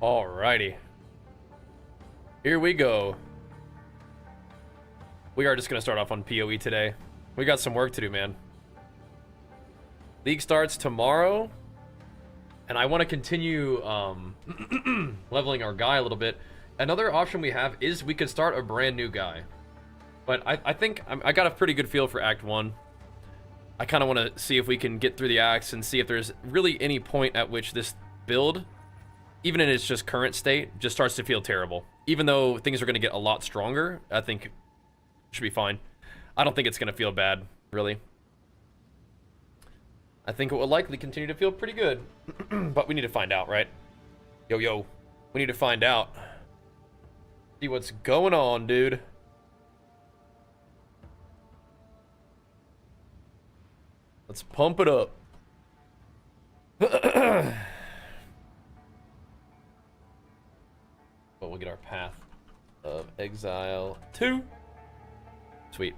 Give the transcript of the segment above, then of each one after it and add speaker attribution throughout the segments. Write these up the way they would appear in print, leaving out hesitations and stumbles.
Speaker 1: Alrighty. Here we go. We are just going to start off on PoE today. We got some work to do, man. League starts tomorrow. And I want to continue leveling our guy a little bit. Another option we have is we could start a brand new guy. But I think I got a pretty good feel for Act 1. I kind of want to see if we can get through the acts and see if there's really any point at which this build, even in its just current state, just starts to feel terrible. Even though things are going to get a lot stronger, I think it should be fine. I don't think it's going to feel bad, really. I think it will likely continue to feel pretty good. But we need to find out, right? Yo. We need to find out. See what's going on, dude. Let's pump it up. But we'll get our path of Exile 2. Sweet.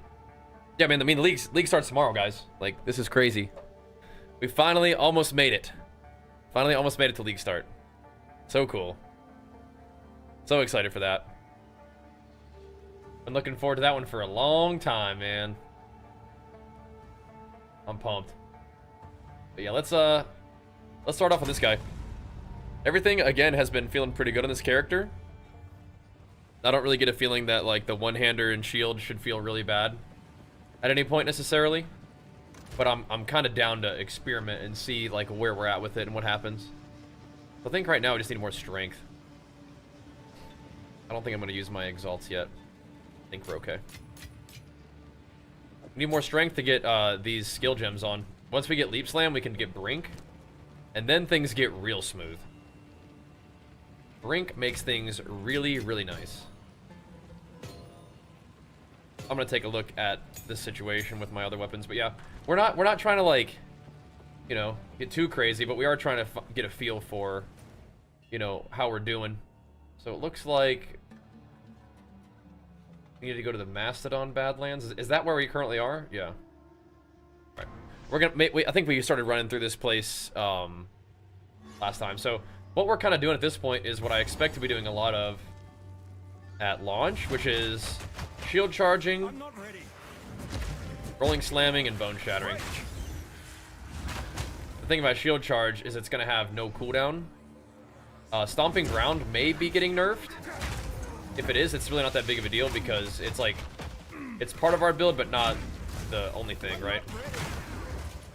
Speaker 1: Yeah, man, the league starts tomorrow, guys. Like, this is crazy. We finally almost made it. Finally almost made it to league start. So cool. So excited for that. Been looking forward to that one for a long time, man. I'm pumped. But yeah, let's start off with this guy. Everything, again, has been feeling pretty good on this character. I don't really get a feeling that, like, the one-hander and shield should feel really bad at any point, necessarily. But I'm kind of down to experiment and see, like, where we're at with it and what happens. I think right now we just need more strength. I don't think I'm going to use my exalts yet. I think we're okay. We need more strength to get these skill gems on. Once we get Leap Slam, we can get Brink. And then things get real smooth. Brink makes things really, really nice. I'm going to take a look at this situation with my other weapons. But yeah, we're not trying to, like, you know, get too crazy. But we are trying to get a feel for, you know, how we're doing. So it looks like we need to go to the Mastodon Badlands. Is that where we currently are? Yeah. All right. We're gonna. I think we started running through this place last time. So what we're kind of doing at this point is what I expect to be doing a lot of at launch, which is shield charging, rolling slamming, and bone shattering. The thing about shield charge is it's gonna have no cooldown. Stomping ground may be getting nerfed. If it is, it's really not that big of a deal because it's like, it's part of our build, but not the only thing, right?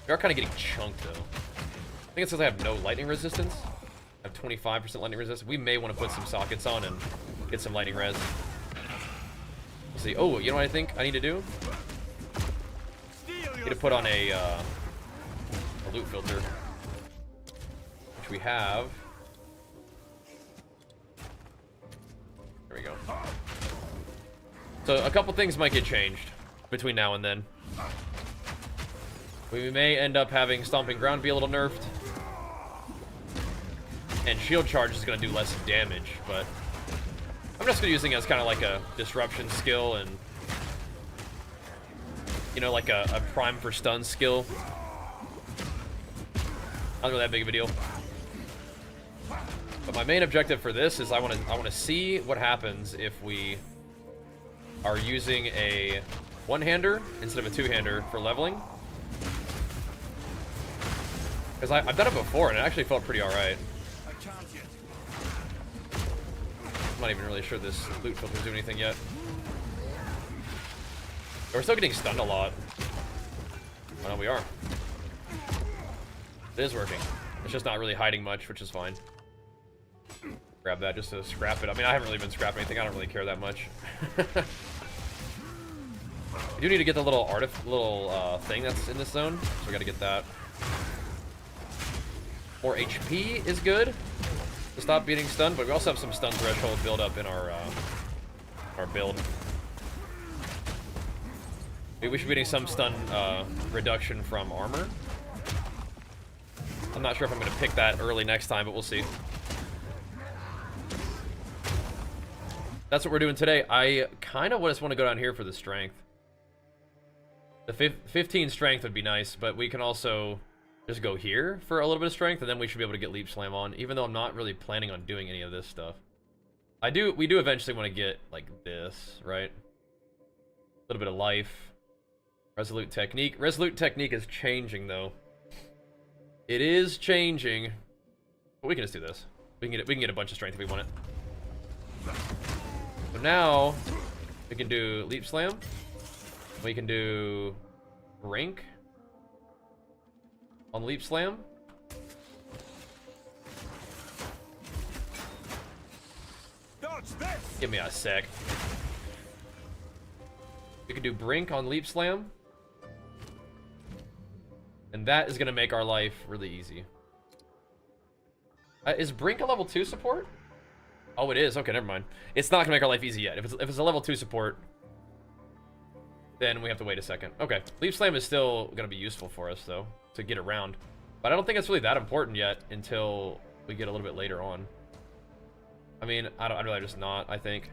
Speaker 1: We are kind of getting chunked, though. I think it's because I have no lightning resistance. I have 25% lightning resistance. We may want to put some sockets on and get some lightning res. Let's see. Oh, you know what I think I need to do? I need to put on a loot filter, which we have. There we go. So a couple things might get changed between now and then. We may end up having Stomping Ground be a little nerfed. And Shield Charge is going to do less damage, but I'm just going to using it as kind of like a disruption skill and, you know, like a prime for stun skill. Not really that big of a deal. But my main objective for this is I want to see what happens if we are using a one-hander instead of a two-hander for leveling. Because I've done it before and it actually felt pretty alright. I'm not even really sure this loot filter's doing anything yet. We're still getting stunned a lot. Oh no, we are. It is working. It's just not really hiding much, which is fine. Grab that just to scrap it. I mean, I haven't really been scrapping anything. I don't really care that much. I do need to get the little thing that's in this zone, so we gotta get that. More HP is good to stop being stunned, but we also have some stun threshold build up in our build. Maybe we should be getting some stun reduction from armor. I'm not sure if I'm going to pick that early next time, but we'll see. That's what we're doing today. I kind of just want to go down here for the strength. The 15 strength would be nice, but we can also just go here for a little bit of strength, and then we should be able to get Leap Slam on, even though I'm not really planning on doing any of this stuff. We do eventually want to get, like, this, right? A little bit of life. Resolute Technique. Resolute Technique is changing, though. It is changing. But we can just do this. We can get a bunch of strength if we want it. So now, we can do Leap Slam. We can do Brink on Leap Slam. Give me a sec. We can do Brink on Leap Slam. And that is going to make our life really easy. Is Brink a level 2 support? Oh, it is. Okay, never mind. It's not going to make our life easy yet. If it's a level 2 support, then we have to wait a second. Okay, Leap Slam is still going to be useful for us, though, to get around. But I don't think it's really that important yet until we get a little bit later on. I mean, I'd rather just not, I think.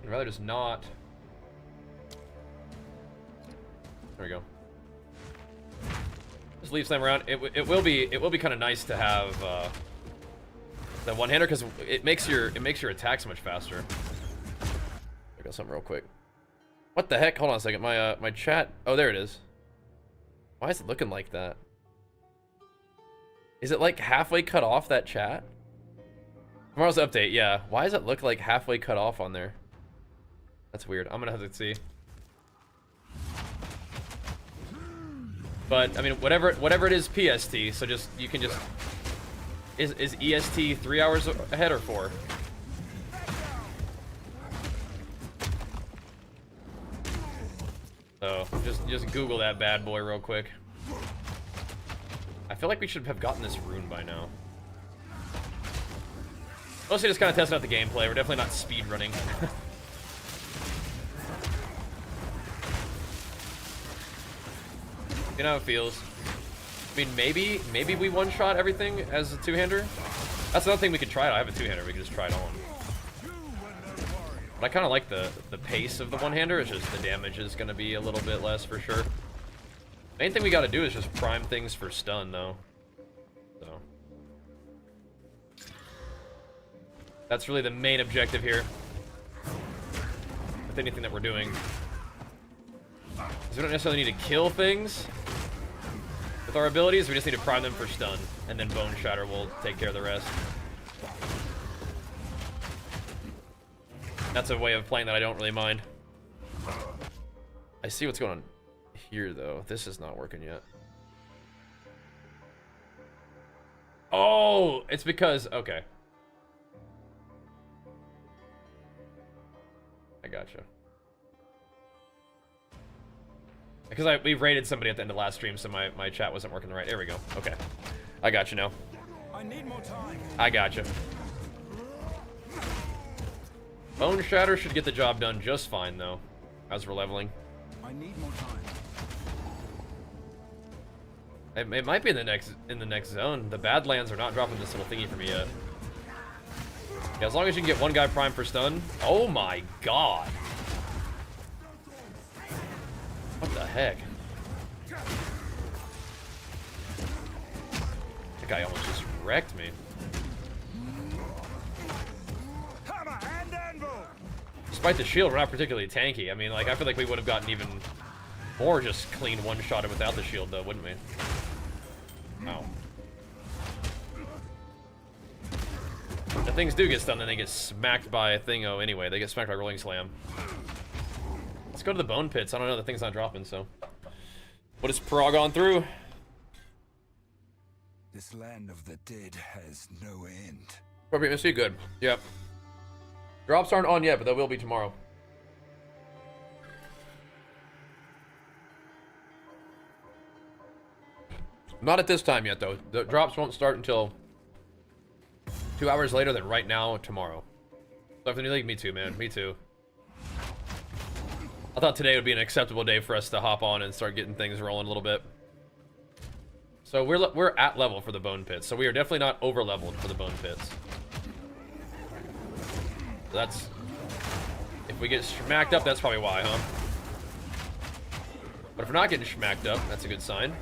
Speaker 1: I'd rather just not. There we go. Just Leap Slam around. It will be kind of nice to have that one-hander, because it makes your attack so much faster. I got something real quick. What the heck? Hold on a second. My chat. Oh, there it is. Why is it looking like that? Is it like halfway cut off, that chat? Tomorrow's update, yeah. Why does it look like halfway cut off on there? That's weird. I'm gonna have to see. But I mean, whatever it is, PST. So just you can just is EST 3 hours ahead or 4? So just Google that bad boy real quick. I feel like we should have gotten this rune by now. Mostly just kind of testing out the gameplay. We're definitely not speed running. You know how it feels. I mean, maybe we one-shot everything as a two-hander. That's another thing we could try. I have a two-hander. We could just try it on. But I kind of like the pace of the one-hander. It's just the damage is going to be a little bit less for sure. Main thing we got to do is just prime things for stun, though. So that's really the main objective here with anything that we're doing. We don't necessarily need to kill things with our abilities. We just need to prime them for stun, and then Bone Shatter will take care of the rest. That's a way of playing that I don't really mind. I see what's going on here, though. This is not working yet. Oh, it's because... Okay. I gotcha. Because we raided somebody at the end of last stream, so my chat wasn't working right. There we go. Okay. I got you now. I need more time. I gotcha. Bone Shatter should get the job done just fine, though, as we're leveling. I need more time. It might be in the next zone. The Badlands are not dropping this little thingy for me yet. Yeah, as long as you can get one guy prime for stun. Oh my god. What the heck? That guy almost just wrecked me. Despite the shield, we're not particularly tanky. I mean, like, I feel like we would have gotten even more just clean one-shotted without the shield, though, wouldn't we? Wow. The things do get stunned, then they get smacked by a thingo anyway. They get smacked by Rolling Slam. Let's go to the Bone Pits. I don't know, the thing's not dropping, so. What is Prague on through?
Speaker 2: This land of the dead has no end.
Speaker 1: Appropriate Misty, good. Yep. Drops aren't on yet, but they will be tomorrow. Not at this time yet, though. The drops won't start until 2 hours later than right now, tomorrow. So after the new league, me too, man. Me too. I thought today would be an acceptable day for us to hop on and start getting things rolling a little bit. So we're at level for the Bone Pits. So we are definitely not over leveled for the Bone Pits. So that's, if we get smacked up, that's probably why, huh? But if we're not getting schmacked up, that's a good sign.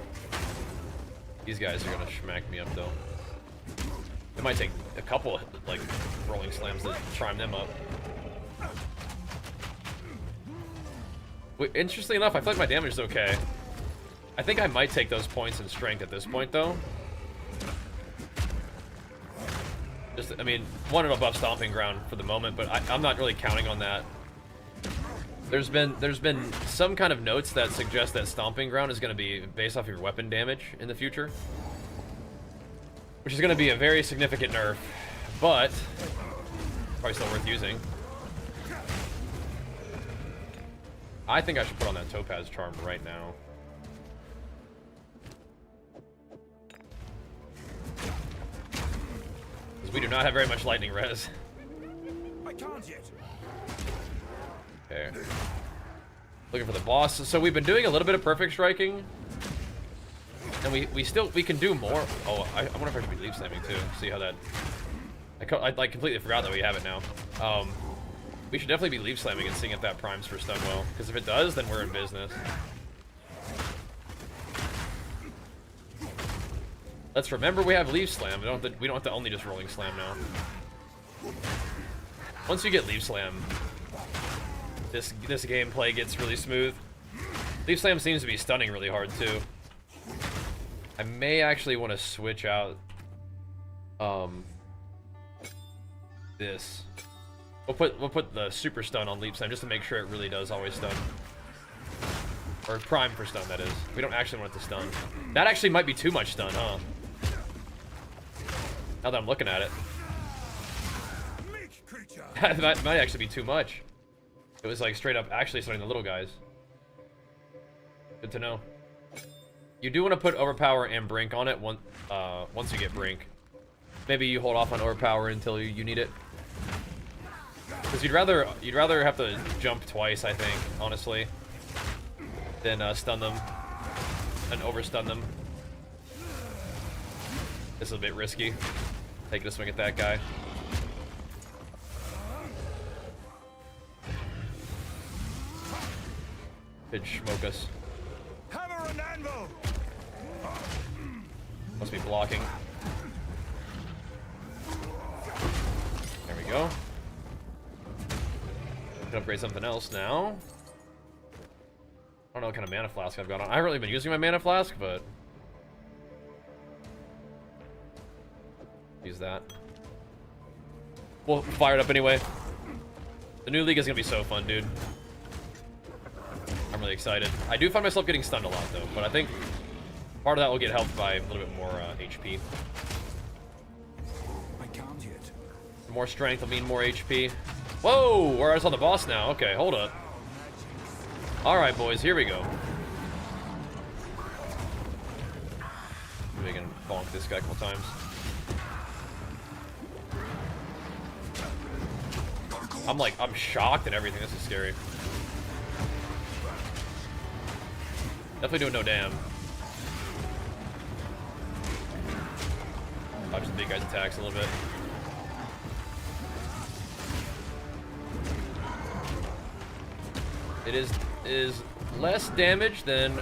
Speaker 1: These guys are gonna schmack me up though. It might take a couple like rolling slams to chime them up. Wait, interestingly enough, I feel like my damage is okay. I think I might take those points in strength at this point though. Just, I mean, one and above stomping ground for the moment, but I'm not really counting on that. There's been some kind of notes that suggest that stomping ground is going to be based off your weapon damage in the future, which is going to be a very significant nerf, but probably still worth using. I think I should put on that Topaz Charm right now. Because we do not have very much lightning res.
Speaker 2: I can't yet.
Speaker 1: Okay. Looking for the boss. So we've been doing a little bit of perfect striking. And we can do more. Oh, I wonder if I should be leaf slamming too. See how that... I like completely forgot that we have it now. We should definitely be leaf slamming and seeing if that primes for stun well. Because if it does, then we're in business. Let's remember we have leaf slam. We don't have to only just rolling slam now. Once you get leaf slam, this gameplay gets really smooth. Leaf slam seems to be stunning really hard too. I may actually want to switch out this. We'll put the super stun on leaf slam just to make sure it really does always stun. Or prime for stun, that is. We don't actually want it to stun. That actually might be too much stun, huh? Now that I'm looking at it. That might actually be too much. It was like straight up actually stunning the little guys. Good to know. You do want to put overpower and brink on it once you get brink. Maybe you hold off on overpower until you need it. Because you'd rather have to jump twice, I think, honestly, than stun them and overstun them. This is a bit risky. Taking a swing at that guy. Could smoke us.
Speaker 2: Hammer and anvil.
Speaker 1: Must be blocking. There we go. Can upgrade something else now. I don't know what kind of mana flask I've got on. I haven't really been using my mana flask, but use that. We'll fire it up anyway. The new league is gonna be so fun, dude. I'm really excited. I do find myself getting stunned a lot though, but I think part of that will get helped by a little bit more HP.
Speaker 2: I can't yet.
Speaker 1: More strength will mean more HP. Whoa! We're on the boss now. Okay, hold up. Alright, boys, here we go. Maybe I can bonk this guy a couple times. I'm shocked and everything. This is scary. Definitely doing no damn. Dodge the big guy's attacks a little bit. It is less damage than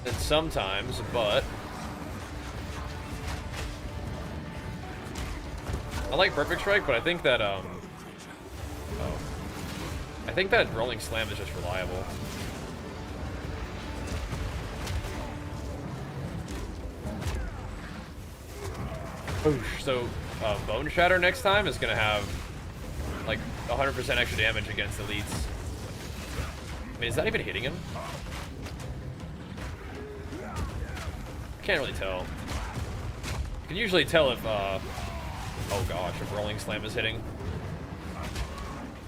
Speaker 1: than sometimes, but I like perfect strike, but I think that I think that rolling slam is just reliable. Oosh, so Bone Shatter next time is gonna have like 100% extra damage against elites. I mean, is that even hitting him? Can't really tell. You can usually tell if oh gosh, if rolling slam is hitting.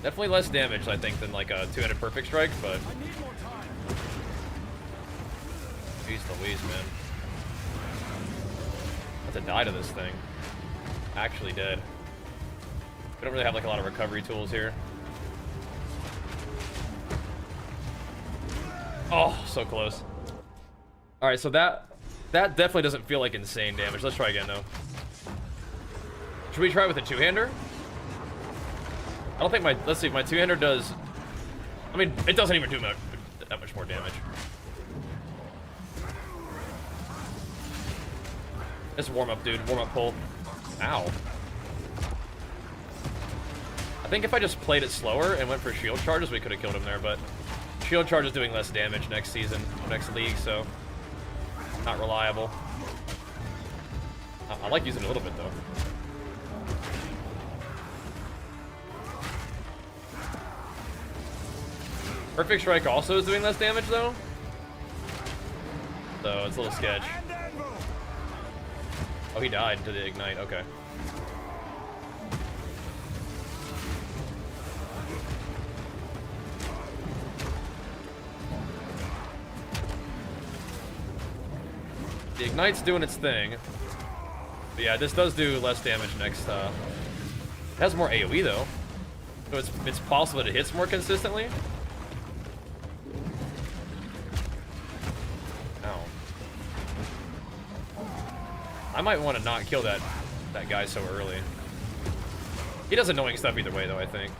Speaker 1: Definitely less damage, I think, than like a two-handed perfect strike, but jeez Louise, man. I have to die to this thing. Actually dead. We don't really have like a lot of recovery tools here. Oh, so close. All right, so that definitely doesn't feel like insane damage. Let's try again though. Should we try it with a two-hander? I don't think let's see if my two-hander does. I'm I mean, it doesn't even do that much more damage. It's warm up, dude. Warm up pull. Ow. I think if I just played it slower and went for shield charges, we could have killed him there, but shield charge is doing less damage next season, next league, so not reliable. I like using it a little bit, though. Perfect Strike also is doing less damage, though. So it's a little sketch. Oh, he died to the Ignite. Okay. The Ignite's doing its thing. But yeah, this does do less damage next. It has more AoE, though. So it's possible that it hits more consistently. I might want to not kill that guy so early. He does annoying stuff either way, though, I think.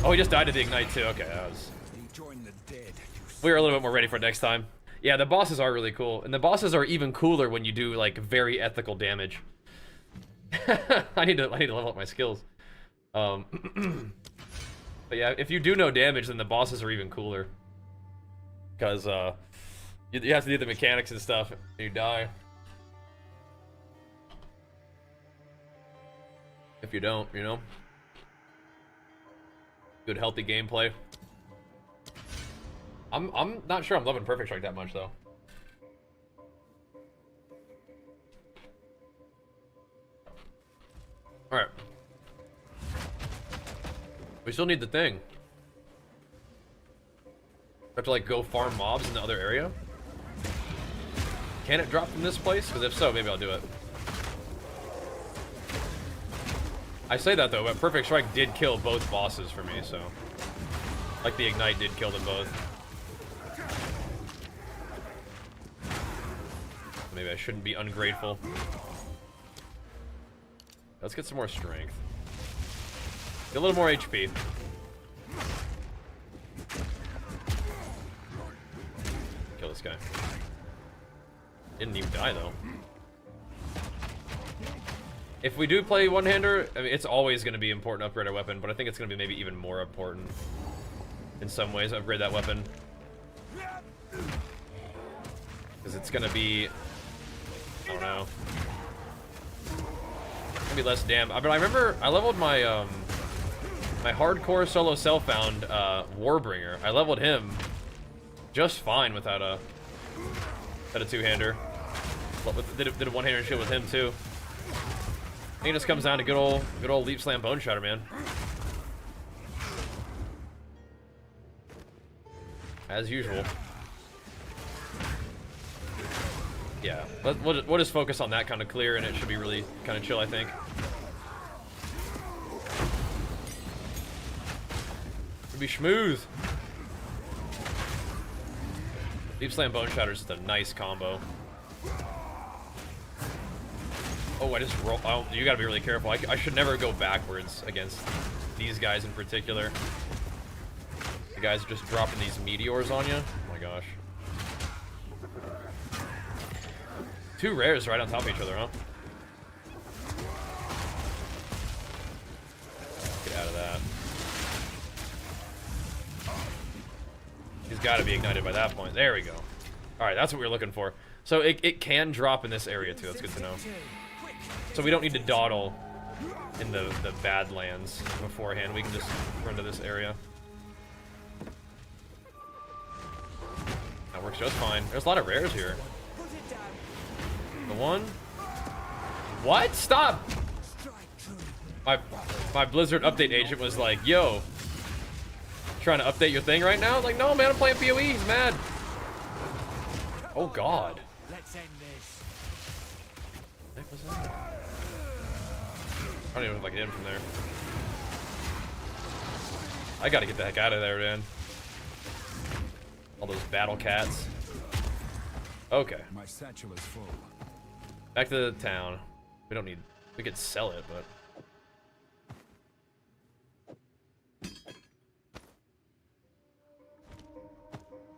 Speaker 1: Oh, he just died to the Ignite, too. Okay, that was... We were a little bit more ready for it next time. Yeah, the bosses are really cool. And the bosses are even cooler when you do, like, very ethical damage. I need to level up my skills. But yeah, if you do no damage, then the bosses are even cooler. Because, you have to do the mechanics and stuff, and you die. If you don't, you know? Good, healthy gameplay. I'm not sure I'm loving Perfect Strike that much, though. Alright. We still need the thing. Have to, like, go farm mobs in the other area? Can it drop from this place? Because if so, maybe I'll do it. I say that, though, but Perfect Strike did kill both bosses for me, so... Like, the Ignite did kill them both. Maybe I shouldn't be ungrateful. Let's get some more strength. Get a little more HP. Kill this guy. Didn't even die, though. If we do play one-hander, I mean, it's always going to be important to upgrade our weapon, but I think it's going to be maybe even more important in some ways, upgrade that weapon. Because it's going to be... I don't know. It's going to be less damn... But I remember I leveled my, my hardcore solo self-found Warbringer. I leveled him just fine without a two-hander. Did a one-hander shield with him too. I think it just comes down to good old leap slam bone shatter, man. As usual. Yeah, we'll just focus on that kind of clear, and it should be really kind of chill, I think. It'll be smooth. Leap slam bone shatter is just a nice combo. Oh, I just roll. Oh, you gotta be really careful. I should never go backwards against these guys in particular. The guys are just dropping these meteors on you. Oh my gosh. Two rares right on top of each other, huh? Get out of that. He's got to be ignited by that point. There we go. All right, that's what we were looking for. So it can drop in this area too. That's good to know. So we don't need to dawdle in the Badlands beforehand. We can just run to this area. That works just fine. There's a lot of rares here. The one. What? Stop! My Blizzard update agent was like, yo, trying to update your thing right now? Like, no, man, I'm playing PoE. He's mad. Oh, God.
Speaker 3: Let's end this.
Speaker 1: What was that? I don't even know if I can get him from there. I gotta get the heck out of there, man. All those battle cats. Okay.
Speaker 2: My satchel is full.
Speaker 1: Back to the town. We don't need... We could sell it, but...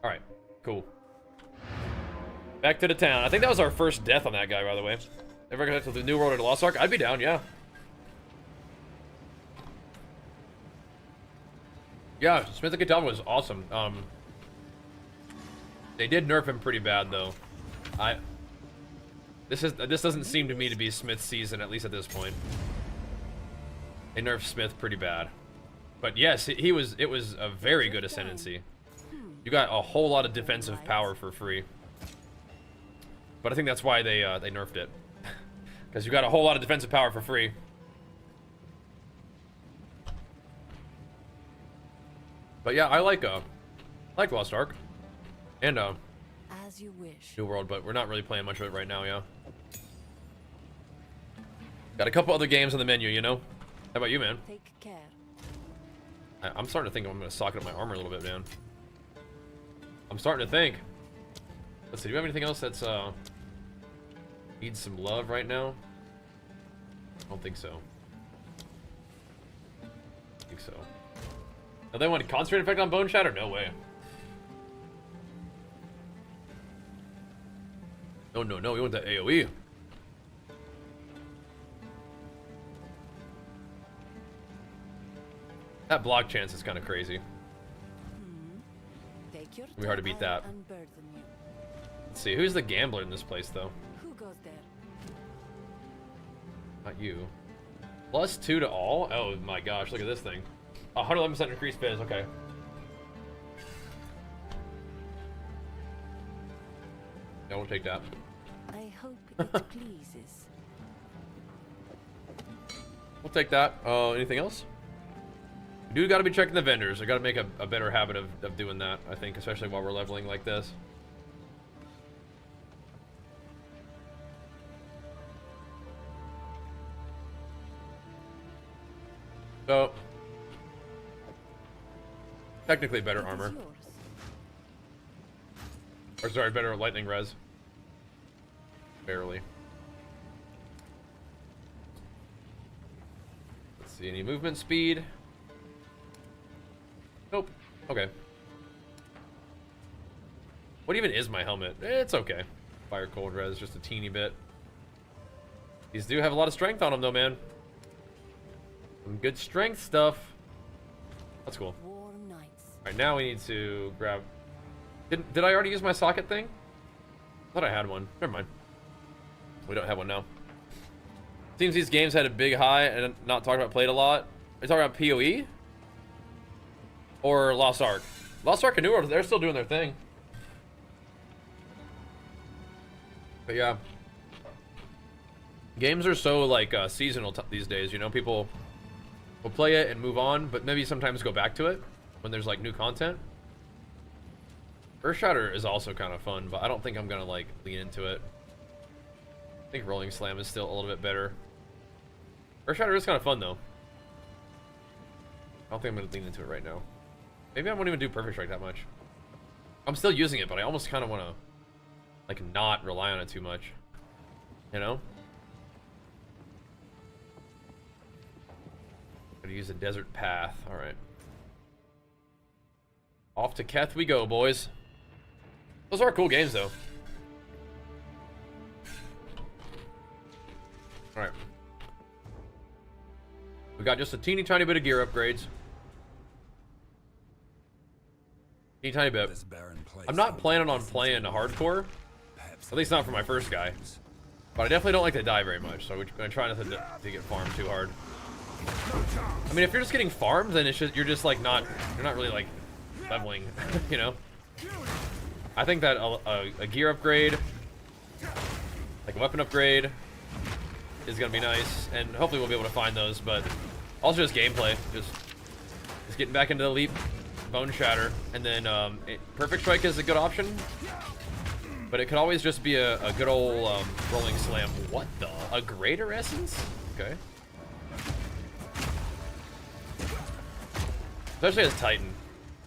Speaker 1: All right, cool. Back to the town. I think that was our first death on that guy, by the way. Ever connect to the New World or the Lost Ark? I'd be down, yeah. Yeah, Smith and Catalpa was awesome. They did nerf him pretty bad though. This doesn't seem to me to be Smith's season, at least at this point. They nerfed Smith pretty bad. But yes, it was a very good ascendancy. You got a whole lot of defensive power for free. But I think that's why they nerfed it. Because you got a whole lot of defensive power for free. But yeah, I like Lost Ark. And
Speaker 3: As you wish.
Speaker 1: New World, but we're not really playing much of it right now, yeah. Got a couple other games on the menu, you know? How about you, man?
Speaker 3: Take care.
Speaker 1: I'm starting to think I'm gonna socket up my armor a little bit, man. I'm starting to think. Let's see, do you have anything else that's needs some love right now? I don't think so. I think so. Oh, they want a concentrate effect on Bone Shatter? No way. No, no, no, we want that AoE. That block chance is kind of crazy.
Speaker 3: Take your
Speaker 1: It'll be hard to beat that.
Speaker 3: time and unburden you.
Speaker 1: Let's see, who's the gambler in this place, though?
Speaker 3: Who goes there?
Speaker 1: Not you. +2 to all? Oh my gosh, look at this thing. 111% increased biz, okay. No, we'll take that.
Speaker 3: I hope it pleases.
Speaker 1: We'll take that. Anything else? We do gotta be checking the vendors. I gotta make a better habit of doing that, I think, especially while we're leveling like this. So, technically better
Speaker 3: It is
Speaker 1: armor.
Speaker 3: yours.
Speaker 1: Or sorry, better lightning res. Barely. Let's see, any movement speed? Nope. Okay. What even is my helmet? It's okay. Fire cold res, just a teeny bit. These do have a lot of strength on them though, man. Some good strength stuff. That's cool.
Speaker 3: War nights.
Speaker 1: Alright, now we need to grab... Did I already use my socket thing? I thought I had one. Never mind. We don't have one now. Seems these games had a big high and not talking about played a lot. Are you talking about PoE? Or Lost Ark? Lost Ark and New World, they're still doing their thing. But yeah. Games are so like seasonal these days, you know? People will play it and move on, but maybe sometimes go back to it when there's like new content. Earthshatter is also kind of fun, but I don't think I'm gonna like lean into it. I think Rolling Slam is still a little bit better. Earthshatter is kind of fun though. I don't think I'm gonna lean into it right now. Maybe I won't even do Perfect Strike that much. I'm still using it, but I almost kind of want to like not rely on it too much. You know? Gonna use a desert path. All right. Off to Keth we go, boys. Those are cool games, though. All right. We got just a teeny tiny bit of gear upgrades. Teeny tiny bit. I'm not planning on playing a hardcore. At least not for my first guy. But I definitely don't like to die very much, so we're gonna try not to get farmed too hard. I mean, if you're just getting farmed, then it's just you're not really like leveling, you know. I think that a gear upgrade, like a weapon upgrade, is gonna be nice, and hopefully we'll be able to find those. But also just gameplay, just getting back into the leap, bone shatter, and then perfect strike is a good option. But it could always just be a good old rolling slam. What the? A greater essence? Okay. Especially as Titan,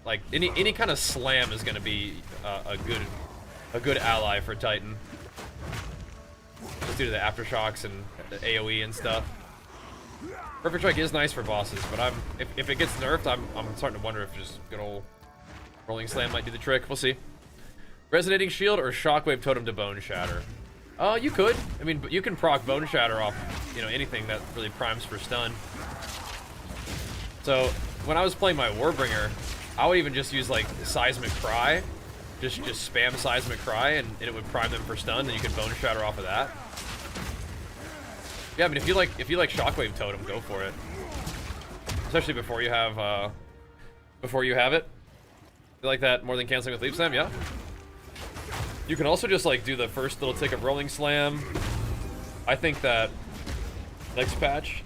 Speaker 1: like any kind of slam is gonna be a good ally for Titan. Just due to the aftershocks and the AOE and stuff. Perfect strike is nice for bosses, but if it gets nerfed, I'm starting to wonder if just good old Rolling Slam might do the trick. We'll see. Resonating Shield or Shockwave Totem to Bone Shatter. You could. I mean, you can proc Bone Shatter off, you know, anything that really primes for stun. So, when I was playing my Warbringer, I would even just use, like, Seismic Cry. Just spam Seismic Cry, and it would prime them for stun, and you can Bone Shatter off of that. Yeah, I mean, if you like Shockwave Totem, go for it. Especially before you have it. You like that more than canceling with Leap Slam? Yeah. You can also just, like, do the first little tick of Rolling Slam. I think that next patch,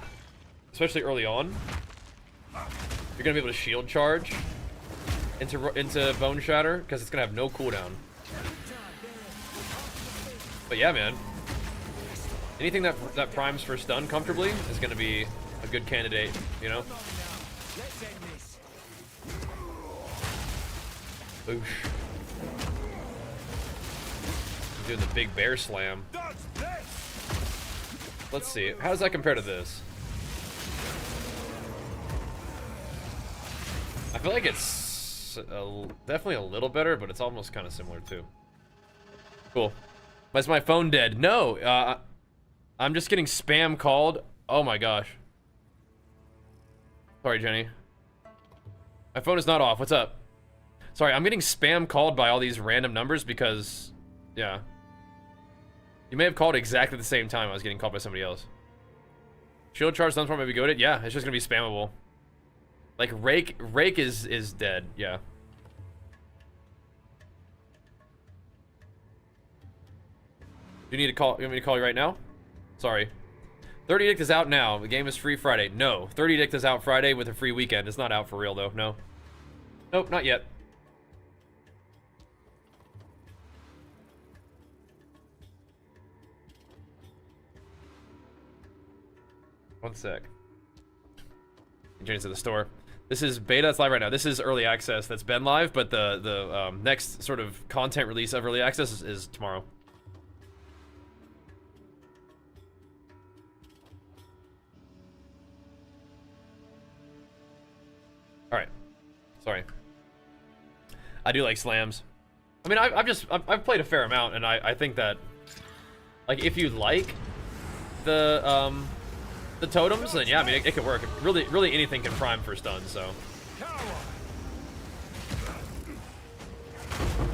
Speaker 1: especially early on, you're gonna be able to shield charge into Bone Shatter because it's gonna have no cooldown. But yeah, man, anything that primes for stun comfortably is gonna be a good candidate, you know. Boosh. I'm doing the big bear slam. Let's see. How does that compare to this? I feel like it's definitely a little better, but it's almost kind of similar too. Cool. Is my phone dead? No. I'm just getting spam called. Oh my gosh. Sorry, Jenny. My phone is not off. What's up? Sorry, I'm getting spam called by all these random numbers because, yeah. You may have called exactly the same time I was getting called by somebody else. Shield charge Sunstorm may be goated. Yeah, it's just gonna be spammable. Like Rake is dead. Yeah. You need to call. You want me to call you right now? Sorry. 30 Edict is out now. The game is free Friday. No, 30 Edict is out Friday with a free weekend. It's not out for real though. No. Nope, not yet. One sec. Journey to the store. This is beta. That's live right now. This is early access. That's been live, but the next sort of content release of early access is tomorrow. All right. Sorry. I do like slams. I mean, I've played a fair amount, and I think that, like, if you like the totems, then yeah, I mean, it could work. Really anything can prime for stun, so.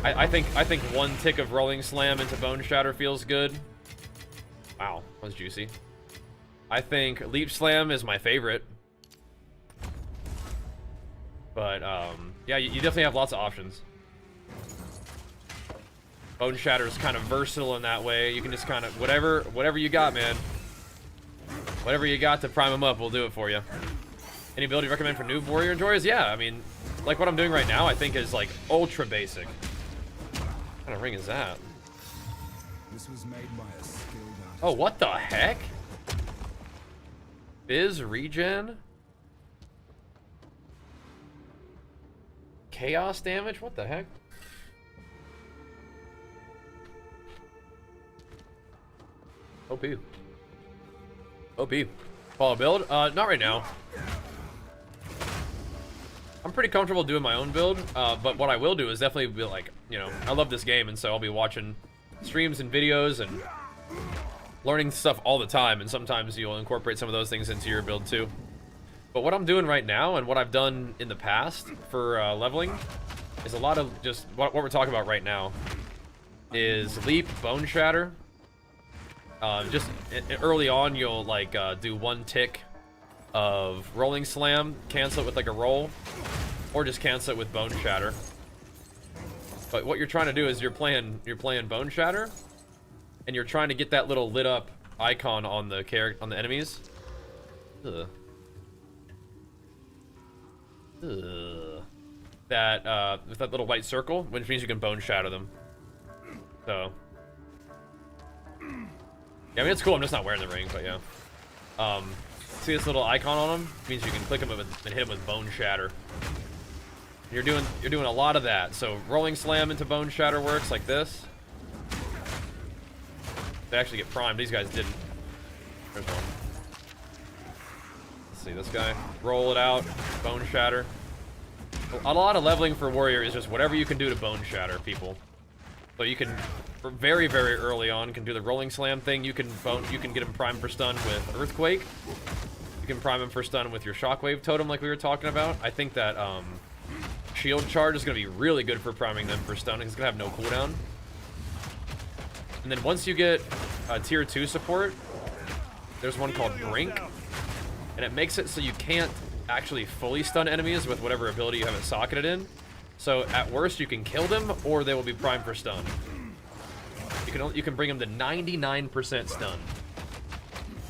Speaker 1: I think one tick of Rolling Slam into Bone Shatter feels good. Wow, that was juicy. I think Leap Slam is my favorite. But, yeah, you definitely have lots of options. Bone Shatter is kind of versatile in that way. You can just kind of, whatever you got, man. Whatever you got to prime them up, we'll do it for you. Any ability you recommend for new warrior enjoyers? Yeah, I mean, like what I'm doing right now, I think is like ultra basic. What kind of ring is that?
Speaker 2: This was made by a skilled artist.
Speaker 1: Oh, what the heck? Fizz regen? Chaos damage? What the heck? OP. OP. Follow build? Not right now. I'm pretty comfortable doing my own build, but what I will do is definitely be like, you know, I love this game, and so I'll be watching streams and videos and learning stuff all the time, and sometimes you'll incorporate some of those things into your build too. But what I'm doing right now, and what I've done in the past for leveling, is a lot of just what we're talking about right now is Leap, Bone Shatter. Just early on, you'll like do one tick of Rolling Slam, cancel it with like a roll, or just cancel it with Bone Shatter. But what you're trying to do is you're playing Bone Shatter, and you're trying to get that little lit up icon on the enemies. Ugh. Ugh. That with that little white circle, which means you can Bone Shatter them. So. Yeah, I mean, it's cool. I'm just not wearing the ring, but yeah. See this little icon on him? It means you can click him and hit him with Bone Shatter. You're doing a lot of that. So Rolling Slam into Bone Shatter works like this. They actually get primed. These guys didn't. There's one. Let's see this guy. Roll it out. Bone Shatter. A lot of leveling for warrior is just whatever you can do to bone shatter people. So you can, very, very early on, can do the rolling slam thing. You can get him primed for stun with earthquake. You can prime him for stun with your shockwave totem, like we were talking about. I think that shield charge is gonna be really good for priming them for stun. It's gonna have no cooldown. And then once you get tier 2 support, there's one called Brink, and it makes it so you can't actually fully stun enemies with whatever ability you have it socketed in. So at worst, you can kill them, or they will be primed for stun. You can bring them to 99% stun,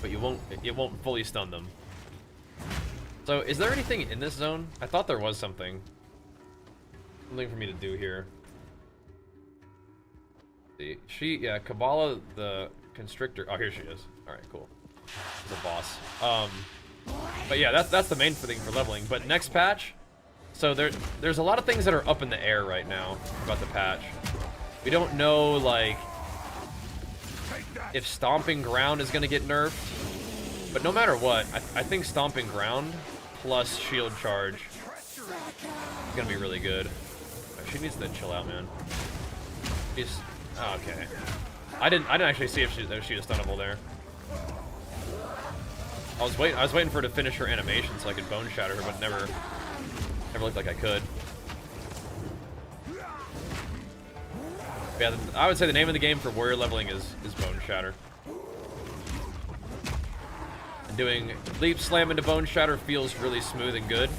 Speaker 1: but it won't fully stun them. So is there anything in this zone? I thought there was something for me to do here. Yeah, Kabbalah the Constrictor. Oh, here she is. All right, cool. She's a boss. But yeah, that's the main thing for leveling. But next patch, so there's a lot of things that are up in the air right now about the patch. We don't know, like, if Stomping Ground is gonna get nerfed. But no matter what, I think Stomping Ground plus Shield Charge is gonna be really good. She needs to chill out, man. She's okay. I didn't actually see if she was stunnable there. I was waiting for her to finish her animation so I could bone shatter her, but never looked like I could. Yeah, I would say the name of the game for warrior leveling is bone shatter. And doing leap slam into bone shatter feels really smooth and good.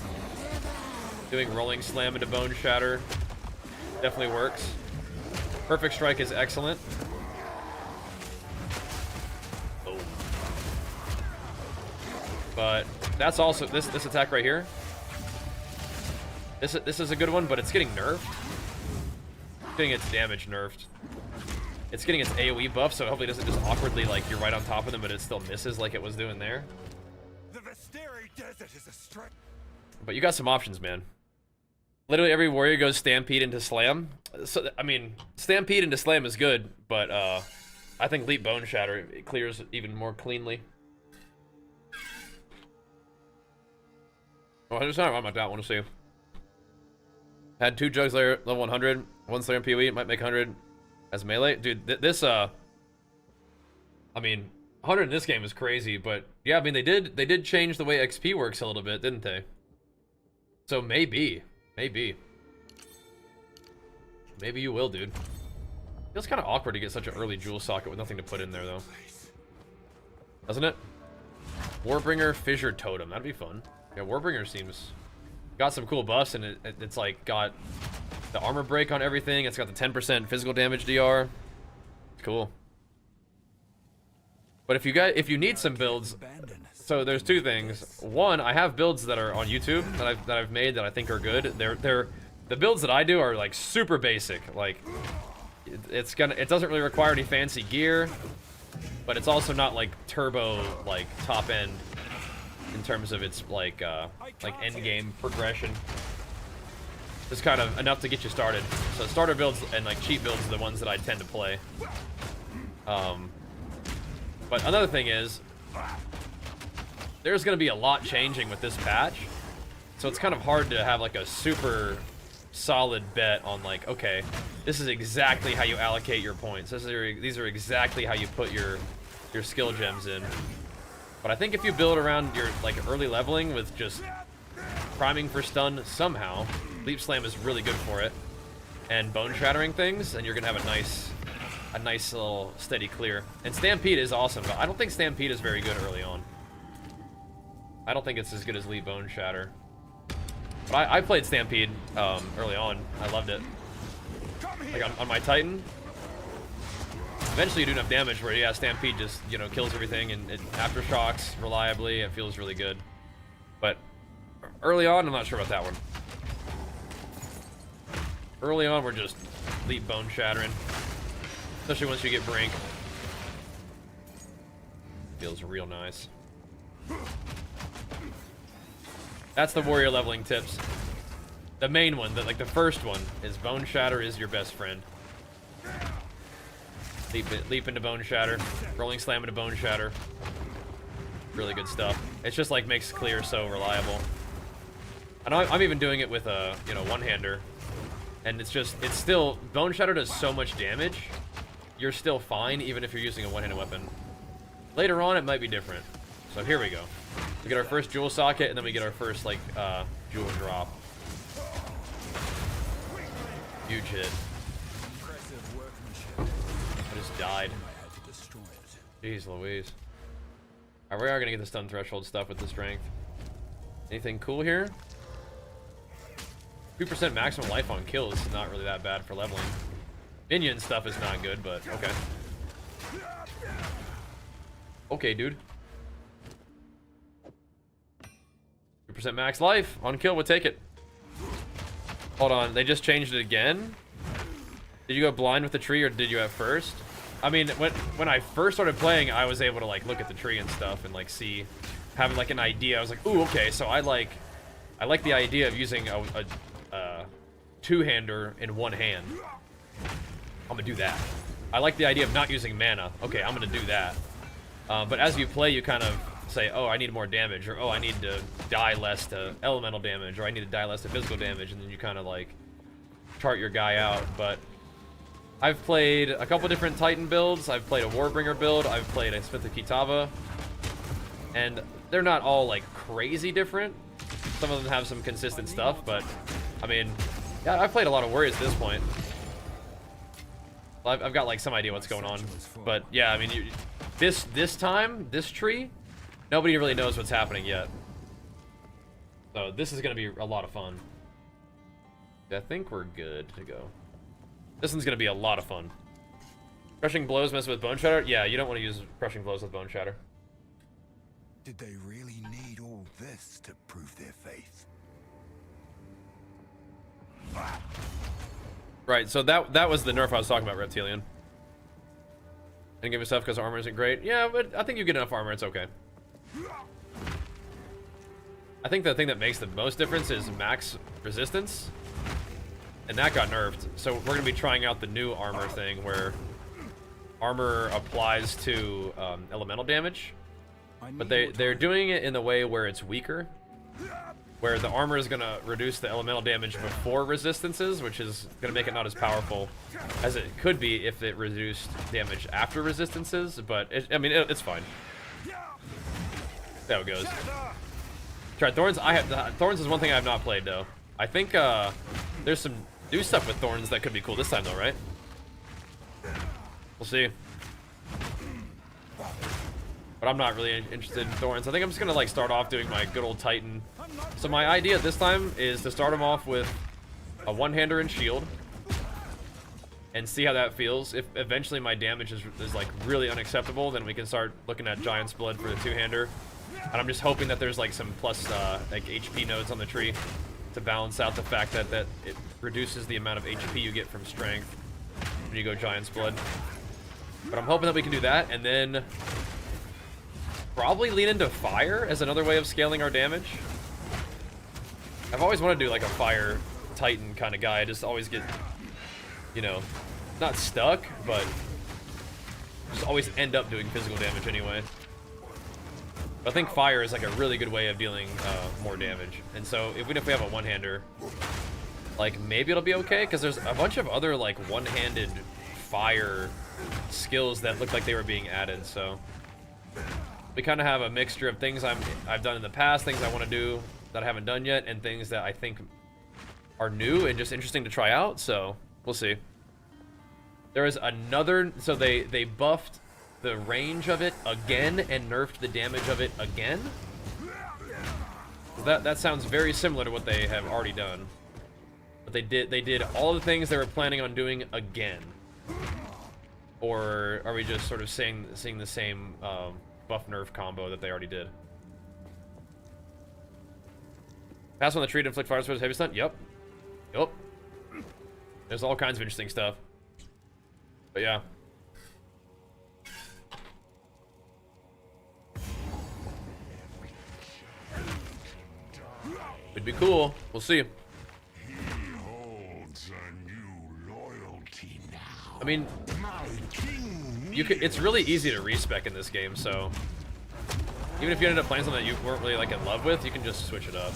Speaker 1: Doing rolling slam into bone shatter definitely works. Perfect strike is excellent. Oh. But that's also this attack right here. This is a good one, but it's getting nerfed. It's getting its damage nerfed. It's getting its AoE buff, so hopefully it doesn't just awkwardly, like, you're right on top of them, but it still misses like it was doing there. But you got some options, man. Literally every warrior goes Stampede into Slam. So, I mean, Stampede into Slam is good, but I think Leap Bone Shatter, it clears even more cleanly. Oh, I just not about that. I want to see. Had 2 Jug Slayer level 100, 1 Slayer in PoE, might make 100 as melee. Dude, this I mean, 100 in this game is crazy, but yeah, I mean they did change the way XP works a little bit, didn't they? So maybe you will, dude. Feels kind of awkward to get such an early jewel socket with nothing to put in there, though. Doesn't it? Warbringer Fissure Totem. That'd be fun. Yeah, Warbringer seems... Got some cool buffs, and it's like got the armor break on everything. It's got the 10% physical damage DR. It's cool. But if you need some builds... So there's 2 things. One, I have builds that are on YouTube that I've made that I think are good. The builds that I do are like super basic. Like it doesn't really require any fancy gear, but it's also not like turbo like top end in terms of its like end game progression. Just kind of enough to get you started. So starter builds and like cheap builds are the ones that I tend to play. But another thing is, there's going to be a lot changing with this patch, so it's kind of hard to have like a super solid bet on like, okay, this is exactly how you allocate your points. These are exactly how you put your skill gems in. But I think if you build around your like early leveling with just priming for stun somehow, Leap Slam is really good for it, and bone shattering things, and you're gonna have a nice little steady clear. And Stampede is awesome, but I don't think Stampede is very good early on. I don't think it's as good as Leap Bone Shatter. But I played Stampede early on. I loved it. Like on my Titan. Eventually you do enough damage where, yeah, Stampede just, you know, kills everything, and it aftershocks reliably. It feels really good. But early on, I'm not sure about that one. Early on, we're just Leap Bone Shattering. Especially once you get Brink. Feels real nice. That's the warrior leveling tips. The main one, like the first one, is Bone Shatter is your best friend. Leap into Bone Shatter, rolling slam into Bone Shatter. Really good stuff. It's just like makes clear so reliable. And I'm even doing it with a, you know, one-hander. And it's still, Bone Shatter does so much damage, you're still fine even if you're using a one-handed weapon. Later on, it might be different. So here we go. We get our first jewel socket, and then we get our first, like, jewel drop. Huge hit.
Speaker 2: Impressive workmanship.
Speaker 1: I just died.
Speaker 2: I had to destroy it.
Speaker 1: Jeez Louise. Alright, we are gonna get the stun threshold stuff with the strength. Anything cool here? 2% maximum life on kills is not really that bad for leveling. Minion stuff is not good, but okay. Okay, dude. 2% max life on kill, we'll take it. Hold on, they just changed it again? Did you go blind with the tree, or did you at first? I mean, when I first started playing, I was able to, like, look at the tree and stuff and, like, see, having, like, an idea. I was like, ooh, okay, so I like the idea of using a two-hander in one hand. I'm gonna do that. I like the idea of not using mana. Okay, I'm gonna do that. But as you play, you kind of say, oh, I need more damage, or oh, I need to die less to elemental damage, or I need to die less to physical damage, and then you kind of, like, chart your guy out. But I've played a couple different Titan builds. I've played a Warbringer build. I've played a Smith of Kitava. And they're not all, like, crazy different. Some of them have some consistent stuff, but, I mean, yeah, I've played a lot of warriors at this point. I've got, like, some idea what's going on. But, yeah, I mean, this time, this tree, nobody really knows what's happening yet. So this is going to be a lot of fun. I think we're good to go. This one's going to be a lot of fun. Crushing blows mess with Bone Shatter? Yeah, you don't want to use crushing blows with Bone Shatter.
Speaker 2: Did they really need all this to prove their faith?
Speaker 1: Right, so that was the nerf I was talking about, Reptilian. Didn't give yourself because armor isn't great. Yeah, but I think you get enough armor, it's okay. I think the thing that makes the most difference is max resistance. And that got nerfed. So we're going to be trying out the new armor thing where armor applies to elemental damage. But they're doing it in the way where it's weaker. Where the armor is going to reduce the elemental damage before resistances, which is going to make it not as powerful as it could be if it reduced damage after resistances. But, I mean, it's fine. That's how it goes. Try Thorns. Thorns is one thing I have not played, though. I think there's some new stuff with Thorns that could be cool this time, though, right? We'll see. But I'm not really interested in Thorns. I think I'm just gonna, like, start off doing my good old Titan. So my idea this time is to start him off with a one-hander and shield, and see how that feels. If eventually my damage is like really unacceptable, then we can start looking at Giant's Blood for the two-hander. And I'm just hoping that there's, like, some plus like HP nodes on the tree to balance out the fact that it reduces the amount of HP you get from strength when you go Giant's Blood. But I'm hoping that we can do that, and then probably lean into fire as another way of scaling our damage. I've always wanted to do, like, a fire Titan kind of guy. I just always get, you know, not stuck, but just always end up doing physical damage anyway. But I think fire is, like, a really good way of dealing more damage. And so even if we have a one-hander, like, maybe it'll be okay, because there's a bunch of other, like, one-handed fire skills that look like they were being added. So we kind of have a mixture of things I've done in the past, things I want to do that I haven't done yet, and things that I think are new and just interesting to try out. So we'll see. There is another, so they buffed the range of it again and nerfed the damage of it again. That sounds very similar to what they have already done. But they did all the things they were planning on doing again. Or are we just sort of seeing the same buff nerf combo that they already did? Pass on the tree to inflict fire with heavy stun? Yep. There's all kinds of interesting stuff. But yeah. It'd be cool. We'll see. I mean, it's really easy to respec in this game, so even if you ended up playing something that you weren't really, like, in love with, you can just switch it up.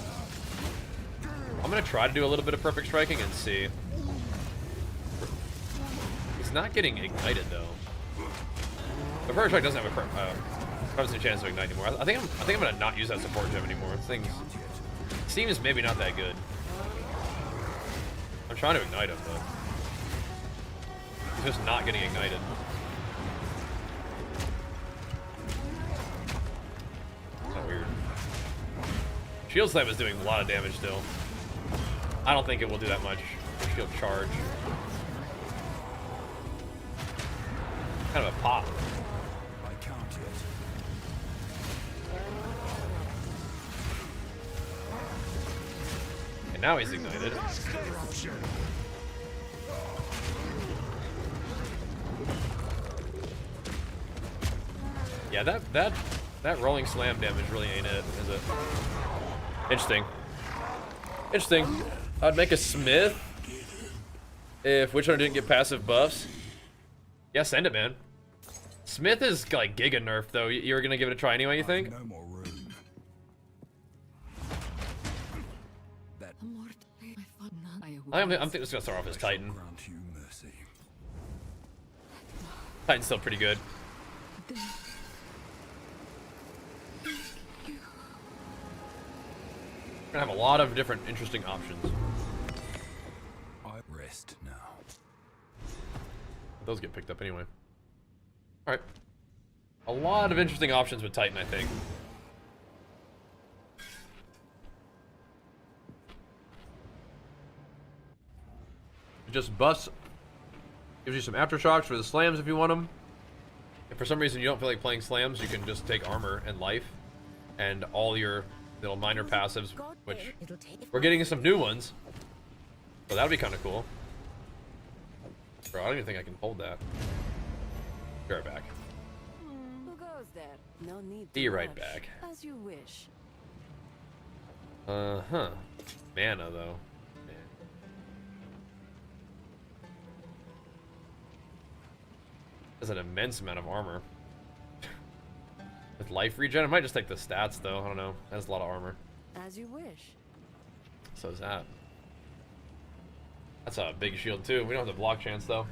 Speaker 1: I'm gonna try to do a little bit of perfect striking and see. He's not getting ignited though. The perfect strike doesn't have a constant chance to ignite anymore. I think I'm gonna not use that support gem anymore. This thing seems maybe not that good. I'm trying to ignite him though. He's just not getting ignited. That's weird. Shield Slam is doing a lot of damage still. I don't think it will do that much. Shield charge. Kind of a pop.
Speaker 2: I can't yet.
Speaker 1: And now he's ignited. Yeah, that rolling slam damage really ain't it, is it? Interesting. Interesting. I'd make a Smith if Witchhunter didn't get passive buffs. Yeah, send it, man. Smith is like giga nerfed though. You were gonna give it a try anyway, you think?
Speaker 2: No more room. That
Speaker 1: I'm just gonna start off as Titan.
Speaker 2: grant you mercy.
Speaker 1: Titan's still pretty good. We're gonna have a lot of different interesting options.
Speaker 2: I rest now.
Speaker 1: Those get picked up anyway. Alright. A lot of interesting options with Titan, I think. Just bust. Gives you some aftershocks for the slams if you want them. If for some reason you don't feel like playing slams, you can just take armor and life. And all your little minor passives, which we're getting some new ones. So that'll be kind of cool. Bro, I don't even think I can hold that. Be right back.
Speaker 3: Who goes there? No need
Speaker 1: Be
Speaker 3: to
Speaker 1: right
Speaker 3: rush.
Speaker 1: back.
Speaker 3: As you wish.
Speaker 1: Uh-huh. Mana, though. Man. That's an immense amount of armor. With life regen, I might just take the stats, though. I don't know. That's a lot of armor.
Speaker 3: As you wish.
Speaker 1: So is that. That's a big shield, too. We don't have the block chance, though.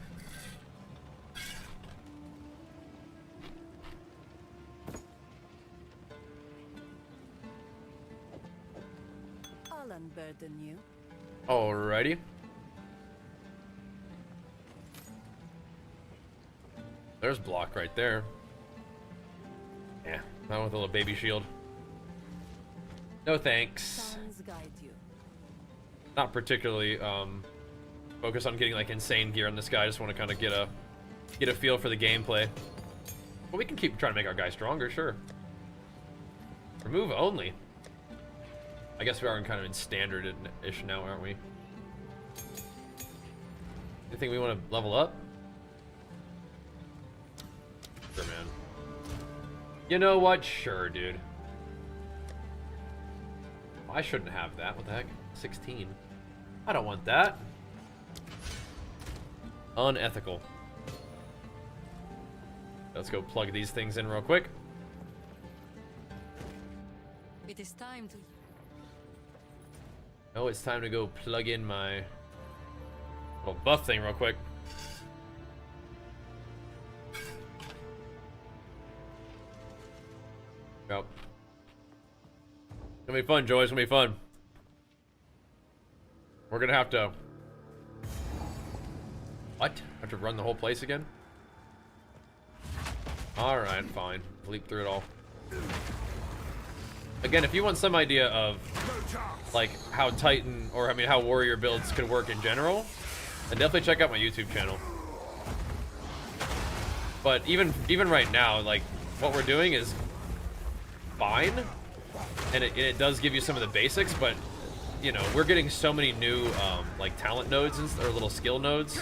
Speaker 3: I'll unburden you.
Speaker 1: Alrighty. There's block right there. Yeah, not with a little baby shield. No thanks.
Speaker 3: Sounds guide you.
Speaker 1: Not particularly focused on getting like insane gear on this guy. I just want to kind of get a feel for the gameplay. But we can keep trying to make our guy stronger, sure. Remove only. I guess we are kind of in standard-ish now, aren't we? Anything we want to level up? Sure, man. You know what? Sure, dude. I shouldn't have that. What the heck? 16. I don't want that. Unethical. Let's go plug these things in real quick.
Speaker 3: It is time to.
Speaker 1: Oh, it's time to go plug in my little buff thing real quick. Yep. It's gonna be fun, Joey. It's gonna be fun. We're gonna have to... What? Have to run the whole place again? Alright, fine. Leap through it all. Again, if you want some idea of like how Titan, or I mean how warrior builds could work in general, then definitely check out my YouTube channel. But even right now, like what we're doing is fine, and it does give you some of the basics, but you know, we're getting so many new like talent nodes or little skill nodes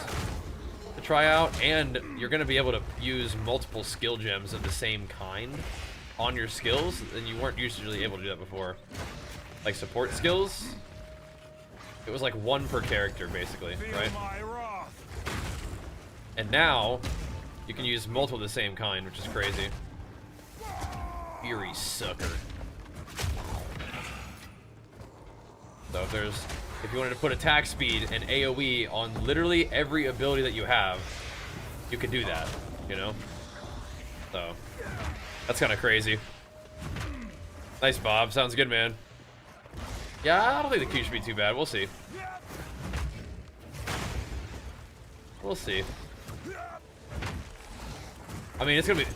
Speaker 1: to try out, and you're going to be able to use multiple skill gems of the same kind on your skills, and you weren't usually able to do that before. Like support skills, it was like one per character basically, right? And now you can use multiple of the same kind, which is crazy. Fury sucker. So if there's if you wanted to put attack speed and AoE on literally every ability that you have, you could do that, you know? So, that's kind of crazy. Nice, Bob. Sounds good, man. Yeah, I don't think the Q should be too bad. We'll see. We'll see. I mean, it's gonna be...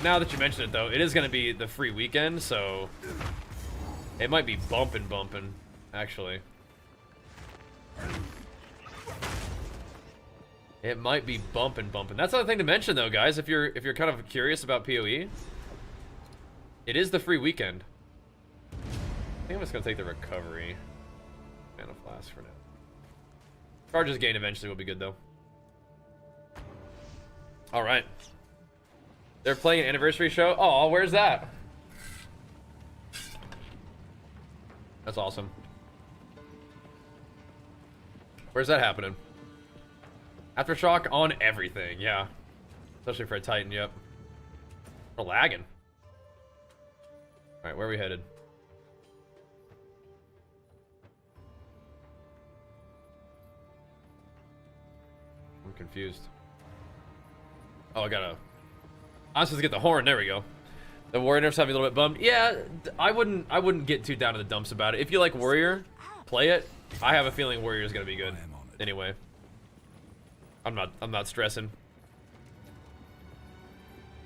Speaker 1: Now that you mention it, though, it is gonna be the free weekend, so... It might be bumping, actually. It might be bumping. That's another thing to mention, though, guys. If you're kind of curious about PoE, it is the free weekend. I think I'm just gonna take the recovery. Mana flask for now. Charges gained eventually will be good, though. All right. They're playing an anniversary show. Oh, where's that? That's awesome. Where's that happening? Aftershock on everything, yeah. Especially for a Titan, yep. We're lagging. Alright, where are we headed? I'm confused. Oh, I gotta... I'm supposed to get the horn, there we go. The warrior nerfs have me a little bit bummed. Yeah, I wouldn't get too down to the dumps about it. If you like warrior, play it. I have a feeling warrior is gonna be good. Anyway. I'm not stressing.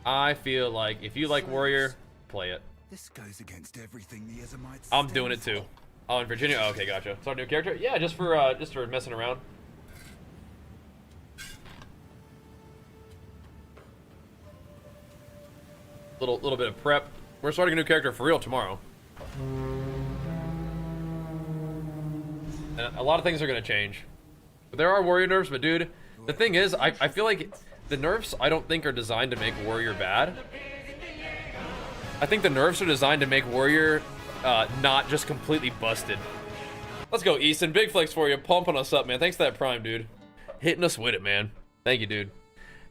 Speaker 1: I feel like if you like warrior, play it.
Speaker 2: This goes against everything the Ezamites
Speaker 1: I'm doing it too. Oh, in Virginia? Oh, okay, gotcha. So, new character? Yeah, just for messing around. Little bit of prep. We're starting a new character for real tomorrow. And a lot of things are gonna change. But there are warrior nerfs, but dude, the thing is, I feel like the nerfs I don't think are designed to make warrior bad. I think the nerfs are designed to make warrior not just completely busted. Let's go, Easton. Big flex for you. Pumping us up, man. Thanks for that prime, dude. Hitting us with it, man. Thank you, dude.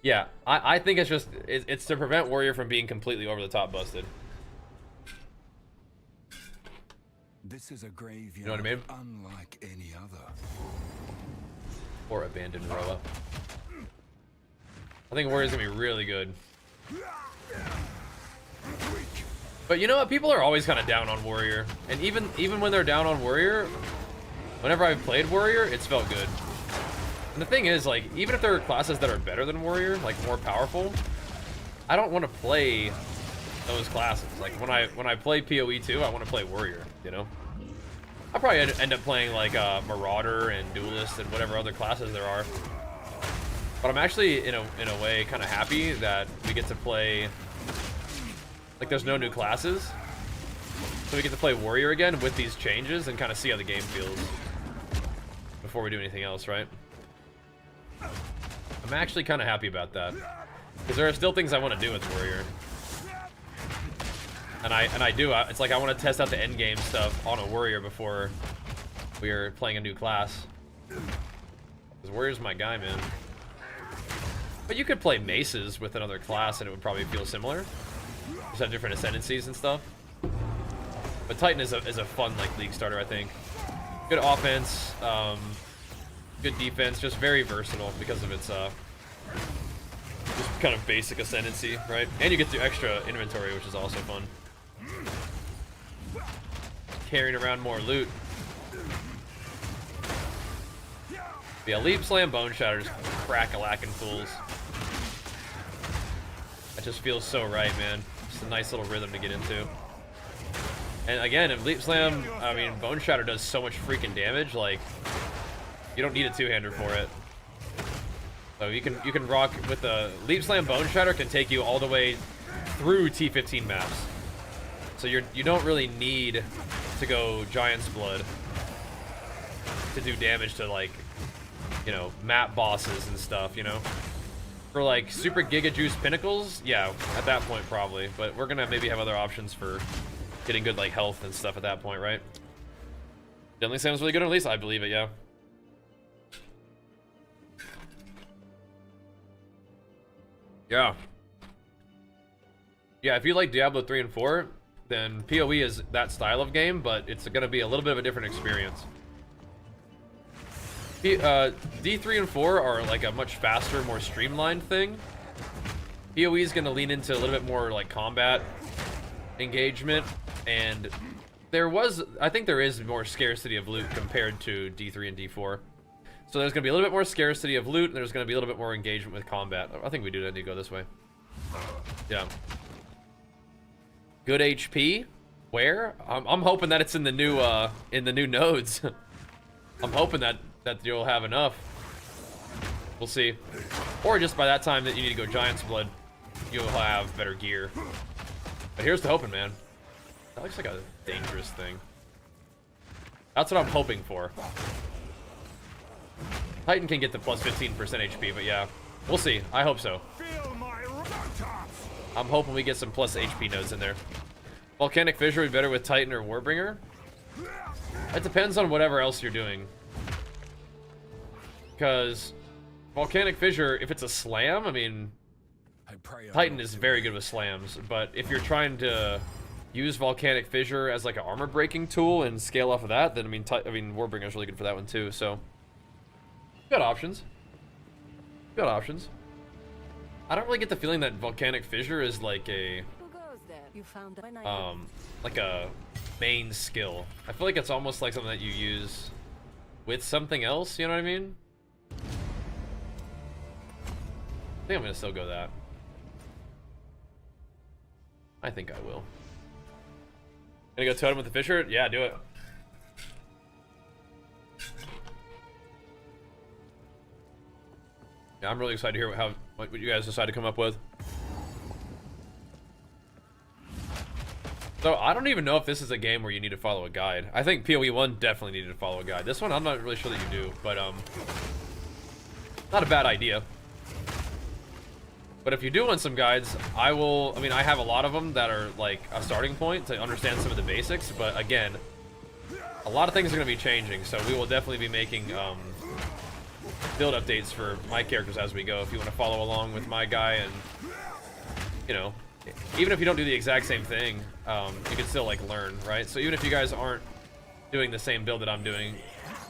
Speaker 1: Yeah, I think it's just, it's to prevent warrior from being completely over the top busted.
Speaker 2: This is a graveyard,
Speaker 1: you know what I mean?
Speaker 2: Unlike any other.
Speaker 1: Or abandoned Roa. I think warrior's gonna be really good. But you know what? People are always kind of down on warrior, and even when they're down on warrior, whenever I've played warrior, it's felt good. And the thing is, like, even if there are classes that are better than warrior, like more powerful, I don't want to play those classes. Like when I play PoE 2, I want to play warrior, you know? I'll probably end up playing like Marauder and Duelist and whatever other classes there are. But I'm actually in a way kind of happy that we get to play, like, there's no new classes, so we get to play warrior again with these changes and kind of see how the game feels before we do anything else, right? I'm actually kind of happy about that, because there are still things I want to do with warrior, and I do. It's like I want to test out the end game stuff on a warrior before we are playing a new class, because warrior's my guy, man. But you could play maces with another class and it would probably feel similar, just have different ascendancies and stuff. But Titan is a fun, like, league starter, I think. Good offense, good defense, just very versatile because of its just kind of basic ascendancy, right? And you get the extra inventory, which is also fun. Carrying around more loot. Yeah, Leap Slam Bone Shatters, crack-a-lackin' fools. That just feels so right, man. Just a nice little rhythm to get into. And again, if Leap Slam, I mean, Bone Shatter does so much freaking damage, like, you don't need a two-hander for it. So you can rock with the Leap Slam. Bone Shatter can take you all the way through T15 maps. So you don't really need to go Giant's Blood to do damage to, like, you know, map bosses and stuff, you know? For, like, super Giga Juice Pinnacles, yeah, at that point probably. But we're gonna maybe have other options for getting good, like, health and stuff at that point, right? Deadly Slam's really good, or at least I believe it, yeah. Yeah. Yeah, if you like Diablo 3 and 4, then PoE is that style of game, but it's gonna be a little bit of a different experience. D3 and 4 are like a much faster, more streamlined thing. PoE is going to lean into a little bit more like combat engagement, and I think there is more scarcity of loot compared to D3 and D4. So there's going to be a little bit more scarcity of loot, and there's going to be a little bit more engagement with combat. I think we do need to go this way. Yeah. Good HP? Where? I'm hoping that it's in the new nodes. I'm hoping that you'll have enough. We'll see. Or just by that time that you need to go Giant's Blood, you'll have better gear. But here's the hoping, man. That looks like a dangerous thing. That's what I'm hoping for. Titan can get the plus 15% HP, but yeah. We'll see. I hope so. I'm hoping we get some plus HP nodes in there. Volcanic Fissure would be better with Titan or Warbringer? It depends on whatever else you're doing. Because Volcanic Fissure, if it's a slam, I mean, Titan is very good with slams. But if you're trying to use Volcanic Fissure as like an armor breaking tool and scale off of that, then I mean Warbringer is really good for that one too. So, good options. Good options. I don't really get the feeling that Volcanic Fissure is like a like a main skill. I feel like it's almost like something that you use with something else, you know what I mean? I think I'm gonna still go that. I think I will. Gonna go totem with the Fissure? Yeah, do it. Yeah, I'm really excited to hear what you guys decide to come up with. So, I don't even know if this is a game where you need to follow a guide. I think PoE 1 definitely needed to follow a guide. This one, I'm not really sure that you do, but, not a bad idea. But if you do want some guides, I mean, I have a lot of them that are, like, a starting point to understand some of the basics, but, again, a lot of things are going to be changing, so we will definitely be making, build updates for my characters as we go if you want to follow along with my guy, and, you know, even if you don't do the exact same thing, you can still like learn, right? So even if you guys aren't doing the same build that I'm doing,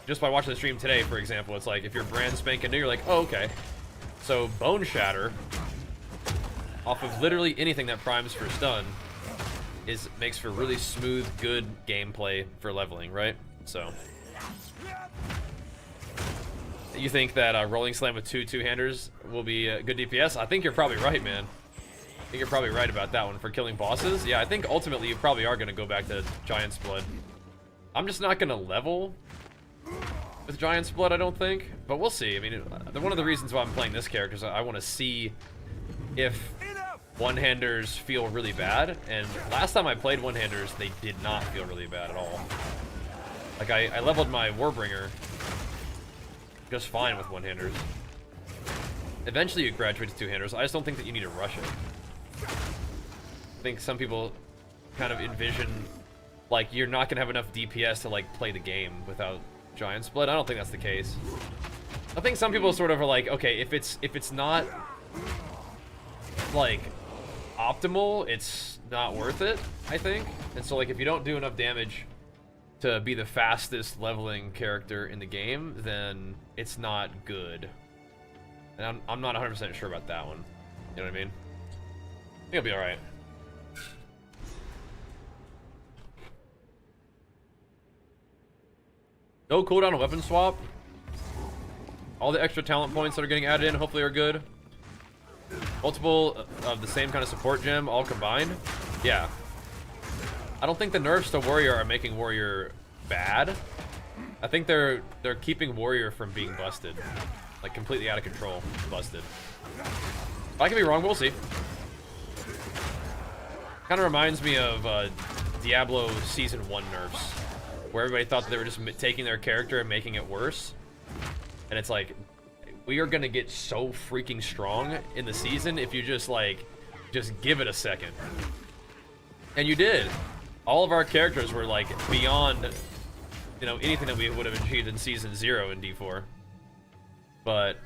Speaker 1: just by watching the stream today, for example, it's like if you're brand spanking new, you're like, oh, okay. So Bone Shatter, off of literally anything that primes for stun, makes for really smooth, good gameplay for leveling, right? So you think that Rolling Slam with two-handers will be good DPS? I think you're probably right, man. I think you're probably right about that one for killing bosses. Yeah, I think ultimately you probably are going to go back to Giant's Blood. I'm just not going to level with Giant's Blood, I don't think. But we'll see. I mean, one of the reasons why I'm playing this character is I want to see if one-handers feel really bad. And last time I played one-handers, they did not feel really bad at all. Like, I leveled my Warbringer just fine with one-handers. Eventually you graduate to two-handers. I just don't think that you need to rush it. I think some people kind of envision like you're not gonna have enough DPS to like play the game without Giant's Blood. I don't think that's the case. I think some people sort of are like, okay, if it's not like optimal, it's not worth it, I think. And so like if you don't do enough damage to be the fastest leveling character in the game, then it's not good. And I'm not 100% sure about that one. You know what I mean? I think it'll be alright. No cooldown on weapon swap. All the extra talent points that are getting added in hopefully are good. Multiple of the same kind of support gem all combined. Yeah. I don't think the nerfs to Warrior are making Warrior bad. I think they're keeping Warrior from being busted. Like completely out of control. Busted. I could be wrong, we'll see. Kind of reminds me of Diablo Season 1 nerfs, where everybody thought that they were just taking their character and making it worse. And it's like, we are going to get so freaking strong in the season if you just give it a second. And you did. All of our characters were like beyond, you know, anything that we would have achieved in Season 0 in D4. But,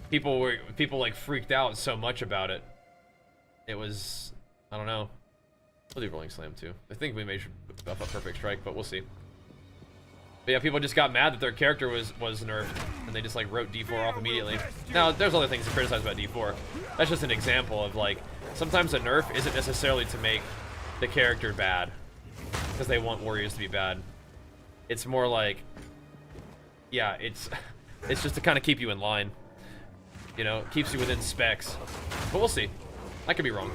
Speaker 1: people like freaked out so much about it. It was, I don't know. We'll do Rolling Slam too. I think we may buff up Perfect Strike, but we'll see. But yeah, people just got mad that their character was nerfed, and they just like wrote D4 off immediately. Now, there's other things to criticize about D4. That's just an example of like, sometimes a nerf isn't necessarily to make the character bad, because they want warriors to be bad. It's more like, yeah, it's just to kind of keep you in line. You know, it keeps you within specs. But we'll see. I could be wrong.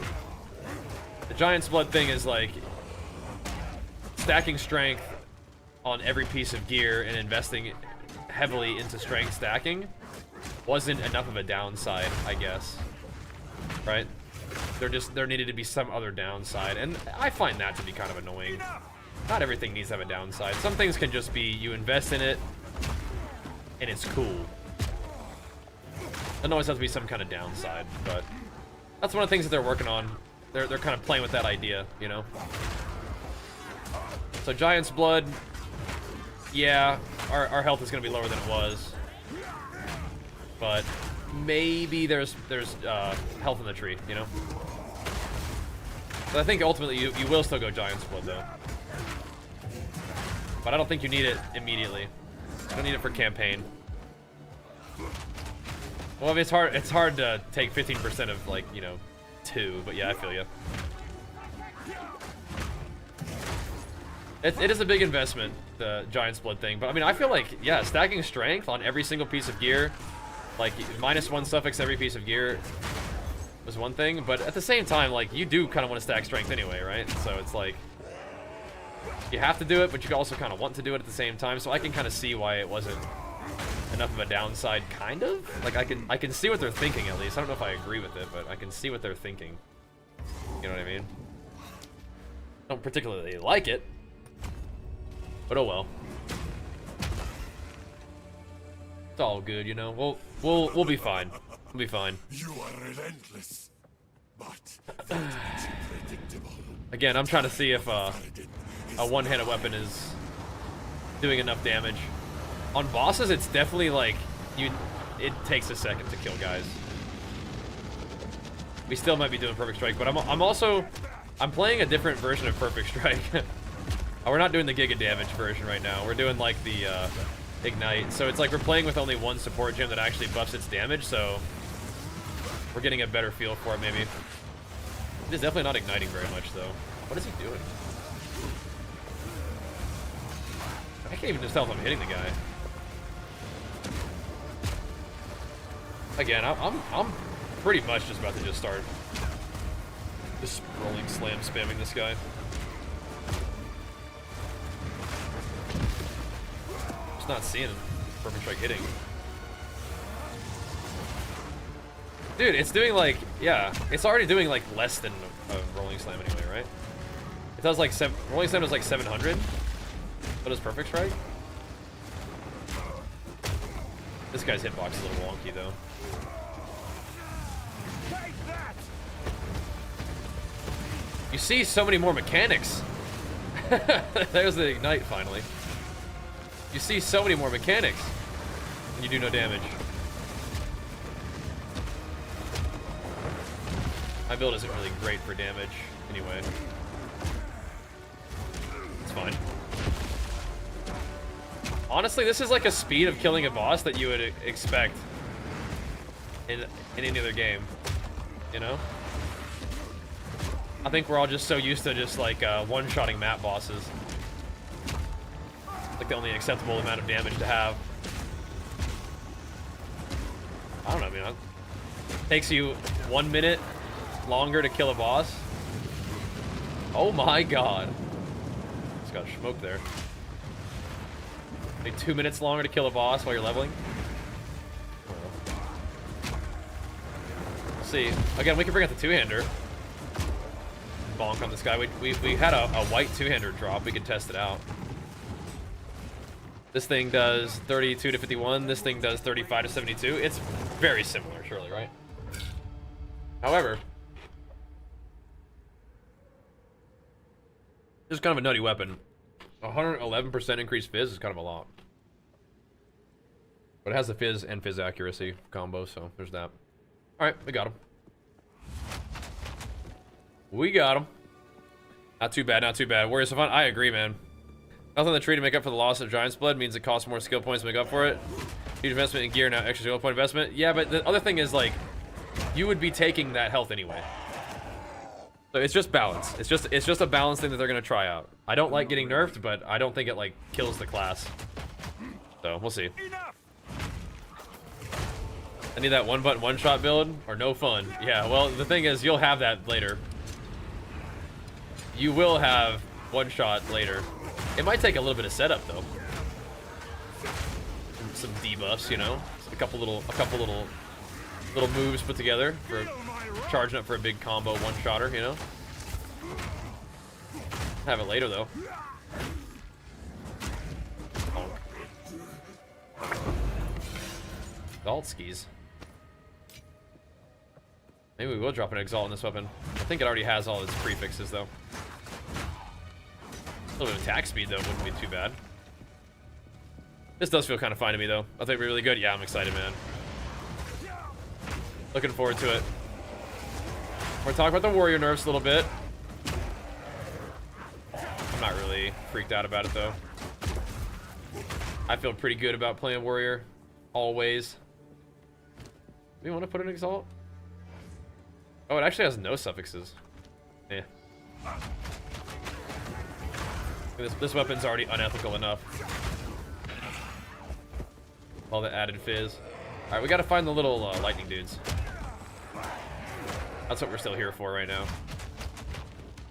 Speaker 1: The Giant's Blood thing is like stacking strength on every piece of gear and investing heavily into strength stacking wasn't enough of a downside, I guess. Right? There needed to be some other downside, and I find that to be kind of annoying. Not everything needs to have a downside. Some things can just be you invest in it and it's cool. Doesn't always have to be some kind of downside, but that's one of the things that they're working on. They're kind of playing with that idea, you know? So Giant's Blood, yeah, our health is going to be lower than it was. But maybe there's health in the tree, you know? But I think ultimately you will still go Giant's Blood, though. But I don't think you need it immediately. You don't need it for campaign. Well, I mean, it's hard to take 15% of, like, you know, 2, but yeah, I feel you. It is a big investment, the Giant's Blood thing, but I mean, I feel like, yeah, stacking strength on every single piece of gear, like, -1 suffix every piece of gear was one thing, but at the same time, like, you do kind of want to stack strength anyway, right? So it's like, you have to do it, but you also kind of want to do it at the same time, so I can kind of see why it wasn't enough of a downside, kind of? Like, I can see what they're thinking, at least. I don't know if I agree with it, but I can see what they're thinking. You know what I mean? Don't particularly like it, but oh well. It's all good, you know? We'll be fine. We'll be fine.
Speaker 2: You are relentless, but predictable.
Speaker 1: Again, I'm trying to see if a one-handed weapon is doing enough damage. On bosses, it's definitely like it takes a second to kill guys. We still might be doing Perfect Strike, but I'm playing a different version of Perfect Strike. We're not doing the Giga Damage version right now. We're doing like the Ignite. So it's like we're playing with only one support gem that actually buffs its damage, so we're getting a better feel for it maybe. It is definitely not igniting very much though. What is he doing? I can't even just tell if I'm hitting the guy. Again, I'm pretty much just about to just start just rolling slam spamming this guy. Just not seeing Perfect Strike hitting. Dude, it's doing like, yeah, it's already doing like less than a rolling slam anyway, right? It does like rolling slam does like 700. What does Perfect Strike? This guy's hitbox is a little wonky though. You see so many more mechanics. There's the Ignite finally. You see so many more mechanics, and you do no damage. My build isn't really great for damage anyway. It's fine. Honestly, this is like a speed of killing a boss that you would expect in any other game, you know? I think we're all just so used to just like one-shotting map bosses. Like the only acceptable amount of damage to have. I don't know, I mean, it takes you 1 minute longer to kill a boss. Oh my god. Just got smoked there. Like 2 minutes longer to kill a boss while you're leveling. We'll see. Again, we can bring out the two-hander. Bonk on this guy. We had a white two-hander drop. We could test it out. This thing does 32 to 51. This thing does 35 to 72. It's very similar, surely, right? However, this is kind of a nutty weapon. 111% increased fizz is kind of a lot. But it has the fizz and fizz accuracy combo, so there's that. Alright, we got him. We got him. Not too bad, not too bad. Warriors of Fun, I agree, man. Health on the tree to make up for the loss of Giant's Blood means it costs more skill points to make up for it. Huge investment in gear, now extra skill point investment. Yeah, but the other thing is, like, you would be taking that health anyway. So it's just balance. It's just a balance thing that they're gonna try out. I don't like getting nerfed, but I don't think it like kills the class. So we'll see. I need that one button one shot build or no fun. Yeah, well the thing is you'll have that later. You will have one shot later. It might take a little bit of setup though. Some debuffs, you know, a couple little moves put together for charging up for a big combo one-shotter, you know? Have it later, though. Exalt skis. Maybe we will drop an Exalt in this weapon. I think it already has all its prefixes, though. A little bit of attack speed, though, wouldn't be too bad. This does feel kind of fine to me, though. I think it'll be really good. Yeah, I'm excited, man. Looking forward to it. We're talking about the warrior nerfs a little bit. I'm not really freaked out about it, though. I feel pretty good about playing warrior. Always. Do you want to put an Exalt? Oh, it actually has no suffixes. Yeah. This weapon's already unethical enough. All the added fizz. Alright, we gotta find the little lightning dudes. That's what we're still here for right now.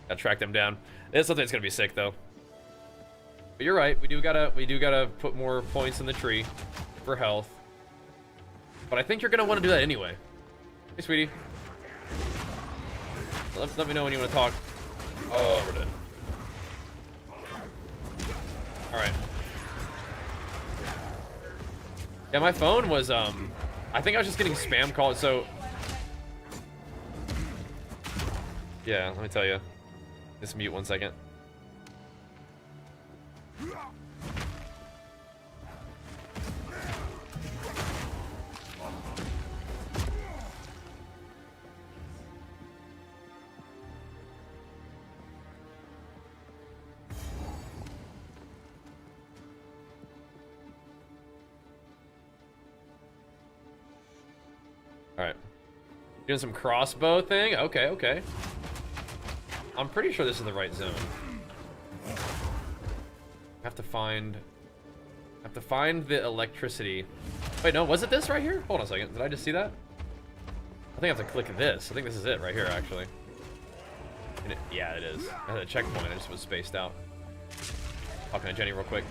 Speaker 1: Gotta track them down. It's something that's gonna be sick though. But you're right, we do gotta put more points in the tree for health. But I think you're gonna want to do that anyway. Hey, sweetie. Let me know when you want to talk. Oh, we're dead. All right. Yeah, my phone was I think I was just getting spam calls. So yeah, let me tell you. Just mute 1 second. All right. Doing some crossbow thing? Okay, okay. I'm pretty sure this is the right zone. I have to find the electricity. Wait, no, was it this right here? Hold on a second. Did I just see that? I think I have to click this. I think this is it right here, actually. Yeah, it is. I had a checkpoint. I just was spaced out. Talking to Jenny real quick.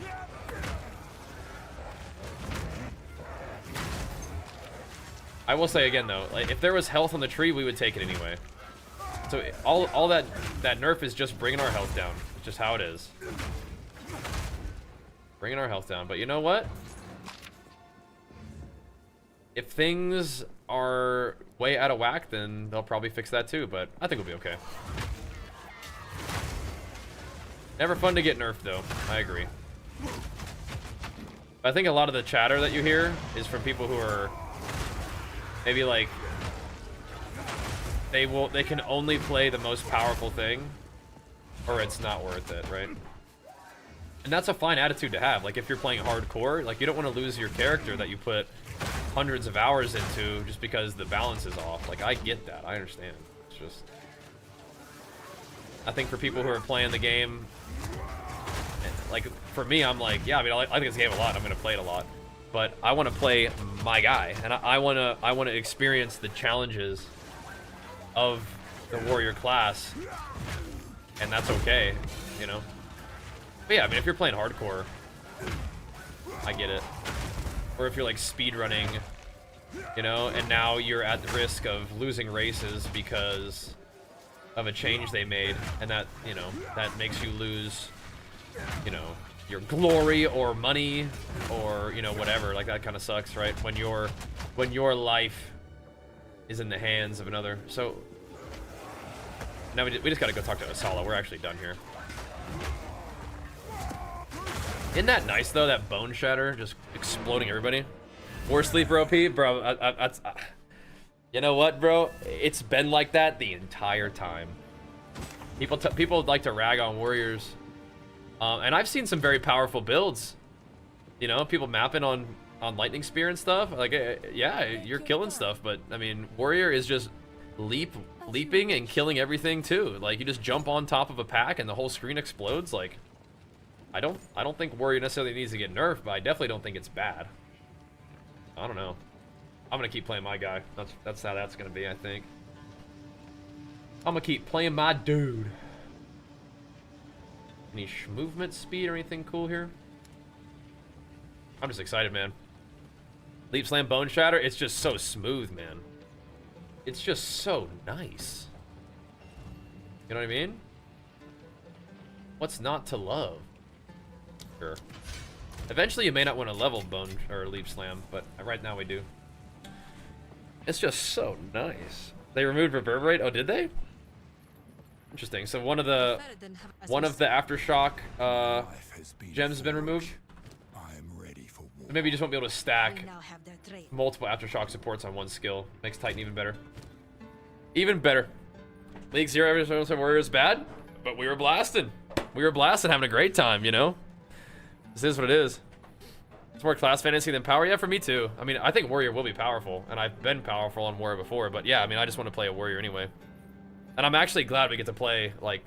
Speaker 1: I will say again though, like if there was health on the tree, we would take it anyway. So all that nerf is just bringing our health down. It's just how it is. Bringing our health down. But you know what? If things are way out of whack, then they'll probably fix that too. But I think we'll be okay. Never fun to get nerfed though. I agree. I think a lot of the chatter that you hear is from people who are maybe like they can only play the most powerful thing, or it's not worth it, right? And that's a fine attitude to have. Like if you're playing hardcore, like you don't want to lose your character that you put hundreds of hours into just because the balance is off. Like I get that, I understand. It's just, I think for people who are playing the game, like for me, I'm like, yeah, I mean, I like this game a lot. I'm gonna play it a lot. But I want to play my guy, and I want to experience the challenges of the warrior class, and that's okay, you know. But yeah, I mean, if you're playing hardcore, I get it. Or if you're like speedrunning, you know, and now you're at the risk of losing races because of a change they made, and that, you know, that makes you lose, you know, your glory or money or, you know, whatever. Like that kind of sucks, right? When your life is in the hands of another. So now we just gotta go talk to Asala. We're actually done here. Isn't that nice though, that bone shatter just exploding everybody? War sleeper OP, bro. You know what, bro? It's been like that the entire time. People like to rag on warriors And I've seen some very powerful builds. You know, people mapping on lightning spear and stuff. Like, yeah, you're killing stuff. But I mean, warrior is just leaping and killing everything too. Like, you just jump on top of a pack and the whole screen explodes. Like, I don't think warrior necessarily needs to get nerfed, but I definitely don't think it's bad. I don't know. I'm gonna keep playing my guy. That's how that's gonna be, I think. I'm gonna keep playing my dude. Any movement speed or anything cool here? I'm just excited, man. Leap slam bone shatter, it's just so smooth, man. It's just so nice. You know what I mean? What's not to love? Sure. Eventually you may not want to level bone or leap slam, but right now we do. It's just so nice. They removed reverberate. Oh, did they? Interesting. So one of the aftershock gems has been removed.
Speaker 2: I am ready for war.
Speaker 1: Maybe you just won't be able to stack multiple aftershock supports on one skill. Makes Titan even better. Even better. League 0 every single time warrior is bad, but we were blasting. We were blasting, having a great time, you know? This is what it is. It's more class fantasy than power. Yeah, for me too. I mean, I think warrior will be powerful, and I've been powerful on warrior before, but yeah, I mean, I just want to play a warrior anyway. And I'm actually glad we get to play, like,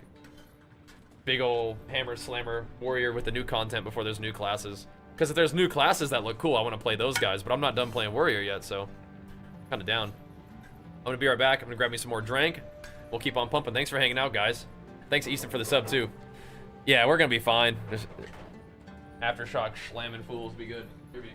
Speaker 1: big ol' hammer slammer warrior with the new content before there's new classes. Because if there's new classes that look cool, I want to play those guys, but I'm not done playing warrior yet, so kind of down. I'm going to be right back. I'm going to grab me some more drink. We'll keep on pumping. Thanks for hanging out, guys. Thanks, Easton, for the sub, too. Yeah, we're going to be fine. Just aftershock slamming fools be good. Here be.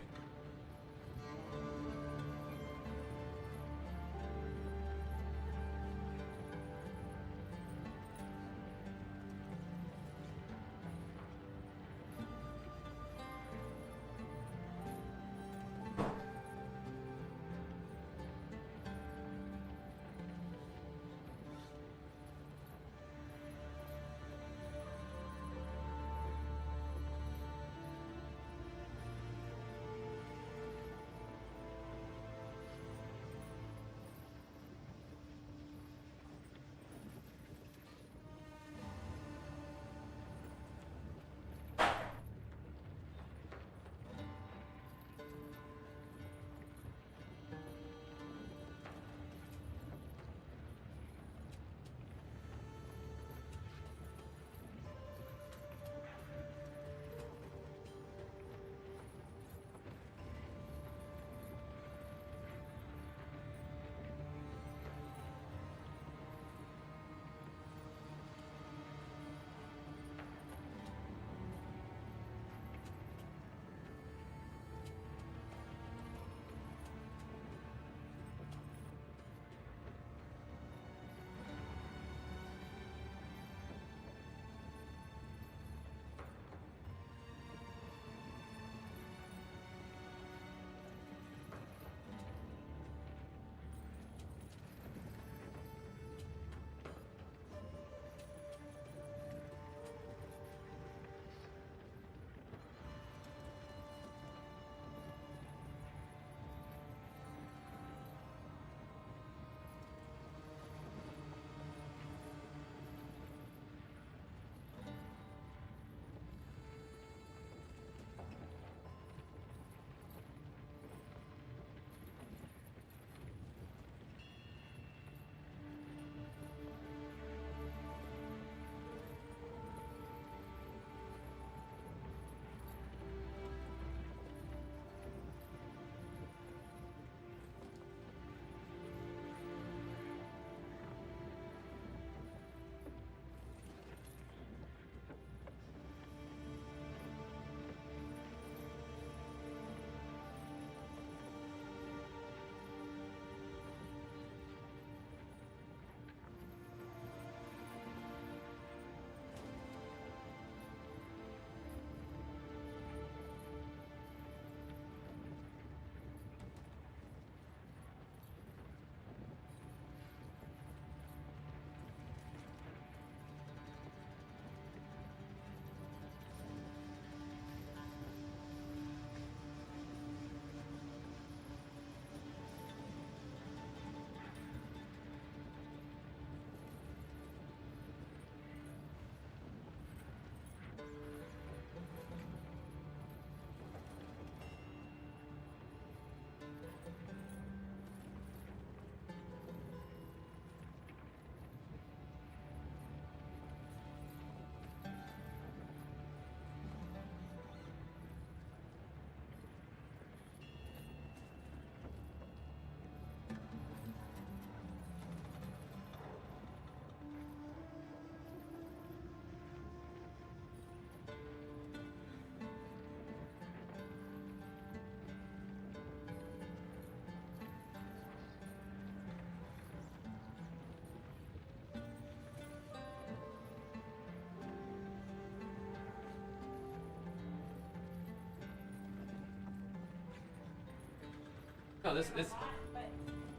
Speaker 1: No, this.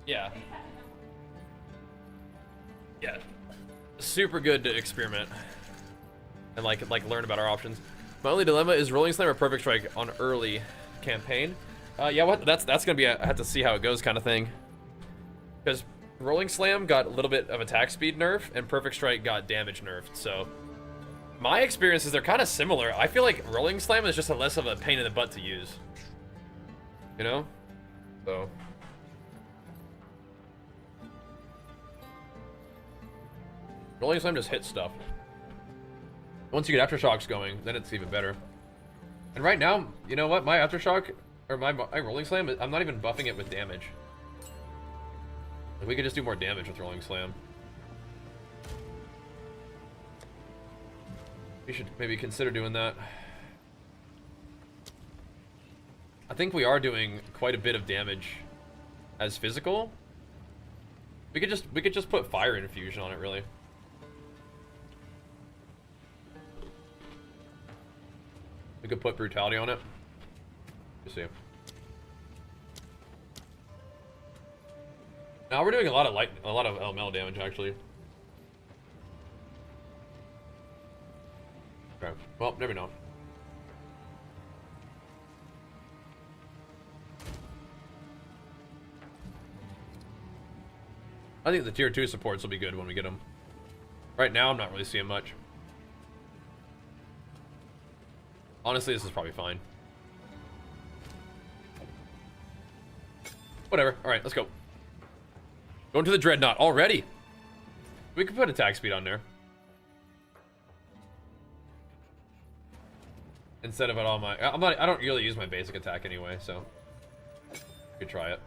Speaker 1: Yeah. Yeah. Super good to experiment and like learn about our options. My only dilemma is Rolling Slam or Perfect Strike on early campaign. Yeah, what that's gonna be I have to see how it goes kind of thing. Because Rolling Slam got a little bit of attack speed nerf and Perfect Strike got damage nerfed. So my experiences are kind of similar. I feel like Rolling Slam is just a less of a pain in the butt to use. You know? So Rolling Slam just hits stuff. Once you get Aftershocks going, then it's even better. And right now, you know what? My Aftershock, or my Rolling Slam, I'm not even buffing it with damage. Like, we could just do more damage with Rolling Slam. We should maybe consider doing that. I think we are doing quite a bit of damage as physical. We could just put Fire Infusion on it, really. We could put Brutality on it. Let's see. Now we're doing a lot of elemental damage actually. Okay. Well, maybe not. I think the tier 2 supports will be good when we get them. Right now, I'm not really seeing much. Honestly, this is probably fine. Whatever. Alright, let's go. Going to the Dreadnought already. We could put attack speed on there. Instead of it all my... I don't really use my basic attack anyway, so... we could try it.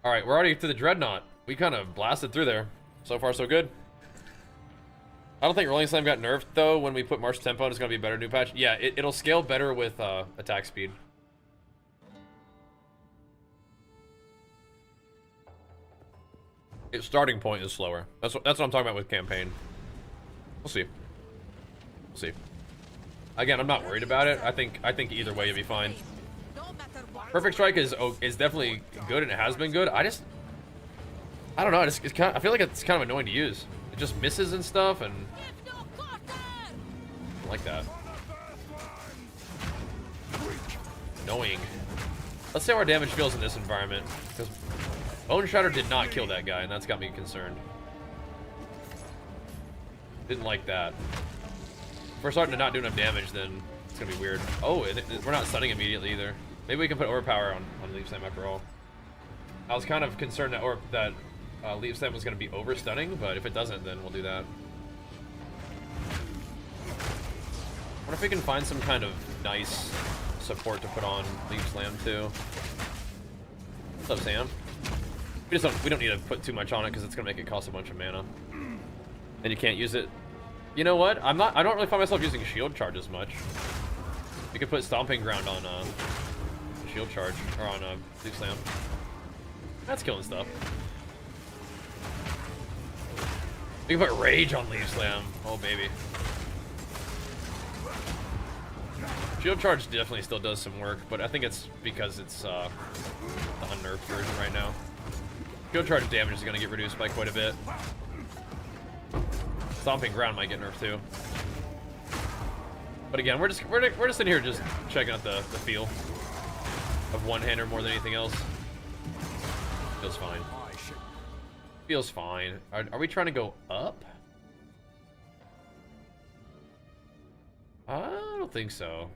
Speaker 1: Alright, we're already to the Dreadnought. We kind of blasted through there. So far, so good. I don't think Rolling Slam got nerfed, though. When we put March Tempo, it's going to be a better new patch. Yeah, it'll scale better with attack speed. Its starting point is slower. That's what I'm talking about with campaign. We'll see. We'll see. Again, I'm not worried about it. I think either way you'll be fine. Perfect Strike is definitely good, and it has been good. I don't know. It's kind of, I feel like it's kind of annoying to use. It just misses and stuff, and I like that. Annoying. Let's see how our damage feels in this environment, because Bone Shatter did not kill that guy, and that's got me concerned. Didn't like that. If we're starting to not do enough damage, then it's gonna be weird. Oh, we're not stunning immediately either. Maybe we can put Overpower on Leaf Slam after all. I was kind of concerned that Leaf Slam was going to be over stunning, but if it doesn't, then we'll do that. I wonder if we can find some kind of nice support to put on Leaf Slam too. What's up, Sam? We don't need to put too much on it because it's going to make it cost a bunch of mana. And you can't use it. You know what? I don't really find myself using Shield Charge as much. We could put Stomping Ground on Shield Charge, or on Leaf Slam. That's killing stuff. We can put Rage on Leaf Slam. Oh, baby. Shield Charge definitely still does some work, but I think it's because it's the unnerfed version right now. Shield Charge damage is going to get reduced by quite a bit. Stomping Ground might get nerfed too. But again, we're just in here just checking out the feel of one-hander more than anything else. Feels fine. Feels fine. Are we trying to go up? I don't think so.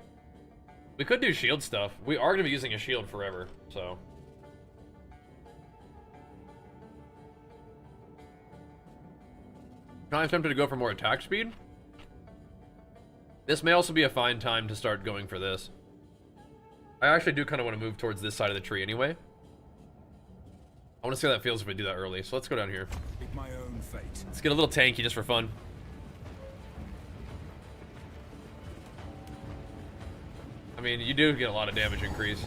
Speaker 1: We could do shield stuff. We are going to be using a shield forever, so. Kind of tempted to go for more attack speed. This may also be a fine time to start going for this. I actually do kind of want to move towards this side of the tree anyway. I want to see how that feels if we do that early, so let's go down here.
Speaker 2: My own fate.
Speaker 1: Let's get a little tanky just for fun. I mean, you do get a lot of damage increase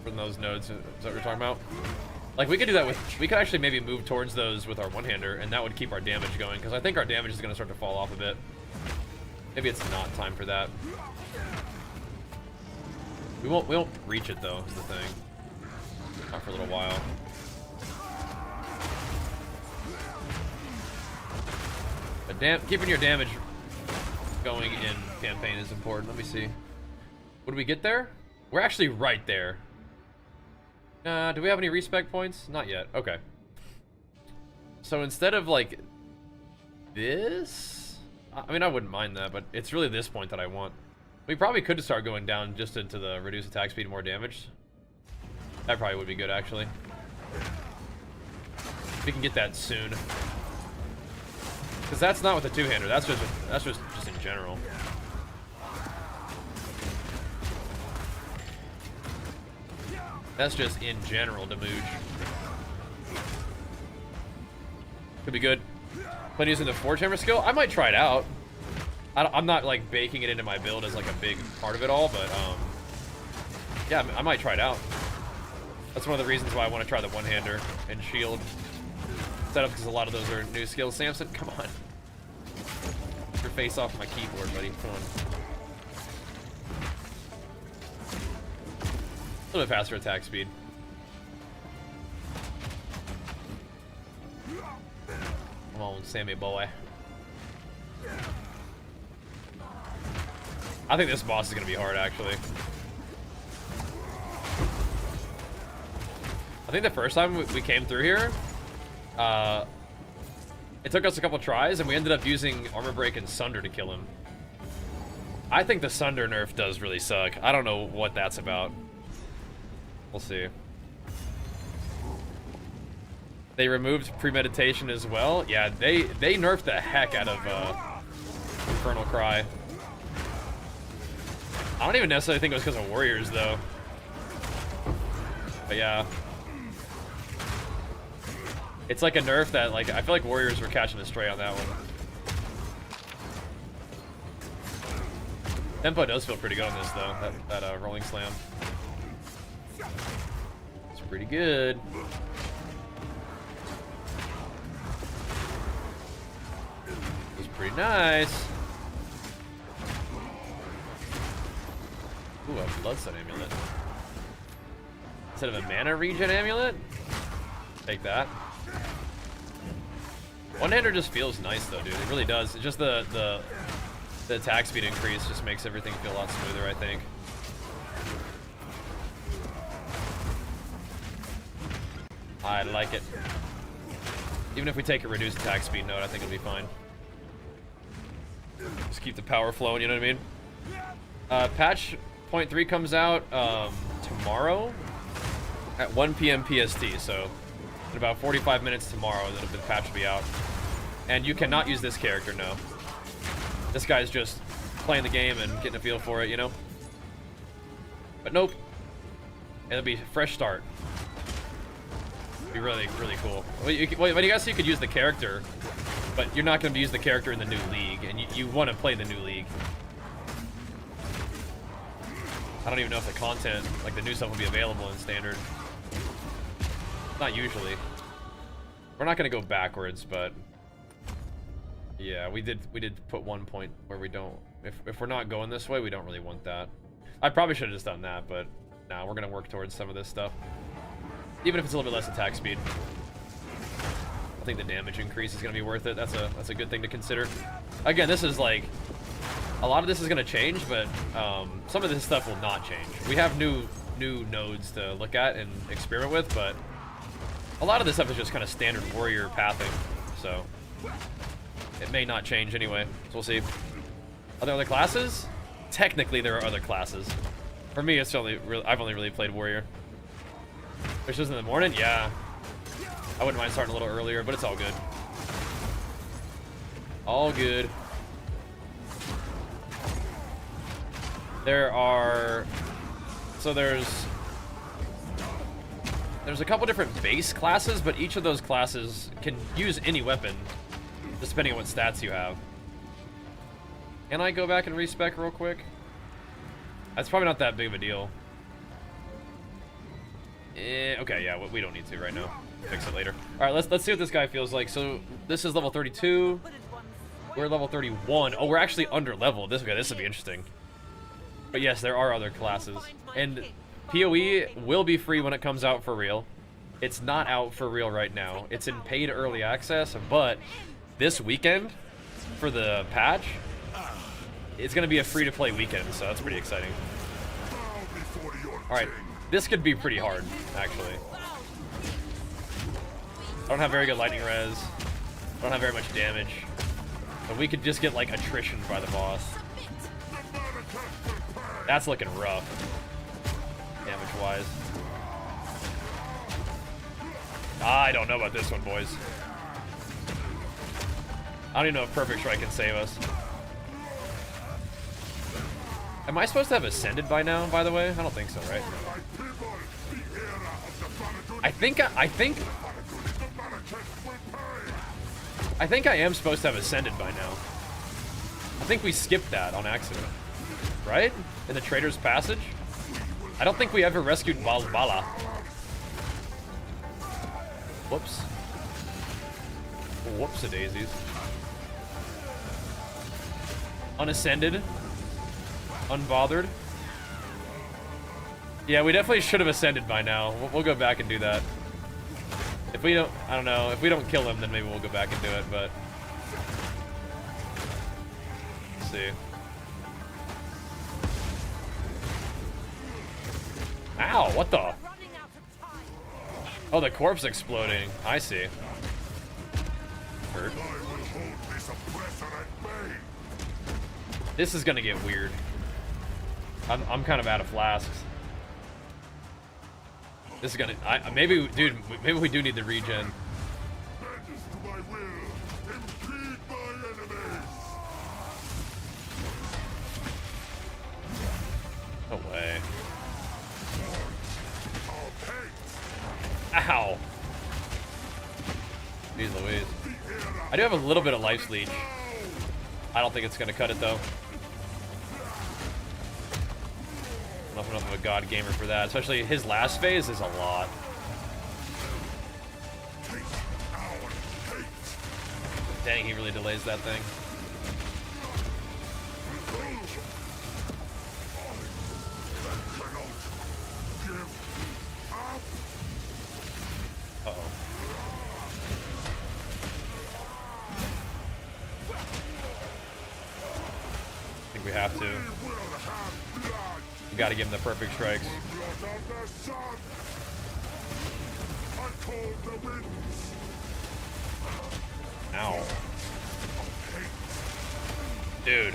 Speaker 1: from those nodes. Is that what you're talking about? Like, we could do that with... We could actually maybe move towards those with our one-hander, and that would keep our damage going, because I think our damage is going to start to fall off a bit. Maybe it's not time for that. We won't reach it though, is the thing. Not for a little while. But keeping your damage going in campaign is important. Let me see. What did we get there? We're actually right there. Do we have any respec points? Not yet. Okay. So instead of like this, I mean, I wouldn't mind that, but it's really this point that I want. We probably could start going down just into the reduce attack speed and more damage. That probably would be good, actually. We can get that soon. Because that's not with the two-hander. That's just in general. That's just in general damage. Could be good. Plan using the Forge Hammer skill? I might try it out. I'm not like baking it into my build as like a big part of it all, but yeah, I might try it out. That's one of the reasons why I want to try the one-hander and shield setup, because a lot of those are new skills. Samson, come on. Get your face off my keyboard, buddy. Come on. A little bit faster attack speed. Come on, Sammy boy. I think this boss is going to be hard, actually. I think the first time we came through here, it took us a couple tries, and we ended up using Armor Break and Sunder to kill him. I think the Sunder nerf does really suck. I don't know what that's about. We'll see. They removed premeditation as well. Yeah, they nerfed the heck out of Infernal Cry. I don't even necessarily think it was because of warriors, though. But yeah. It's like a nerf that, like, I feel like warriors were catching a stray on that one. Tempo does feel pretty good on this, though. That rolling slam. It's pretty good. It's pretty nice. Ooh, a Bloodstone amulet. Instead of a mana regen amulet? Take that. One-hander just feels nice though, dude. It really does. It's just the attack speed increase just makes everything feel a lot smoother, I think. I like it. Even if we take a reduced attack speed note, I think it'll be fine. Just keep the power flowing, you know what I mean? Patch 0.3 comes out tomorrow at 1 p.m. PST, so in about 45 minutes tomorrow, the patch will be out. And you cannot use this character, no. This guy's just playing the game and getting a feel for it, you know? But nope. It'll be a fresh start. It'll be really, really cool. Well, you guys, you could use the character, but you're not going to use the character in the new league, and you want to play the new league. I don't even know if the content, like the new stuff, will be available in standard. Not usually. We're not going to go backwards, but yeah, we did put one point where we don't. If we're not going this way, we don't really want that. I probably should have just done that, but nah, we're going to work towards some of this stuff. Even if it's a little bit less attack speed. I think the damage increase is going to be worth it. That's a good thing to consider. Again, this is like, a lot of this is going to change, but some of this stuff will not change. We have new nodes to look at and experiment with, but a lot of this stuff is just kind of standard warrior pathing, so it may not change anyway. So we'll see. Are there other classes? Technically, there are other classes. For me, it's I've only really played warrior. Which is in the morning? Yeah. I wouldn't mind starting a little earlier, but it's all good. All good. There are... So there's a couple different base classes, but each of those classes can use any weapon, just depending on what stats you have. Can I go back and respec real quick? That's probably not that big of a deal. Okay, yeah, we don't need to right now. Fix it later. All right, let's see what this guy feels like. So this is level 32. We're level 31. Oh, we're actually under level. This will be interesting. But yes, there are other classes. And PoE will be free when it comes out for real. It's not out for real right now. It's in paid early access, but this weekend, for the patch, it's going to be a free-to-play weekend, so that's pretty exciting. Alright, this could be pretty hard, actually. I don't have very good lightning res. I don't have very much damage. But we could just get, like, attrition by the boss. That's looking rough, damage-wise. I don't know about this one, boys. I don't even know if Perfect Strike can save us. Am I supposed to have Ascended by now, by the way? I don't think so, right? I think I am supposed to have Ascended by now. I think we skipped that on accident. Right? In the Trader's Passage? I don't think we ever rescued Balbala. Whoops. Whoops-a-daisies. Unascended. Unbothered. Yeah, we definitely should have ascended by now. We'll go back and do that. If we don't, I don't know. If we don't kill him, then maybe we'll go back and do it, but... Let's see. Ow, what the? Oh, the corpse exploding. I see. Hurt. This is gonna get weird. I'm kind of out of flasks. This is gonna... maybe, dude, maybe we do need the regen. No way. Ow. Jeez Louise. I do have a little bit of life leech. I don't think it's gonna cut it though. I'm not enough of a god gamer for that. Especially his last phase is a lot. Dang, he really delays that thing. Uh-oh. I think we have to. We gotta give him the perfect strikes. Ow. Dude.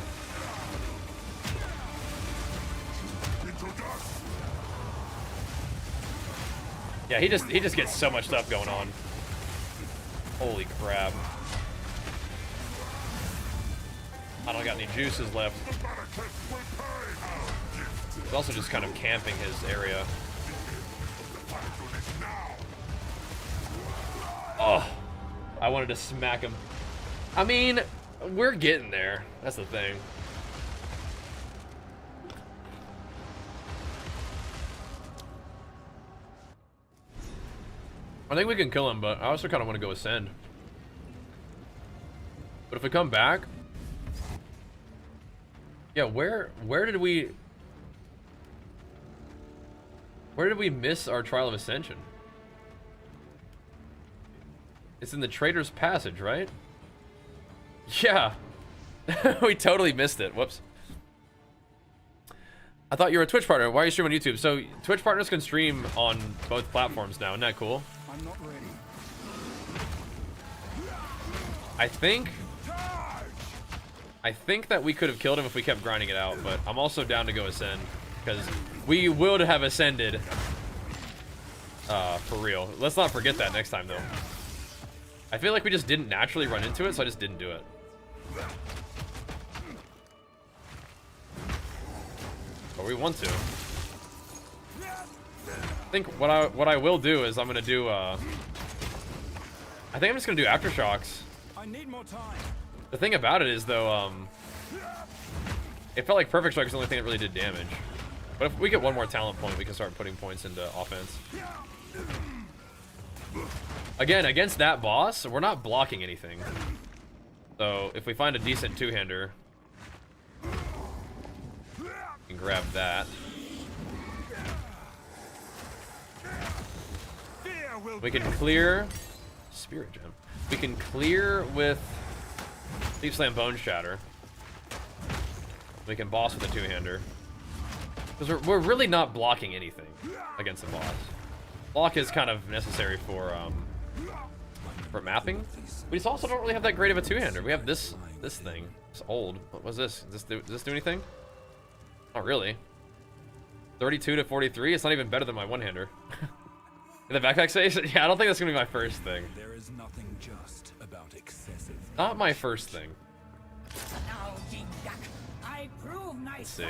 Speaker 1: Yeah, he just gets so much stuff going on. Holy crap. I don't got any juices left. He's also just kind of camping his area. Oh, I wanted to smack him. I mean, we're getting there. That's the thing. I think we can kill him, but I also kind of want to go ascend. But if we come back... Yeah, where did we miss our Trial of Ascension? It's in the Trader's Passage, right? Yeah. We totally missed it. Whoops. I thought you were a Twitch partner. Why are you streaming on YouTube? So Twitch partners can stream on both platforms now. Isn't that cool?
Speaker 2: I'm not ready.
Speaker 1: I think that we could have killed him if we kept grinding it out, but I'm also down to go ascend because we would have ascended for real. Let's not forget that next time though. I feel like we just didn't naturally run into it, so I just didn't do it. But we want to. I think what I will do is I'm gonna do I think I'm just gonna do aftershocks.
Speaker 2: I need more time.
Speaker 1: The thing about it is though, it felt like Perfect Strike was the only thing that really did damage. But if we get one more talent point, we can start putting points into offense. Again, against that boss, we're not blocking anything. So if we find a decent two-hander, we can grab that. We can clear Spirit Gem. We can clear with Deep Slam Bone Shatter. We can boss with a two-hander. Because we're really not blocking anything against the boss. Block is kind of necessary for mapping. We just also don't really have that great of a two-hander. We have this thing. It's old. What was this? Does this do anything? Not really. 32 to 43. It's not even better than my one-hander. The backpack saves? Yeah, I don't think that's gonna be my first thing.
Speaker 2: There is nothing just about excessive.
Speaker 1: Not my first thing.
Speaker 4: Now, King Duck, I prove my
Speaker 1: Let's see.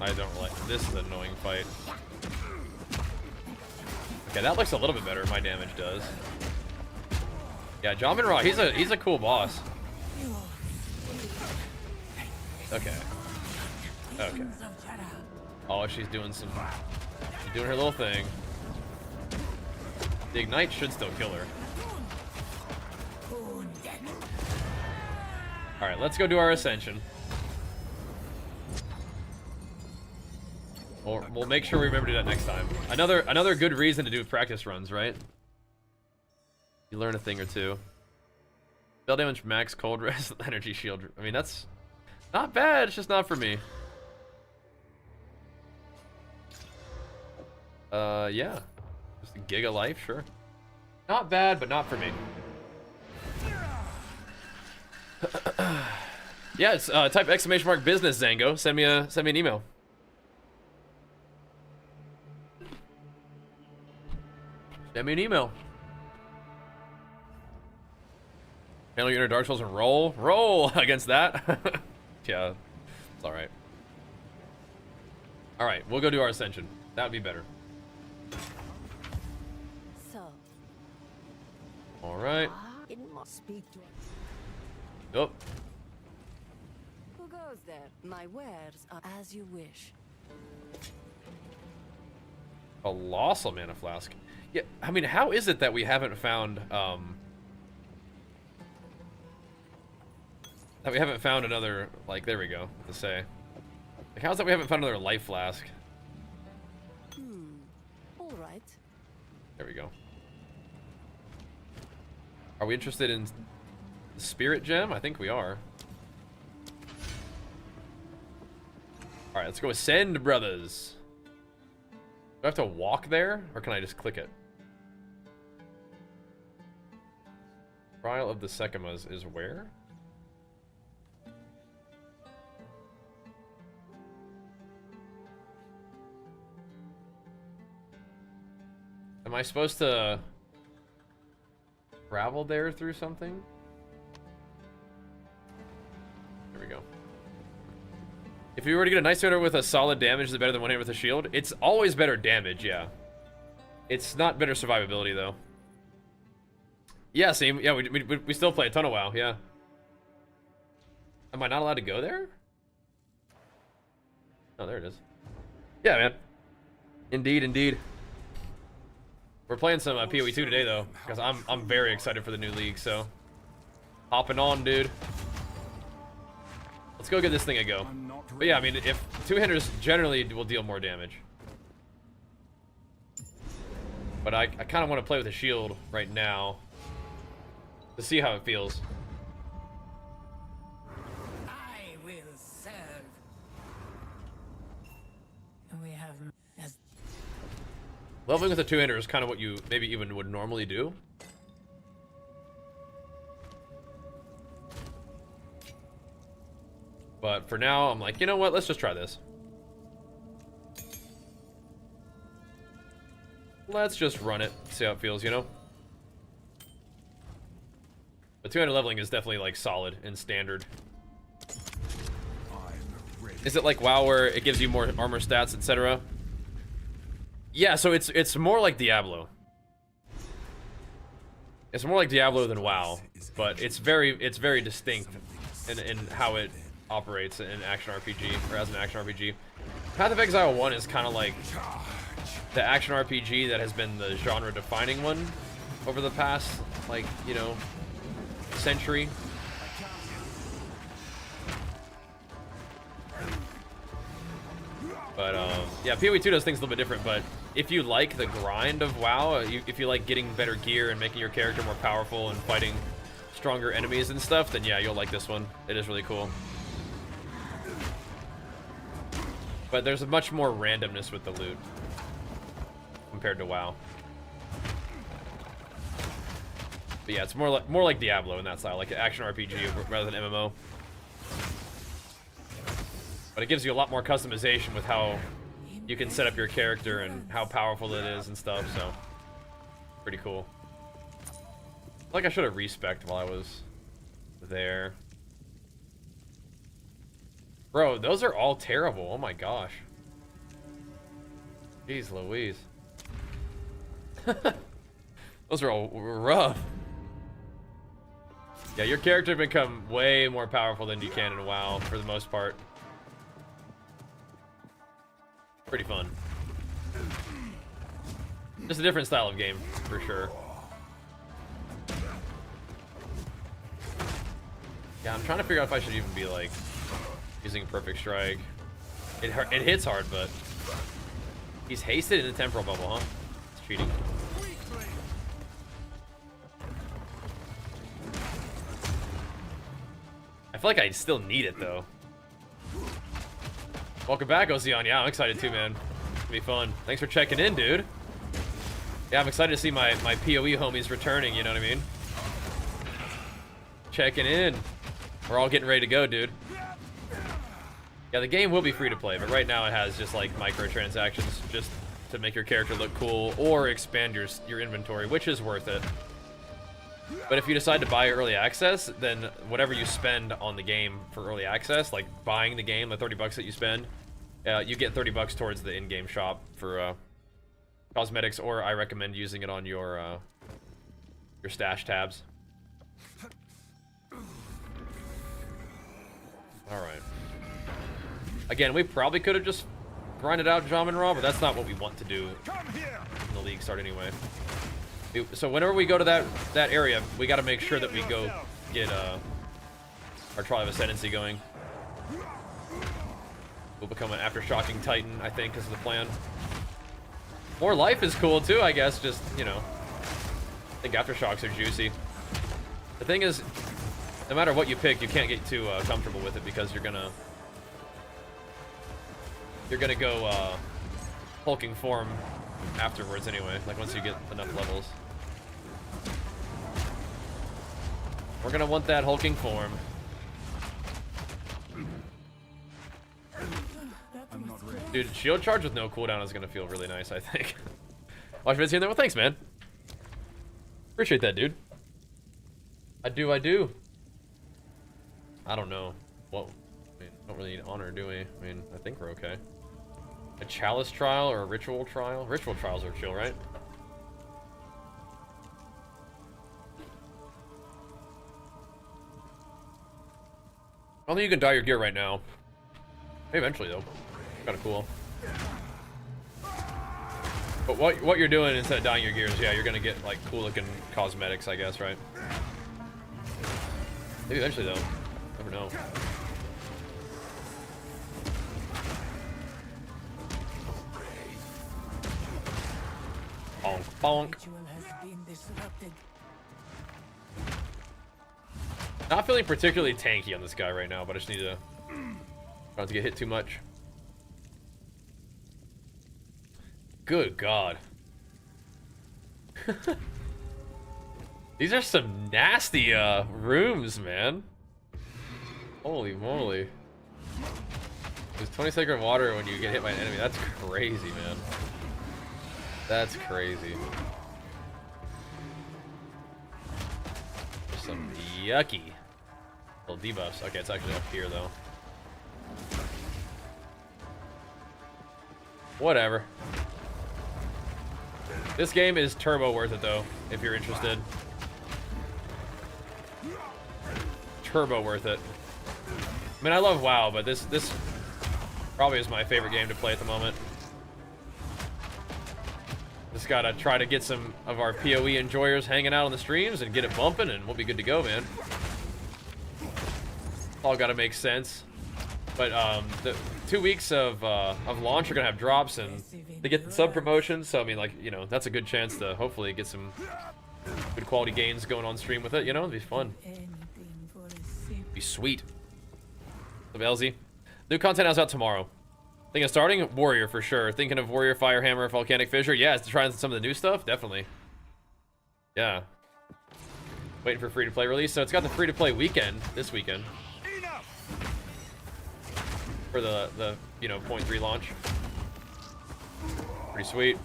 Speaker 1: I don't like this. Is an annoying fight. Okay, that looks a little bit better. My damage does. Yeah, Jamin Ra. He's a cool boss. Okay. Okay. Oh, she's doing her little thing. The Ignite should still kill her. Alright, let's go do our Ascension. We'll make sure we remember to do that next time. Another good reason to do practice runs, right? You learn a thing or two. Spell damage max, cold rest, energy shield. I mean, that's not bad, it's just not for me. Yeah. Just a Giga Life, sure. Not bad, but not for me. Yeah, it's type ! business, Zango. Send me an email. Send me an email. Handle your inner Dark Souls and roll against that. Yeah, it's all right. All right, we'll go do our Ascension. That would be better.
Speaker 3: So,
Speaker 1: All right.
Speaker 3: it must speak to
Speaker 1: Oh,
Speaker 3: who goes there. My wares are as you wish.
Speaker 1: Colossal Mana Flask. Yeah, I mean, how is it that we haven't found another, like, there we go, to say. Like, how's that we haven't found another Life Flask?
Speaker 3: All right.
Speaker 1: There we go. Are we interested in the Spirit Gem? I think we are. Alright, let's go Ascend, brothers. Do I have to walk there, or can I just click it? Trial of the Sekimas is where? Am I supposed to travel there through something? There we go. If you were to get a nice hitter with a solid damage, is it better than one hit with a shield? It's always better damage, yeah. It's not better survivability, though. Yeah, same. Yeah, we still play a ton of WoW, yeah. Am I not allowed to go there? Oh, there it is. Yeah, man. Indeed, indeed. We're playing some PoE 2 today, though, because I'm very excited for the new league, so. Hopping on, dude. Let's go get this thing a go. But yeah, I mean, if two-handers generally will deal more damage. But I kind of want to play with a shield right now to see how it feels.
Speaker 4: I will serve. We have as
Speaker 1: Leveling with a two-hander is kind of what you maybe even would normally do. But for now, I'm like, you know what? Let's just try this. Let's just run it, see how it feels, you know? But 200 leveling is definitely, like, solid and standard. Is it like WoW where it gives you more armor stats, etc.? Yeah, so it's more like Diablo. It's more like Diablo than WoW, but it's very distinct in how it operates in action RPG, or as an action RPG. Path of Exile 1 is kind of like the action RPG that has been the genre defining one over the past, like, you know, century. But yeah, PoE 2 does things a little bit different, but if you like the grind of WoW, if you like getting better gear and making your character more powerful and fighting stronger enemies and stuff, then yeah, you'll like this one. It is really cool. But there's much more randomness with the loot compared to WoW. But yeah, it's more like Diablo in that style, like an action RPG rather than MMO. But it gives you a lot more customization with how you can set up your character and how powerful it is and stuff, so pretty cool. Like I should have respec'd while I was there. Bro, those are all terrible. Oh my gosh. Jeez Louise. Those are all rough. Yeah, your character can become way more powerful than you can in WoW for the most part. Pretty fun. Just a different style of game, for sure. Yeah, I'm trying to figure out if I should even be, like, using Perfect Strike. It hits hard, but... He's hasted in the temporal bubble, huh? It's cheating. I feel like I still need it, though. Welcome back, Ocean. Yeah, I'm excited too, man. It's gonna be fun. Thanks for checking in, dude. Yeah, I'm excited to see my PoE homies returning, you know what I mean? Checking in. We're all getting ready to go, dude. Yeah, the game will be free to play, but right now it has just like microtransactions just to make your character look cool or expand your inventory, which is worth it. But if you decide to buy early access, then whatever you spend on the game for early access, like buying the game, the 30 bucks that you spend, you get 30 bucks towards the in-game shop for cosmetics, or I recommend using it on your stash tabs. Alright. Again, we probably could have just grinded out Jamin Raw, but that's not what we want to do in the league start anyway. So whenever we go to that area, we got to make sure that we go get our Trial of Ascendancy going. We'll become an Aftershocking Titan, I think, is the plan. More life is cool too, I guess. Just, you know, I think Aftershocks are juicy. The thing is, no matter what you pick, you can't get too comfortable with it because you're gonna go hulking form afterwards anyway, like once you get enough levels. We're gonna want that hulking form. Dude, shield charge with no cooldown is gonna feel really nice, I think. Watch Vince here. Well, thanks, man. Appreciate that, dude. I do. I don't know. What? I mean, don't really need honor, do we? I mean, I think we're okay. A chalice trial or a ritual trial? Ritual trials are chill, right? I don't think you can dye your gear right now. Maybe eventually, though. Kind of cool. But what you're doing instead of dyeing your gears, yeah, you're gonna get like cool looking cosmetics, I guess, right? Maybe eventually, though. Never know. Bonk, bonk. Not feeling particularly tanky on this guy right now, but I just need to not to get hit too much. Good God. These are some nasty rooms, man. Holy moly. There's 20 sacred water when you get hit by an enemy. That's crazy, man. That's crazy. There's some yucky little debuffs. Okay, it's actually up here, though. Whatever. This game is turbo worth it, though, if you're interested. Turbo worth it. I mean, I love WoW, but this probably is my favorite game to play at the moment. Just gotta try to get some of our PoE enjoyers hanging out on the streams and get it bumping, and we'll be good to go, man. All gotta make sense. But the 2 weeks of launch are gonna have drops, and they get the sub promotions. So I mean, like, you know, that's a good chance to hopefully get some good quality gains going on stream with it. You know, it'd be fun. Be sweet. What's up, LZ? New content is out tomorrow. Thinking of starting Warrior for sure. Thinking of Warrior, Firehammer, Volcanic Fissure. Yeah, to try some of the new stuff, definitely. Yeah. Waiting for free-to-play release. So it's got the free-to-play weekend this weekend. For the you know, 0.3 launch. Pretty sweet.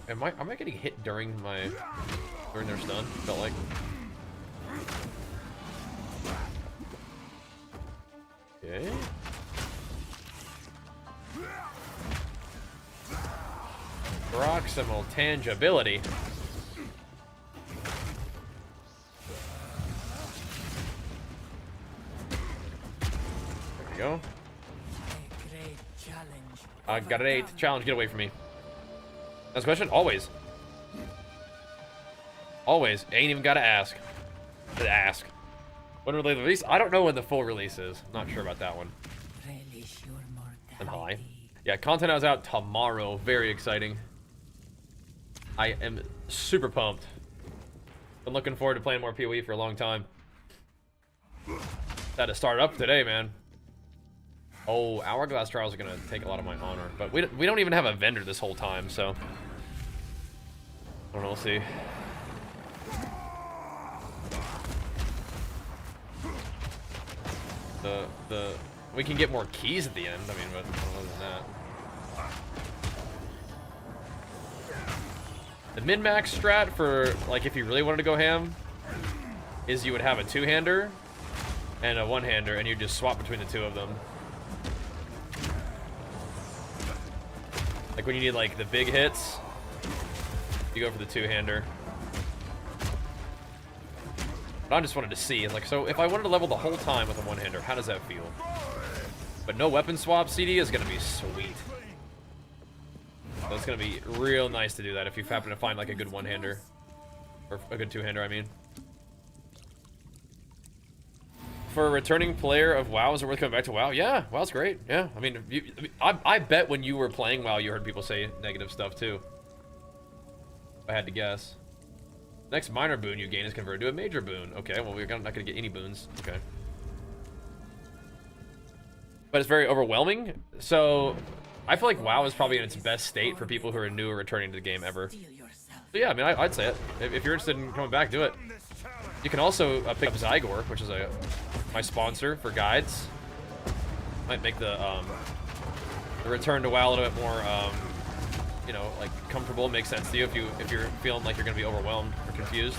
Speaker 1: Am I getting hit during their stun? Felt like. Okay. Proximal tangibility. There we go. I got an 8 challenge. Get away from me. Next question? Always. Always. Ain't even gotta ask. To ask. When will they release? I don't know when the full release is. Not sure about that one. And high. Yeah, content is out tomorrow. Very exciting. I am super pumped. Been looking forward to playing more PoE for a long time. Had to start up today, man. Oh, Hourglass Trials are gonna take a lot of my honor, but we don't even have a vendor this whole time, so I don't know. We'll see. We can get more keys at the end. I mean, but other than that, the min-max strat for, like, if you really wanted to go ham, is you would have a two-hander and a one-hander, and you just swap between the two of them. Like when you need, like, the big hits, you go for the two-hander. But I just wanted to see, like, so if I wanted to level the whole time with a one-hander, how does that feel? But no weapon swap CD is gonna be sweet. So it's gonna be real nice to do that if you happen to find, like, a good one-hander. Or a good two-hander, I mean. For a returning player of WoW, is it worth coming back to WoW? Yeah, WoW's great. Yeah, I mean, I bet when you were playing WoW, you heard people say negative stuff too. If I had to guess. Next minor boon you gain is converted to a major boon. Okay, well, we're not gonna get any boons. Okay. But it's very overwhelming. So I feel like WoW is probably in its best state for people who are new or returning to the game ever. So yeah, I mean, I'd say it. If you're interested in coming back, do it. You can also pick up Zygor, which is my sponsor for guides. Might make the return to WoW a little bit more, you know, like, comfortable. Makes sense to you if you're feeling like you're gonna be overwhelmed or confused.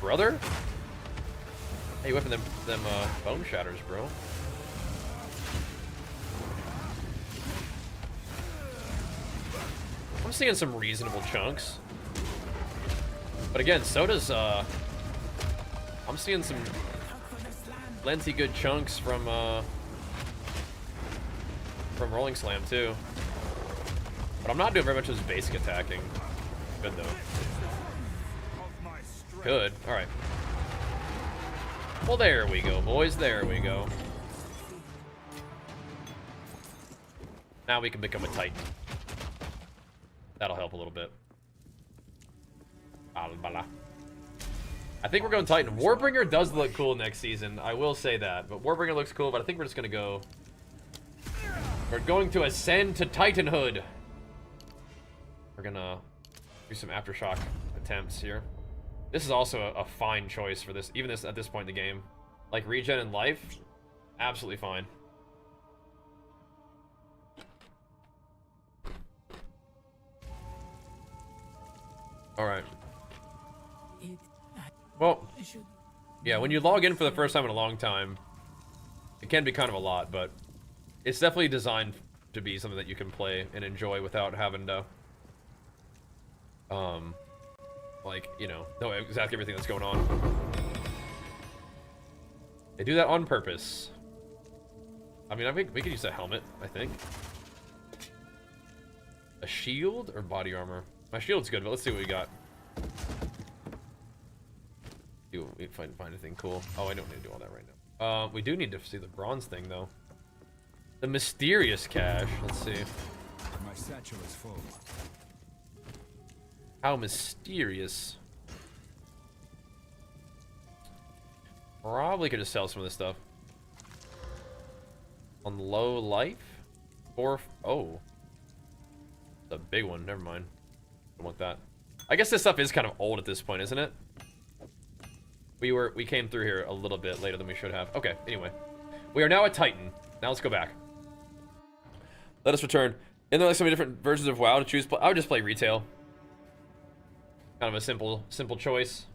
Speaker 1: Brother? Hey, you whipping them bone shatters, bro. I'm seeing some reasonable chunks. But again, so does, I'm seeing some plenty good chunks from Rolling Slam, too. But I'm not doing very much of this basic attacking. Good, though. Good. Alright. Well, there we go, boys. There we go. Now we can become a Titan. That'll help a little bit. I think we're going Titan. Warbringer does look cool next season. I will say that. But Warbringer looks cool, but I think we're just going to go... We're going to ascend to Titanhood. We're going to do some Aftershock attempts here. This is also a fine choice for this, even at this point in the game. Like, regen and life, absolutely fine. Alright. Well, yeah, when you log in for the first time in a long time, it can be kind of a lot, but it's definitely designed to be something that you can play and enjoy without having to, like, you know exactly everything that's going on. They do that on purpose. I mean, we could use a helmet, I think. A shield or body armor? My shield's good, but let's see what we got. Do we find anything cool? Oh, I don't need to do all that right now. We do need to see the bronze thing though. The mysterious cache. Let's see.
Speaker 2: My satchel is full.
Speaker 1: How mysterious. Probably could just sell some of this stuff. On low life? Or oh. It's a big one, never mind. Don't want that. I guess this stuff is kind of old at this point, isn't it? We came through here a little bit later than we should have. Okay, anyway. We are now at Titan. Now let's go back. Let us return. And there are like so many different versions of WoW to choose. I would just play retail. Kind of a simple choice.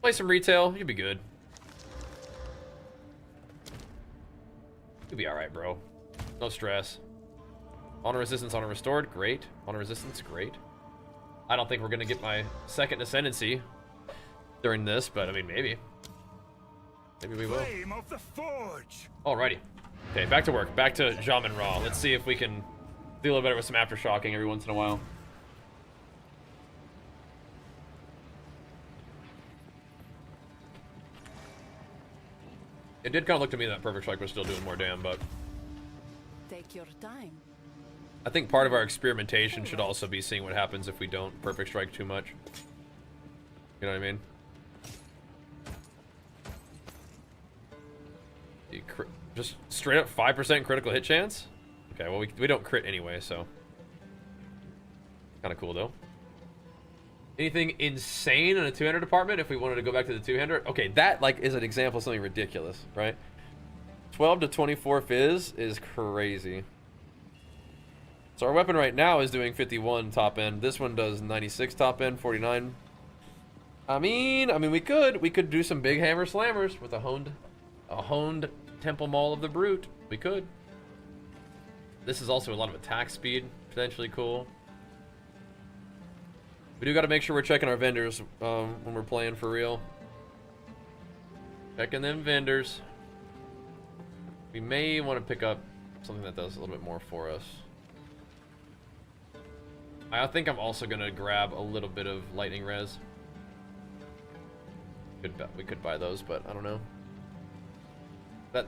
Speaker 1: Play some retail, you'll be good. You'll be alright, bro. No stress. Honor resistance, honor restored, great. Honor resistance, great. I don't think we're gonna get my second ascendancy during this, but I mean, maybe. Maybe we will.
Speaker 2: Flame of the forge.
Speaker 1: Alrighty. Okay, back to work. Back to Jamin Raw. Let's see if we can do a little better with some aftershocking every once in a while. It did kind of look to me that Perfect Strike was still doing more damn, but
Speaker 3: Take your time.
Speaker 1: I think part of our experimentation should also be seeing what happens if we don't Perfect Strike too much. You know what I mean? Just straight up 5% critical hit chance? Okay, well we don't crit anyway, so. Kind of cool though. Anything insane in a two-hander department if we wanted to go back to the two-hander? Okay, that like is an example of something ridiculous, right? 12 to 24 fizz is crazy. So our weapon right now is doing 51 top end. This one does 96 top end, 49. I mean we could do some big hammer slammers with a honed Temple Maul of the Brute. We could. This is also a lot of attack speed, potentially cool. We do got to make sure we're checking our vendors when we're playing for real. Checking them vendors. We may want to pick up something that does a little bit more for us. I think I'm also going to grab a little bit of lightning res. We could buy those, but I don't know.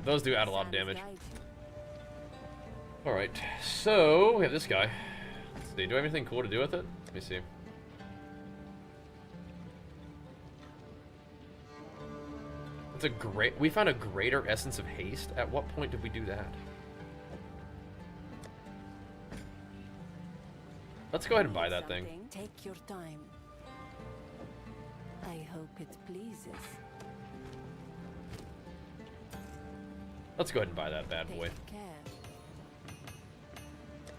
Speaker 1: Those do add a lot of damage. Alright, so we have this guy. Let's see, do I have anything cool to do with it? Let me see. It's a great. We found a greater essence of haste. At what point did we do that? Let's go ahead and buy that thing.
Speaker 3: Take your time. I hope it pleases.
Speaker 1: Let's go ahead and buy that bad boy.
Speaker 3: Take care.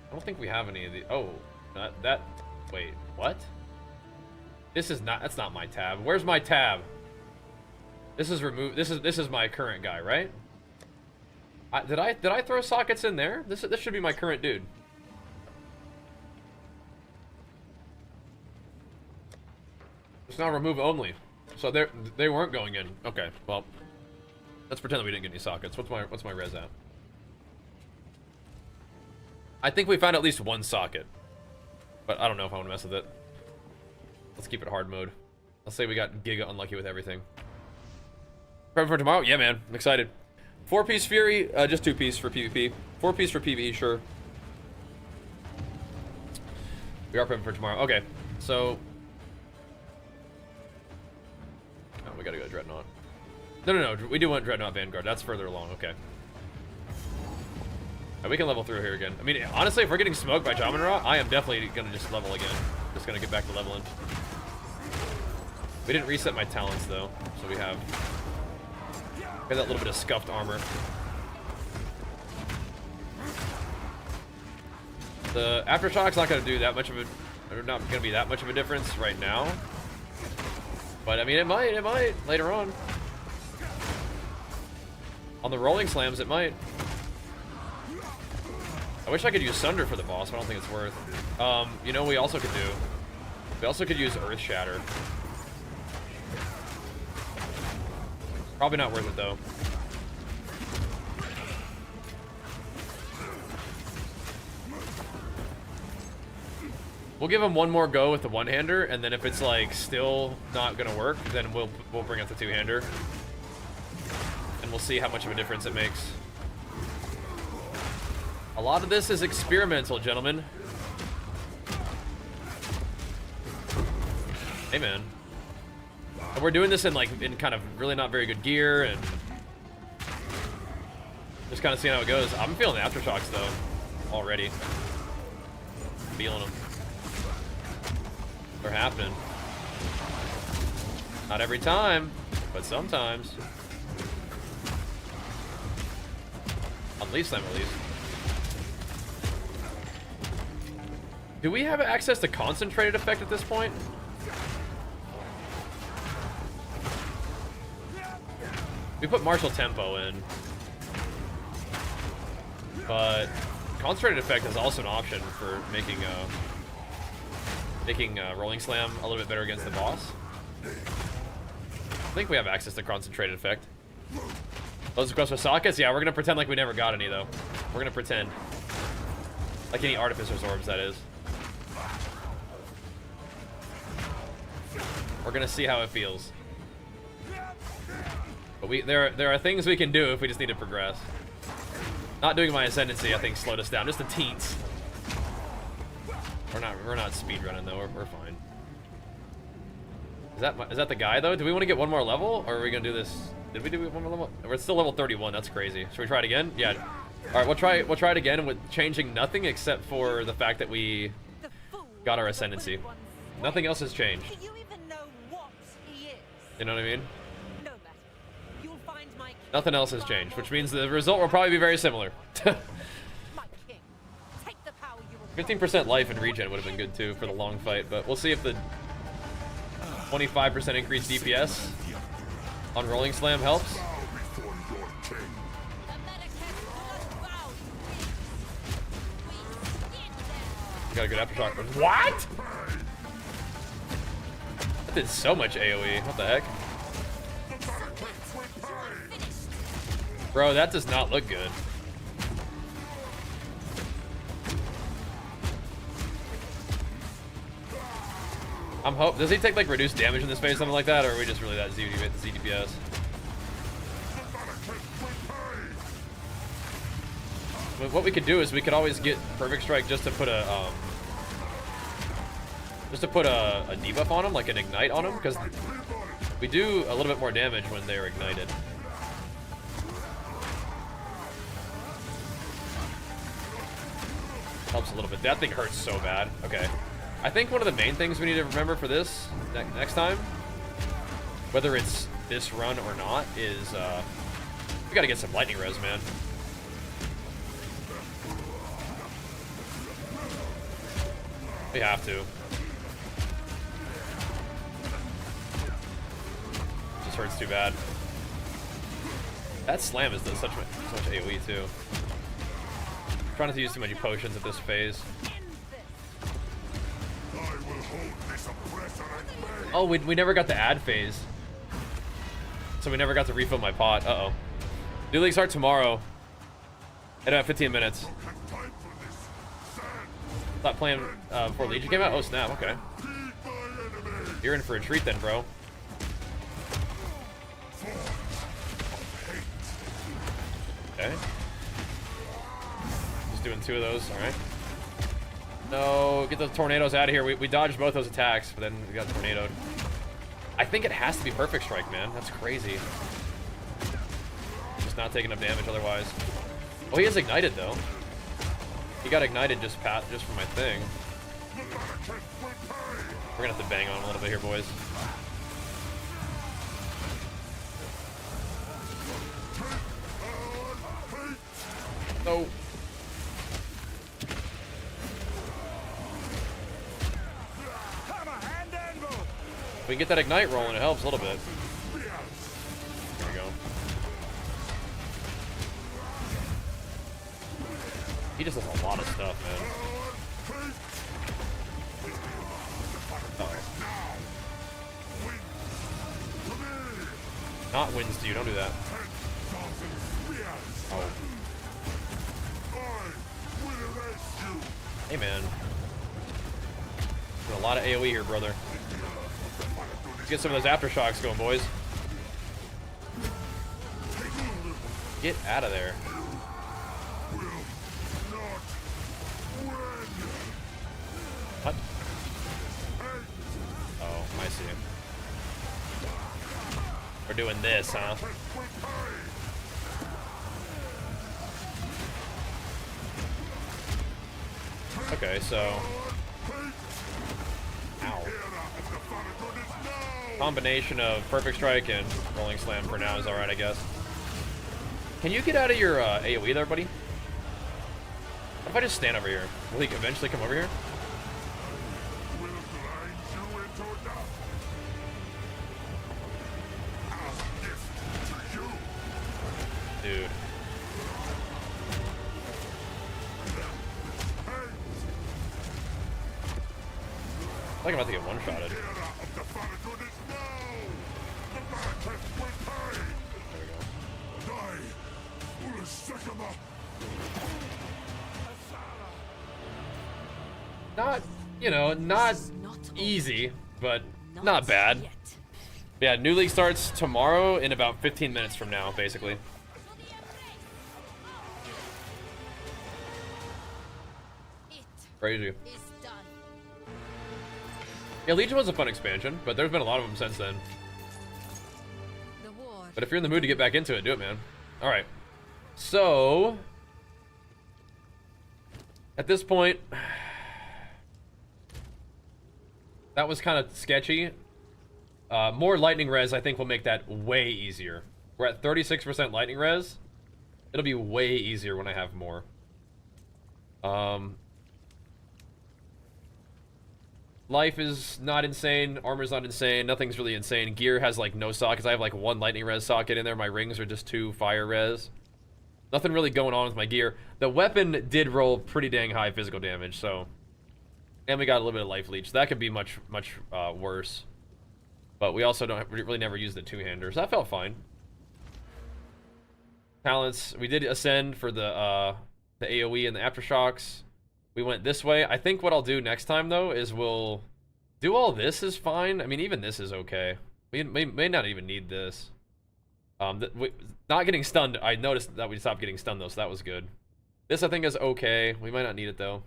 Speaker 1: I don't think we have any of the. Oh, that. Wait, what? This is not. That's not my tab. Where's my tab? This is removed. This is my current guy, right? Did I throw sockets in there? This should be my current dude. It's now remove only. So they weren't going in. Okay, well, let's pretend that we didn't get any sockets. What's my res at? I think we found at least one socket, but I don't know if I want to mess with it. Let's keep it hard mode. Let's say we got giga unlucky with everything. Prepping for tomorrow? Yeah, man. I'm excited. 4-piece Fury, just 2-piece for PvP. 4-piece for PvE, sure. We are prepping for tomorrow. Okay, so... Oh, we gotta go to Dreadnought. No. We do want Dreadnought Vanguard. That's further along. Okay. Right, we can level through here again. I mean, honestly, if we're getting smoked by Jamin Ra, I am definitely gonna just level again. Just gonna get back to leveling. We didn't reset my talents, though, so we have that little bit of scuffed armor. The aftershock's not going to do that much of a, or not going to be that much of a difference right now. But I mean, it might later on. On the rolling slams, it might. I wish I could use Sunder for the boss, but I don't think it's worth. You know, we also could use Earth Shatter. Probably not worth it, though. We'll give him one more go with the one-hander, and then if it's like still not gonna work, then we'll bring out the two-hander, and we'll see how much of a difference it makes. A lot of this is experimental, gentlemen. Hey, man. And we're doing this in kind of really not very good gear, and just kind of seeing how it goes. I'm feeling the aftershocks though already. Feeling them. They're happening. Not every time, but sometimes. On least time, at least. Do we have access to concentrated effect at this point? We put martial tempo in, but concentrated effect is also an option for making rolling slam a little bit better against the boss. I think we have access to concentrated effect. Those requests for sockets? Yeah, we're gonna pretend like we never got any though. We're gonna pretend like any artificer's orbs, that is. We're gonna see how it feels. But there are things we can do if we just need to progress. Not doing my ascendancy, I think, slowed us down just a teens. We're not speed running though. We're fine. Is that the guy though? Do we want to get one more level, or are we gonna do this? Did we do one more level? We're still level 31. That's crazy. Should we try it again? Yeah. All right, we'll try it again with changing nothing except for the fact that we got our ascendancy. Nothing else has changed. You know what I mean? Nothing else has changed, which means the result will probably be very similar. 15% life and regen would have been good too for the long fight, but we'll see if the 25% increased DPS on Rolling Slam helps. Got a good aftershock. What? That did so much AoE. What the heck? Bro, that does not look good. Does he take like reduced damage in this phase, something like that, or are we just really that ZDPS? I mean, what we could do is we could always get Perfect Strike just to put a debuff on him, like an ignite on him, because we do a little bit more damage when they're ignited. Helps a little bit. That thing hurts so bad. Okay. I think one of the main things we need to remember for this next time, whether it's this run or not, is we gotta get some lightning res, man. We have to. Just hurts too bad. That slam is does such much AoE too. Trying not to use too many potions at this phase. Oh, we never got the ad phase. So we never got to refill my pot. Uh-oh. New league start tomorrow. In about 15 minutes. Thought playing before Legion came out? Oh, snap. Okay. You're in for a treat then, bro. Okay. Just doing 2 of those. All right. No, get those tornadoes out of here. We dodged both those attacks, but then we got tornadoed. I think it has to be Perfect Strike, man. That's crazy. Just not taking enough damage otherwise. Oh, he is ignited, though. He got ignited just from my thing. We're gonna have to bang on him a little bit here, boys. No. We can get that ignite rolling, it helps a little bit. There we go. He just does a lot of stuff, man. Oh. Not wins to you, don't do that. Oh. Hey, man. a lot of AoE here, brother. Let's get some of those aftershocks going, boys. Get out of there. What? Oh, I see. We're doing this, huh? Okay, so... Ow. Combination of Perfect Strike and Rolling Slam for now is alright, I guess. Can you get out of your AoE there, buddy? What if I just stand over here? Will he eventually come over here? Dude. I think I'm about to get one-shotted. Not, you know, not easy, but not bad. Yeah, New League starts tomorrow in about 15 minutes from now, basically. Crazy. Yeah, Legion was a fun expansion, but there's been a lot of them since then. But if you're in the mood to get back into it, do it, man. Alright. So... at this point... that was kind of sketchy. More lightning res, I think, will make that way easier. We're at 36% lightning res. It'll be way easier when I have more. Life is not insane. Armor's not insane. Nothing's really insane. Gear has, like, no sockets. I have, like, one lightning res socket in there. My rings are just 2 fire res. Nothing really going on with my gear. The weapon did roll pretty dang high physical damage, so... and we got a little bit of life leech. That could be much worse. But we also don't really never use the two-hander, so that felt fine. Talents, we did ascend for the AoE and the aftershocks. We went this way. I think what I'll do next time, though, is we'll do all this is fine. I mean, even this is okay. We may not even need this. Not getting stunned, I noticed that we stopped getting stunned, though, so that was good. This, I think, is okay. We might not need it, though.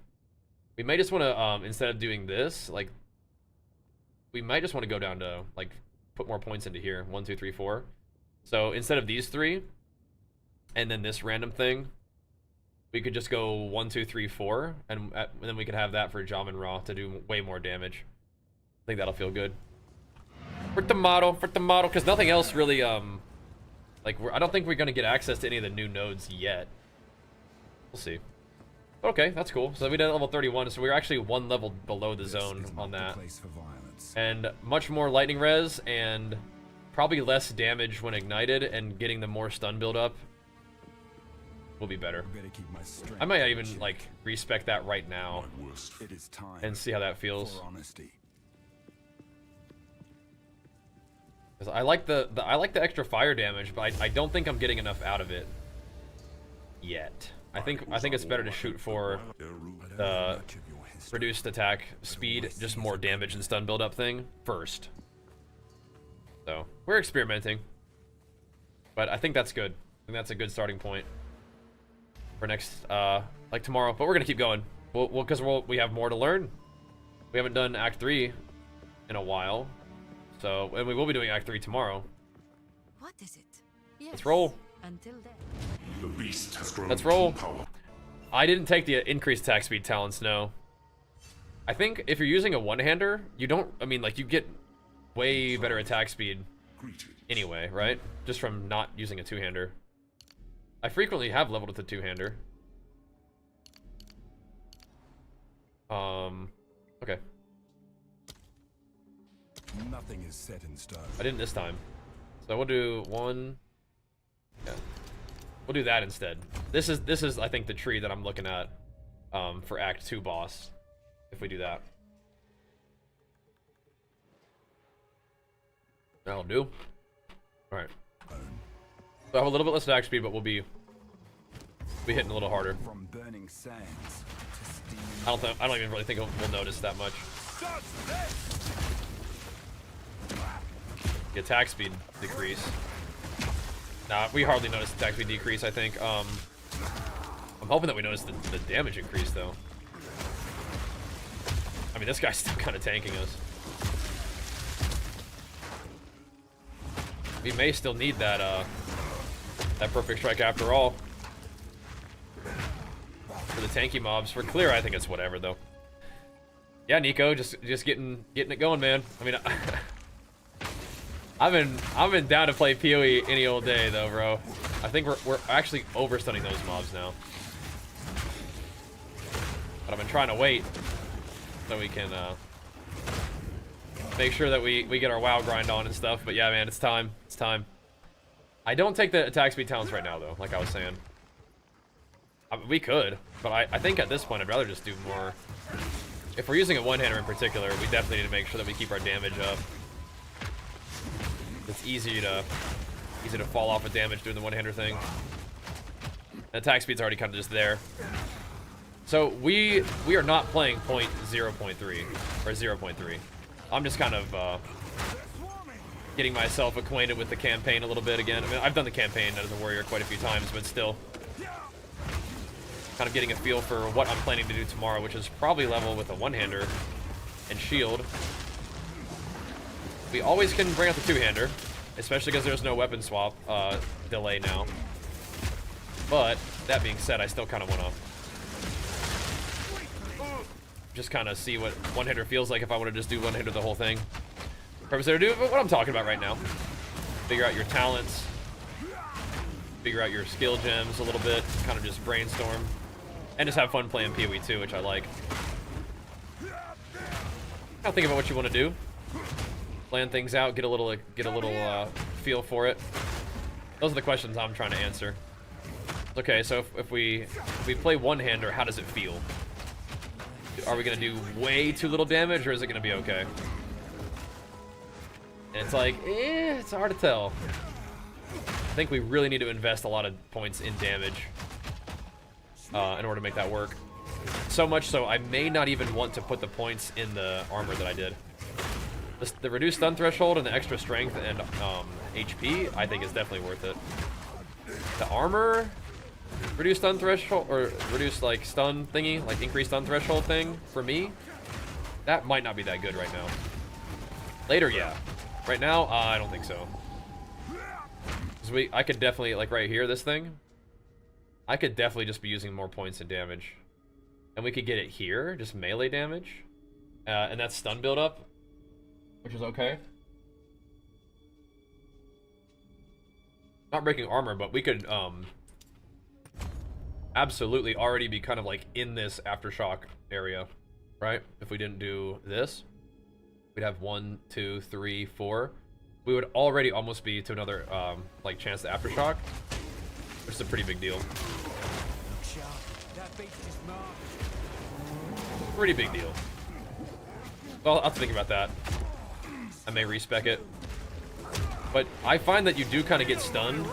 Speaker 1: We may just want to, instead of doing this, like, we might just want to go down to, like, put more points into here. 1, 2, 3, 4. So, instead of these 3, and then this random thing, we could just go 1, 2, 3, 4, and then we could have that for Jom and Raw to do way more damage. I think that'll feel good. For tomato, because nothing else really, like, I don't think we're going to get access to any of the new nodes yet. We'll see. Okay, that's cool. So we did level 31, so we were actually 1 level below the zone on that. And much more lightning res, and probably less damage when ignited, and getting the more stun build up will be better. I might even, like, respec that right now and see how that feels. Because I like the extra fire damage, but I don't think I'm getting enough out of it yet. I think it's better to shoot for the reduced attack speed, just more damage and stun build up thing first. So we're experimenting, but I think that's good. I think that's a good starting point for next, like tomorrow. But we're gonna keep going. Because we have more to learn. We haven't done Act 3 in a while, so and we will be doing Act 3 tomorrow.
Speaker 3: What is it? Yes.
Speaker 1: Let's roll.
Speaker 3: Until then.
Speaker 5: The beast has grown
Speaker 1: Let's roll.
Speaker 5: in power.
Speaker 1: I didn't take the increased attack speed talents, no. I think if you're using a one-hander, you don't, I mean, like, you get way better attack speed anyway, right? Just from not using a two-hander. I frequently have leveled with a two-hander. Okay.
Speaker 2: Nothing is set in stone.
Speaker 1: I didn't this time. So we'll do 1. Yeah. We'll do that instead. This is I think the tree that I'm looking at for Act 2 boss. If we do that. That'll do. Alright. So I have a little bit less attack speed, but we'll be hitting a little harder.
Speaker 2: From burning sands to steam.
Speaker 1: I don't even really think we'll notice that much. The attack speed decrease. Nah, we hardly noticed attack speed decrease, I think. I'm hoping that we notice the damage increase, though. I mean, this guy's still kind of tanking us. We may still need that, that perfect strike after all. For the tanky mobs. For clear, I think it's whatever, though. Yeah, Nico, just getting it going, man. I mean, I've been down to play PoE any old day, though, bro. I think we're actually overstunning those mobs now. But I've been trying to wait so we can make sure that we get our WoW grind on and stuff. But yeah, man, it's time. It's time. I don't take the attack speed talents right now, though, like I was saying. I mean, we could, but I think at this point I'd rather just do more. If we're using a one-hander in particular, we definitely need to make sure that we keep our damage up. It's easy to fall off with damage doing the one-hander thing. The attack speed's already kind of just there. So we are not playing point 0.3 or 0.3. I'm just kind of getting myself acquainted with the campaign a little bit again. I mean, I've done the campaign as a warrior quite a few times, but still kind of getting a feel for what I'm planning to do tomorrow, which is probably level with a one-hander and shield. We always can bring out the two-hander, especially because there's no weapon swap delay now. But that being said, I still kind of want to just kind of see what one-hander feels like if I want to just do one-hander the whole thing. Purpose there to do, but what I'm talking about right now. Figure out your talents, figure out your skill gems a little bit, kind of just brainstorm, and just have fun playing PoE too, which I like. Now think about what you want to do. Plan things out, get a little feel for it. Those are the questions I'm trying to answer. Okay, so if we play one-hander, how does it feel? Are we gonna do way too little damage, or is it gonna be okay? And it's like, it's hard to tell. I think we really need to invest a lot of points in damage in order to make that work. So much so, I may not even want to put the points in the armor that I did. The reduced stun threshold and the extra strength and HP, I think is definitely worth it. The armor, reduced stun threshold, or reduced like stun thingy, like increased stun threshold thing, for me, that might not be that good right now. Later, yeah. Right now, I don't think so. Because I could definitely, like right here, this thing, I could definitely just be using more points in damage. And we could get it here, just melee damage. And that's stun build up, which is okay. Not breaking armor, but we could absolutely already be kind of like in this aftershock area, right? If we didn't do this, we'd have 1, 2, 3, 4. We would already almost be to another like chance to aftershock, which is a pretty big deal. Pretty big deal. Well, I'll have to think about that. I may respec it. But I find that you do kind of get stunned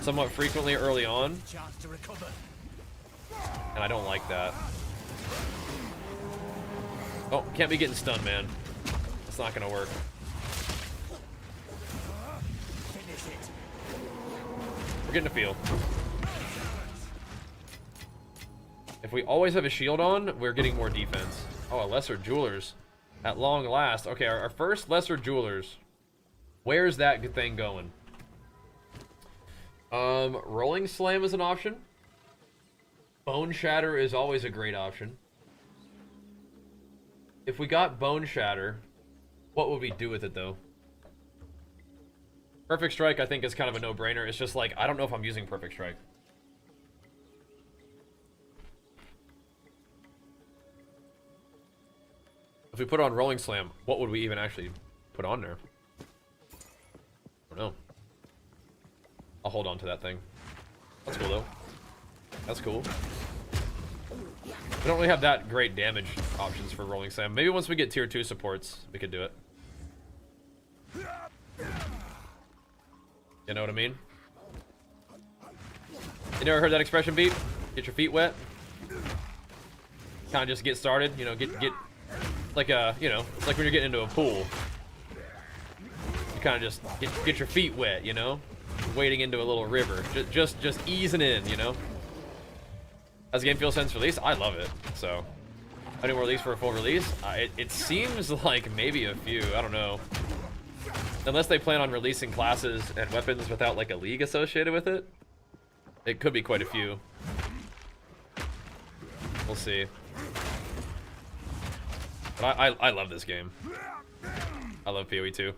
Speaker 1: somewhat frequently early on. And I don't like that. Oh, can't be getting stunned, man. It's not gonna work. We're getting a feel. If we always have a shield on, we're getting more defense. Oh, a lesser jewelers. At long last. Okay, our first lesser jewelers. Where's that good thing going? Rolling slam is an option. Bone shatter is always a great option. If we got bone shatter, what would we do with it though? Perfect strike, I think, is kind of a no-brainer. It's just like, I don't know if I'm using perfect strike. If we put on rolling slam, what would we even actually put on there? I don't know. I'll hold on to that thing. That's cool though. That's cool. We don't really have that great damage options for rolling slam. Maybe once we get tier 2 supports, we could do it. You know what I mean? You never heard that expression, Beat? Get your feet wet? Kind of just get started, you know, get Like you know, it's like when you're getting into a pool. You kind of just get your feet wet, you know, wading into a little river, just easing in, you know. As the game feels since release, I love it. So, any more release for a full release? It seems like maybe a few. I don't know. Unless they plan on releasing classes and weapons without like a league associated with it, it could be quite a few. We'll see. But I love this game. I love PoE 2.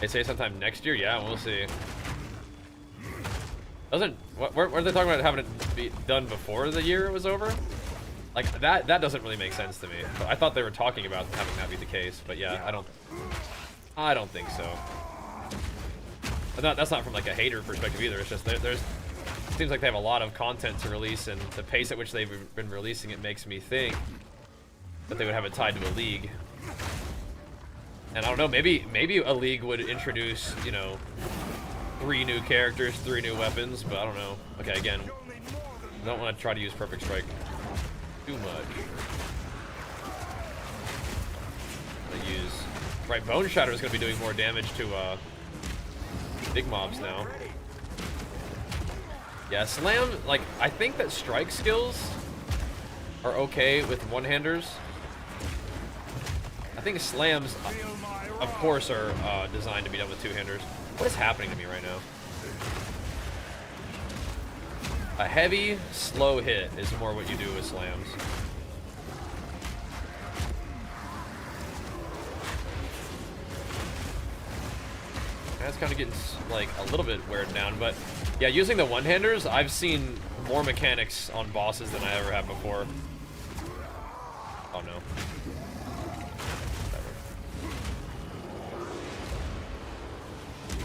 Speaker 1: They say sometime next year? Yeah, we'll see. Were they talking about having it be done before the year was over? Like, that doesn't really make sense to me. But I thought they were talking about having that be the case. But yeah, I don't think so. But that's not from like a hater perspective either. It's just there's seems like they have a lot of content to release, and the pace at which they've been releasing it makes me think that they would have it tied to a league. And I don't know, maybe a league would introduce, you know, 3 new characters, 3 new weapons, but I don't know. Okay, again, I don't want to try to use Perfect Strike too much. I use... Right, Bone Shatter is going to be doing more damage to big mobs now. Yeah, Slam, like, I think that strike skills are okay with one-handers. I think slams, of course, are designed to be done with two-handers. What is happening to me right now? A heavy, slow hit is more what you do with slams. That's kind of getting, like, a little bit weared down, but yeah, using the one-handers, I've seen more mechanics on bosses than I ever have before. Oh no.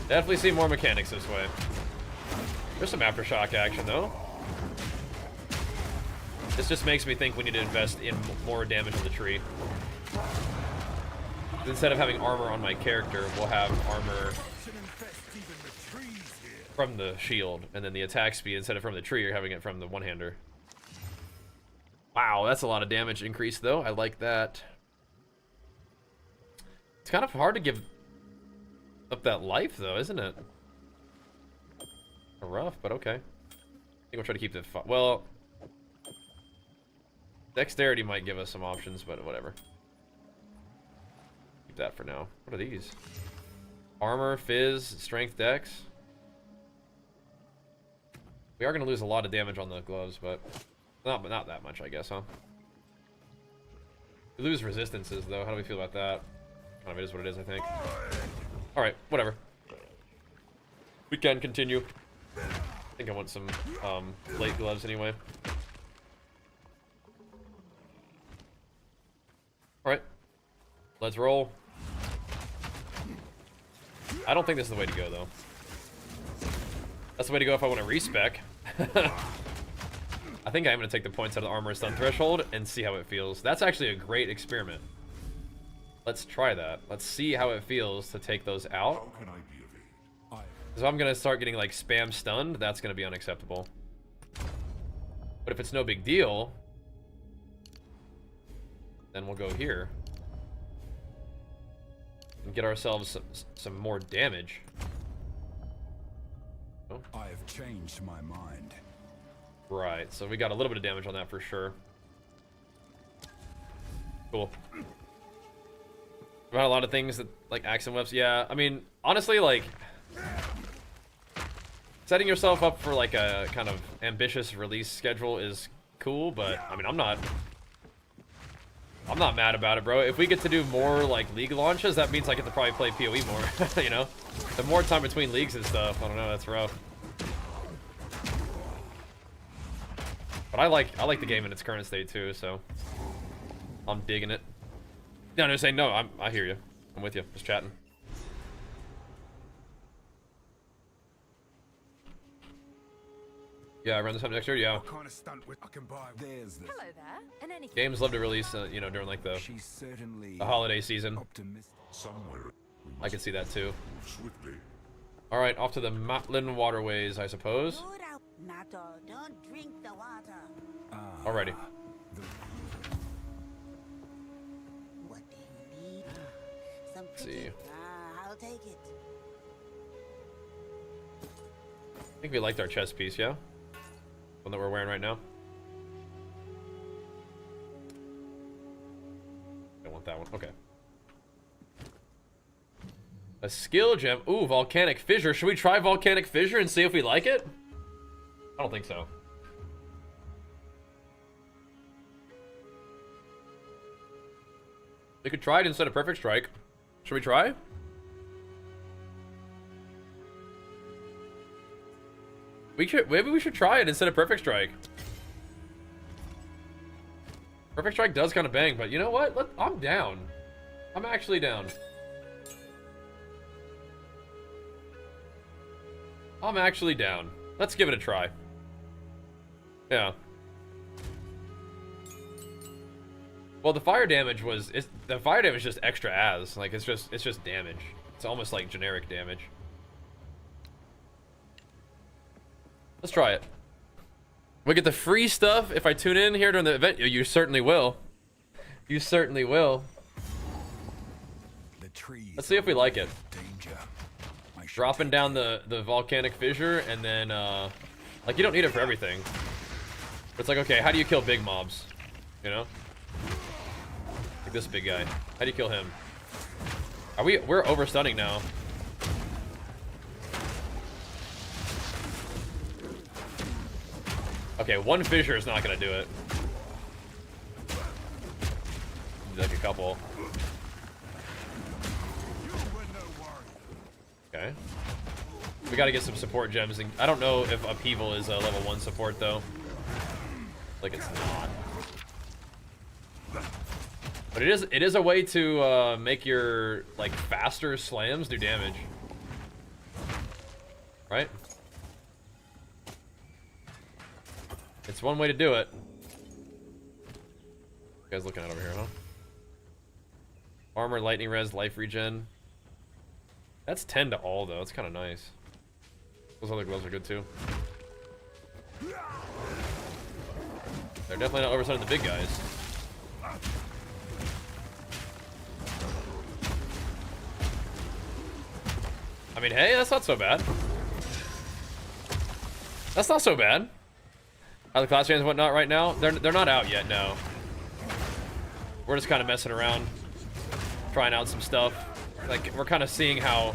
Speaker 1: Definitely see more mechanics this way. There's some aftershock action though. This just makes me think we need to invest in more damage on the tree. Instead of having armor on my character, we'll have armor from the shield, and then the attack speed, instead of from the tree, you're having it from the one-hander. Wow, that's a lot of damage increase though. I like that. It's kind of hard to give up that life though, isn't it? Rough, but okay. I think we'll try to keep the well, dexterity might give us some options, but whatever. Keep that for now. What are these? Armor, fizz, strength, dex. We are going to lose a lot of damage on the gloves, but not that much, I guess, huh? We lose resistances, though. How do we feel about that? Kind of it is what it is, I think. Alright, whatever. We can continue. I think I want some plate gloves anyway. Alright. Let's roll. I don't think this is the way to go, though. That's the way to go if I want to respec. I think I'm going to take the points out of the armor stun threshold and see how it feels. That's actually a great experiment. Let's try that. Let's see how it feels to take those out.
Speaker 5: How can I be of aid?
Speaker 1: So I'm going to start getting like spam stunned. That's going to be unacceptable. But if it's no big deal, then we'll go here and get ourselves some more damage. Oh.
Speaker 2: I have changed my mind.
Speaker 1: Right, so we got a little bit of damage on that for sure. Cool. We've had a lot of things that, like, accent whips. Yeah, I mean, honestly, like, setting yourself up for, like, a kind of ambitious release schedule is cool, but, I mean, I'm not mad about it, bro. If we get to do more, like, league launches, that means I get to probably play PoE more, you know? The more time between leagues and stuff, I don't know, that's rough. But I like the game in its current state, too, so I'm digging it. No, no, saying no, I hear you. I'm with you, just chatting. Yeah, around this time next year, yeah.
Speaker 2: What kind of stunt I can buy? There's this.
Speaker 3: Hello there. In any
Speaker 1: Games love to release, you know, during like the
Speaker 2: She's certainly
Speaker 1: holiday season.
Speaker 2: optimistic.
Speaker 5: Somewhere we
Speaker 1: I
Speaker 5: must
Speaker 1: can see that too.
Speaker 5: move swiftly.
Speaker 1: All right, off to the Matlin waterways, I suppose.
Speaker 6: Good out, Nato. Don't drink the water.
Speaker 1: Alrighty. Let's see.
Speaker 6: I'll take it.
Speaker 1: I think we liked our chest piece, yeah? One that we're wearing right now. I want that one. Okay. A skill gem. Ooh, volcanic fissure. Should we try volcanic fissure and see if we like it? I don't think so. We could try it instead of perfect strike. Should we try? Maybe we should try it instead of perfect strike. Perfect strike does kind of bang, but you know what? I'm down. I'm actually down. I'm actually down. Let's give it a try. Yeah. Well, the fire damage was the fire damage is just extra as. Like it's just damage. It's almost like generic damage. Let's try it. We get the free stuff if I tune in here during the event. You certainly will. You certainly will.
Speaker 2: The trees.
Speaker 1: Let's see if we like it.
Speaker 2: Danger. I should
Speaker 1: Dropping
Speaker 2: take
Speaker 1: down the volcanic fissure, and then like you don't need it for everything. But it's like, okay, how do you kill big mobs? You know? Like this big guy. How do you kill him? We're over stunning now. Okay, one fissure is not gonna do it. Like a couple. Okay. We gotta get some support gems. And I don't know if Upheaval is a level 1 support though. Like it's not. But it is a way to make your like faster slams do damage. Right? It's one way to do it. You guys looking at over here, huh? Armor, lightning res, life regen. That's 10 to all though. It's kind of nice. Those other gloves are good too. They're definitely not overselling the big guys. I mean, hey, that's not so bad. That's not so bad. Are the class fans and whatnot right now? They're not out yet, no. We're just kind of messing around, trying out some stuff. Like we're kind of seeing how,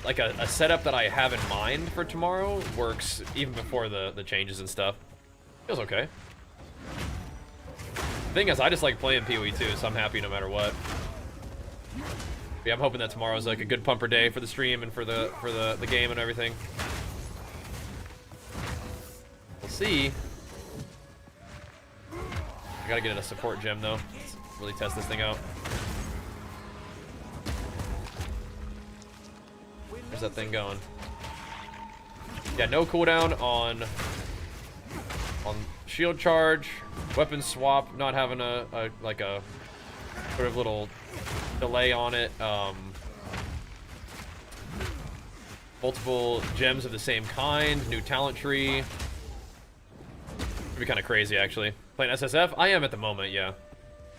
Speaker 1: like a setup that I have in mind for tomorrow works even before the changes and stuff. Feels okay. The thing is, I just like playing PoE too, so I'm happy no matter what. Yeah, I'm hoping that tomorrow's like a good pumper day for the stream and for the game and everything. We'll see. I gotta get a support gem though. Let's really test this thing out. Where's that thing going? Yeah, no cooldown on shield charge, weapon swap, not having a sort of little delay on it. Multiple gems of the same kind, new talent tree. It'd be kind of crazy, actually. Playing SSF? I am at the moment, yeah.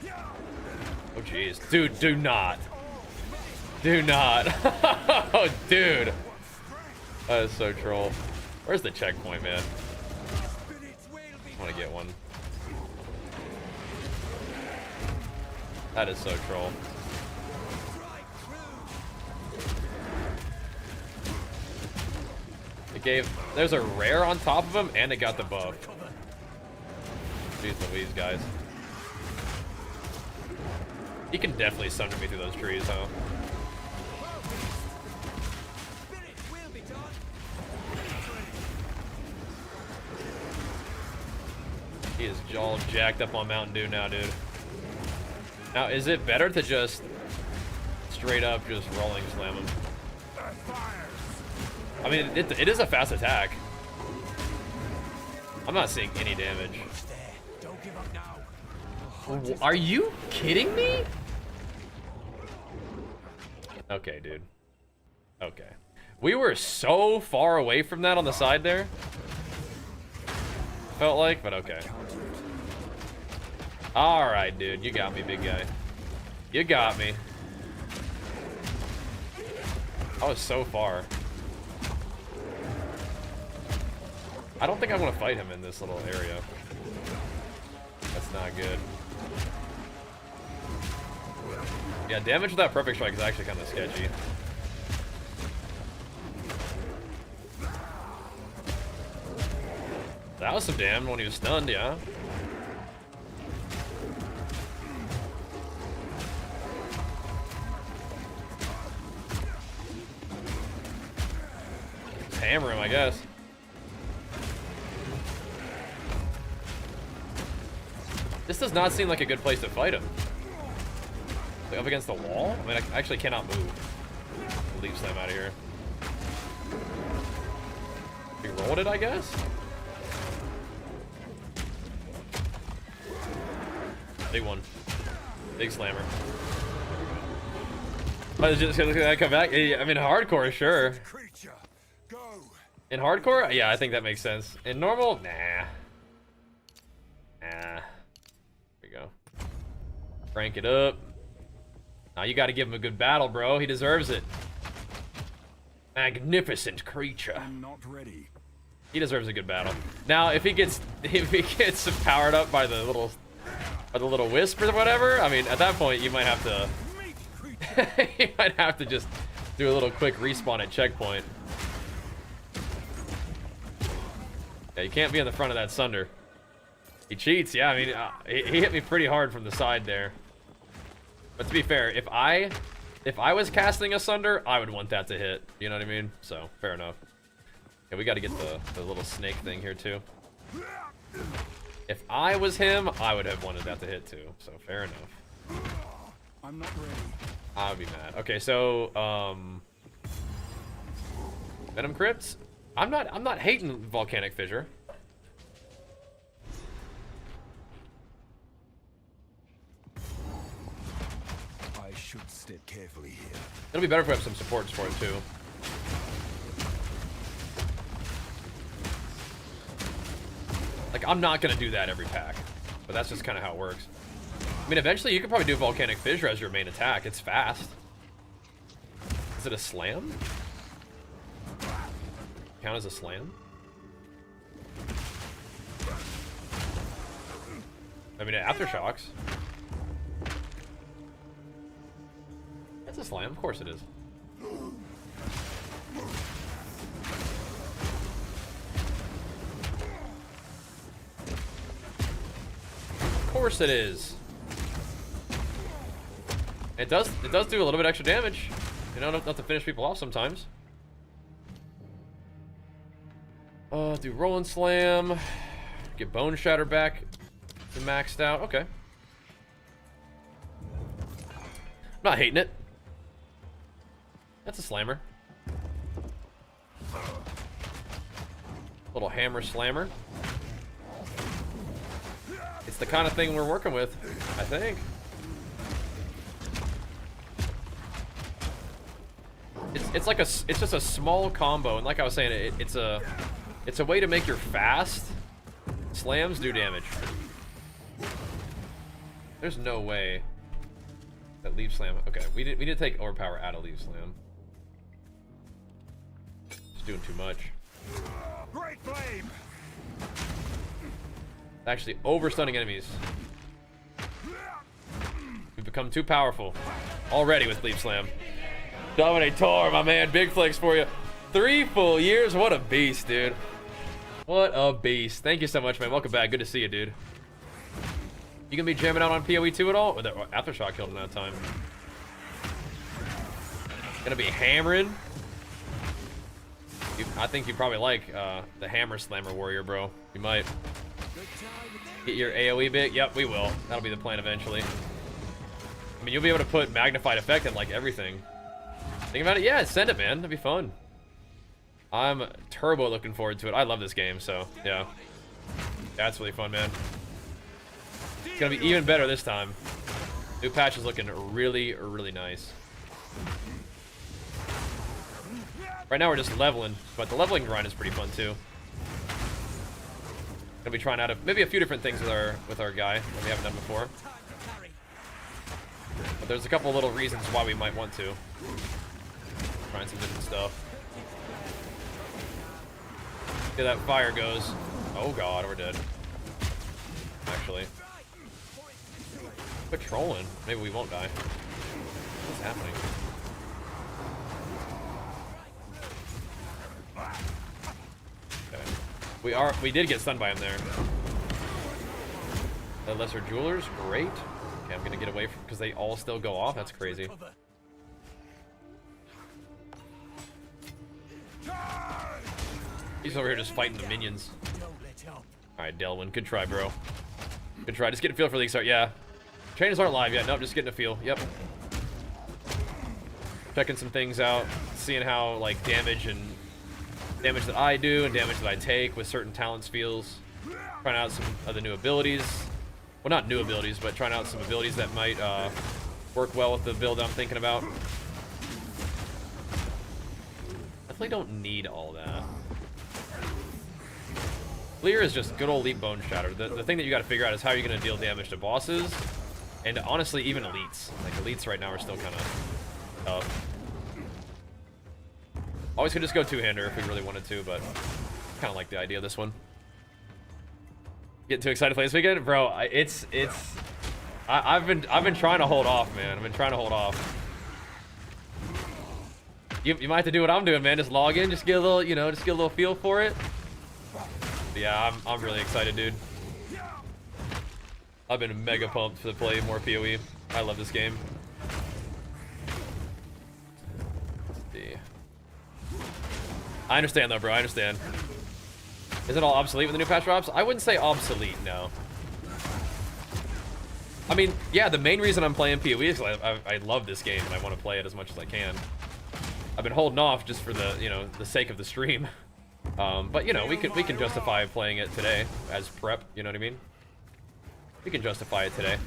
Speaker 1: Oh, jeez. Dude, do not. Do not. Oh, dude. That is so troll. Where's the checkpoint, man? I want to get one. That is so troll. It gave... There's a rare on top of him, and it got the buff. Jeez Louise, guys. He can definitely sunder me through those trees, huh? He is all jacked up on Mountain Dew now, dude. Now, is it better to just straight up just rolling slam him? I mean, it is a fast attack. I'm not seeing any damage. Are you kidding me? Okay, dude. Okay. We were so far away from that on the side there. Felt like, but okay. Alright, dude. You got me, big guy. You got me. I was so far. I don't think I want to fight him in this little area. That's not good. Yeah, damage without perfect strike is actually kind of sketchy. That was some damage when he was stunned, yeah. Just hammer him, I guess. This does not seem like a good place to fight him. Like up against the wall? I mean, I actually cannot move. Leave Slam out of here. He rolled it, I guess? Big one. Big slammer. But just gonna come back. I mean, hardcore, sure.
Speaker 2: Creature, go.
Speaker 1: In hardcore, yeah, I think that makes sense. In normal, nah. Nah. There we go. Crank it up. Now you got to give him a good battle, bro. He deserves it. Magnificent creature.
Speaker 2: I'm not ready.
Speaker 1: He deserves a good battle. Now, if he gets powered up by the little wisp or whatever, I mean, at that point you might have to you might have to just do a little quick respawn at checkpoint. Yeah, you can't be in the front of that Sunder. He cheats, yeah. I mean, he hit me pretty hard from the side there. But to be fair, if I was casting a Sunder, I would want that to hit. You know what I mean? So, fair enough. Yeah, we got to get the little snake thing here too. If I was him, I would have wanted that to hit too. So, fair enough.
Speaker 2: I'm not ready.
Speaker 1: I would be mad. Okay, so Venom Crypts. I'm not hating Volcanic Fissure.
Speaker 2: I should step carefully here.
Speaker 1: It'll be better if we have some supports for it too. Like, I'm not gonna do that every pack, but that's just kind of how it works. I mean, eventually you could probably do Volcanic Fissure as your main attack. It's fast. Is it a slam? Count as a slam? I mean, Aftershocks. It's a slam, of course it is. Of course it is. It does do a little bit extra damage. You know, not to finish people off sometimes. Do Rolling Slam. Get Bone Shatter back to maxed out. Okay. I'm not hating it. That's a slammer. Little hammer slammer. It's the kind of thing we're working with, I think. It's just a small combo, and like I was saying, it's a way to make your fast slams do damage. There's no way that Leaf Slam. Okay, we did take Overpower out of Leaf Slam. Just doing too much.
Speaker 2: Great flame.
Speaker 1: Actually, overstunning enemies. We've become too powerful already with Leaf Slam. Dominator, my man, big flex for you. 3 full years, what a beast, dude. What a beast. Thank you so much, man. Welcome back. Good to see you, dude. You gonna be jamming out on PoE 2 at all? Or the Aftershock killed in that time. Gonna be hammering. I think you probably like the Hammer Slammer Warrior, bro. You might. Get your AoE big? Yep, we will. That'll be the plan eventually. I mean, you'll be able to put Magnified Effect in like everything. Think about it? Yeah, send it, man. That'd be fun. I'm turbo looking forward to it. I love this game, so yeah. That's really fun, man. It's gonna be even better this time. New patch is looking really, really nice. Right now we're just leveling, but the leveling grind is pretty fun too. Gonna be trying out maybe a few different things with our guy that we haven't done before. But there's a couple little reasons why we might want to. trying some different stuff. Yeah, that fire goes. Oh god, we're dead. Actually. Quit trolling. Maybe we won't die. What's happening? Okay. We did get stunned by him there. The lesser jewelers, great. Okay, I'm gonna get away from because they all still go off. That's crazy. He's over here just fighting the minions. Alright, Delwyn, good try, bro. Good try. Just getting a feel for the start. Yeah. Trainers aren't live yet. Nope, just getting a feel. Yep. Checking some things out. Seeing how, like, damage that I do and damage that I take with certain talents feels. Trying out some of the new abilities. Well, not new abilities, but trying out some abilities that might work well with the build I'm thinking about. Definitely don't need all that. Clear is just good old Elite Bone Shatter. The thing that you got to figure out is how you're going to deal damage to bosses, and honestly, even elites. Like, elites right now are still kind of tough. Always could just go two-hander if we really wanted to, but kind of like the idea of this one. Getting too excited to play this weekend, bro. I've been trying to hold off, man. I've been trying to hold off. You might have to do what I'm doing, man. Just log in, just get a little, you know, just get a little feel for it. But yeah, I'm really excited, dude. I've been mega pumped to play more PoE. I love this game. Let's see. I understand though, bro. I understand. Is it all obsolete with the new patch drops? I wouldn't say obsolete, no. I mean, yeah, the main reason I'm playing PoE is I love this game and I want to play it as much as I can. I've been holding off just for the, you know, the sake of the stream. But you know, we can justify playing it today as prep, you know what I mean? We can justify it today.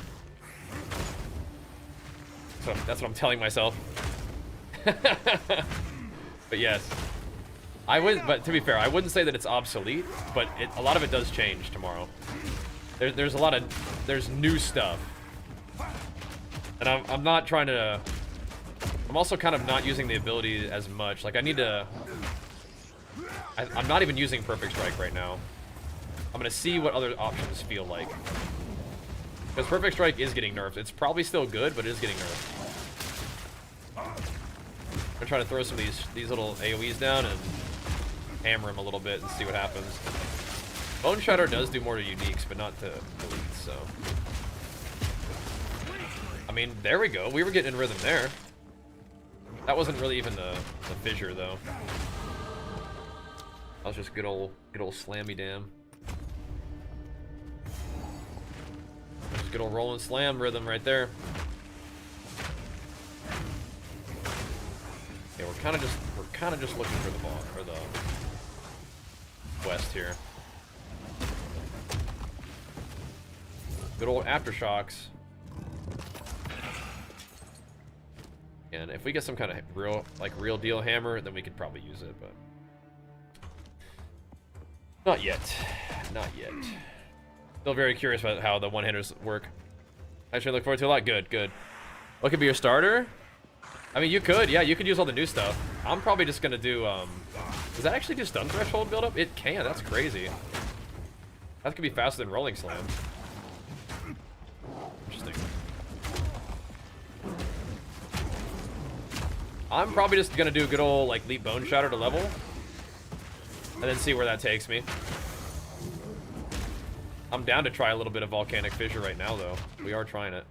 Speaker 1: So that's what I'm telling myself. But yes. But to be fair, I wouldn't say that it's obsolete, but a lot of it does change tomorrow. There's new stuff. And I'm not trying to, I'm also kind of not using the ability as much. Like I need to, I'm not even using Perfect Strike right now. I'm gonna see what other options feel like. Because Perfect Strike is getting nerfed. It's probably still good, but it is getting nerfed. I'm gonna try to throw some of these little AoEs down and hammer him a little bit and see what happens. Bone Shatter does do more to uniques, but not to elites, so. I mean, there we go. We were getting in rhythm there. That wasn't really even the fissure, though. That was just good old slammy damn. Just good old roll and slam rhythm right there. Yeah, we're kind of just looking for the ball or the quest here. Good old aftershocks. And if we get some kind of real deal hammer, then we could probably use it, but not yet. Not yet. Still very curious about how the one-handers work. I should look forward to a lot. Good, good. What could be your starter? I mean, you could, yeah, you could use all the new stuff. I'm probably just gonna do, does that actually do stun threshold buildup? It can, that's crazy. That could be faster than rolling slam. Interesting. I'm probably just gonna do a good old, like, Leap Bone Shatter to level. And then see where that takes me. I'm down to try a little bit of Volcanic Fissure right now, though. We are trying it.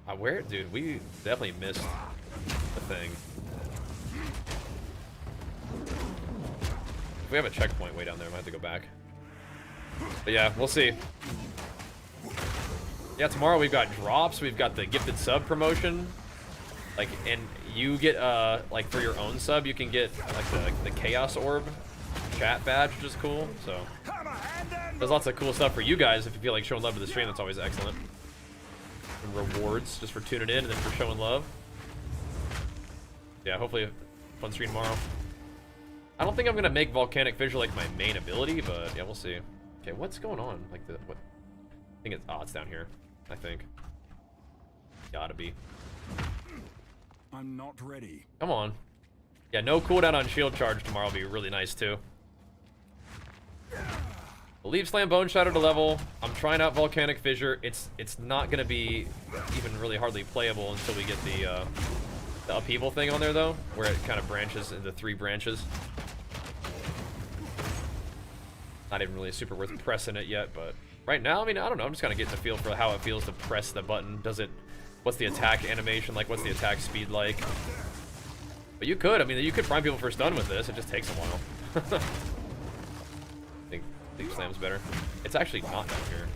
Speaker 1: Dude, we definitely missed the thing. If we have a checkpoint way down there, I might have to go back. But yeah, we'll see. Yeah, tomorrow we've got drops. We've got the gifted sub promotion. Like, and you get, like, for your own sub, you can get, like, the Chaos Orb chat badge, which is cool, so. There's lots of cool stuff for you guys if you feel like showing love to the stream. That's always excellent. And rewards just for tuning in and then for showing love. Yeah, hopefully a fun stream tomorrow. I don't think I'm gonna make Volcanic Fissure like my main ability, but yeah, we'll see. Okay, what's going on? Like what? I think it's down here. I think. Gotta be.
Speaker 2: I'm not ready.
Speaker 1: Come on. Yeah, no cooldown on shield charge tomorrow will be really nice too. Leave Slam Bone Shadow to level. I'm trying out Volcanic Fissure. It's not gonna be even really hardly playable until we get the upheaval thing on there though, where it kind of branches into 3 branches. Not even really super worth pressing it yet, but right now, I mean, I don't know. I'm just kind of getting the feel for how it feels to press the button. What's the attack animation like? What's the attack speed like? But you could, I mean, you could prime people for stun with this. It just takes a while. I think Leaf Slam's better. It's actually not down here.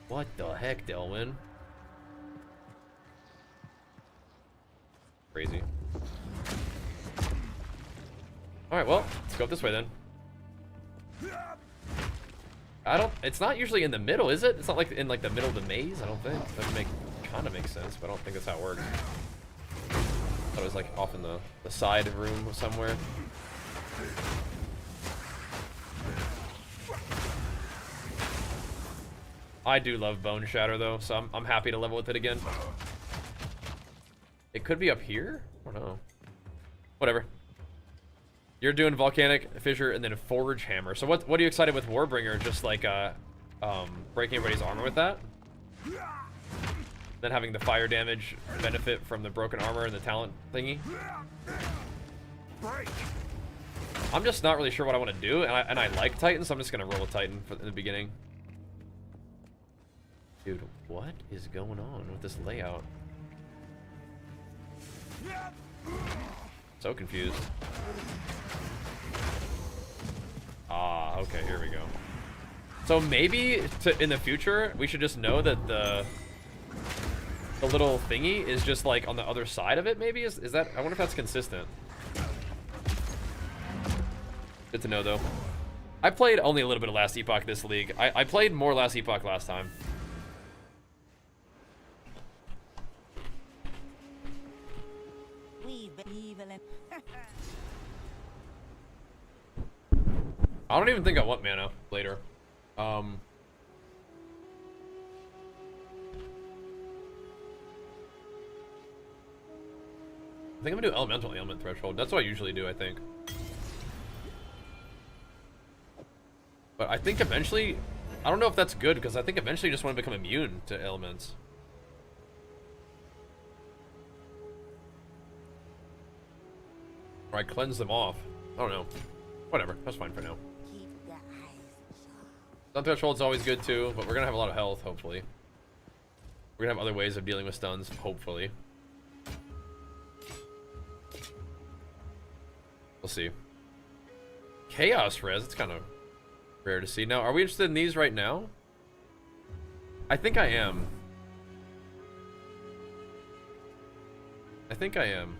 Speaker 1: What the heck, Delwyn? Crazy. Alright, well, let's go up this way then. It's not usually in the middle, is it? It's not like in like the middle of the maze, I don't think. That would kind of makes sense, but I don't think that's how it works. I thought it was like off in the side room somewhere. I do love Bone Shatter though, so I'm happy to level with it again. It could be up here? I don't know. Whatever. You're doing Volcanic Fissure and then a Forge Hammer. So what are you excited with Warbringer? Just like breaking everybody's armor with that? Then having the fire damage benefit from the broken armor and the talent thingy? I'm just not really sure what I want to do, and I like Titan, so I'm just gonna roll a Titan in the beginning. Dude, what is going on with this layout? So confused. Ah, okay, here we go. So maybe in the future, we should just know that the little thingy is just like on the other side of it, maybe? Is that, I wonder if that's consistent. Good to know, though. I played only a little bit of Last Epoch this league. I played more Last Epoch last time. I don't even think I want mana later. I think I'm gonna do Elemental Ailment Threshold. That's what I usually do, I think. But I think eventually, I don't know if that's good, because I think eventually you just want to become immune to elements. Or I cleanse them off. I don't know. Whatever, that's fine for now. Stun Threshold's always good too, but we're gonna have a lot of health, hopefully. We're gonna have other ways of dealing with stuns, hopefully. We'll see. Chaos Res, it's kind of rare to see. Now, are we interested in these right now? I think I am. I think I am.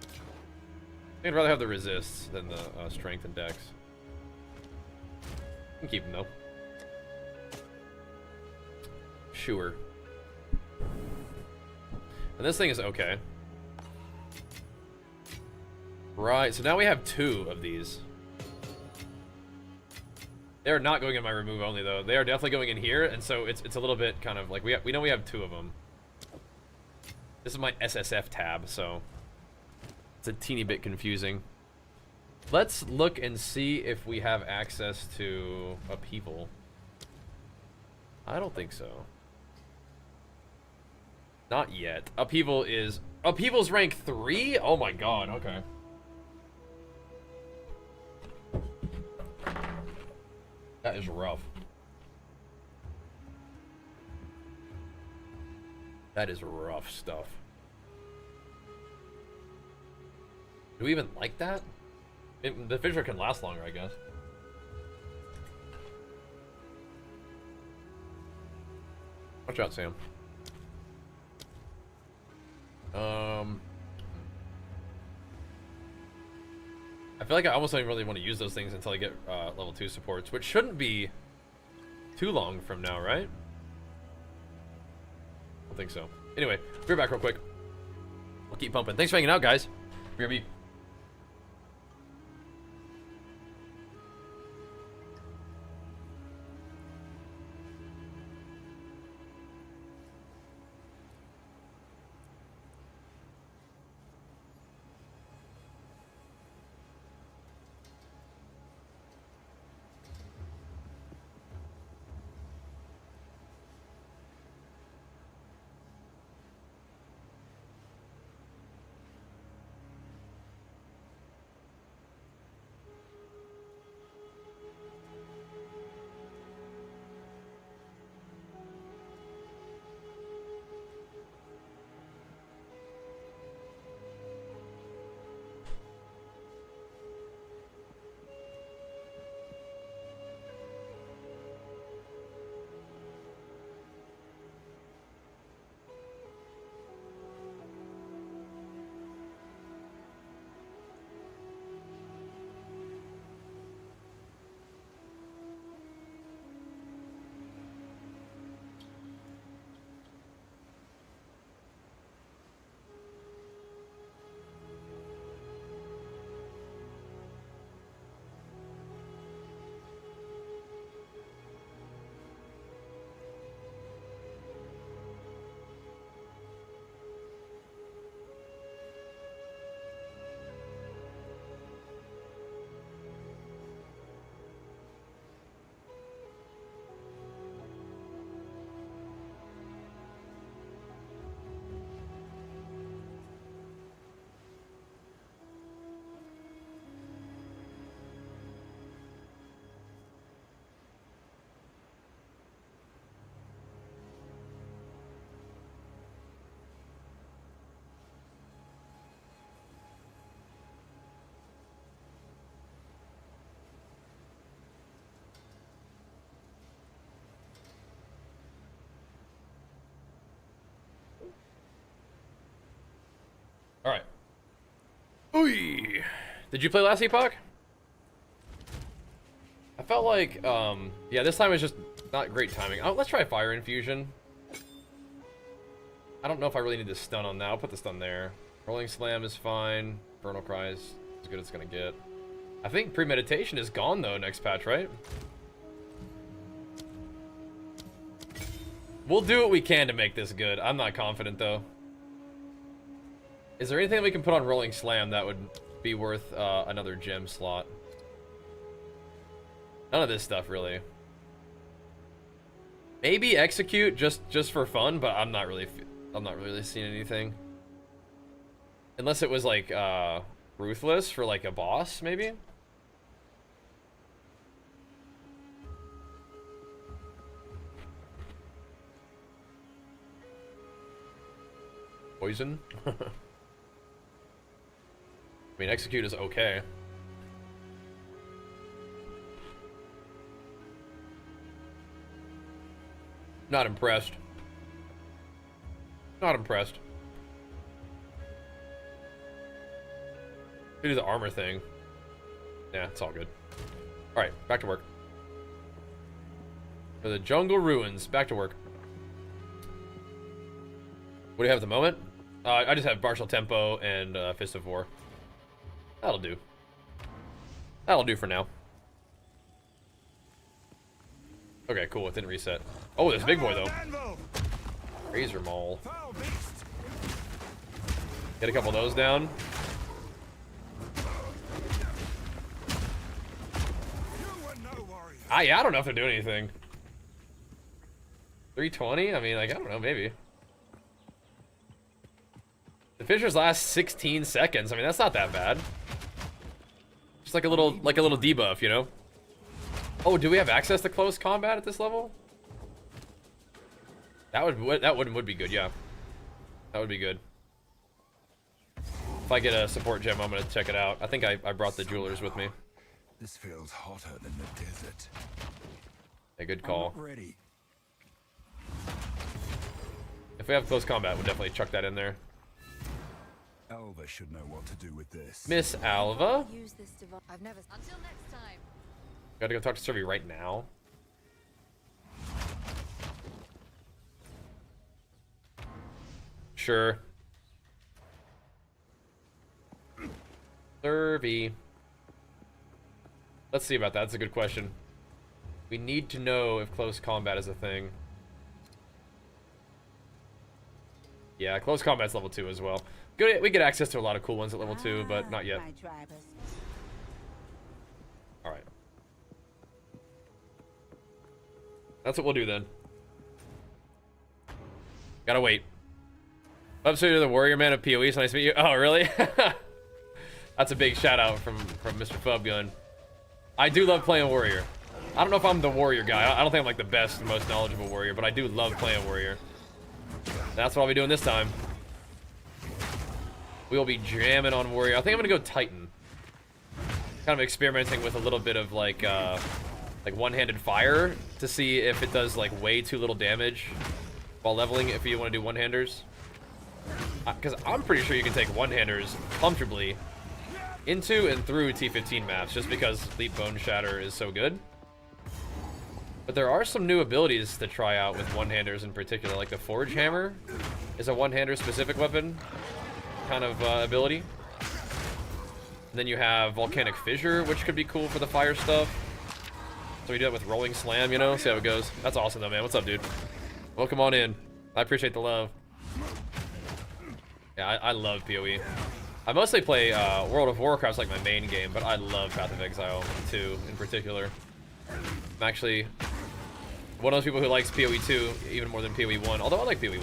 Speaker 1: I think I'd rather have the resists than the strength and dex. I can keep them though. Sure. And this thing is okay. Right, so now we have 2 of these. They're not going in my remove only though. They are definitely going in here, and so it's a little bit kind of like we know we have 2 of them. This is my SSF tab, so it's a teeny bit confusing. Let's look and see if we have access to upheaval. I don't think so. Not yet. Upheaval's rank 3? Oh my god, okay. That is rough. That is rough stuff. Do we even like that? The fissure can last longer, I guess. Watch out, Sam. I feel like I almost don't really want to use those things until I get level 2 supports, which shouldn't be too long from now, right? I don't think so. Anyway, be right back real quick. We'll keep pumping. Thanks for hanging out, guys. BRB. All right. Ooh. Did you play last Epoch? I felt like, yeah, this time was just not great timing. Oh, let's try Fire Infusion. I don't know if I really need to stun on that. I'll put the stun there. Rolling Slam is fine. Vernal Cry is as good as it's gonna get. I think Premeditation is gone though next patch, right? We'll do what we can to make this good. I'm not confident though. Is there anything we can put on Rolling Slam that would be worth another gem slot? None of this stuff really. Maybe Execute just for fun, but I'm not really seeing anything. Unless it was like Ruthless for like a boss, maybe. Poison. I mean, Execute is okay. Not impressed. Not impressed. Do the armor thing. Yeah, it's all good. Alright, back to work. For the jungle ruins, back to work. What do you have at the moment? I just have Martial Tempo and Fist of War. That'll do. That'll do for now. Okay, cool. It didn't reset. Oh, there's a big boy, though. Razor Maul. Get a couple of those down. Yeah, I don't know if they're doing anything. 320? I mean, like, I don't know, maybe. The Fissures last 16 seconds. I mean, that's not that bad. Just like a little debuff, you know? Oh, do we have access to close combat at this level? That would be good, yeah. That would be good. If I get a support gem, I'm gonna check it out. I think I brought the jewelers with me.
Speaker 2: This feels hotter than the desert.
Speaker 1: A good call.
Speaker 2: I'm not ready.
Speaker 1: If we have close combat, we'll definitely chuck that in there.
Speaker 2: Alva should know what to do with this.
Speaker 1: Miss Alva?
Speaker 3: Use this device. I've never.
Speaker 4: Until next time.
Speaker 1: Gotta go talk to Survey right now. Sure. Survey. Let's see about that. That's a good question. We need to know if close combat is a thing. Yeah, close combat's level 2 as well. Good, we get access to a lot of cool ones at level 2, but not yet.
Speaker 6: My drivers.
Speaker 1: Alright. That's what we'll do then. Gotta wait. Up to the Warrior Man of PoE, so nice to meet you. Oh, really? That's a big shout out from Mr. Fubgun. I do love playing Warrior. I don't know if I'm the Warrior guy. I don't think I'm like the best and most knowledgeable Warrior, but I do love playing Warrior. That's what I'll be doing this time. We will be jamming on Warrior. I think I'm gonna go Titan. Kind of experimenting with a little bit of like one-handed fire to see if it does like way too little damage while leveling. If you want to do one-handers, because I'm pretty sure you can take one-handers comfortably into and through T15 maps, just because Leap Bone Shatter is so good. But there are some new abilities to try out with one-handers in particular, like the Forge Hammer is a one-hander specific weapon kind of ability. And then you have Volcanic Fissure, which could be cool for the fire stuff. So we do that with Rolling Slam, you know, see how it goes. That's awesome though, man. What's up, dude? Welcome on in. I appreciate the love. Yeah, I love PoE. I mostly play World of Warcraft, like my main game, but I love Path of Exile 2 in particular. I'm actually one of those people who likes PoE 2 even more than PoE 1, although I like PoE 1.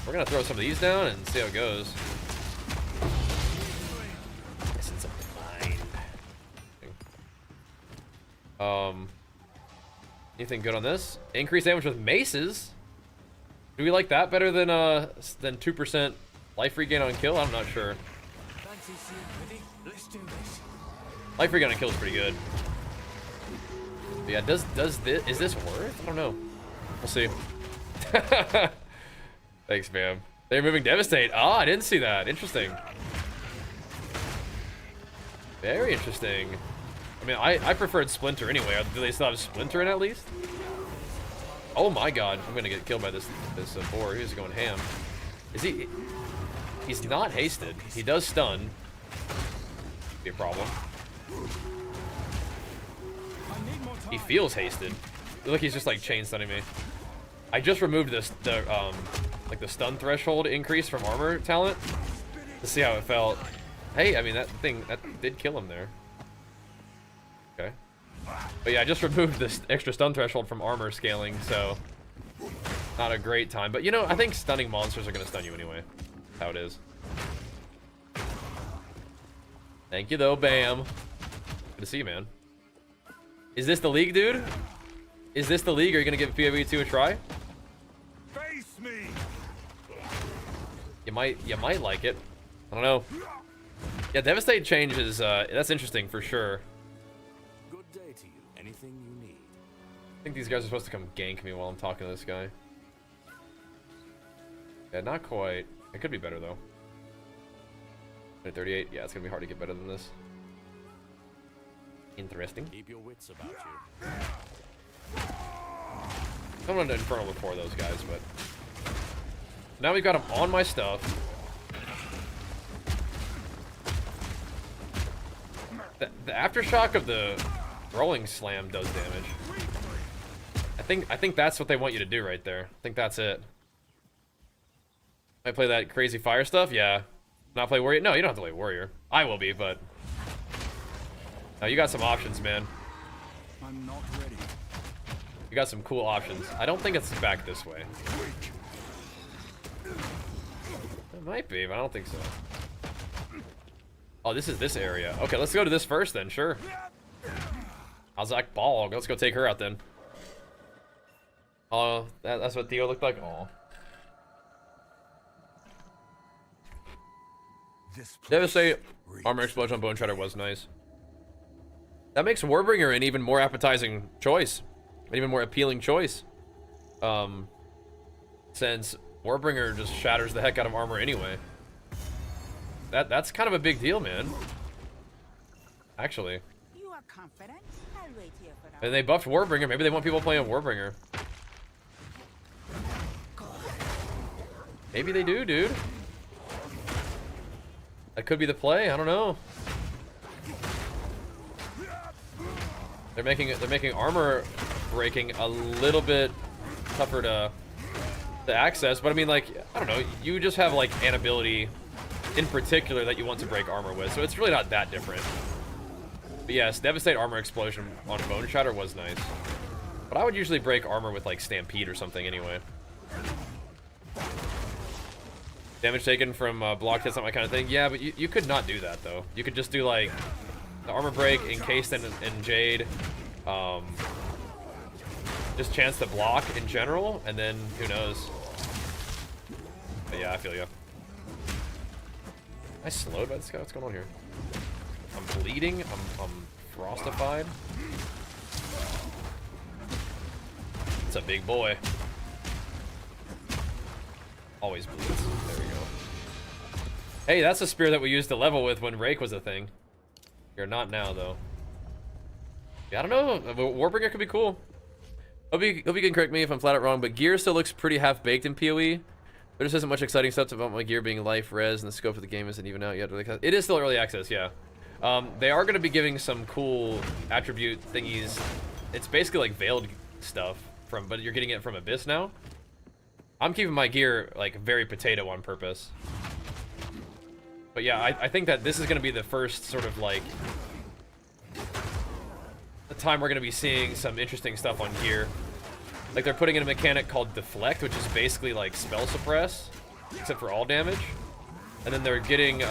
Speaker 1: We're gonna throw some of these down and see how it goes. Essence of the mind. Anything good on this? Increased damage with maces. Do we like that better than 2% life regain on kill? I'm not sure. Life regain on kill is pretty good. But yeah, is this worth? I don't know. We'll see. Thanks, man. They're moving Devastate. Ah, I didn't see that. Interesting. Very interesting. I mean, I preferred Splinter anyway. Do they still have Splinter in at least? Oh my god, I'm gonna get killed by this boar. He's going ham. Is he? He's not hasted. He does stun. Be a problem. He feels hasted. Look, he's just like chain stunning me. I just removed like the stun threshold increase from armor talent to see how it felt. Hey, I mean that did kill him there. Okay. But yeah, I just removed this extra stun threshold from armor scaling, so not a great time. But you know, I think stunning monsters are gonna stun you anyway. That's how it is. Thank you though, Bam. Good to see you, man. Is this the league, dude? Is this the league? Are you gonna give PoE 2 a try?
Speaker 2: Face me.
Speaker 1: You might like it. I don't know. Yeah, Devastate changes. That's interesting for sure.
Speaker 2: Good day to you. Anything you need.
Speaker 1: I think these guys are supposed to come gank me while I'm talking to this guy. Yeah, not quite. It could be better though. 38. Yeah, it's gonna be hard to get better than this. Interesting.
Speaker 2: Keep your wits about you.
Speaker 1: I'm gonna Infernal with 4 of those guys, but now we've got him on my stuff. The aftershock of the rolling slam does damage. I think that's what they want you to do right there. I think that's it. I play that crazy fire stuff? Yeah. Not play warrior? No, you don't have to play warrior. I will be, but no, you got some options, man.
Speaker 2: I'm not ready.
Speaker 1: You got some cool options. I don't think it's back this way. It might be, but I don't think so. Oh, this is this area. Okay, let's go to this first then, sure. How's that ball? Let's go take her out then. Oh, that's what Theo looked like? Oh. Devastate armor explosion on Bone Shredder was nice. That makes Warbringer an even more appetizing choice. An even more appealing choice. Since Warbringer just shatters the heck out of armor anyway. That's kind of a big deal, man. Actually.
Speaker 6: You are confident? I'll wait here for that.
Speaker 1: And they buffed Warbringer. Maybe they want people playing Warbringer. Maybe they do, dude. That could be the play. I don't know. They're making armor breaking a little bit tougher to access, but I mean, like, I don't know. You just have like an ability in particular that you want to break armor with, so it's really not that different. But yes, Devastate armor explosion on Bone Shatter was nice. But I would usually break armor with like Stampede or something anyway. Damage taken from block hits, not my kind of thing. Yeah, but you could not do that though. You could just do like the armor break encased in Jade, just chance to block in general, and then who knows. But yeah, I feel you. Am I slowed by this guy? What's going on here? I'm bleeding. I'm frostified. It's a big boy. Always bleeds. There we go. Hey, that's a spear that we used to level with when Rake was a thing. You're not now, though. Yeah, I don't know. Warbringer could be cool. Hope you can correct me if I'm flat out wrong, but gear still looks pretty half-baked in PoE. There just isn't much exciting stuff about my gear being life, res, and the scope of the game isn't even out yet. It is still early access, yeah. They are going to be giving some cool attribute thingies. It's basically like veiled stuff, but you're getting it from Abyss now. I'm keeping my gear like very potato on purpose. But yeah, I think that this is going to be the first sort of like the time we're going to be seeing some interesting stuff on gear. Like they're putting in a mechanic called Deflect, which is basically like spell suppress, except for all damage. And then they're getting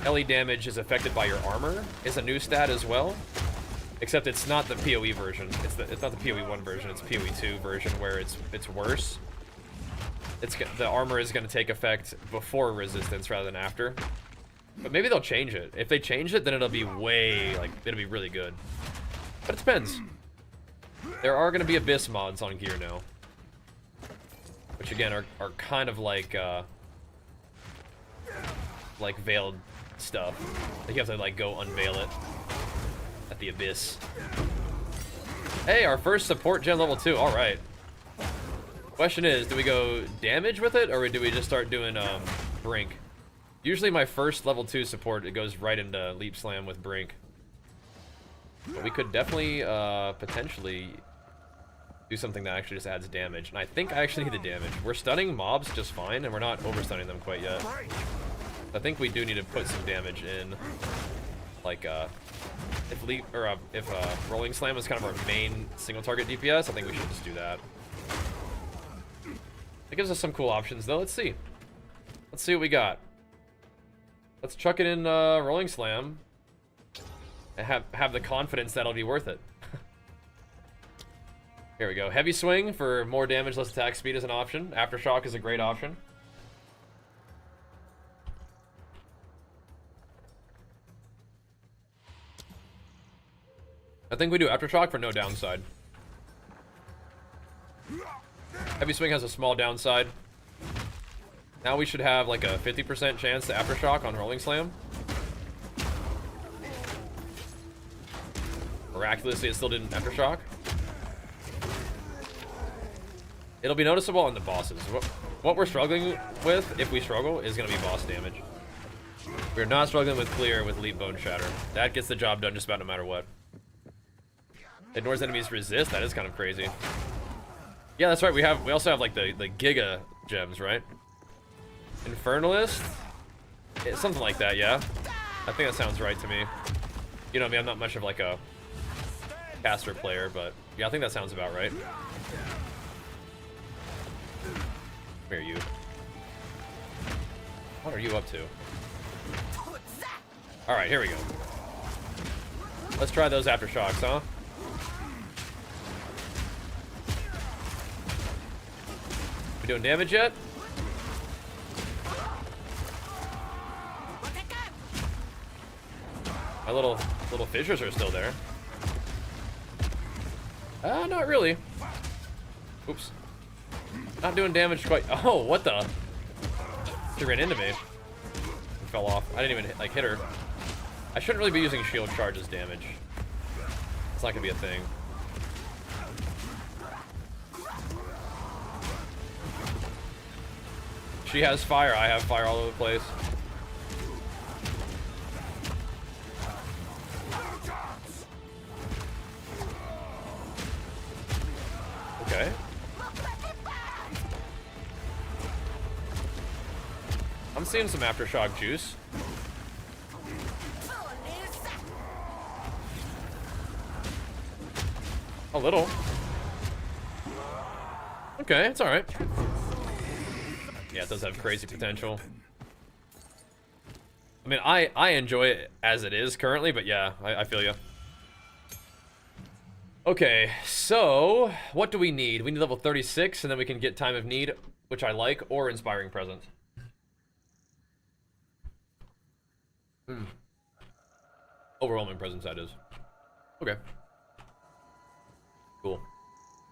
Speaker 1: LE damage is affected by your armor is a new stat as well. Except it's not the PoE version. It's not the PoE 1 version. It's PoE 2 version where it's worse. The armor is going to take effect before resistance rather than after. But maybe they'll change it. If they change it, then it'll be it'll be really good. But it depends. There are going to be Abyss mods on gear now. which again are kind of like veiled stuff. Like you have to like go unveil it at the abyss. Hey, our first support gen level 2. All right. Question is, do we go damage with it, or do we just start doing Brink? Usually my first level 2 support, it goes right into Leap Slam with Brink. But we could definitely potentially do something that actually just adds damage. And I think I actually need the damage. We're stunning mobs just fine, and we're not over-stunning them quite yet. I think we do need to put some damage in. Like, if Rolling Slam is kind of our main single target DPS, I think we should just do that. It gives us some cool options, though. Let's see. Let's see what we got. Let's chuck it in Rolling Slam. And have the confidence that'll be worth it. Here we go. Heavy Swing for more damage, less attack speed is an option. Aftershock is a great option. I think we do Aftershock for no downside. Heavy Swing has a small downside. Now we should have like a 50% chance to Aftershock on Rolling Slam. Miraculously, it still didn't Aftershock. It'll be noticeable on the bosses. What we're struggling with, if we struggle, is going to be boss damage. We're not struggling with clear with Leap Bone Shatter. That gets the job done just about no matter what. Ignores enemies resist. That is kind of crazy. Yeah, that's right. We also have like the Giga gems, right? Infernalist? It's something like that, yeah. I think that sounds right to me. You know what I mean? I'm not much of like a caster player, but yeah, I think that sounds about right. Where are you? What are you up to? Alright, here we go. Let's try those Aftershocks, huh? We doing damage yet? My little fissures are still there. Not really. Oops. Not doing damage quite. Oh, what the? She ran into me. Fell off. I didn't even hit her. I shouldn't really be using shield charge as damage. It's not gonna be a thing. She has fire. I have fire all over the place. Okay. I'm seeing some Aftershock juice. A little. Okay, it's alright. Yeah, it does have crazy potential. I mean, I enjoy it as it is currently, but yeah, I feel you. Okay, so what do we need? We need level 36, and then we can get Time of Need, which I like, or Inspiring Presence. Overwhelming Presence, that is. Okay. Cool.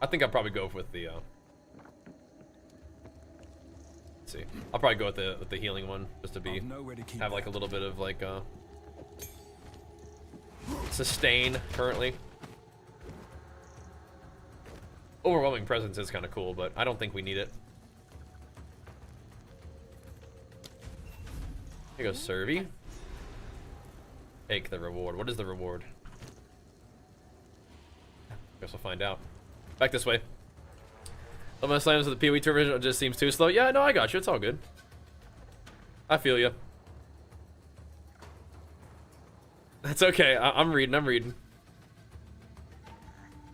Speaker 1: I think I'll probably go with the, let's see. I'll probably go with the healing one, just to be, have like a little bit of like, sustain currently. Overwhelming Presence is kind of cool, but I don't think we need it. Here goes Servi. Take the reward. What is the reward? Guess we'll find out. Back this way. Level slams of the PoE 2 version just seems too slow. Yeah, no, I got you. It's all good. I feel you. That's okay. I'm reading.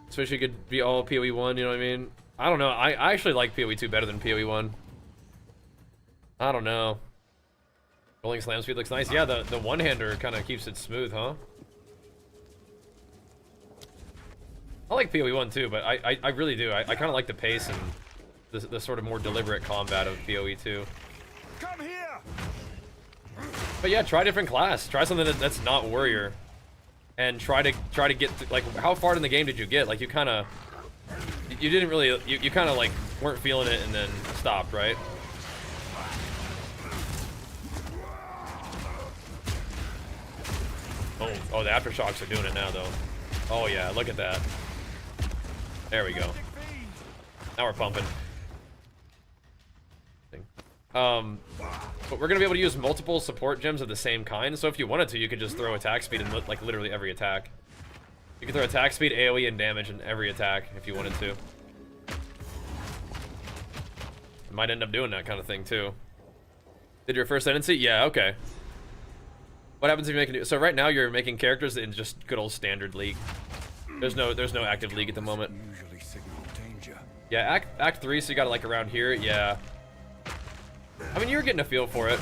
Speaker 1: Especially could be all PoE 1, you know what I mean? I don't know. I actually like PoE 2 better than PoE 1. I don't know. Rolling slam speed looks nice. Yeah, the one-hander kind of keeps it smooth, huh? I like PoE 1 too, but I really do. I kind of like the pace and the sort of more deliberate combat of PoE 2.
Speaker 2: Come here.
Speaker 1: But yeah, try a different class. Try something that's not warrior. And try to get like, how far in the game did you get? Like you didn't really, you kind of like weren't feeling it and then stopped, right? Oh, the aftershocks are doing it now, though. Oh, yeah, look at that. There we go. Now we're pumping. But we're gonna be able to use multiple support gems of the same kind, so if you wanted to, you could just throw attack speed in, like, literally every attack. You could throw attack speed, AoE, and damage in every attack if you wanted to. You might end up doing that kind of thing, too. Did your first tendency? Yeah, okay. What happens if you make a new... So right now you're making characters in just good old standard League. There's no active League at the moment.
Speaker 2: Usually signal danger.
Speaker 1: Yeah, Act 3, so you got it like around here, yeah. I mean, you were getting a feel for it.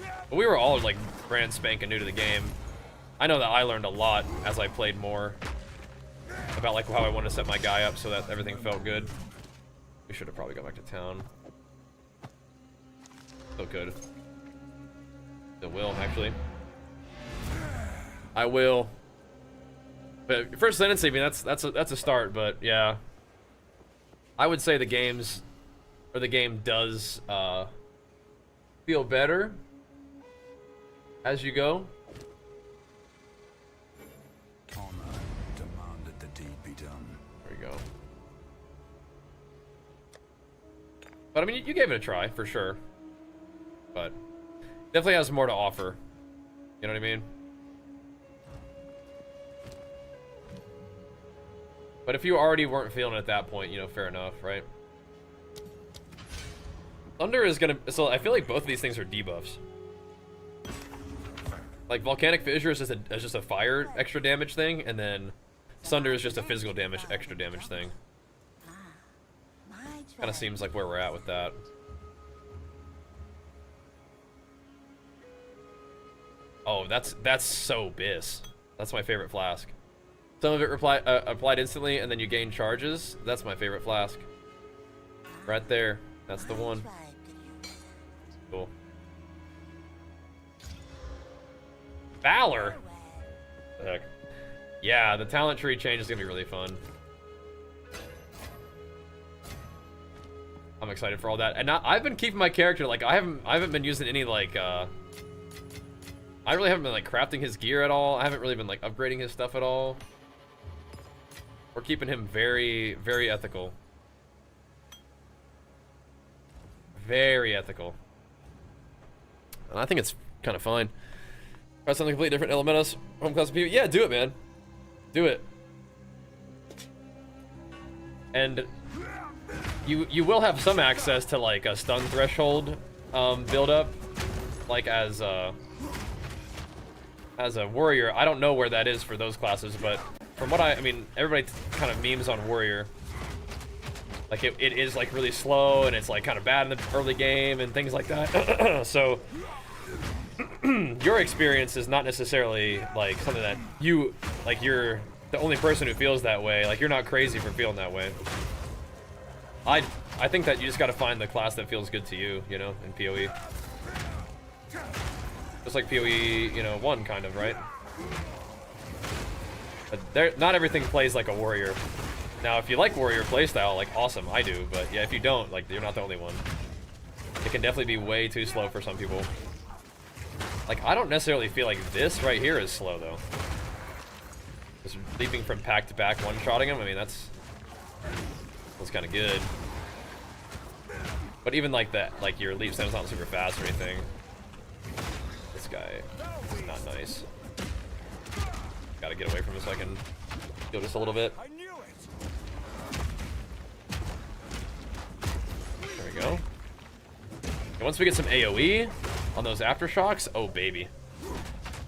Speaker 1: But we were all like brand spanking new to the game. I know that I learned a lot as I played more about like how I want to set my guy up so that everything felt good. We should have probably gone back to town. Still could. Still will, actually. I will. But first tendency, I mean, that's a start, but yeah. I would say the game does feel better as you go.
Speaker 2: Honor demanded the deed be done.
Speaker 1: There you go. But I mean, you gave it a try for sure. But definitely has more to offer. You know what I mean? But if you already weren't feeling it at that point, you know, fair enough, right? Thunder is gonna... So I feel like both of these things are debuffs. Like, Volcanic Fissure is just a fire extra damage thing, and then Sunder is just a physical damage extra damage thing. Kind of seems like where we're at with that. Oh, that's so Biss. That's my favorite flask. Some of it applied instantly, and then you gain charges. That's my favorite flask. Right there. That's the one. Cool. Valor? The heck. Yeah, the talent tree change is gonna be really fun. I'm excited for all that. And I've been keeping my character, like, I haven't been using any, like, I really haven't been, like, crafting his gear at all. I haven't really been, like, upgrading his stuff at all. We're keeping him very, very ethical. Very ethical. And I think it's kind of fine. Try something completely different, Elementos. Home class of people. Yeah, do it, man. Do it. And you will have some access to, like, a stun threshold build up. Like, as a warrior. I don't know where that is for those classes, but from what I mean, everybody kind of memes on warrior. Like, it is, like, really slow, and it's, like, kind of bad in the early game, and things like that. So, your experience is not necessarily, like, something that you, like, you're the only person who feels that way. Like, you're not crazy for feeling that way. I think that you just gotta find the class that feels good to you, you know, in PoE. Just like PoE, you know, 1, kind of, right? But not everything plays like a warrior. Now, if you like warrior playstyle, like, awesome, I do. But yeah, if you don't, like, you're not the only one. It can definitely be way too slow for some people. Like, I don't necessarily feel like this right here is slow, though. Just leaping from pack to pack, one-shotting him, I mean, that's kind of good. But even like that, like, your leap stem's not super fast or anything. This guy is not nice. Gotta get away from him so I can go just a little bit. There we go. And once we get some AoE on those aftershocks, oh baby.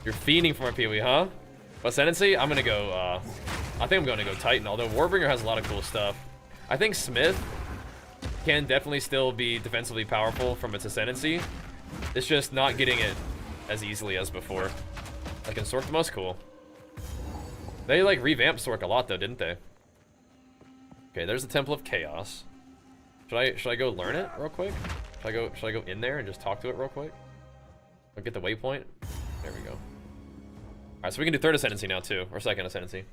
Speaker 1: You're fiending for my PoE, huh? What ascendancy? I'm gonna go, I think I'm gonna go Titan, although Warbringer has a lot of cool stuff. I think Smith can definitely still be defensively powerful from its ascendancy. It's just not getting it as easily as before. Like in Sork the most cool. They like revamped Sork a lot though, didn't they? Okay, there's the Temple of Chaos. Should I go learn it real quick? Should I go in there and just talk to it real quick? Or get the waypoint? There we go. Alright, so we can do third ascendancy now too, or second ascendancy.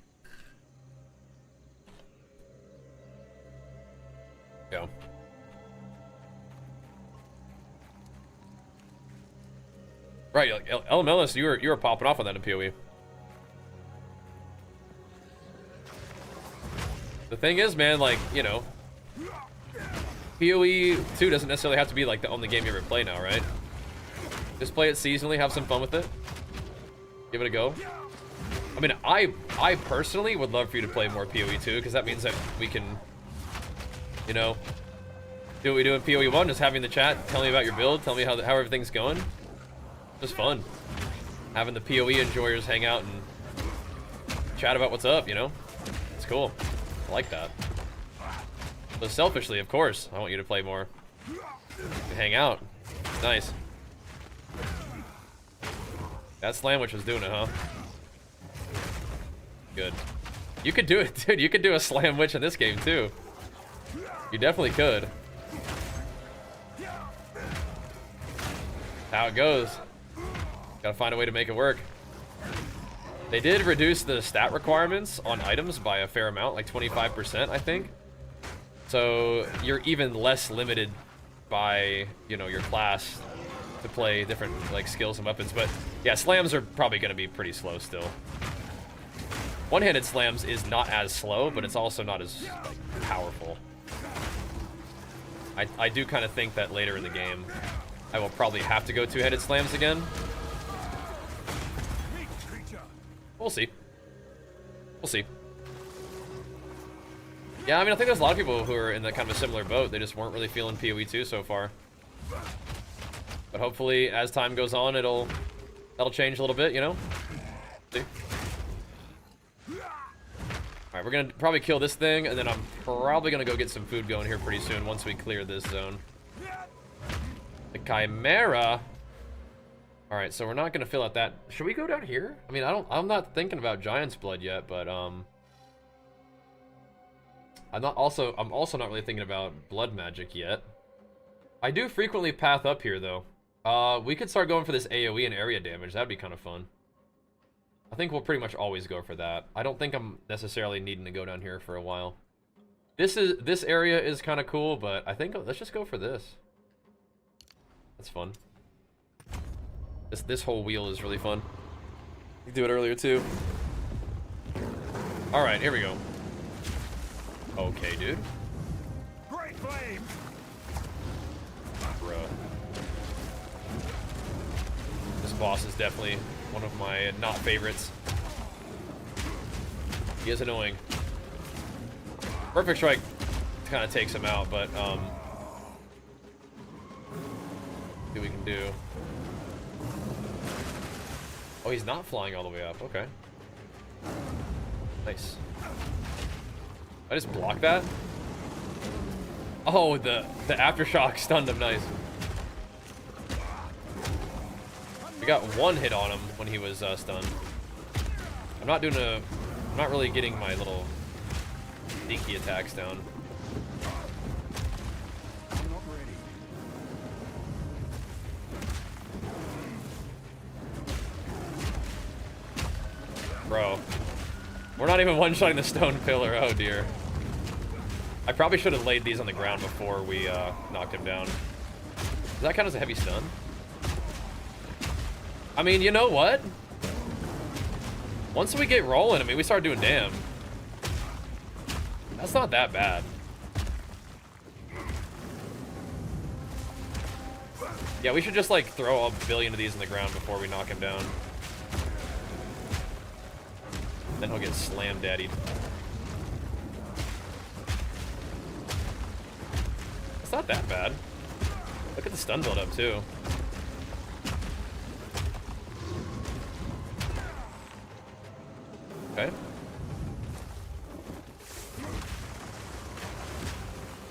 Speaker 1: Yeah. Right, like LMLS, you were popping off on that in PoE. The thing is, man, like, you know, PoE 2 doesn't necessarily have to be like the only game you ever play now, right? Just play it seasonally, have some fun with it. Give it a go. I mean, I personally would love for you to play more PoE 2, because that means that we can, you know, do what we do in PoE 1, just having the chat, tell me about your build, tell me how everything's going. Just fun. Having the PoE enjoyers hang out and chat about what's up, you know? It's cool. I like that. So selfishly, of course, I want you to play more. Hang out. Nice. That slam witch was doing it, huh? Good. You could do it, dude. You could do a slam witch in this game, too. You definitely could. How it goes. Gotta find a way to make it work. They did reduce the stat requirements on items by a fair amount, like 25%, I think. So you're even less limited by, you know, your class to play different, like, skills and weapons. But yeah, slams are probably gonna be pretty slow still. One-handed slams is not as slow, but it's also not as, like, powerful. I do kind of think that later in the game, I will probably have to go two-handed slams again. We'll see. We'll see. Yeah, I mean, I think there's a lot of people who are in that kind of a similar boat. They just weren't really feeling PoE 2 so far. But hopefully, as time goes on, that'll change a little bit, you know? See? Alright, we're gonna probably kill this thing, and then I'm probably gonna go get some food going here pretty soon once we clear this zone. The Chimera. Alright, so we're not gonna fill out that. Should we go down here? I mean, I'm not thinking about Giant's Blood yet, but I'm also not really thinking about blood magic yet. I do frequently path up here though. We could start going for this AoE and area damage. That'd be kind of fun. I think we'll pretty much always go for that. I don't think I'm necessarily needing to go down here for a while. This area is kind of cool, but I think let's just go for this. That's fun. This whole wheel is really fun. You do it earlier too. All right, here we go. Okay, dude.
Speaker 2: Great flame.
Speaker 1: Bruh. This boss is definitely one of my not favorites. He is annoying. Perfect Strike kind of takes him out, but see what we can do. Oh, he's not flying all the way up. Okay. Nice. I just blocked that? Oh, the aftershock stunned him. Nice. We got one hit on him when he was stunned. I'm not really getting my little sneaky attacks down.
Speaker 2: I'm not ready.
Speaker 1: Bro. We're not even one-shotting the stone pillar. Oh, dear. I probably should have laid these on the ground before we knocked him down. Does that count as a heavy stun? I mean, you know what? Once we get rolling, I mean, we start doing damn. That's not that bad. Yeah, we should just, like, throw a billion of these in the ground before we knock him down. Then he'll get slam daddied. It's not that bad. Look at the stun build up too. Okay.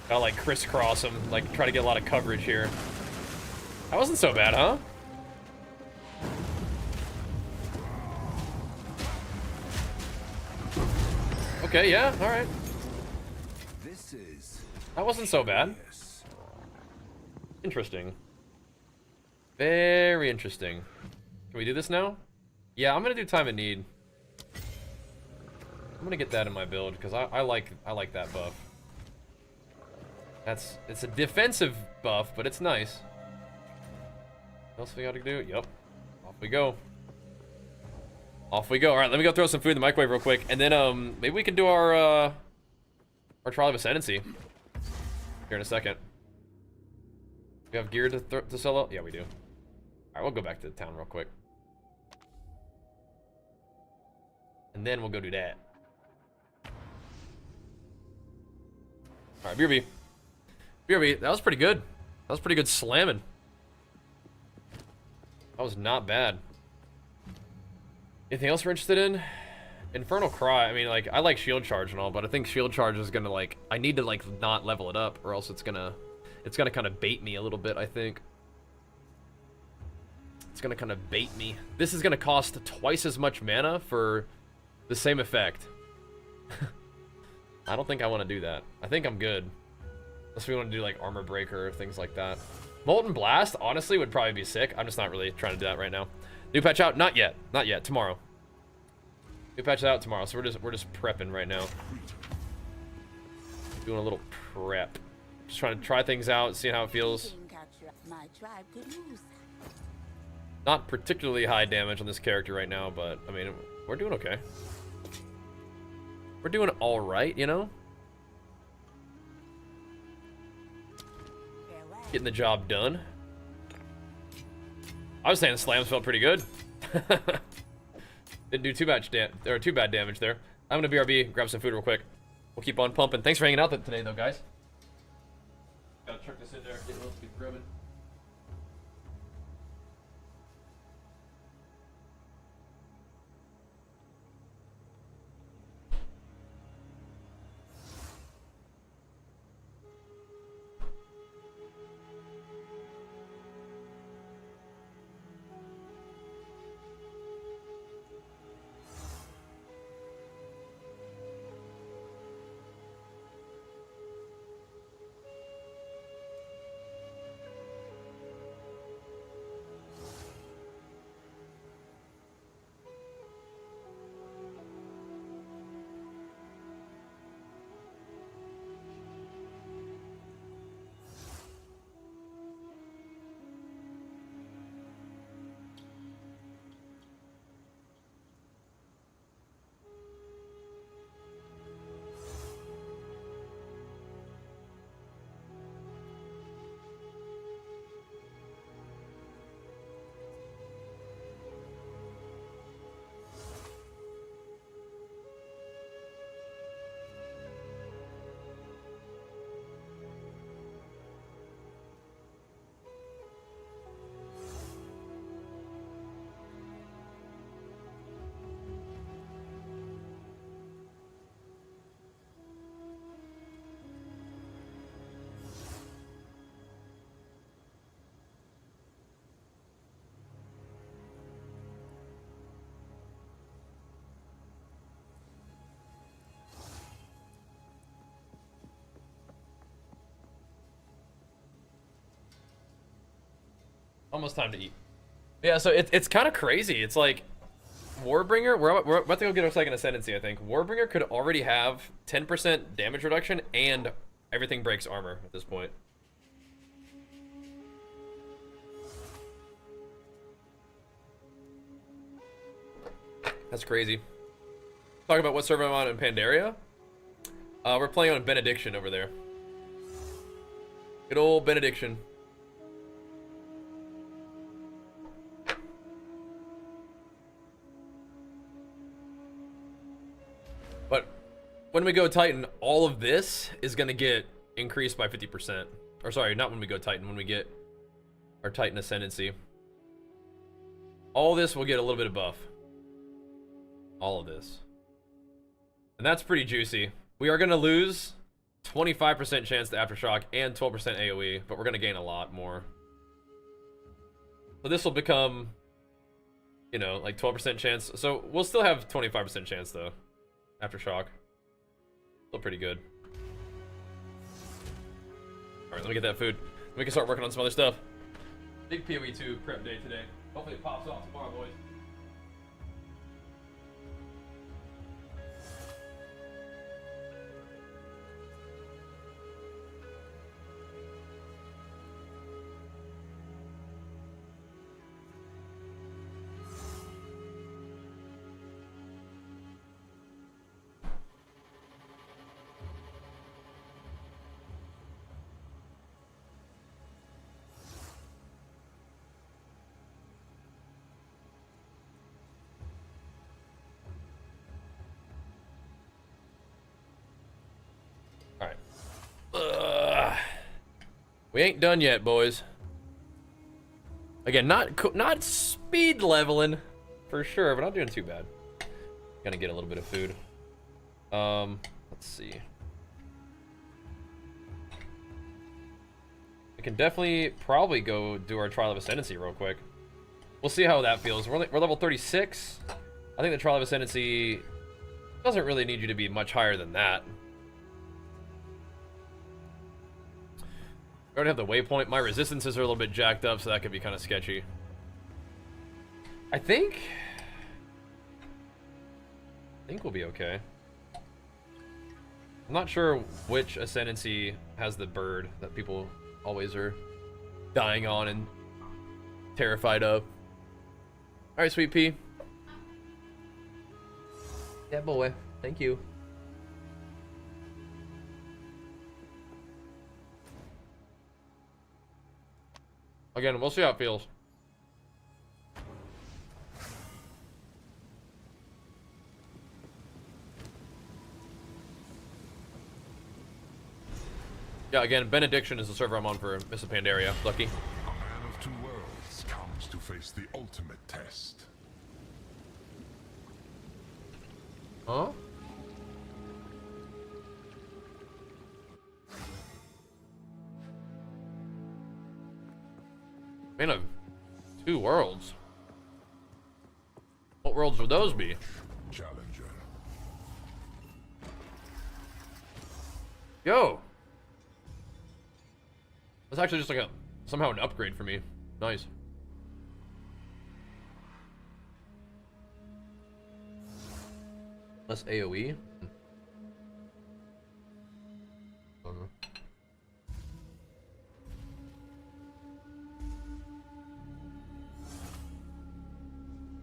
Speaker 1: Gotta like crisscross him, like try to get a lot of coverage here. That wasn't so bad, huh? Okay, yeah, alright.
Speaker 2: This is
Speaker 1: That wasn't so bad. Interesting. Very interesting. Can we do this now? Yeah, I'm gonna do time of need. I'm gonna get that in my build because I like that buff. It's a defensive buff, but it's nice. What else we gotta do? Yep. Off we go. Off we go. All right, let me go throw some food in the microwave real quick, and then maybe we can do our trial of ascendancy here in a second. We have gear to sell out. Yeah, we do. All right, we'll go back to the town real quick, and then we'll go do that. All right, BRB. BRB, that was pretty good. That was pretty good slamming. That was not bad. Anything else we're interested in? Infernal Cry. I mean, like, I like shield charge and all, but I think shield charge is gonna, like, I need to, like, not level it up, or else it's gonna kind of bait me a little bit, I think. It's gonna kind of bait me. This is gonna cost twice as much mana for the same effect. I don't think I want to do that. I think I'm good. Unless we want to do, like, Armor Breaker or things like that. Molten Blast, honestly, would probably be sick. I'm just not really trying to do that right now. New patch out? Not yet. Not yet. Tomorrow. New patch out tomorrow, so we're just prepping right now. Doing a little prep. Just trying to try things out, seeing how it feels.
Speaker 6: My tribe could use that.
Speaker 1: Not particularly high damage on this character right now, but, I mean, we're doing okay. We're doing alright, you know?
Speaker 6: Farewell.
Speaker 1: Getting the job done. I was saying the slams felt pretty good. Didn't do too bad damage there. I'm gonna BRB, grab some food real quick. We'll keep on pumping. Thanks for hanging out today, though, guys. Gotta chuck this in there. Get a little bit grubbing. Almost time to eat. Yeah, so it's kind of crazy. It's like Warbringer, we're about to go get our second ascendancy, I think. Warbringer could already have 10% damage reduction and everything breaks armor at this point. That's crazy. Talk about what server I'm on in Pandaria. We're playing on Benediction over there. Good old Benediction. But when we go Titan, all of this is going to get increased by 50%. Or sorry, not when we go Titan, when we get our Titan Ascendancy. All this will get a little bit of buff. All of this. And that's pretty juicy. We are going to lose 25% chance to Aftershock and 12% AoE, but we're going to gain a lot more. So this will become, you know, like 12% chance. So we'll still have 25% chance though. Aftershock. Still pretty good. Alright, let me get that food. We can start working on some other stuff. Big PoE 2 prep day today. Hopefully it pops off tomorrow, boys. We ain't done yet, boys. Again, not speed leveling for sure, but not doing too bad. Gonna get a little bit of food. Let's see. I can definitely probably go do our Trial of Ascendancy real quick. We'll see how that feels. We're level 36. I think the Trial of Ascendancy doesn't really need you to be much higher than that. I already have the waypoint. My resistances are a little bit jacked up, so that could be kind of sketchy. I think we'll be okay. I'm not sure which Ascendancy has the bird that people always are dying on and terrified of. Alright, Sweet Pea. Yeah, boy. Thank you. Again, we'll see how it feels. Yeah, again, Benediction is the server I'm on for Miss Pandaria. Lucky.
Speaker 5: A man of two worlds comes to face the ultimate test.
Speaker 1: Huh? Man of two worlds. What worlds would those be?
Speaker 5: Challenger.
Speaker 1: Yo! That's actually just like somehow an upgrade for me. Nice. Less AoE?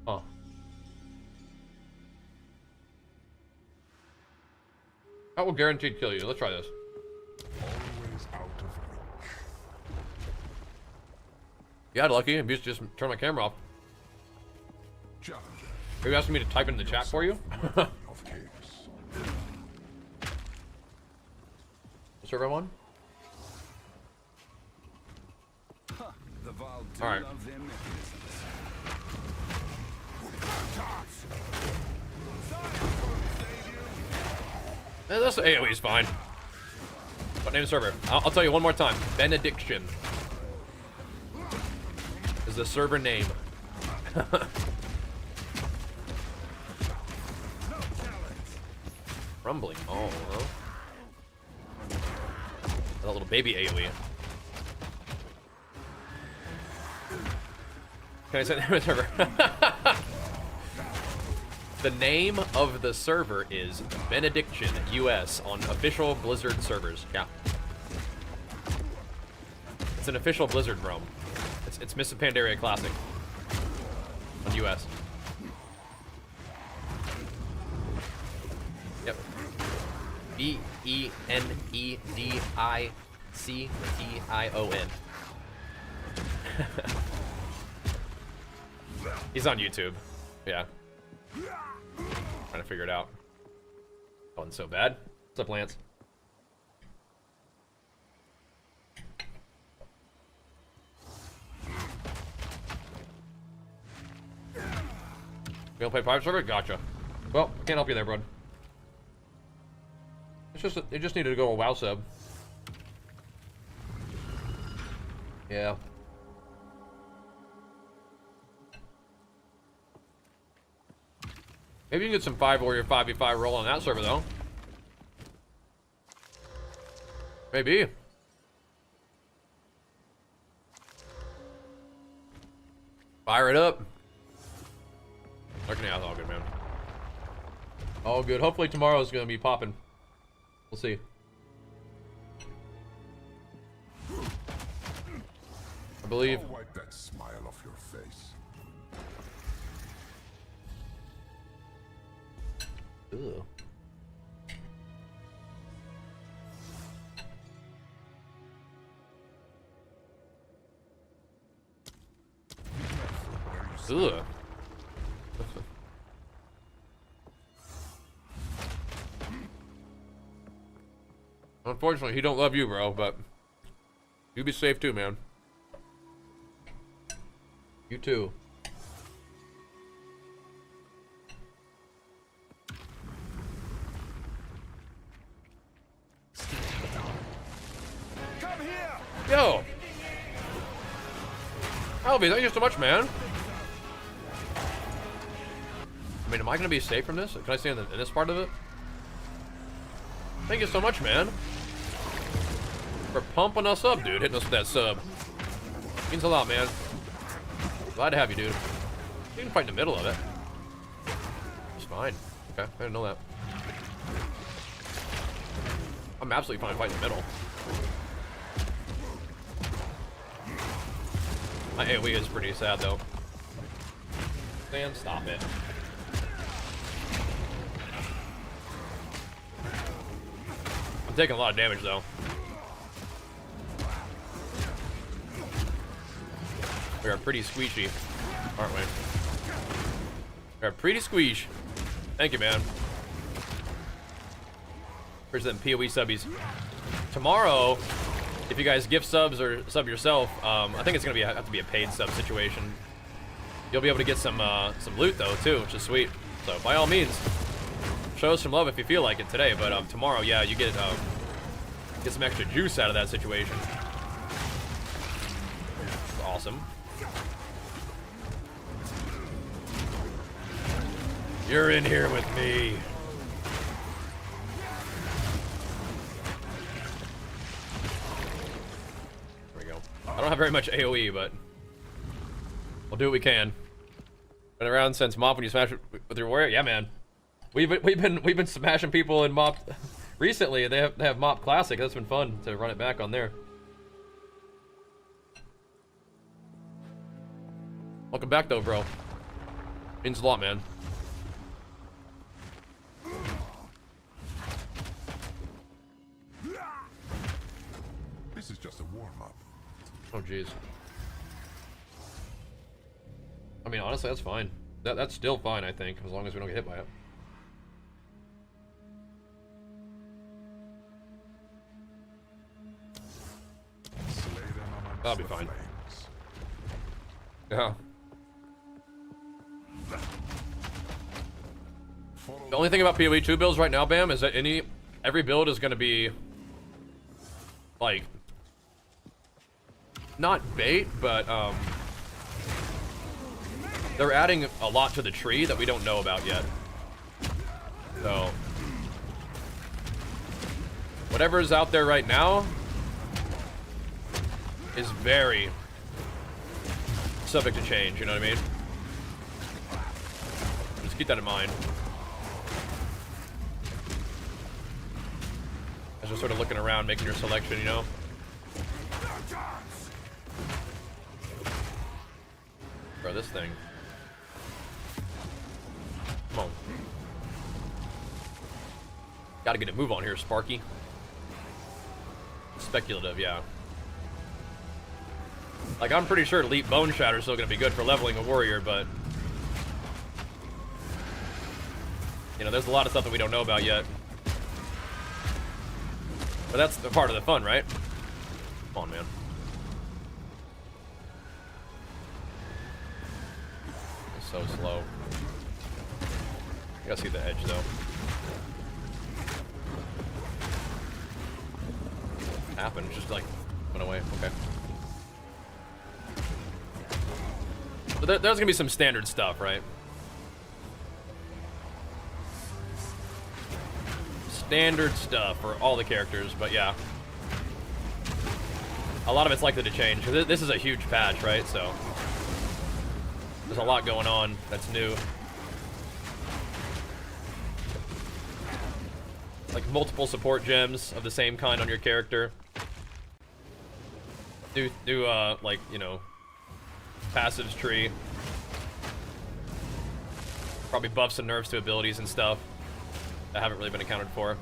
Speaker 1: Huh. That will guaranteed kill you. Let's try this.
Speaker 5: Always out of reach.
Speaker 1: Yeah, lucky. I'm just turn my camera off.
Speaker 5: Challenger.
Speaker 1: Are you asking me to type in the chat for you?
Speaker 5: Of chaos.
Speaker 1: Server one?
Speaker 2: The Vaal do
Speaker 1: All right.
Speaker 2: love their mechanisms.
Speaker 1: This AoE is fine. What name of server? I'll tell you one more time. Benediction is the server name. Rumbling. Oh, well. That little baby AoE. Can I say the name of the server? The name of the server is Benediction US on official Blizzard servers. Yeah. It's an official Blizzard realm. It's Miss Pandaria Classic on US. Yep. BENEDICTION. He's on YouTube. Yeah. Trying to figure it out. That wasn't so bad. What's up, Lance? You don't play Private Server? Gotcha. Well, can't help you there, bud. It's just they just needed to go a WoW sub. Yeah. Maybe you can get some 5 warrior 5v5 roll on that server though. Maybe. Fire it up. Okay, yeah, all good, man. All good. Hopefully tomorrow's gonna be popping. We'll see. I believe.
Speaker 5: I'll wipe that smile off your face.
Speaker 1: Ugh. Ugh. Unfortunately, he don't love you, bro, but You be safe too, man. You too.
Speaker 2: Come here!
Speaker 1: Yo! Alvy, thank you so much, man. I mean, am I gonna be safe from this? Can I stay in this part of it? Thank you so much, man. For pumping us up, dude. Hitting us with that sub. Means a lot, man. Glad to have you, dude. You can fight in the middle of it. It's fine. Okay, I didn't know that. I'm absolutely fine fighting in the middle. My AoE is pretty sad, though. Man, stop it. I'm taking a lot of damage, though. We are pretty squeeshy, aren't we? We are pretty squeesh. Thank you, man. Here's them PoE subbies. Tomorrow, if you guys gift subs or sub yourself, I think it's gonna have to be a paid sub situation. You'll be able to get some loot though too, which is sweet. So by all means, show us some love if you feel like it today. But tomorrow, yeah, you get some extra juice out of that situation. It's awesome. You're in here with me. There we go. I don't have very much AoE, but we'll do what we can. Been around since Mop when you smash it with your warrior. Yeah, man. We've been smashing people in Mop recently. They have Mop Classic. That's been fun to run it back on there. Welcome back though, bro. Means a lot, man.
Speaker 5: This is just a warm-up.
Speaker 1: Oh, jeez. I mean, honestly, that's fine. That's still fine, I think, as long as we don't get hit by it.
Speaker 5: Slay them amongst
Speaker 1: That'll be
Speaker 5: the
Speaker 1: fine.
Speaker 5: flames.
Speaker 1: Yeah.
Speaker 5: Follow
Speaker 1: The only thing about PoE 2 builds right now, Bam, is that every build is going to be, like, not bait, but, they're adding a lot to the tree that we don't know about yet. So, whatever is out there right now is very subject to change, you know what I mean? Just keep that in mind. As you're sort of looking around, making your selection, you know? Bro, this thing. Come on. Gotta get a move on here, Sparky. Speculative, yeah. Like, I'm pretty sure Elite Bone Shatter is still gonna be good for leveling a warrior, but you know, there's a lot of stuff that we don't know about yet. But that's the part of the fun, right? Come on, man. It's so slow. You gotta see the edge, though. Happened, just like went away. Okay. So there's gonna be some standard stuff, right? Standard stuff for all the characters, but yeah. A lot of it's likely to change. This is a huge patch, right? So there's a lot going on that's new. Like multiple support gems of the same kind on your character. Do like, you know, passives tree. Probably buffs and nerfs to abilities and stuff that haven't really been accounted for.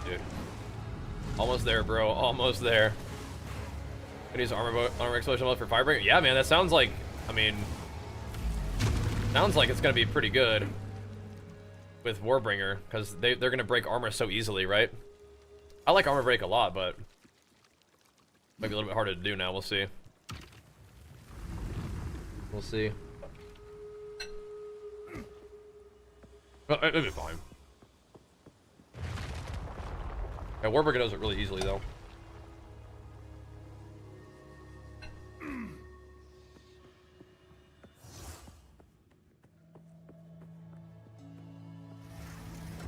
Speaker 1: Dude. Almost there, bro. Almost there. Can use armor explosion mode for Firebringer? Yeah, man, that sounds like, I mean, Sounds like it's gonna be pretty good with Warbringer, because they're gonna break armor so easily, right? I like armor break a lot, but might be a little bit harder to do now. We'll see. We'll see. Well, it'll be fine. Yeah, Warbringer does it really easily, though.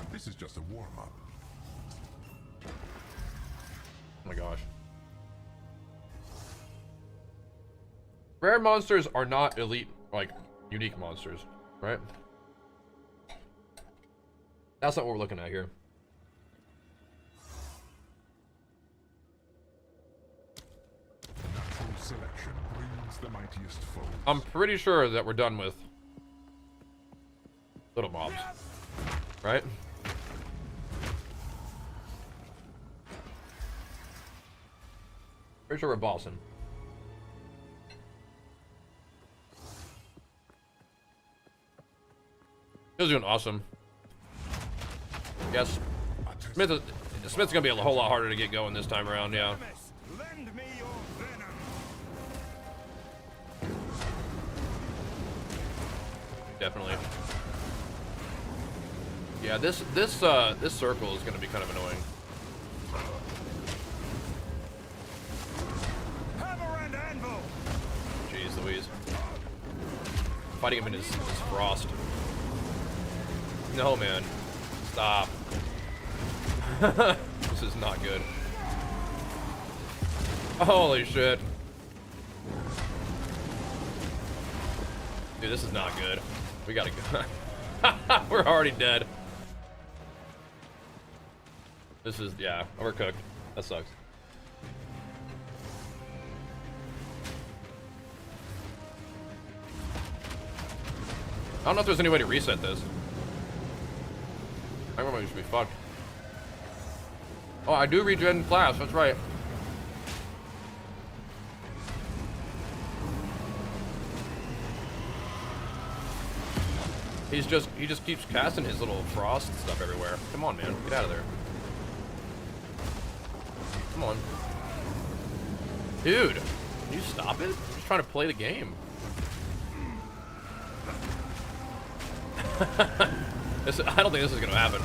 Speaker 5: This is just a warm-up.
Speaker 1: Oh my gosh. Rare monsters are not elite, like, unique monsters, right? That's not what we're looking at here.
Speaker 5: Natural selection brings the mightiest foes.
Speaker 1: I'm pretty sure that we're done with little mobs, right? Pretty sure we're bossing. He was doing awesome. Yes. Smith's gonna be a whole lot harder to get going this time around, yeah.
Speaker 2: Lend me your venom.
Speaker 1: Definitely. Yeah, this circle is gonna be kind of annoying.
Speaker 2: Hammer and anvil.
Speaker 1: Jeez Louise. Fighting him in his frost. No, man. Stop. This is not good. Holy shit. Dude, this is not good. We gotta go. We're already dead. This is, yeah, we're cooked. That sucks. I don't know if there's any way to reset this. I remember we should be fucked. Oh, I do regen flash, that's right. He just keeps casting his little frost stuff everywhere. Come on, man, get out of there. Come on. Dude, can you stop it? I'm just trying to play the game. I don't think this is gonna happen.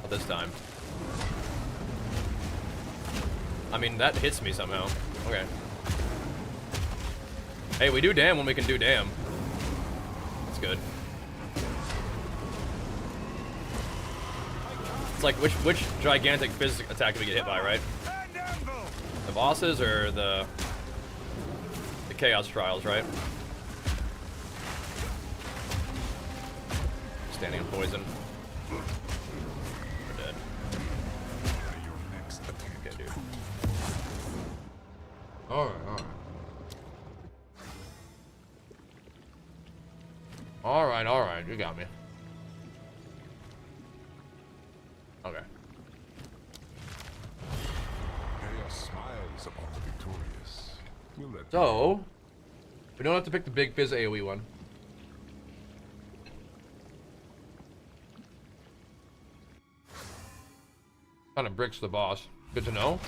Speaker 1: Not this time. I mean, that hits me somehow. Okay. Hey, we do damn when we can do damn. That's good. It's like which gigantic physical attack do we get hit by, right? The bosses or the Chaos Trials, right? Standing in poison. We're dead. Okay, dude. Alright, alright. Alright, alright, you got me. Okay.
Speaker 5: Chaos smiles upon the victorious. We'll let
Speaker 1: So, we don't have to pick the big fizz AoE one. Kind of bricks the boss. Good to know.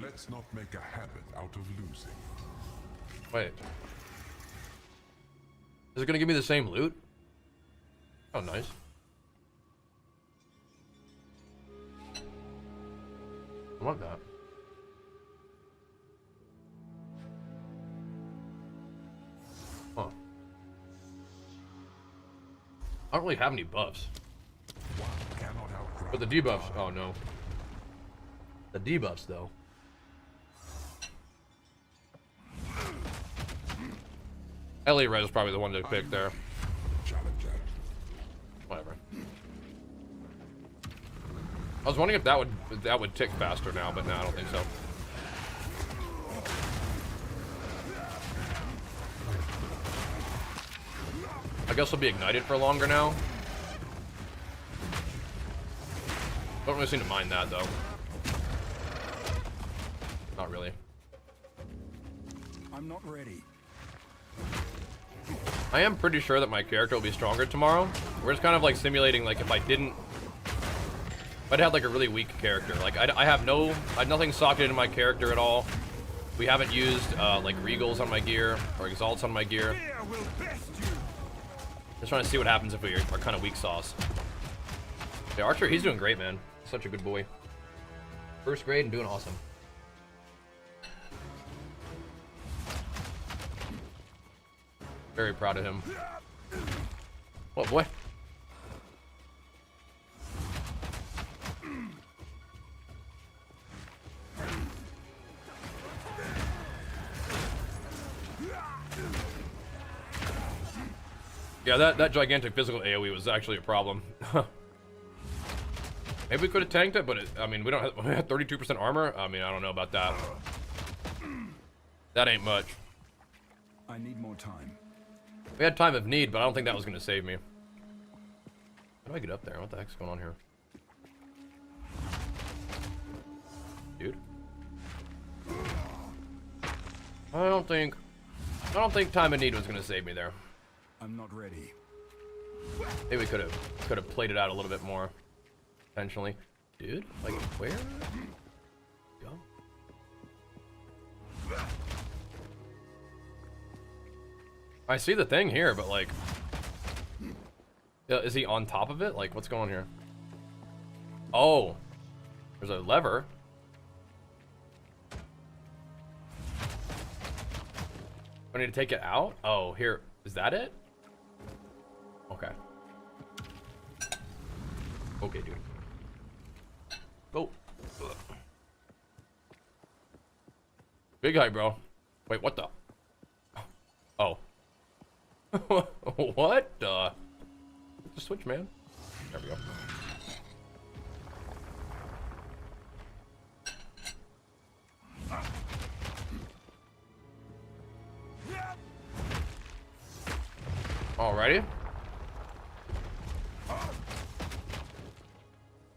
Speaker 5: Let's not make a habit out of losing.
Speaker 1: Wait. Is it gonna give me the same loot? Oh, nice. I want that. Huh. I don't really have any buffs.
Speaker 5: One cannot outrun.
Speaker 1: But the debuffs, oh no. The debuffs though. Ellie Red is probably the one to pick there.
Speaker 5: Challenger.
Speaker 1: Whatever. I was wondering if that would tick faster now, but no, I don't think so. I guess it'll be ignited for longer now. Don't really seem to mind that though. Not really.
Speaker 2: I'm not ready.
Speaker 1: I am pretty sure that my character will be stronger tomorrow. We're just kind of like simulating like if I had like a really weak character. Like I have nothing socketed in my character at all. We haven't used like regals on my gear or exalts on my gear. Just trying to see what happens if we are kind of weak sauce. The Archer, he's doing great, man. Such a good boy. First grade and doing awesome. Very proud of him. What, boy? Yeah, that gigantic physical AoE was actually a problem. Maybe we could have tanked it, but I mean, we have 32% armor. I mean, I don't know about that. That ain't much.
Speaker 2: I need more time.
Speaker 1: We had time of need, but I don't think that was going to save me. How do I get up there? What the heck's going on here? Dude? I don't think time of need was going to save me there.
Speaker 2: I'm not ready.
Speaker 1: Maybe we could have played it out a little bit more. Potentially. Dude, like where? Go. I see the thing here, but like, is he on top of it? Like, what's going on here? Oh, there's a lever. I need to take it out. Oh, here, is that it? Okay. Okay, dude. Go. Ugh. Big guy, bro. Wait, what the? Oh. What the? The switch, man. There we go. Alrighty.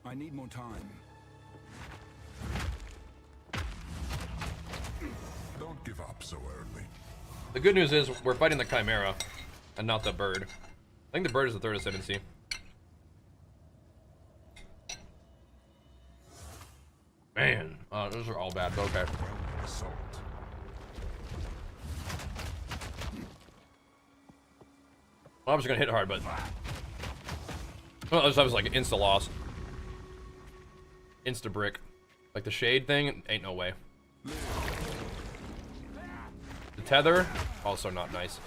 Speaker 2: I need more time.
Speaker 5: Don't give up so early.
Speaker 1: The good news is we're fighting the Chimera and not the bird. I think the bird is the third ascendancy. Man, those are all bad, but okay.
Speaker 5: Assault.
Speaker 1: Well, I was gonna hit hard, but well, that was like insta loss, insta brick, like the shade thing. Ain't no way. The tether, also not nice.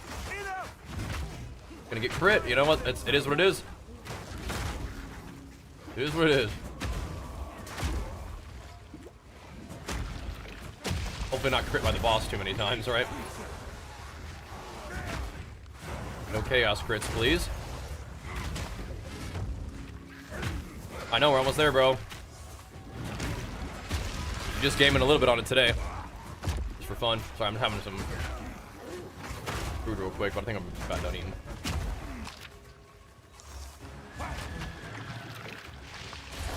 Speaker 1: Gonna get crit. You know what? It is what it is. It is what it is. Hopefully not crit by the boss too many times, right? No chaos crits, please. I know, we're almost there, bro. Just gaming a little bit on it today. Just for fun. Sorry, I'm having some food real quick, but I think I'm about done eating.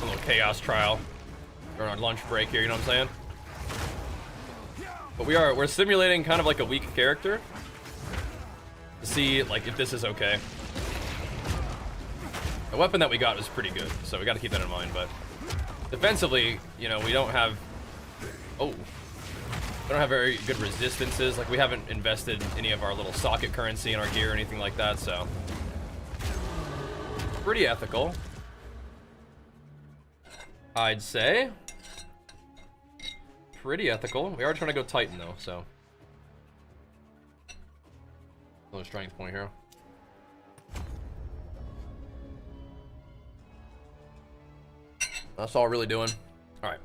Speaker 1: A little chaos trial. We're on lunch break here, you know what I'm saying? But we're simulating kind of like a weak character. To see like if this is okay. The weapon that we got was pretty good, so we got to keep that in mind. But defensively, you know, we don't have very good resistances. Like we haven't invested any of our little socket currency in our gear or anything like that, so pretty ethical, I'd say. Pretty ethical. We are trying to go Titan though, so another strength point here. That's all we're really doing. All right.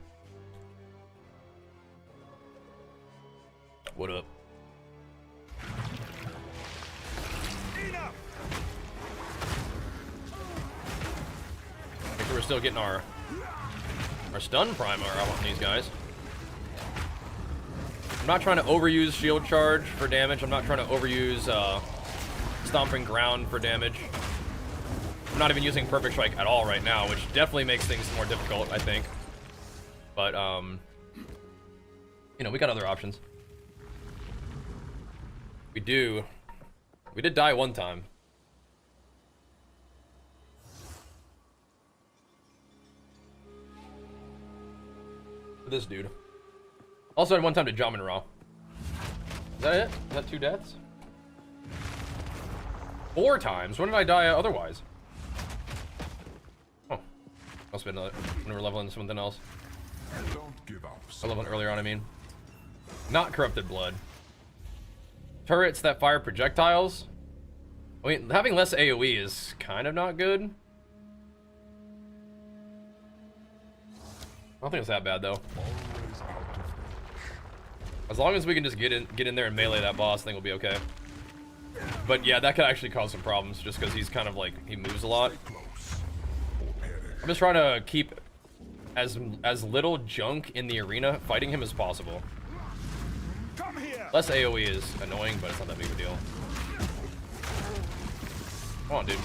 Speaker 1: What up? Make sure we're still getting our stun primer on these guys. I'm not trying to overuse shield charge for damage. I'm not trying to overuse stomping ground for damage. I'm not even using perfect strike at all right now, which definitely makes things more difficult, I think. But you know, we got other options. We do. We did die one time. This dude. Also had one time to jump in raw. Is that it? Is that 2 deaths? 4 times? When did I die otherwise? Oh. Must have been when we were leveling something else.
Speaker 5: Don't give up.
Speaker 1: I leveled earlier on, I mean. Not corrupted blood. Turrets that fire projectiles. I mean, having less AoE is kind of not good. I don't think it's that bad though.
Speaker 5: Always out of reach.
Speaker 1: As long as we can just get in there and melee that boss, I think we'll be okay. But yeah, that could actually cause some problems just because he's kind of like, he moves a lot.
Speaker 5: Close. Or perish.
Speaker 1: I'm just trying to keep as little junk in the arena fighting him as possible.
Speaker 2: Come here.
Speaker 1: Less AoE is annoying, but it's not that big of a deal. Come on, dude.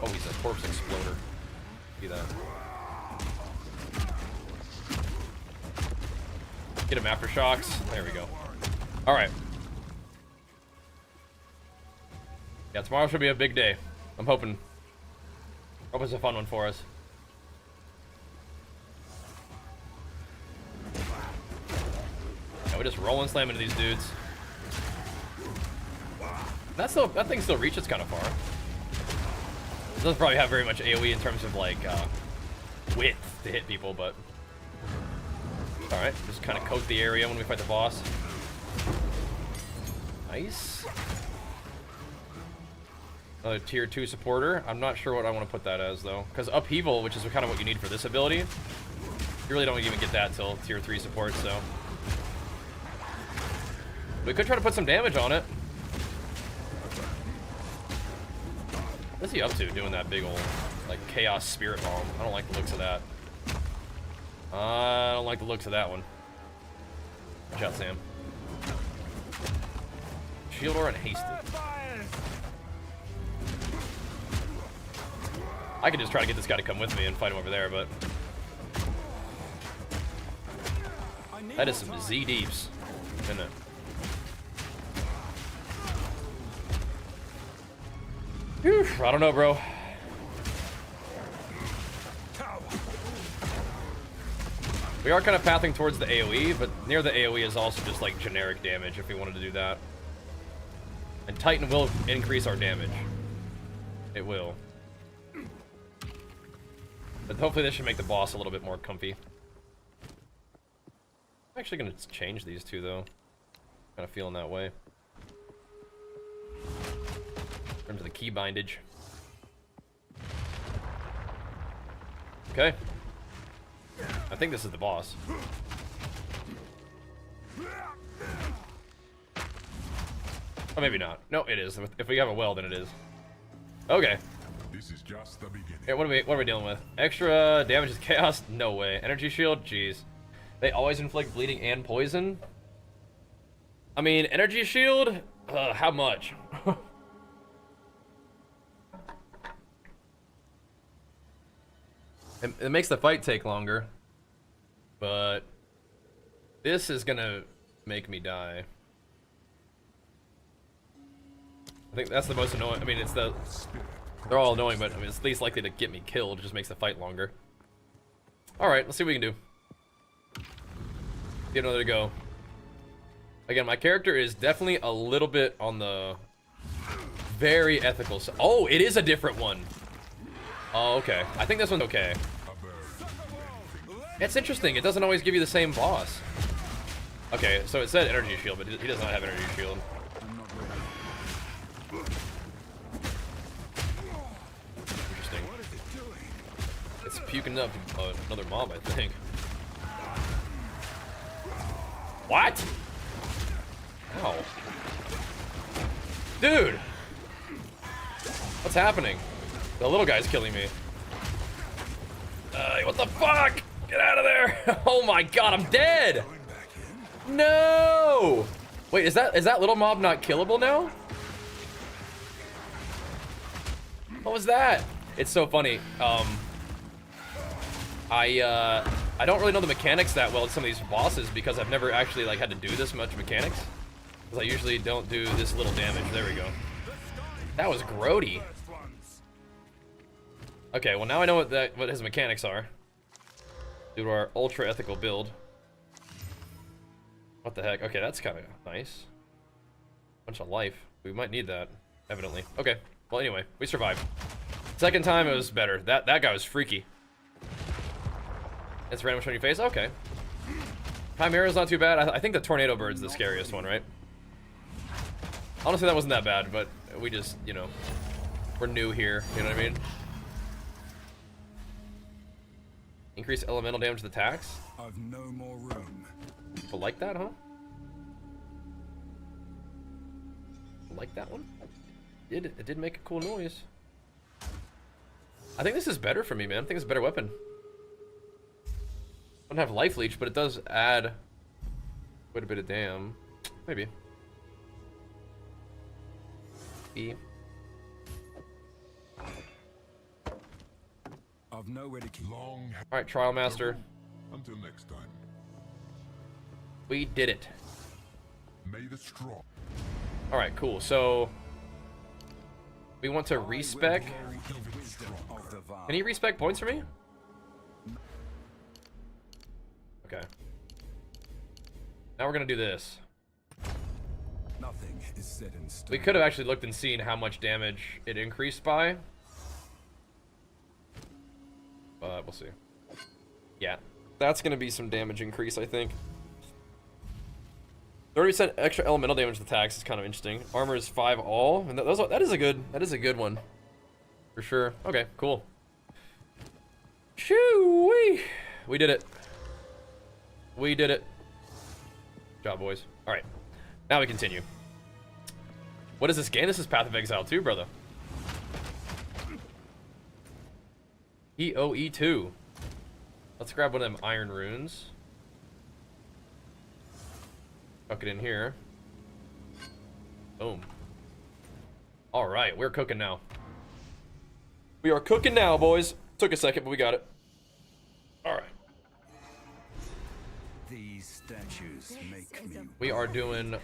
Speaker 1: Oh, he's a corpse exploder. See that. Get him aftershocks. There we go. Alright. Yeah, tomorrow should be a big day. I'm hoping. Hope it's a fun one for us. Yeah, we just roll and slam into these dudes. That thing still reaches kind of far. It doesn't probably have very much AoE in terms of like width to hit people, but alright, just kind of coat the area when we fight the boss. Nice. Another tier 2 supporter. I'm not sure what I want to put that as though, because upheaval, which is kind of what you need for this ability, you really don't even get that till tier 3 support. So we could try to put some damage on it. What's he up to doing that big old, like, chaos spirit bomb? I don't like the looks of that. I don't like the looks of that one. Watch out, Sam. Shield or unhasted. I could just try to get this guy to come with me and fight him over there, but that is some Z deeps, isn't it? Whew, I don't know, bro. We are kind of pathing towards the AoE, but near the AoE is also just like generic damage if we wanted to do that. And Titan will increase our damage. It will. But hopefully this should make the boss a little bit more comfy. I'm actually going to change these two though. Kind of feeling that way. In terms of the key bindage. Okay. I think this is the boss. Oh, maybe not. No, it is. If we have a well, then it is. Okay.
Speaker 5: This is just the beginning.
Speaker 1: Here, what are we dealing with? Extra damage is chaos? No way. Energy shield? Jeez. They always inflict bleeding and poison? I mean, energy shield? How much? It makes the fight take longer. But this is gonna make me die. I think that's the most annoying. I mean, it's the... They're all annoying, but I mean, it's least likely to get me killed. It just makes the fight longer. Alright, let's see what we can do. Get another go. Again, my character is definitely a little bit on the very ethical side. Oh, it is a different one. Oh, okay. I think this one's okay. It's interesting. It doesn't always give you the same boss. Okay, so it said energy shield, but he does not have energy shield. Interesting. It's puking up another mob, I think. What? Ow. Dude! What's happening? The little guy's killing me. What the fuck? Get out of there! Oh my god, I'm dead! No! Wait, is that little mob not killable now? What was that? It's so funny. I don't really know the mechanics that well to some of these bosses because I've never actually like had to do this much mechanics. Because I usually don't do this little damage. There we go. That was grody. Okay, well now I know what his mechanics are. Due to our ultra ethical build. What the heck? Okay, that's kind of nice. Bunch of life. We might need that, evidently. Okay. Well, anyway, we survived. Second time it was better. That guy was freaky. It's random on your face. Okay. Chimera's not too bad. I think the tornado bird's the scariest one, right? Honestly, that wasn't that bad, but we just, you know, we're new here. You know what I mean? Increase elemental damage to the attacks.
Speaker 2: I've no more room.
Speaker 1: People like that, huh? Like that one? It did make a cool noise. I think this is better for me, man. I think it's a better weapon. I don't have life leech, but it does add quite a bit of damn. Maybe. E.
Speaker 2: I've nowhere to keep.
Speaker 5: Long
Speaker 1: Alright, Trial Master.
Speaker 5: until next time.
Speaker 1: We did it.
Speaker 5: May the strong.
Speaker 1: Alright, cool. So we want to respec. Can he respec points for me? Okay. Now we're gonna do this.
Speaker 2: Nothing is set in stone.
Speaker 1: We could have actually looked and seen how much damage it increased by. But we'll see. Yeah. That's gonna be some damage increase, I think. 30% extra elemental damage to attacks is kind of interesting. Armor is 5 all, and that is a good one. For sure. Okay, cool. Shoo-wee! We did it. We did it. Good job, boys. Alright. Now we continue. What is this game? This is Path of Exile 2, brother. PoE 2. Let's grab one of them iron runes. Tuck it in here. Boom. Alright, we're cooking now. We are cooking now, boys. Took a second, but we got it. Alright.
Speaker 2: These statues make me.
Speaker 1: We are doing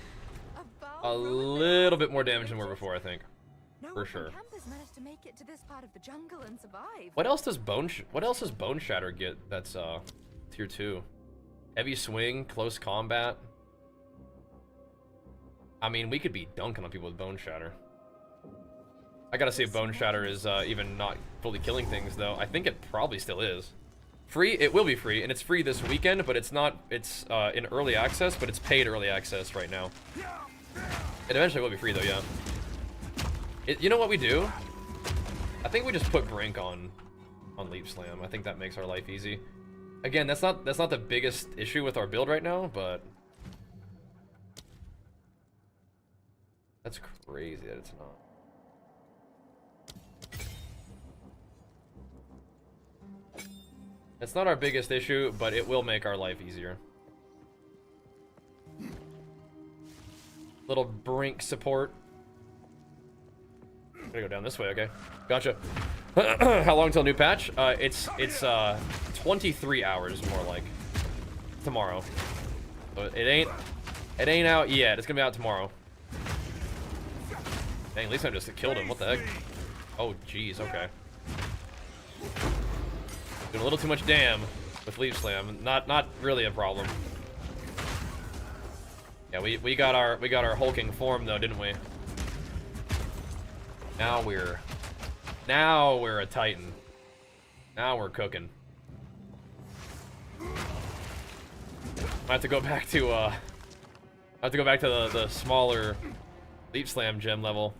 Speaker 1: a little bit more damage than we were before, I think. For sure.
Speaker 3: Campers managed to make it to this part of the jungle and survive.
Speaker 1: What else does Bone Shatter get that's tier 2? Heavy swing, close combat. I mean, we could be dunking on people with Bone Shatter. I gotta see if Bone Shatter is even not fully killing things, though. I think it probably still is. Free? It will be free, and it's free this weekend, but it's not. It's in early access, but it's paid early access right now. It eventually will be free, though, yeah. You know what we do? I think we just put Brink on Leap Slam. I think that makes our life easy. Again, that's not the biggest issue with our build right now, but that's crazy that it's not. It's not our biggest issue, but it will make our life easier. Little Brink support. Gotta go down this way, okay. Gotcha. How long till new patch? It's 23 hours, more like. Tomorrow. So it ain't out yet. It's gonna be out tomorrow. Dang, at least I just killed him. What the heck? Oh, jeez, okay. Doing a little too much damn with Leaf Slam. Not really a problem. Yeah, we got our hulking form though, didn't we? Now we're a Titan. Now we're cooking. I have to go back to the smaller Leap Slam gem level.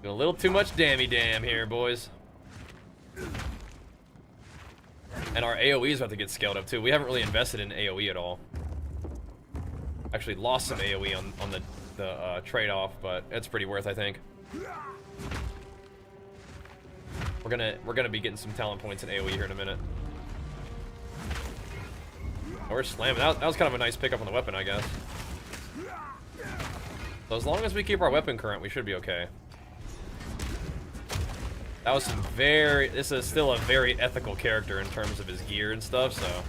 Speaker 1: Doing a little too much dammy damn here, boys. And our AoEs have to get scaled up too. We haven't really invested in AoE at all. Actually lost some AoE on the trade-off, but it's pretty worth, I think. We're gonna be getting some talent points in AoE here in a minute. Oh, we're slamming. That was kind of a nice pickup on the weapon, I guess. So as long as we keep our weapon current, we should be okay. That was some this is still a very ethical character in terms of his gear and stuff, so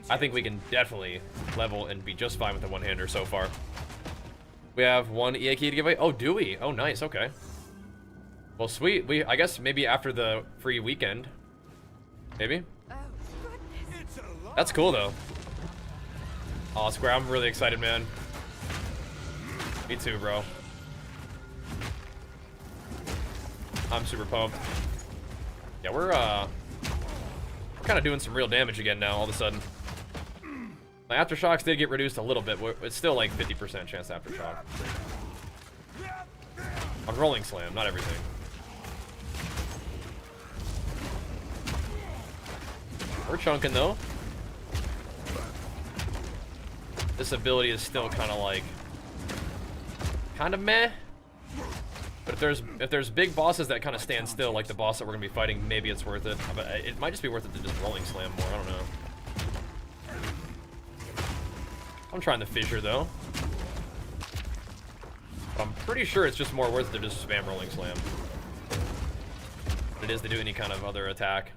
Speaker 1: I think we can definitely level and be just fine with the one-hander so far. We have one EA key to give away. Oh, do we? Oh, nice. Okay. Well, sweet. I guess maybe after the free weekend. Maybe? That's cool, though. Oh, Square, I'm really excited, man. Me too, bro. I'm super pumped. Yeah, we're kind of doing some real damage again now, all of a sudden. My aftershocks did get reduced a little bit. It's still like 50% chance aftershock. On rolling slam, not everything. We're chunking though. This ability is still kind of like, kind of meh. But if there's big bosses that kind of stand still, like the boss that we're gonna be fighting, maybe it's worth it. But it might just be worth it to just rolling slam more. I don't know. I'm trying the fissure though. But I'm pretty sure it's just more worth it to just spam rolling slam. But it is to do any kind of other attack.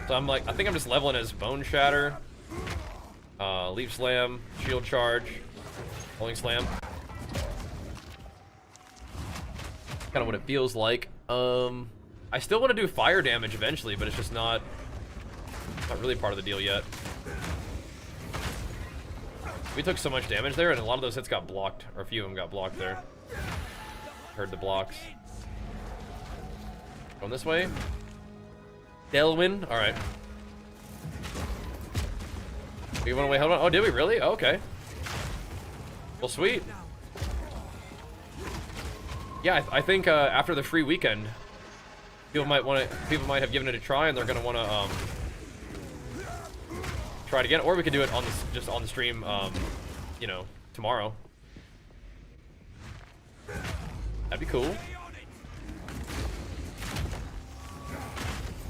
Speaker 1: So I'm like, I think I'm just leveling as Bone Shatter, Leap Slam, Shield Charge, Rolling Slam. Kind of what it feels like. I still want to do fire damage eventually, but it's just not really part of the deal yet. We took so much damage there, and a lot of those hits got blocked, or a few of them got blocked there. Heard the blocks. Going this way. Delwyn, all right. We went away. Hold on. Oh, did we really? Oh, okay. Well, sweet. Yeah, I think after the free weekend, people might have given it a try, and they're gonna want to try it again, or we could do it on just on the stream, you know, tomorrow. That'd be cool.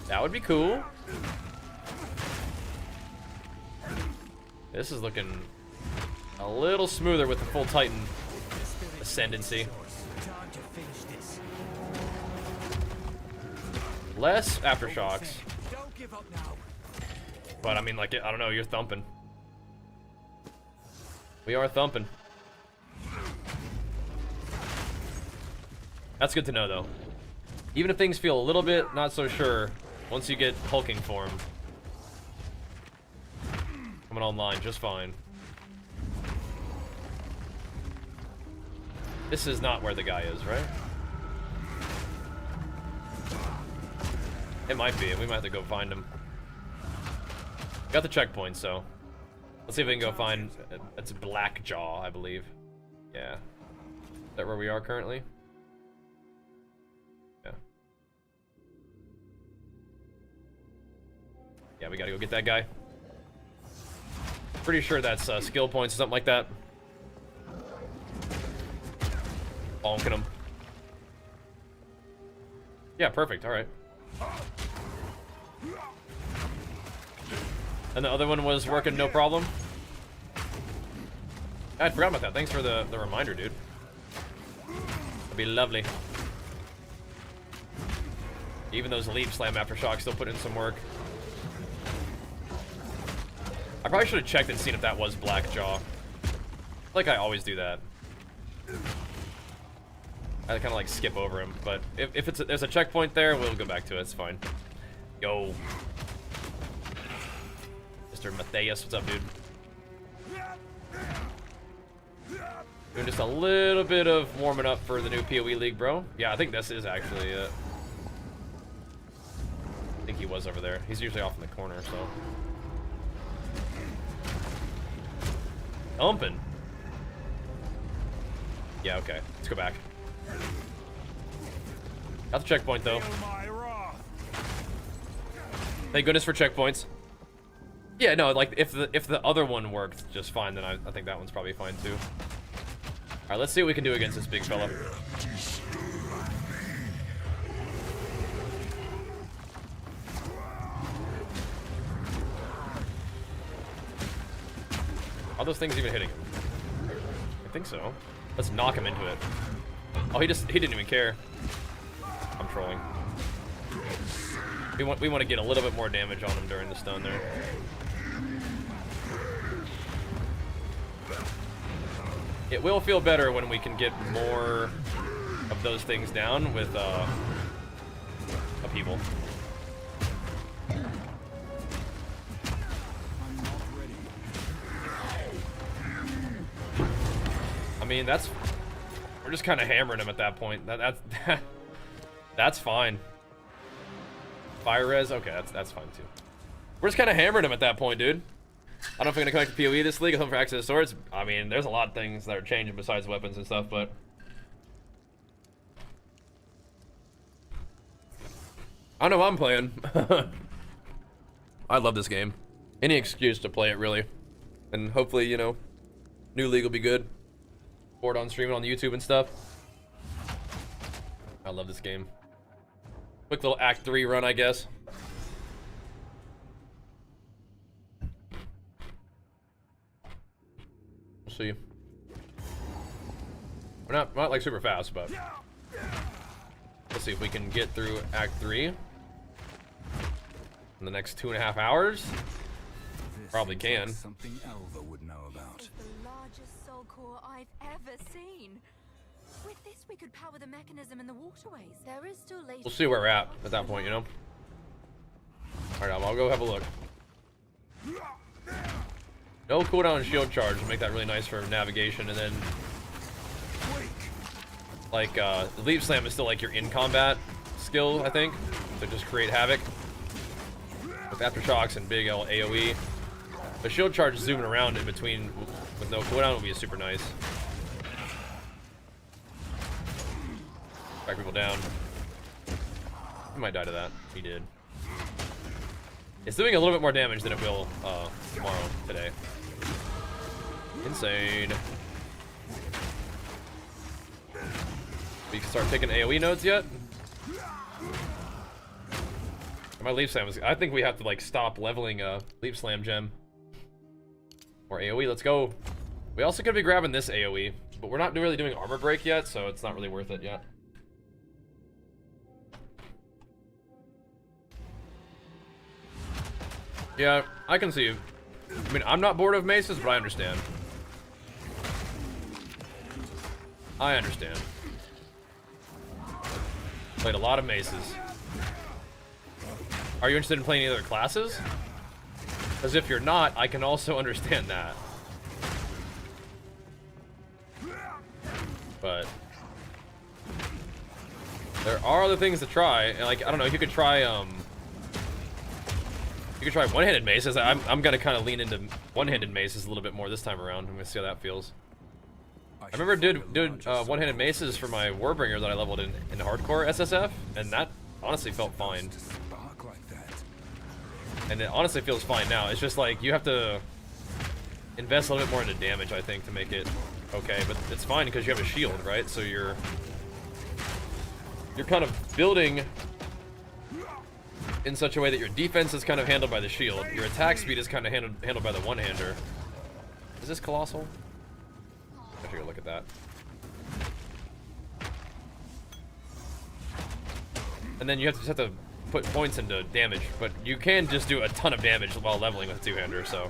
Speaker 1: That would be cool. This is looking a little smoother with the full Titan ascendancy. Less aftershocks. But I mean, like, I don't know, you're thumping. We are thumping. That's good to know, though. Even if things feel a little bit not so sure, once you get hulking form, coming online just fine. This is not where the guy is, right? It might be. We might have to go find him. Got the checkpoint, so let's see if we can go find. It's Blackjaw, I believe. Yeah. Is that where we are currently? Yeah. Yeah, we gotta go get that guy. Pretty sure that's skill points or something like that. Bonking him. Yeah, perfect. All right. And the other one was working no problem. I forgot about that. Thanks for the reminder, dude. That'd be lovely. Even those leap slam aftershocks still put in some work. I probably should have checked and seen if that was Blackjaw. Like I always do that. I kind of like skip over him, but if there's a checkpoint there, we'll go back to it. It's fine. Yo. Mr. Matthias, what's up, dude? Doing just a little bit of warming up for the new PoE League, bro. Yeah, I think this is actually it. I think he was over there. He's usually off in the corner, so. Thumping. Yeah, okay. Let's go back. Got the checkpoint, though. Thank goodness for checkpoints. Yeah, no, like, if the other one worked just fine, then I think that one's probably fine, too. Alright, let's see what we can do against this big fella. Are those things even hitting him? I think so. Let's knock him into it. Oh, he didn't even care. I'm trolling. We want to get a little bit more damage on him during the stun there. It will feel better when we can get more of those things down with upheaval. I mean, we're just kind of hammering him at that point. That's fine. Fire res, okay, that's fine too. We're just kind of hammering him at that point, dude. I don't know if we're gonna connect to PoE this league. I'm hoping for access to swords. I mean, there's a lot of things that are changing besides weapons and stuff, but I know I'm playing. I love this game. Any excuse to play it, really, and hopefully, you know, new league will be good. Board on streaming on YouTube and stuff. I love this game. Quick little Act 3 run, I guess. We'll see. We're not like super fast, but let's see if we can get through Act 3 in the next 2.5 hours. Probably can.
Speaker 2: Something Elva would know about.
Speaker 7: It's the largest soul core I've ever seen. With this, we could power the mechanism in the waterways.
Speaker 3: There is still later.
Speaker 1: We'll see where we're at that point, you know? Alright, I'll go have a look. No cooldown and shield charge to make that really nice for navigation, and then like the leap slam is still like your in combat skill, I think, to just create havoc with aftershocks and big AoE. The shield charge zooming around in between with no cooldown would be super nice. Back people down. He might die to that. He did. It's doing a little bit more damage than it will tomorrow, today. Insane. We can start taking AoE nodes yet? My leap slam is, I think we have to like stop leveling a leap slam gem. Or AoE, let's go. We also could be grabbing this AoE, but we're not really doing armor break yet, so it's not really worth it yet. Yeah, I can see. I mean, I'm not bored of maces, but I understand. I understand. Played a lot of maces. Are you interested in playing any other classes? Because if you're not, I can also understand that. But there are other things to try, and like I don't know, you could try one-handed maces. I'm gonna kind of lean into one-handed maces a little bit more this time around. I'm gonna see how that feels. I remember did one-handed maces for my Warbringer that I leveled in hardcore SSF, and that honestly felt fine. And it honestly feels fine now. It's just like you have to invest a little bit more into damage, I think, to make it okay. But it's fine because you have a shield, right? So you're kind of building in such a way that your defense is kind of handled by the shield. Your attack speed is kind of handled by the one-hander. Is this Colossal? I should go look at that. And then you just have to put points into damage, but you can just do a ton of damage while leveling with a two-hander, so.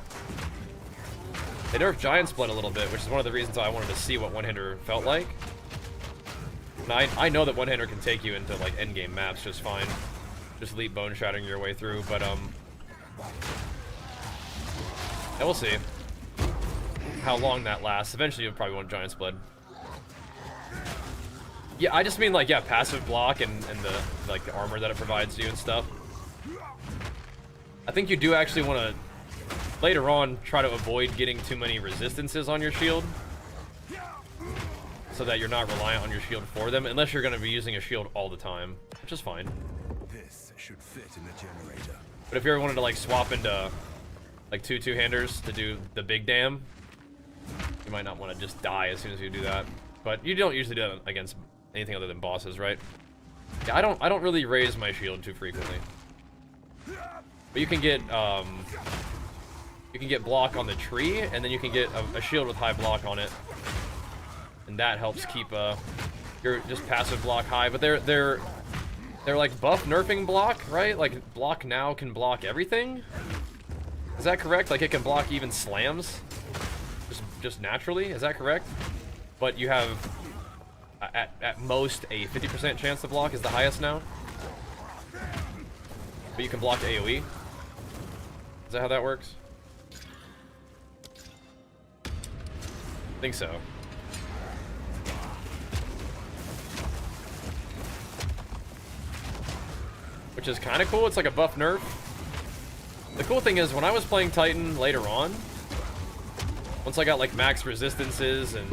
Speaker 1: They nerfed Giant's Blood a little bit, which is one of the reasons I wanted to see what one-hander felt like. And I know that one-hander can take you into like endgame maps just fine. Just leap bone shattering your way through, but yeah, we'll see how long that lasts. Eventually you'll probably want Giant's Blood. Yeah, I just mean like, yeah, passive block and the like the armor that it provides you and stuff. I think you do actually want to later on try to avoid getting too many resistances on your shield, so that you're not reliant on your shield for them, unless you're going to be using a shield all the time, which is fine.
Speaker 2: This should fit in the generator.
Speaker 1: But if you ever wanted to like swap into like two-handers to do the big dam, you might not want to just die as soon as you do that. But you don't usually do that against anything other than bosses, right? Yeah, I don't really raise my shield too frequently. But you can get block on the tree, and then you can get a shield with high block on it, and that helps keep your just passive block high. But they're like buff nerfing block, right? Like block now can block everything. Is that correct? Like it can block even slams, just naturally. Is that correct? but you have at most a 50% chance to block is the highest now. But you can block AoE. Is that how that works? I think so. Which is kind of cool. It's like a buff nerf. The cool thing is, when I was playing Titan later on, once I got like max resistances and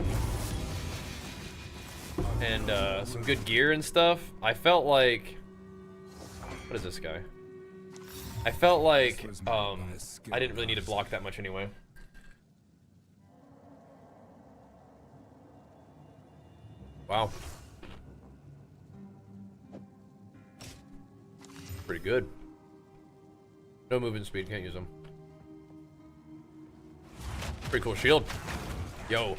Speaker 1: some good gear and stuff, I felt like, what is this guy? I felt like I didn't really need to block that much anyway. Wow. Pretty good. No movement speed, can't use them. Pretty cool shield. Yo.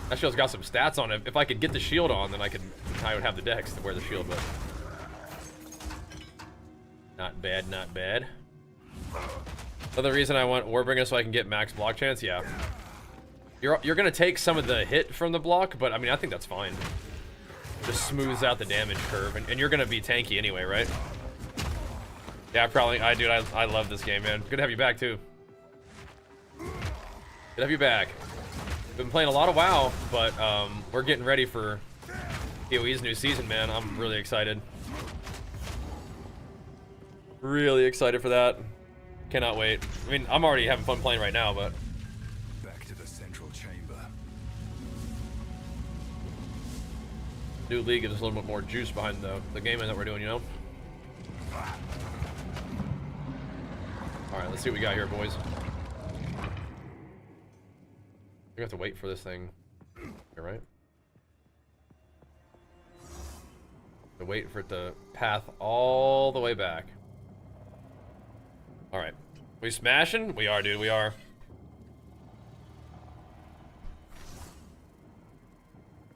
Speaker 1: That shield's got some stats on it. If I could get the shield on, then I would have the dex to wear the shield, but not bad, not bad. Another reason I want Warbringer so I can get max block chance, yeah. You're gonna take some of the hit from the block, but I mean I think that's fine. Just smooths out the damage curve, and you're gonna be tanky anyway, right? Yeah, probably. Dude, I love this game, man. Good to have you back too. Good to have you back. Been playing a lot of WoW, but we're getting ready for PoE's new season, man. I'm really excited. Really excited for that. Cannot wait. I mean, I'm already having fun playing right now, but
Speaker 2: Back to the central chamber.
Speaker 1: new league gives us a little bit more juice behind the gaming that we're doing, you know? Alright, let's see what we got here, boys. We have to wait for this thing. You're right. To wait for it to path all the way back. Alright. We smashing? We are, dude, we are.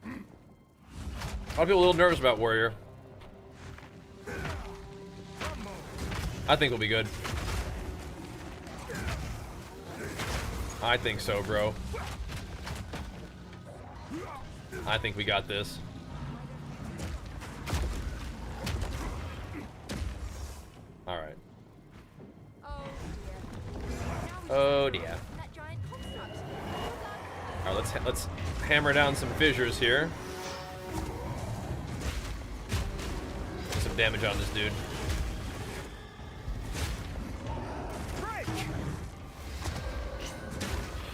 Speaker 1: A lot of people a little nervous about Warrior. I think we'll be good. I think so, bro. I think we got this. All right. Oh dear. All right, let's hammer down some fissures here. Get some damage on this dude.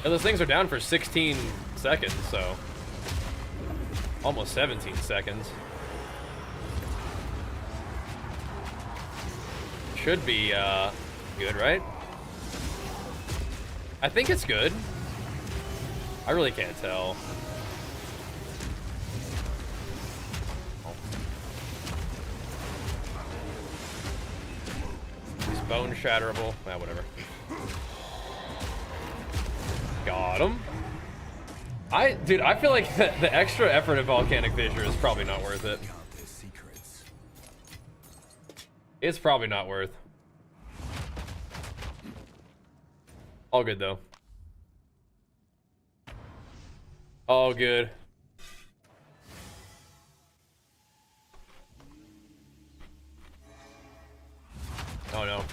Speaker 1: And those things are down for 16 seconds, so almost 17 seconds. Should be good, right? I think it's good. I really can't tell. Oh. He's bone shatterable. Ah, whatever. Got him. Dude, I feel like the extra effort of Volcanic Fissure is probably not worth it. It's probably not worth. All good though. All good. Oh no.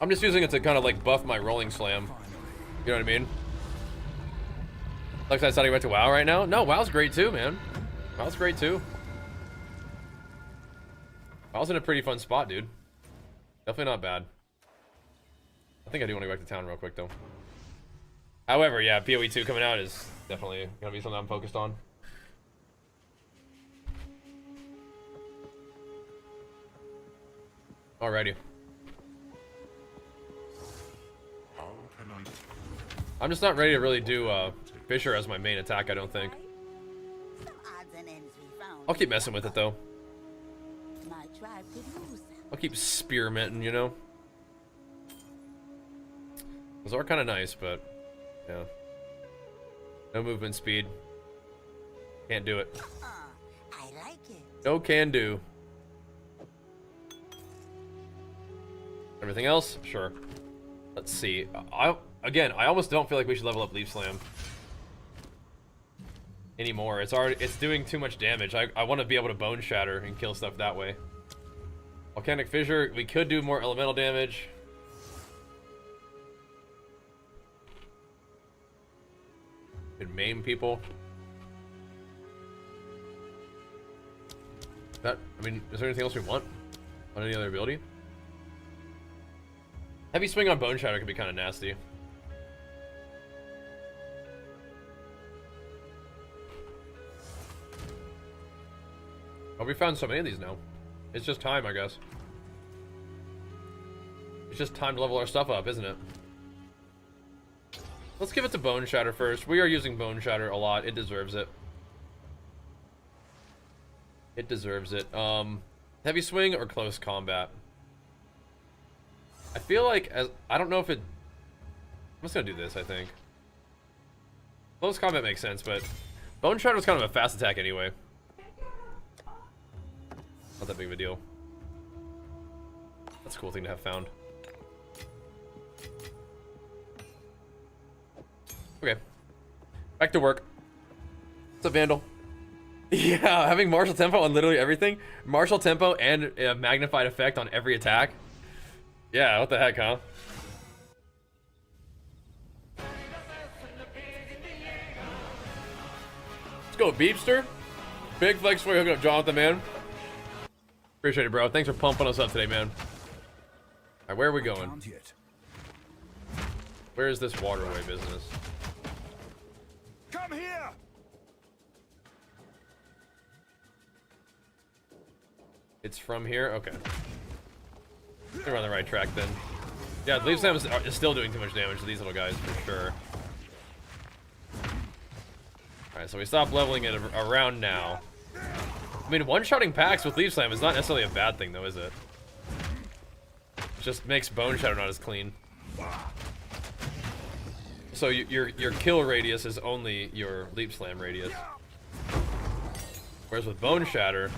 Speaker 1: I'm just using it to kind of like buff my rolling slam. You know what I mean? Like I said, he went to WoW right now. No, WoW's great too, man. WoW's great too. WoW's in a pretty fun spot, dude. Definitely not bad. I think I do want to go back to town real quick though. However, yeah, PoE 2 coming out is definitely gonna be something I'm focused on. Alrighty. I'm just not ready to really do Fissure as my main attack, I don't think.
Speaker 6: Some odds and ends we found.
Speaker 1: I'll keep messing with it though.
Speaker 6: My tribe could use that.
Speaker 1: I'll keep spearminting, you know? Those are kind of nice, but yeah. No movement speed. Can't do it.
Speaker 6: I like it.
Speaker 1: No can do. Everything else? Sure. Let's see. I again, I almost don't feel like we should level up Leaf Slam anymore. It's doing too much damage. I want to be able to Bone Shatter and kill stuff that way. Volcanic Fissure, we could do more elemental damage. Could maim people. I mean, is there anything else we want on any other ability? Heavy swing on Bone Shatter could be kind of nasty. Oh, we found so many of these now. It's just time, I guess. It's just time to level our stuff up, isn't it? Let's give it to Bone Shatter first. We are using Bone Shatter a lot. It deserves it. It deserves it. Heavy swing or close combat? I feel like I don't know if it. I'm just gonna do this. I think close combat makes sense, but Bone Shatter was kind of a fast attack anyway. Not that big of a deal. That's a cool thing to have found. Okay. Back to work. What's up, Vandal? Yeah, having martial tempo on literally everything. Martial tempo and a magnified effect on every attack. Yeah, what the heck, huh? Let's go, Beepster. Big flex for you hooking up Jonathan, man. Appreciate it, bro. Thanks for pumping us up today, man. Alright, where are we going? Where is this waterway business?
Speaker 2: Come here!
Speaker 1: It's from here? Okay. We're on the right track then. Yeah, Leaf Slam is still doing too much damage to these little guys for sure. Alright, so we stop leveling it around now. I mean, one-shotting packs with Leaf Slam is not necessarily a bad thing, though, is it? It just makes Bone Shatter not as clean. So your kill radius is only your Leaf Slam radius. Whereas with Bone Shatter,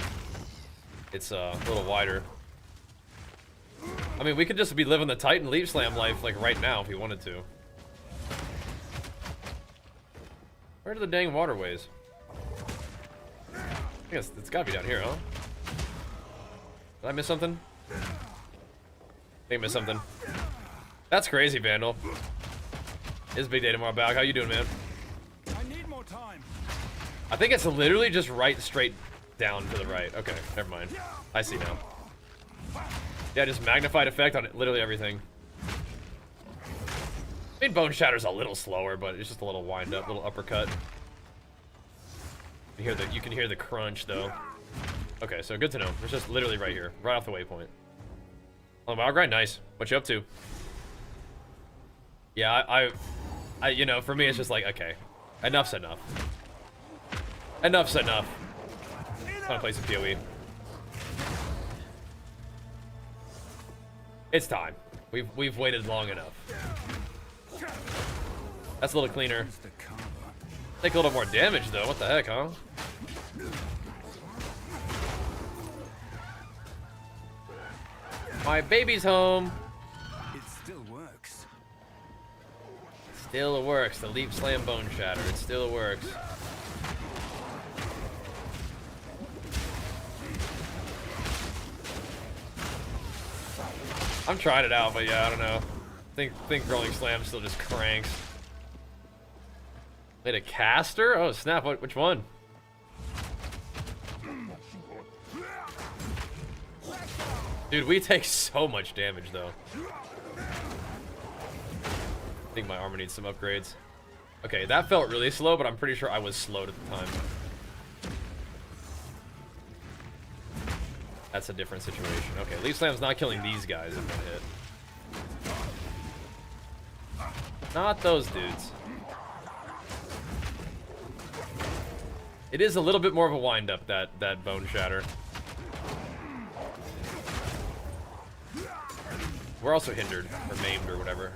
Speaker 1: it's a little wider. I mean, we could just be living the Titan Leaf Slam life, like, right now if we wanted to. Where are the dang waterways? I guess it's gotta be down here, huh? Did I miss something? I think I missed something. That's crazy, Vandal. It's a big day tomorrow, Bag. How you doing, man?
Speaker 2: I need more time.
Speaker 1: I think it's literally just right, straight down to the right. Okay, never mind. I see now. Yeah, just magnified effect on literally everything. I mean, Bone Shatter's a little slower, but it's just a little wind up, little uppercut. You can hear the crunch though. Okay, so good to know. It's just literally right here, right off the waypoint. Oh, wow, grind, nice. What you up to? Yeah, I, you know, for me it's just like, okay, enough's enough. Enough's enough. I want to play some PoE. It's time. We've waited long enough. That's a little cleaner. Take a little more damage though. What the heck, huh? My baby's home.
Speaker 2: It still works.
Speaker 1: Still works. The Leaf Slam Bone Shatter. It still works. I'm trying it out, but yeah, I don't know. Think Rolling Slam still just cranks. Made a caster? Oh snap! Which one? Dude, we take so much damage though. I think my armor needs some upgrades. Okay, that felt really slow, but I'm pretty sure I was slowed at the time. That's a different situation. Okay, Leaf Slam's not killing these guys in one hit. Not those dudes. It is a little bit more of a wind-up, that Bone Shatter. We're also hindered, or maimed, or whatever.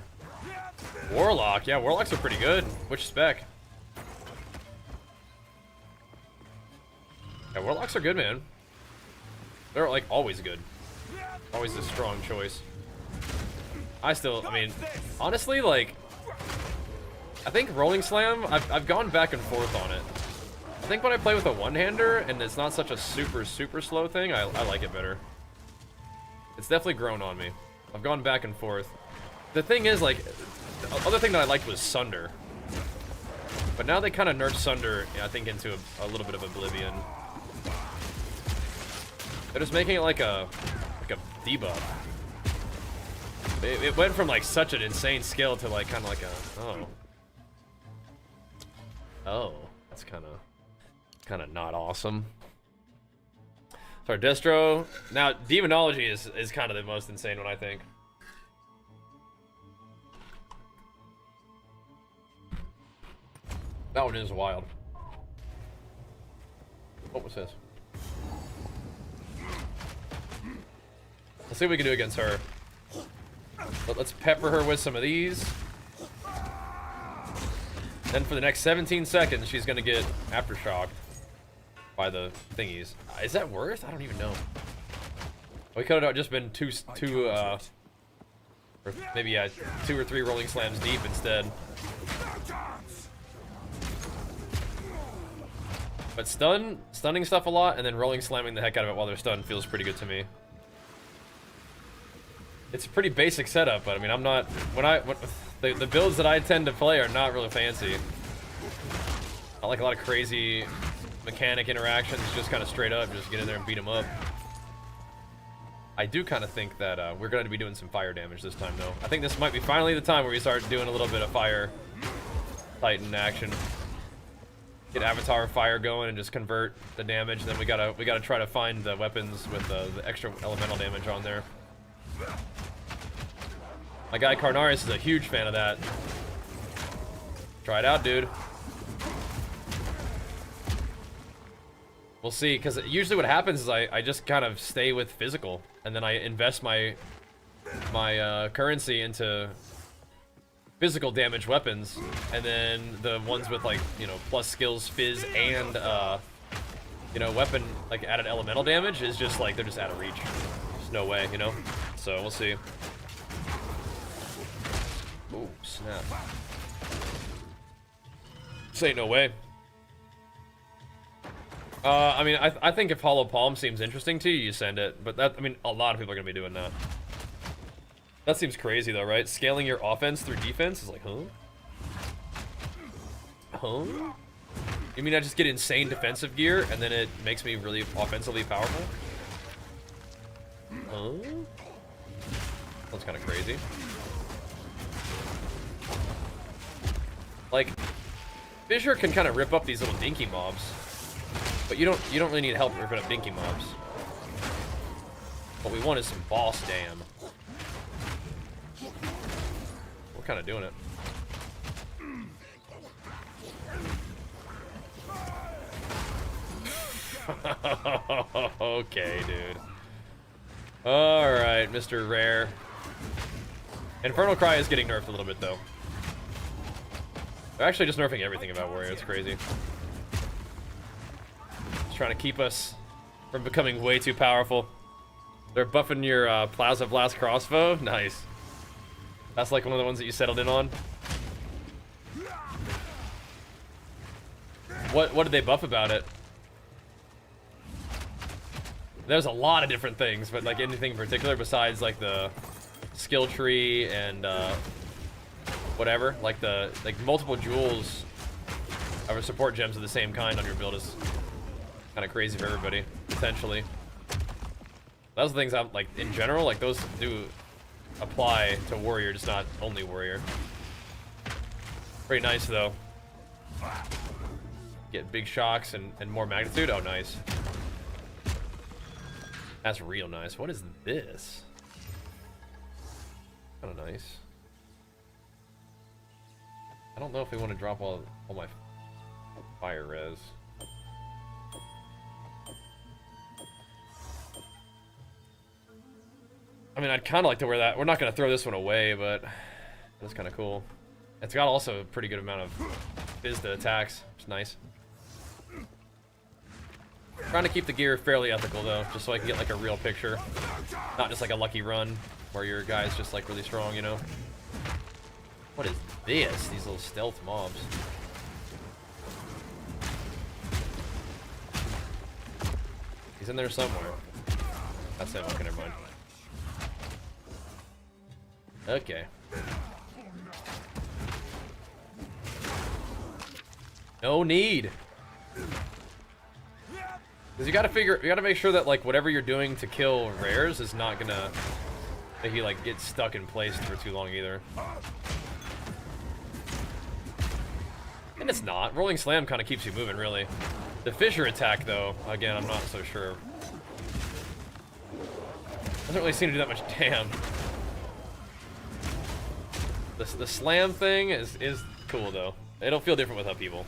Speaker 1: Warlock, yeah, Warlocks are pretty good. Which spec? Yeah, Warlocks are good, man. They're, like, always good. Always a strong choice. I mean, honestly, like, I think Rolling Slam, I've gone back and forth on it. I think when I play with a one-hander and it's not such a super slow thing, I like it better. It's definitely grown on me. I've gone back and forth. The thing is, like, the other thing that I liked was Sunder. But now they kind of nerfed Sunder, I think, into a little bit of oblivion. They're just making it like a debuff. It went from like such an insane skill to like kind of like a oh, that's kind of not awesome. So our Destro now Demonology is kind of the most insane one, I think. That one is wild. What was this? Let's see what we can do against her. But let's pepper her with some of these. Then for the next 17 seconds, she's gonna get aftershocked by the thingies. Is that worth? I don't even know. We could have just been two or maybe yeah, 2 or 3 rolling slams deep instead. But stunning stuff a lot, and then rolling slamming the heck out of it while they're stunned feels pretty good to me. It's a pretty basic setup, but I mean, I'm not the builds that I tend to play are not really fancy. I like a lot of crazy mechanic interactions, just kind of straight up, just get in there and beat them up. I do kind of think that we're going to be doing some fire damage this time, though. I think this might be finally the time where we start doing a little bit of fire Titan action. Get Avatar Fire going and just convert the damage. Then we gotta try to find the weapons with the extra elemental damage on there. My guy Carnaris is a huge fan of that. Try it out, dude. We'll see, because usually what happens is I just kind of stay with physical, and then I invest my currency into physical damage weapons, and then the ones with, like, you know, plus skills, fizz, and you know, weapon like added elemental damage is just like they're just out of reach. There's no way, you know. So we'll see. Oh snap! This ain't no way. I mean, I think if Hollow Palm seems interesting to you, you send it. But that, I mean, a lot of people are gonna be doing that. That seems crazy though, right? Scaling your offense through defense is like, huh? Huh? You mean I just get insane defensive gear and then it makes me really offensively powerful? Huh? That's kind of crazy. Like, Fissure can kind of rip up these little dinky mobs, but you don't really need help ripping up dinky mobs. What we want is some boss damn. We're kind of doing it. Okay, dude. Alright, Mr. Rare. Infernal Cry is getting nerfed a little bit, though. They're actually just nerfing everything about Warrior. It's crazy. Just trying to keep us from becoming way too powerful. They're buffing your Plaza Blast crossbow. Nice. That's like one of the ones that you settled in on. What did they buff about it? There's a lot of different things, but like anything in particular besides like the skill tree and whatever, like the multiple jewels or support gems of the same kind on your build is kind of crazy for everybody, potentially. Those are things I'm like in general, like those do apply to Warrior, just not only Warrior. Pretty nice though. Get big shocks and more magnitude. Oh, nice. That's real nice. What is this? Kind of nice. I don't know if we want to drop all my fire res. I mean, I'd kind of like to wear that. We're not going to throw this one away, but that's kind of cool. It's got also a pretty good amount of fizz to attacks. It's nice. Trying to keep the gear fairly ethical though, just so I can get like a real picture. Not just like a lucky run where your guy's just like really strong, you know? What is this? These little stealth mobs. He's in there somewhere. That's him. Okay, never mind. Okay. No need. Because you gotta make sure that like whatever you're doing to kill rares is not gonna make you like get stuck in place for too long either. And it's not. Rolling Slam kind of keeps you moving, really. The Fissure attack, though, again, I'm not so sure. Doesn't really seem to do that much damn. The slam thing is cool, though. It'll feel different with upheaval.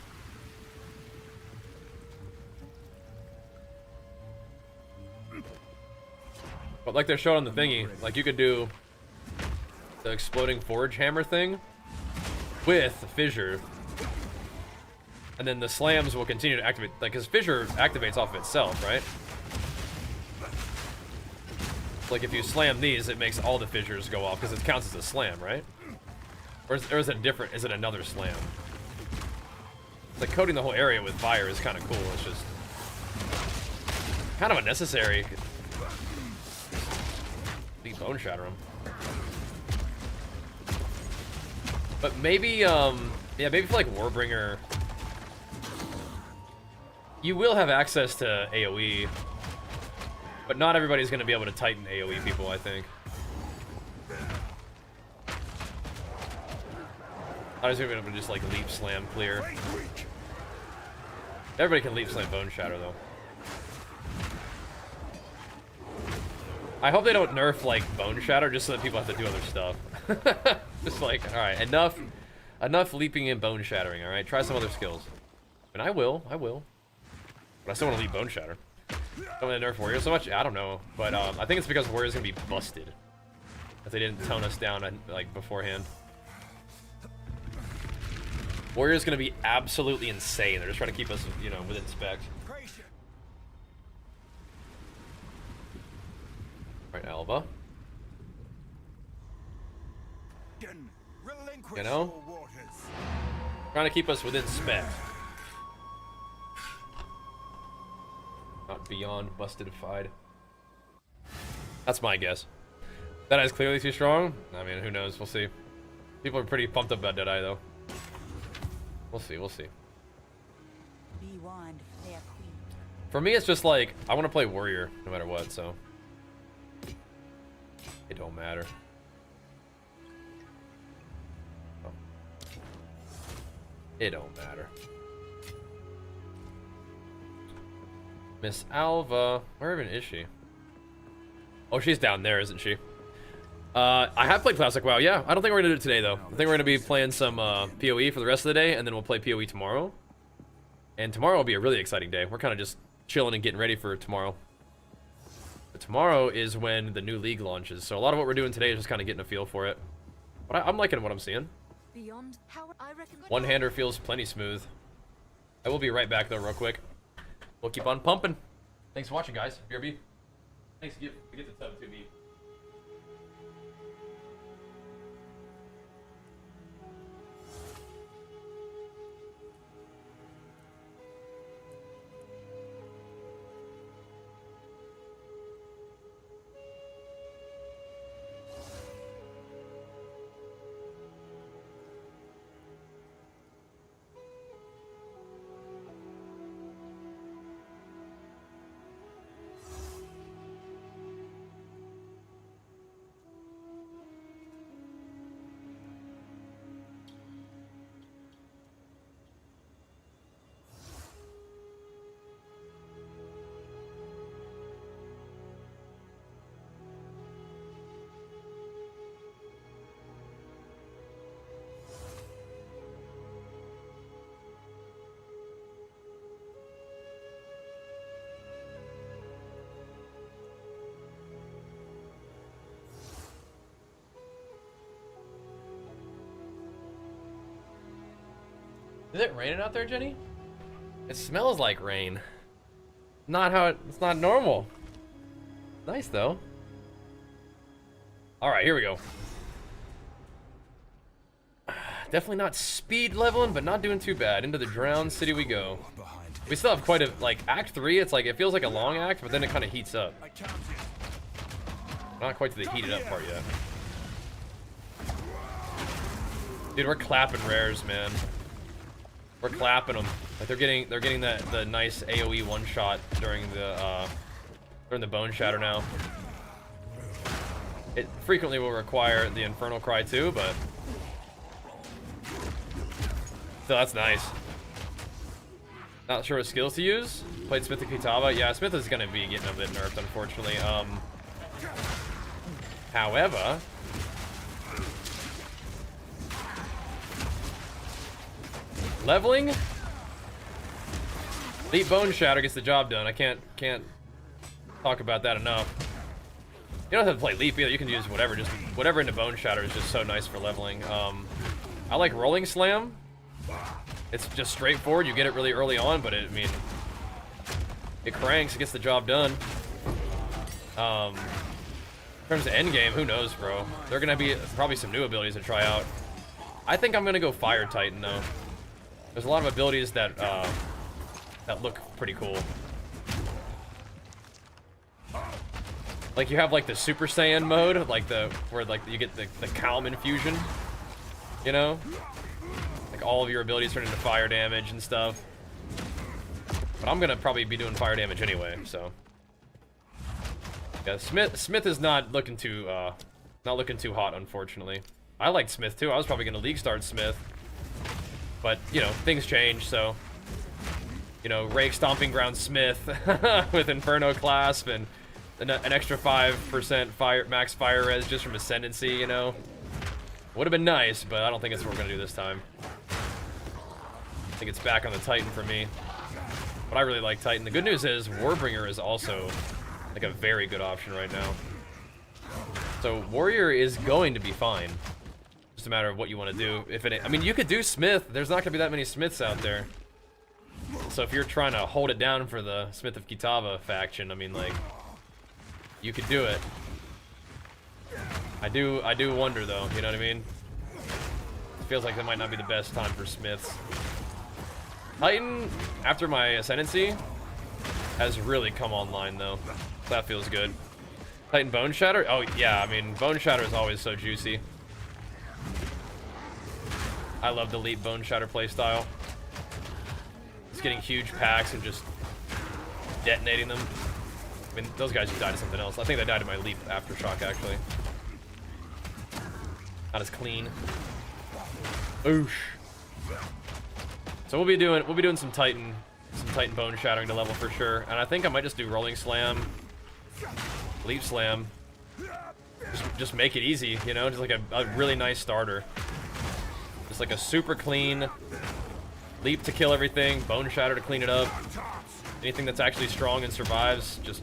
Speaker 1: But like they're showing on the thingy, like you could do the exploding forge hammer thing with the Fissure. And then the slams will continue to activate, like, because Fissure activates off of itself, right? Like, if you slam these, it makes all the fissures go off, because it counts as a slam, right? Or is it different? Is it another slam? Like, coating the whole area with fire is kind of cool. It's just kind of unnecessary. You bone shatter them. But maybe, yeah, maybe for, like, Warbringer, you will have access to AoE, but not everybody's going to be able to Titan AoE people, I think. I was going to be able to just, like, leap slam clear. Everybody can leap slam bone shatter, though. I hope they don't nerf, like, bone shatter just so that people have to do other stuff. Just like, alright, enough leaping and bone shattering, alright? Try some other skills. And I will. But I still want to leave Bone Shatter. Don't want to nerf Warrior so much? I don't know. But I think it's because Warrior's going to be busted. If they didn't tone us down, like, beforehand. Warrior's going to be absolutely insane. They're just trying to keep us, you know, within spec. Alright, Alva. You know? Trying to keep us within spec. Not beyond busted-ified. That's my guess. That is clearly too strong. I mean, who knows? We'll see. People are pretty pumped up about Deadeye, though. We'll see.
Speaker 6: Be warned, fair queen.
Speaker 1: For me, it's just like, I want to play Warrior no matter what, so. It don't matter. Oh. It don't matter. Miss Alva. Where even is she? Oh, she's down there, isn't she? I have played Classic WoW, yeah. I don't think we're going to do it today, though. I think we're going to be playing some PoE for the rest of the day, and then we'll play PoE tomorrow. And tomorrow will be a really exciting day. We're kind of just chilling and getting ready for tomorrow. But tomorrow is when the new league launches, so a lot of what we're doing today is just kind of getting a feel for it. But I'm liking what I'm seeing.
Speaker 7: Beyond how I reckon.
Speaker 1: One-hander feels plenty smooth. I will be right back, though, real quick. We'll keep on pumping. Thanks for watching, guys. BRB. Thanks to get the sub to me. Is it raining out there, Jenny? It smells like rain. Not how it's not normal. Nice though. All right, here we go. Definitely not speed leveling, but not doing too bad. Into the Drowned City we go. We still have quite a, like, Act 3, it's like, it feels like a long act, but then it kind of heats up. Not quite to the heated up part yet. Dude, we're clapping rares, man. We're clapping them. Like, they're getting the nice AoE one-shot during the Bone Shatter now. It frequently will require the Infernal Cry too, but still, that's nice. Not sure what skills to use. Played Smith and Kitava. Yeah, Smith is gonna be getting a bit nerfed, unfortunately. However, leveling, Elite Bone Shatter gets the job done. I can't talk about that enough. You don't have to play Leap either. You can use whatever, just whatever into Bone Shatter is just so nice for leveling. I like Rolling Slam. It's just straightforward. You get it really early on, but I mean, it cranks. It gets the job done. In terms of endgame, who knows, bro? There are gonna be probably some new abilities to try out. I think I'm gonna go Fire Titan though. There's a lot of abilities that that look pretty cool. Like you have like the Super Saiyan mode, like where like you get the Calm infusion, you know? Like all of your abilities turn into fire damage and stuff. But I'm gonna probably be doing fire damage anyway, so. Yeah, Smith is not looking too hot, unfortunately. I liked Smith too. I was probably gonna league start Smith. But, you know, things change, so. You know, Rake Stomping Ground Smith with Inferno Clasp and an extra 5% max fire res just from Ascendancy, you know. Would have been nice, but I don't think it's what we're gonna do this time. I think it's back on the Titan for me. But I really like Titan. The good news is Warbringer is also like a very good option right now. So Warrior is going to be fine. Just a matter of what you want to do. I mean, you could do Smith. There's not gonna be that many Smiths out there. So if you're trying to hold it down for the Smith of Kitava faction, I mean, like, you could do it. I do wonder though, you know what I mean? It feels like that might not be the best time for Smiths. Titan, after my Ascendancy, has really come online though. That feels good. Titan Bone Shatter? Oh yeah, I mean, Bone Shatter is always so juicy. I love the Elite Bone Shatter playstyle. Just getting huge packs and just detonating them. I mean, those guys just died to something else. I think they died to my Leap Aftershock, actually. Not as clean. Oosh. So we'll be doing some Titan Bone Shattering to level for sure. And I think I might just do Rolling Slam, Leap Slam. Just make it easy, you know? Just like a really nice starter. Just like a super clean Leap to kill everything, Bone Shatter to clean it up. Anything that's actually strong and survives, just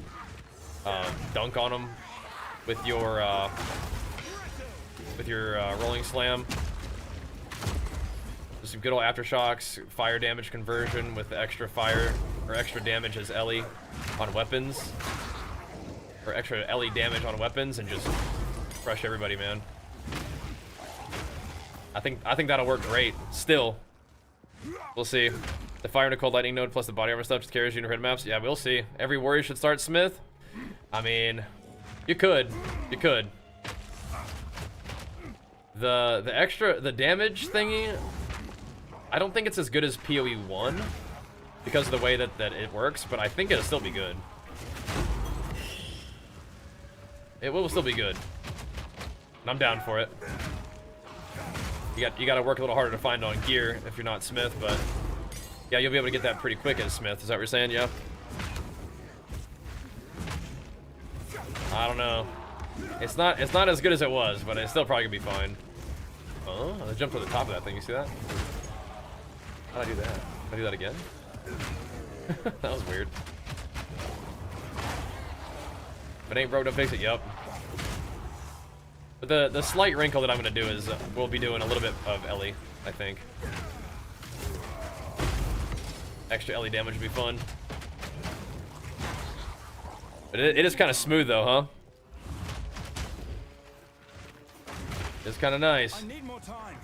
Speaker 1: dunk on them with your Rolling Slam. Just some good old Aftershocks, fire damage conversion with extra fire, or extra damage as Ellie on weapons. Or extra Ellie damage on weapons, and just crush everybody, man. I think that'll work great. Still. We'll see. The Fire and a Cold Lightning node plus the body armor stuff just carries you into red maps. Yeah, we'll see. Every warrior should start Smith. I mean, you could. You could. The damage thingy, I don't think it's as good as PoE 1 because of the way that it works, but I think it'll still be good. It will still be good. And I'm down for it. You got to work a little harder to find on gear if you're not Smith, but yeah, you'll be able to get that pretty quick as Smith. Is that what you're saying? Yeah. I don't know. It's not as good as it was, but it's still probably gonna be fine. Oh, I jumped to the top of that thing. You see that? How'd I do that? Did I do that again? That was weird. If it ain't broke, don't fix it. Yep. But the slight wrinkle that I'm gonna do is we'll be doing a little bit of Ellie, I think. Extra Ellie damage would be fun. But it is kind of smooth though, huh? It's kind of nice.
Speaker 2: I need more time.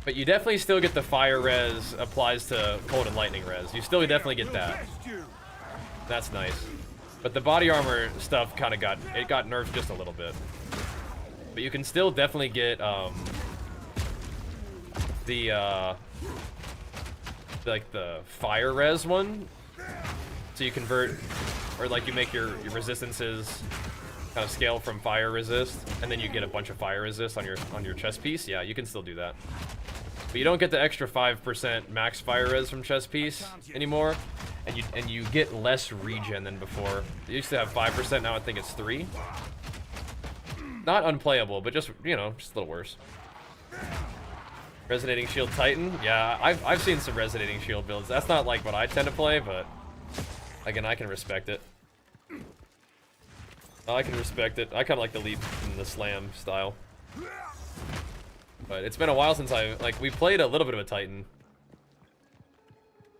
Speaker 1: But you definitely still get the fire res applies to cold and lightning res. You still definitely get that. That's nice. But the body armor stuff kind of got nerfed just a little bit. But you can still definitely get like the fire res one. So you convert, or like you make your resistances kind of scale from fire resist, and then you get a bunch of fire resist on your chest piece. Yeah, you can still do that. But you don't get the extra 5% max fire res from chest piece anymore, and you get less regen than before. You used to have 5%, now I think it's 3. Not unplayable, but just, you know, just a little worse. Resonating Shield Titan? Yeah, I've seen some Resonating Shield builds. That's not like what I tend to play, but again, I can respect it. I can respect it. I kind of like the leap and the slam style. But it's been a while since we played a little bit of a Titan.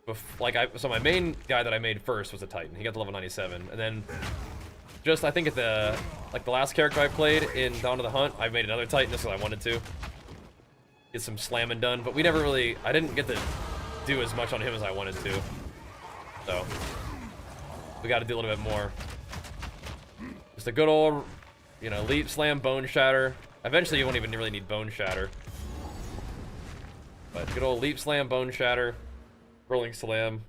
Speaker 1: So my main guy that I made first was a Titan. He got to level 97. And then just, I think at the last character I played in Dawn of the Hunt, I made another Titan just because I wanted to. Get some slamming done. But we never really, I didn't get to do as much on him as I wanted to. So, we got to do a little bit more. Just a good old, you know, leap, slam, bone shatter. Eventually, you won't even really need bone shatter. But good old leap, slam, bone shatter, rolling slam,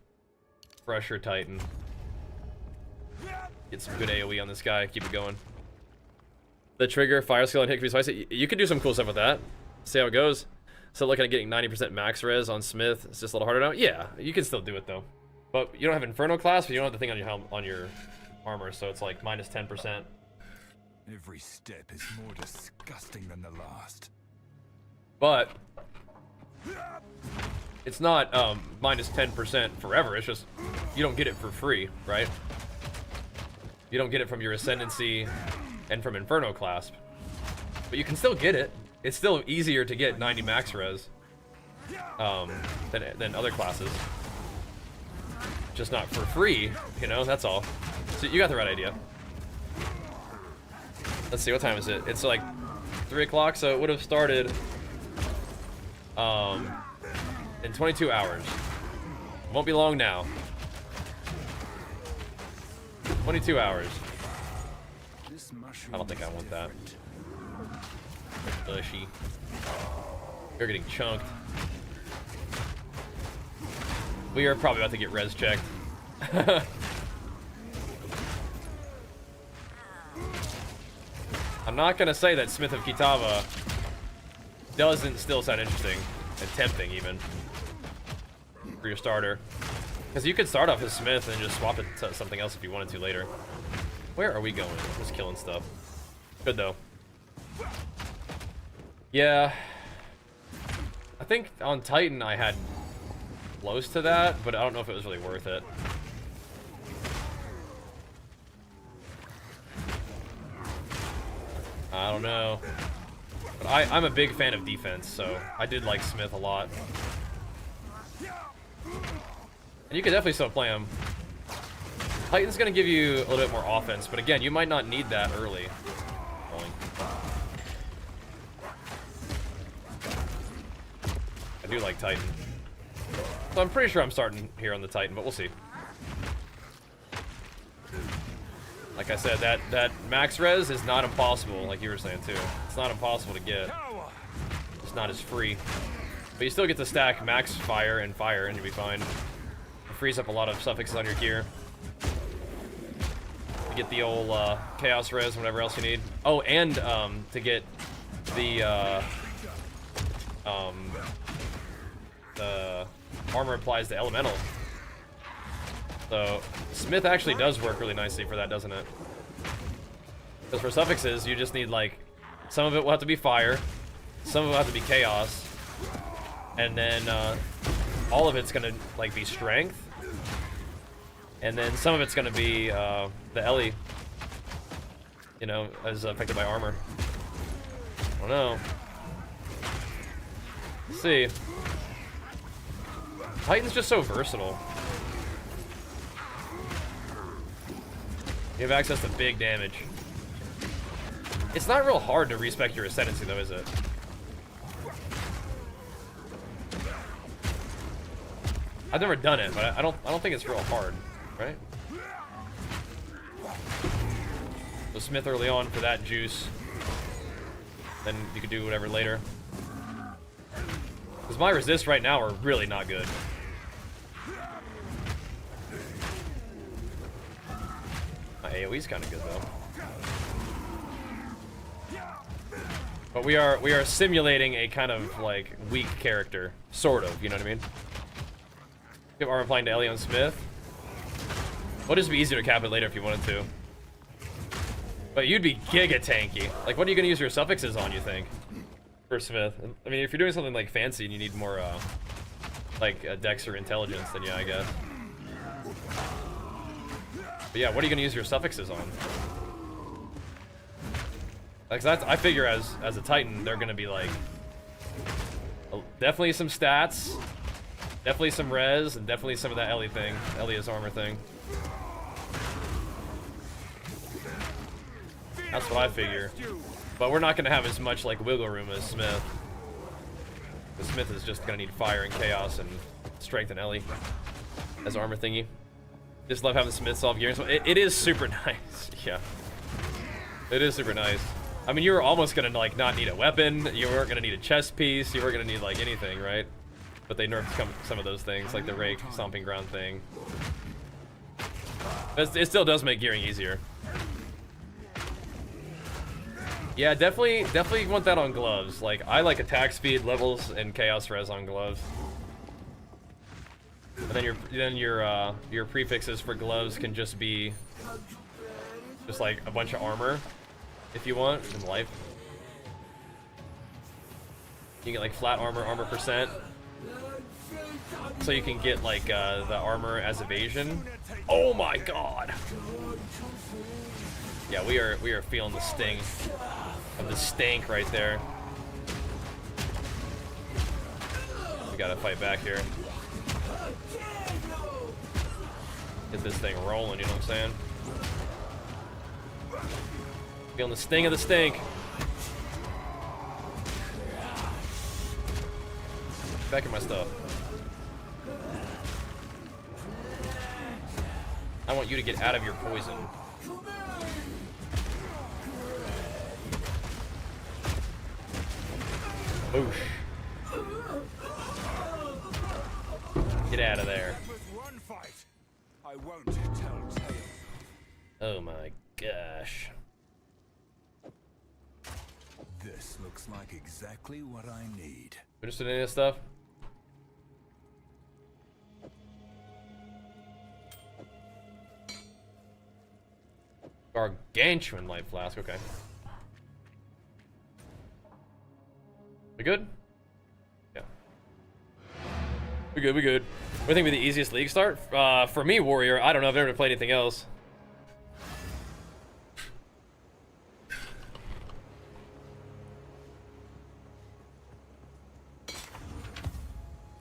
Speaker 1: pressure Titan. Get some good AoE on this guy. Keep it going. The trigger, fire skill, and hit can be spicy. You could do some cool stuff with that. See how it goes. So looking at getting 90% max res on Smith. It's just a little harder now. Yeah, you can still do it though. But you don't have Inferno class, but you don't have the thing on your helm, on your armor, so it's like minus 10%.
Speaker 2: Every step is more disgusting than the last.
Speaker 1: But it's not minus 10% forever. It's just you don't get it for free, right? You don't get it from your Ascendancy and from Inferno clasp. But you can still get it. It's still easier to get 90 max res than other classes. Just not for free, you know, that's all. So you got the right idea. Let's see, what time is it? It's like 3 o'clock, so it would have started in 22 hours. Won't be long now. 22 hours. I don't think I want that. Bushy. You're getting chunked. We are probably about to get res checked. I'm not gonna say that Smith of Kitava doesn't still sound interesting and tempting even for your starter, because you could start off as Smith and just swap it to something else if you wanted to later. Where are we going? Just killing stuff. Good though. Yeah, I think on Titan I had close to that, but I don't know if it was really worth it. I don't know. But I'm a big fan of defense, so I did like Smith a lot. And you could definitely still play him. Titan's gonna give you a little bit more offense, but again, you might not need that early. I do like Titan. So I'm pretty sure I'm starting here on the Titan, but we'll see. Like I said, that max res is not impossible, like you were saying too. It's not impossible to get. It's not as free. But you still get to stack max fire, and you'll be fine. It frees up a lot of suffixes on your gear. You get the old chaos res, whatever else you need. Oh, and to get the armor applies to elemental. So Smith actually does work really nicely for that, doesn't it? Because for suffixes, you just need like, some of it will have to be fire, some of it will have to be chaos, and then all of it's gonna like be strength, and then some of it's gonna be the Ellie, you know, as affected by armor. I don't know. Let's see. Titan's just so versatile. You have access to big damage. It's not real hard to respec your Ascendancy though, is it? I've never done it, but I don't think it's real hard, right? So Smith early on for that juice. Then you could do whatever later. Because my resists right now are really not good. My AoE's kind of good though. But we are simulating a kind of like weak character, sort of. You know what I mean? Give armor applying to Ellie on Smith. Would just be easier to cap it later if you wanted to. But you'd be giga tanky. Like, what are you gonna use your suffixes on? You think? For Smith? I mean, if you're doing something like fancy and you need more, like dex or intelligence, then yeah, I guess. But yeah, what are you gonna use your suffixes on? Like, that's, I figure as a Titan, they're gonna be like definitely some stats, definitely some res, and definitely some of that Ellie thing, Ellie's armor thing. That's what I figure. But we're not gonna have as much like wiggle room as Smith. The Smith is just gonna need fire and chaos and strength and Ellie as armor thingy. Just love having Smith solve gearing. It is super nice. Yeah, it is super nice. I mean, you were almost gonna like not need a weapon. You weren't gonna need a chest piece. You weren't gonna need like anything, right? But they nerfed some of those things, like the rake stomping ground thing. It still does make gearing easier. Yeah, definitely want that on gloves. Like, I like attack speed, levels, and chaos res on gloves. And then your prefixes for gloves can just be just like a bunch of armor, if you want, in life. You get like flat armor, armor percent. So you can get like the armor as evasion. Oh my god! Yeah, we are feeling the sting of the stank right there. We gotta fight back here. Get this thing rolling, you know what I'm saying? Feeling the sting of the stink. Back at my stuff. I want you to get out of your poison. Boosh. Get out of there.
Speaker 2: I won't tell tales.
Speaker 1: Oh my gosh.
Speaker 2: This looks like exactly what I need.
Speaker 1: Interested in any of this stuff? Gargantuan light flask, okay. We good? Yeah. We good, we good. What do you think would be the easiest league start? For me, Warrior, I don't know, I've never played anything else.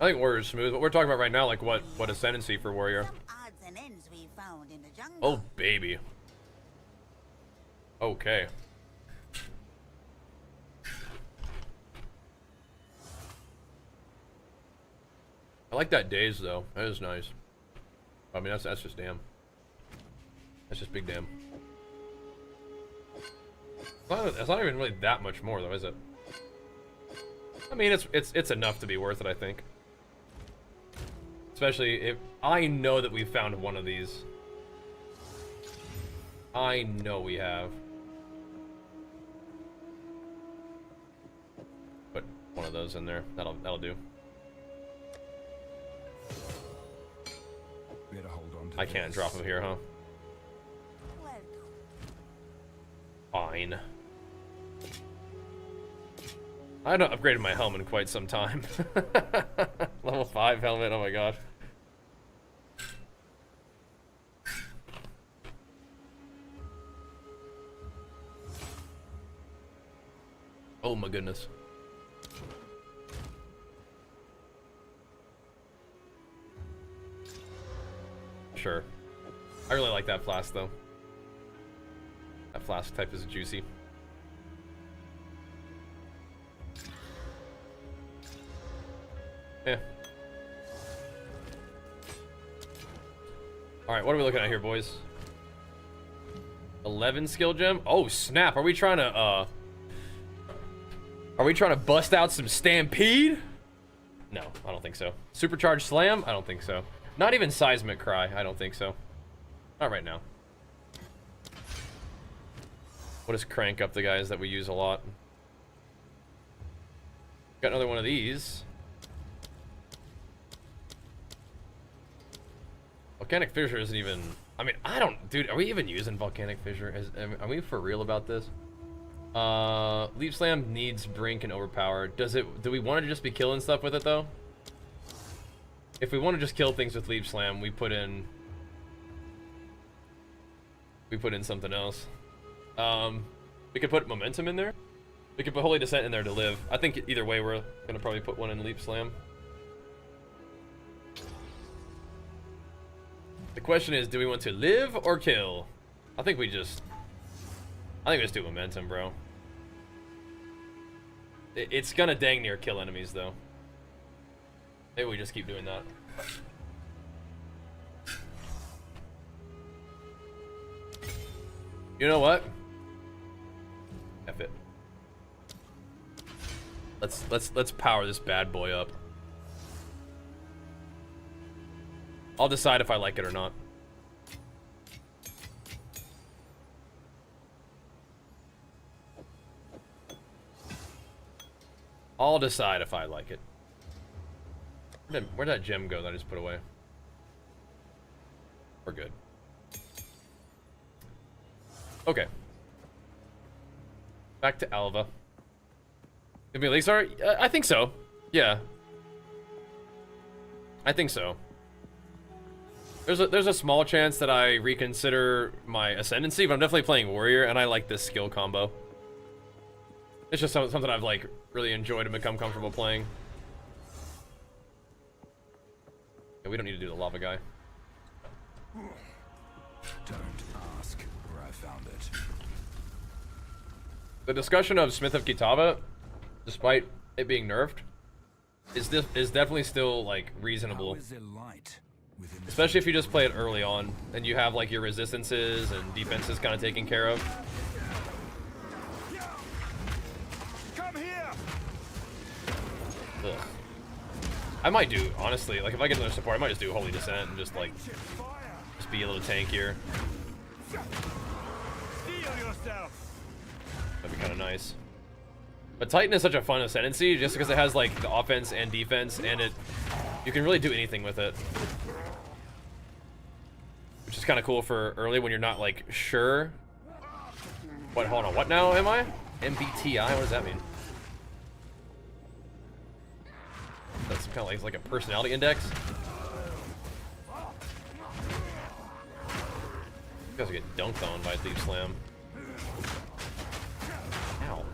Speaker 1: I think Warrior's smooth, but we're talking about right now, like what ascendancy for Warrior.
Speaker 6: Some odds and ends we found in the jungle.
Speaker 1: Oh, baby. Okay. I like that daze though. That is nice. I mean, that's just damn. That's just big damn. It's not even really that much more though, is it? I mean, it's enough to be worth it, I think. Especially if I know that we found one of these. I know we have. Put one of those in there. That'll do.
Speaker 2: Better hold on to
Speaker 1: I can't
Speaker 2: this.
Speaker 1: drop them here, huh?
Speaker 6: Well,
Speaker 1: Fine. I haven't upgraded my helmet in quite some time. Level 5 helmet, oh my god. Oh my goodness. Sure. I really like that flask though. That flask type is juicy. Yeah. All right, what are we looking at here, boys? 11 skill gem. Oh snap! Are we trying to bust out some stampede? No, I don't think so. Supercharged slam? I don't think so. Not even seismic cry. I don't think so. Not right now. We'll just crank up the guys that we use a lot. Got another one of these. Volcanic fissure isn't even... I mean, I don't... Dude, are we even using volcanic fissure? Are we for real about this? Leaf slam needs brink and overpower. Do we want to just be killing stuff with it though? If we want to just kill things with leaf slam, we put in something else. We could put momentum in there. We could put holy descent in there to live. I think either way we're gonna probably put one in leaf slam. The question is, do we want to live or kill? I think we just do momentum, bro. It's gonna dang near kill enemies, though. Maybe we just keep doing that. You know what? F it. Let's power this bad boy up. I'll decide if I like it or not. I'll decide if I like it. Where'd that gem go that I just put away? We're good. Okay. Back to Alva. Give me Elixir? I think so. Yeah. I think so. There's a small chance that I reconsider my Ascendancy, but I'm definitely playing Warrior, and I like this skill combo. It's just something I've like really enjoyed and become comfortable playing. Yeah, we don't need to do the lava guy.
Speaker 2: Don't ask where I found it.
Speaker 1: The discussion of Smith of Kitava, despite it being nerfed, is definitely still like reasonable.
Speaker 2: How is there light within the
Speaker 1: Especially if you just play it early on and you have like your resistances and defenses kind of taken care of.
Speaker 2: Come here!
Speaker 1: Ugh. I might do, honestly, like if I get another support, I might just do Holy Descent and just like just be a little tankier.
Speaker 2: Steel yourself!
Speaker 1: That'd be kind of nice. But Titan is such a fun ascendancy just because it has like the offense and defense, and you can really do anything with it. Which is kind of cool for early when you're not like sure. What, hold on, what now am I? MBTI, what does that mean? That's kind of like a personality index. You guys get dunked on by Thief Slam. Ow.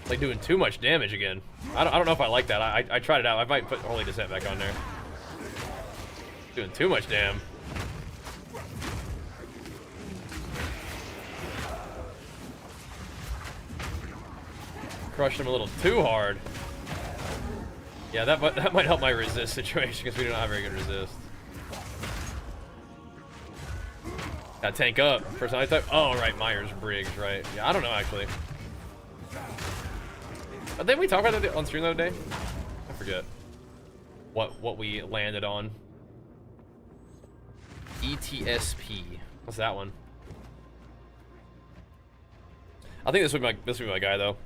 Speaker 1: Like doing too much damage again. I don't know if I like that. I tried it out. I might put Holy Descent back on there. Doing too much damn. Crushed him a little too hard. Yeah, that might help my resist situation because we don't have very good resist. Got tank up. Personality type. Oh, right. Myers-Briggs, right. Yeah, I don't know, actually. Didn't we talk about that on stream the other day? I forget. What we landed on. ETSP. What's that one? I think this would be my guy, though.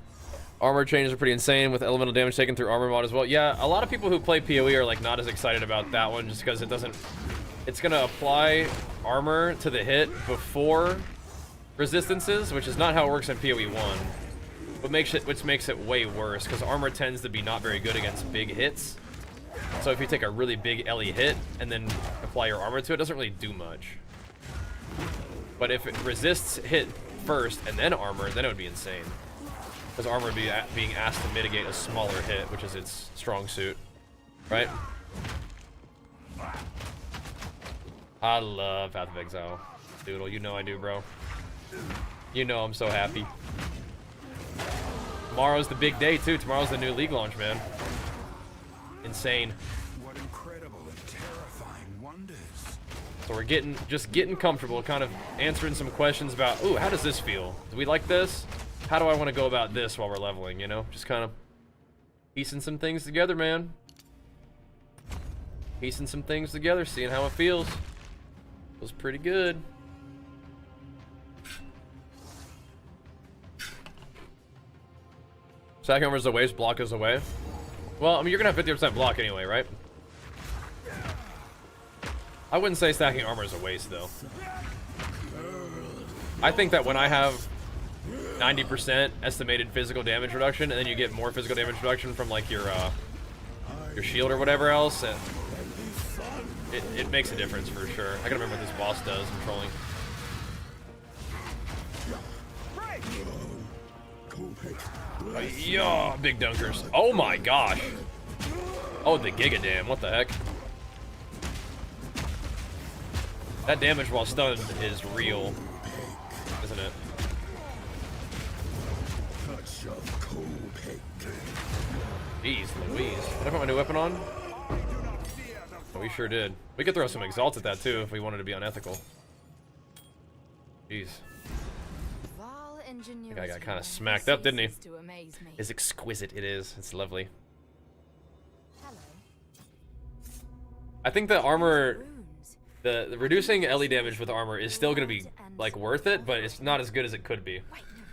Speaker 1: Armor changes are pretty insane with elemental damage taken through armor mod as well. Yeah, a lot of people who play PoE are like not as excited about that one just because it's gonna apply armor to the hit before resistances, which is not how it works in PoE 1. Which makes it way worse because armor tends to be not very good against big hits. So if you take a really big LE hit and then apply your armor to it, it doesn't really do much. But if it resists hit first and then armor, then it would be insane. Because armor would be being asked to mitigate a smaller hit, which is its strong suit, right? I love Path of Exile. Doodle, you know I do, bro. You know I'm so happy. Tomorrow's the big day, too. Tomorrow's the new League launch, man. Insane.
Speaker 2: What incredible and terrifying wonders.
Speaker 1: So we're just getting comfortable, kind of answering some questions about, ooh, how does this feel? Do we like this? How do I want to go about this while we're leveling, you know? Just kind of piecing some things together, man. Piecing some things together, seeing how it feels. Feels pretty good. Stacking armor is a waste, block is away. Well, I mean, you're gonna have 50% block anyway, right? I wouldn't say stacking armor is a waste, though. I think that when I have 90% estimated physical damage reduction, and then you get more physical damage reduction from like your shield or whatever else, it makes a difference for sure. I gotta remember what this boss does. I'm trolling. Yeah, big dunkers. Oh my gosh. Oh, the Giga Dam. What the heck? That damage while stunned is real, isn't it? Jeez Louise. Did I put my new weapon on? Oh, we sure did. We could throw some exalts at that too if we wanted to be unethical. Jeez. That guy got kind of smacked up, didn't he? It's exquisite. It is. It's lovely. I think the armor, the reducing LE damage with armor is still going to be like worth it, but it's not as good as it could be.
Speaker 7: Wait, no.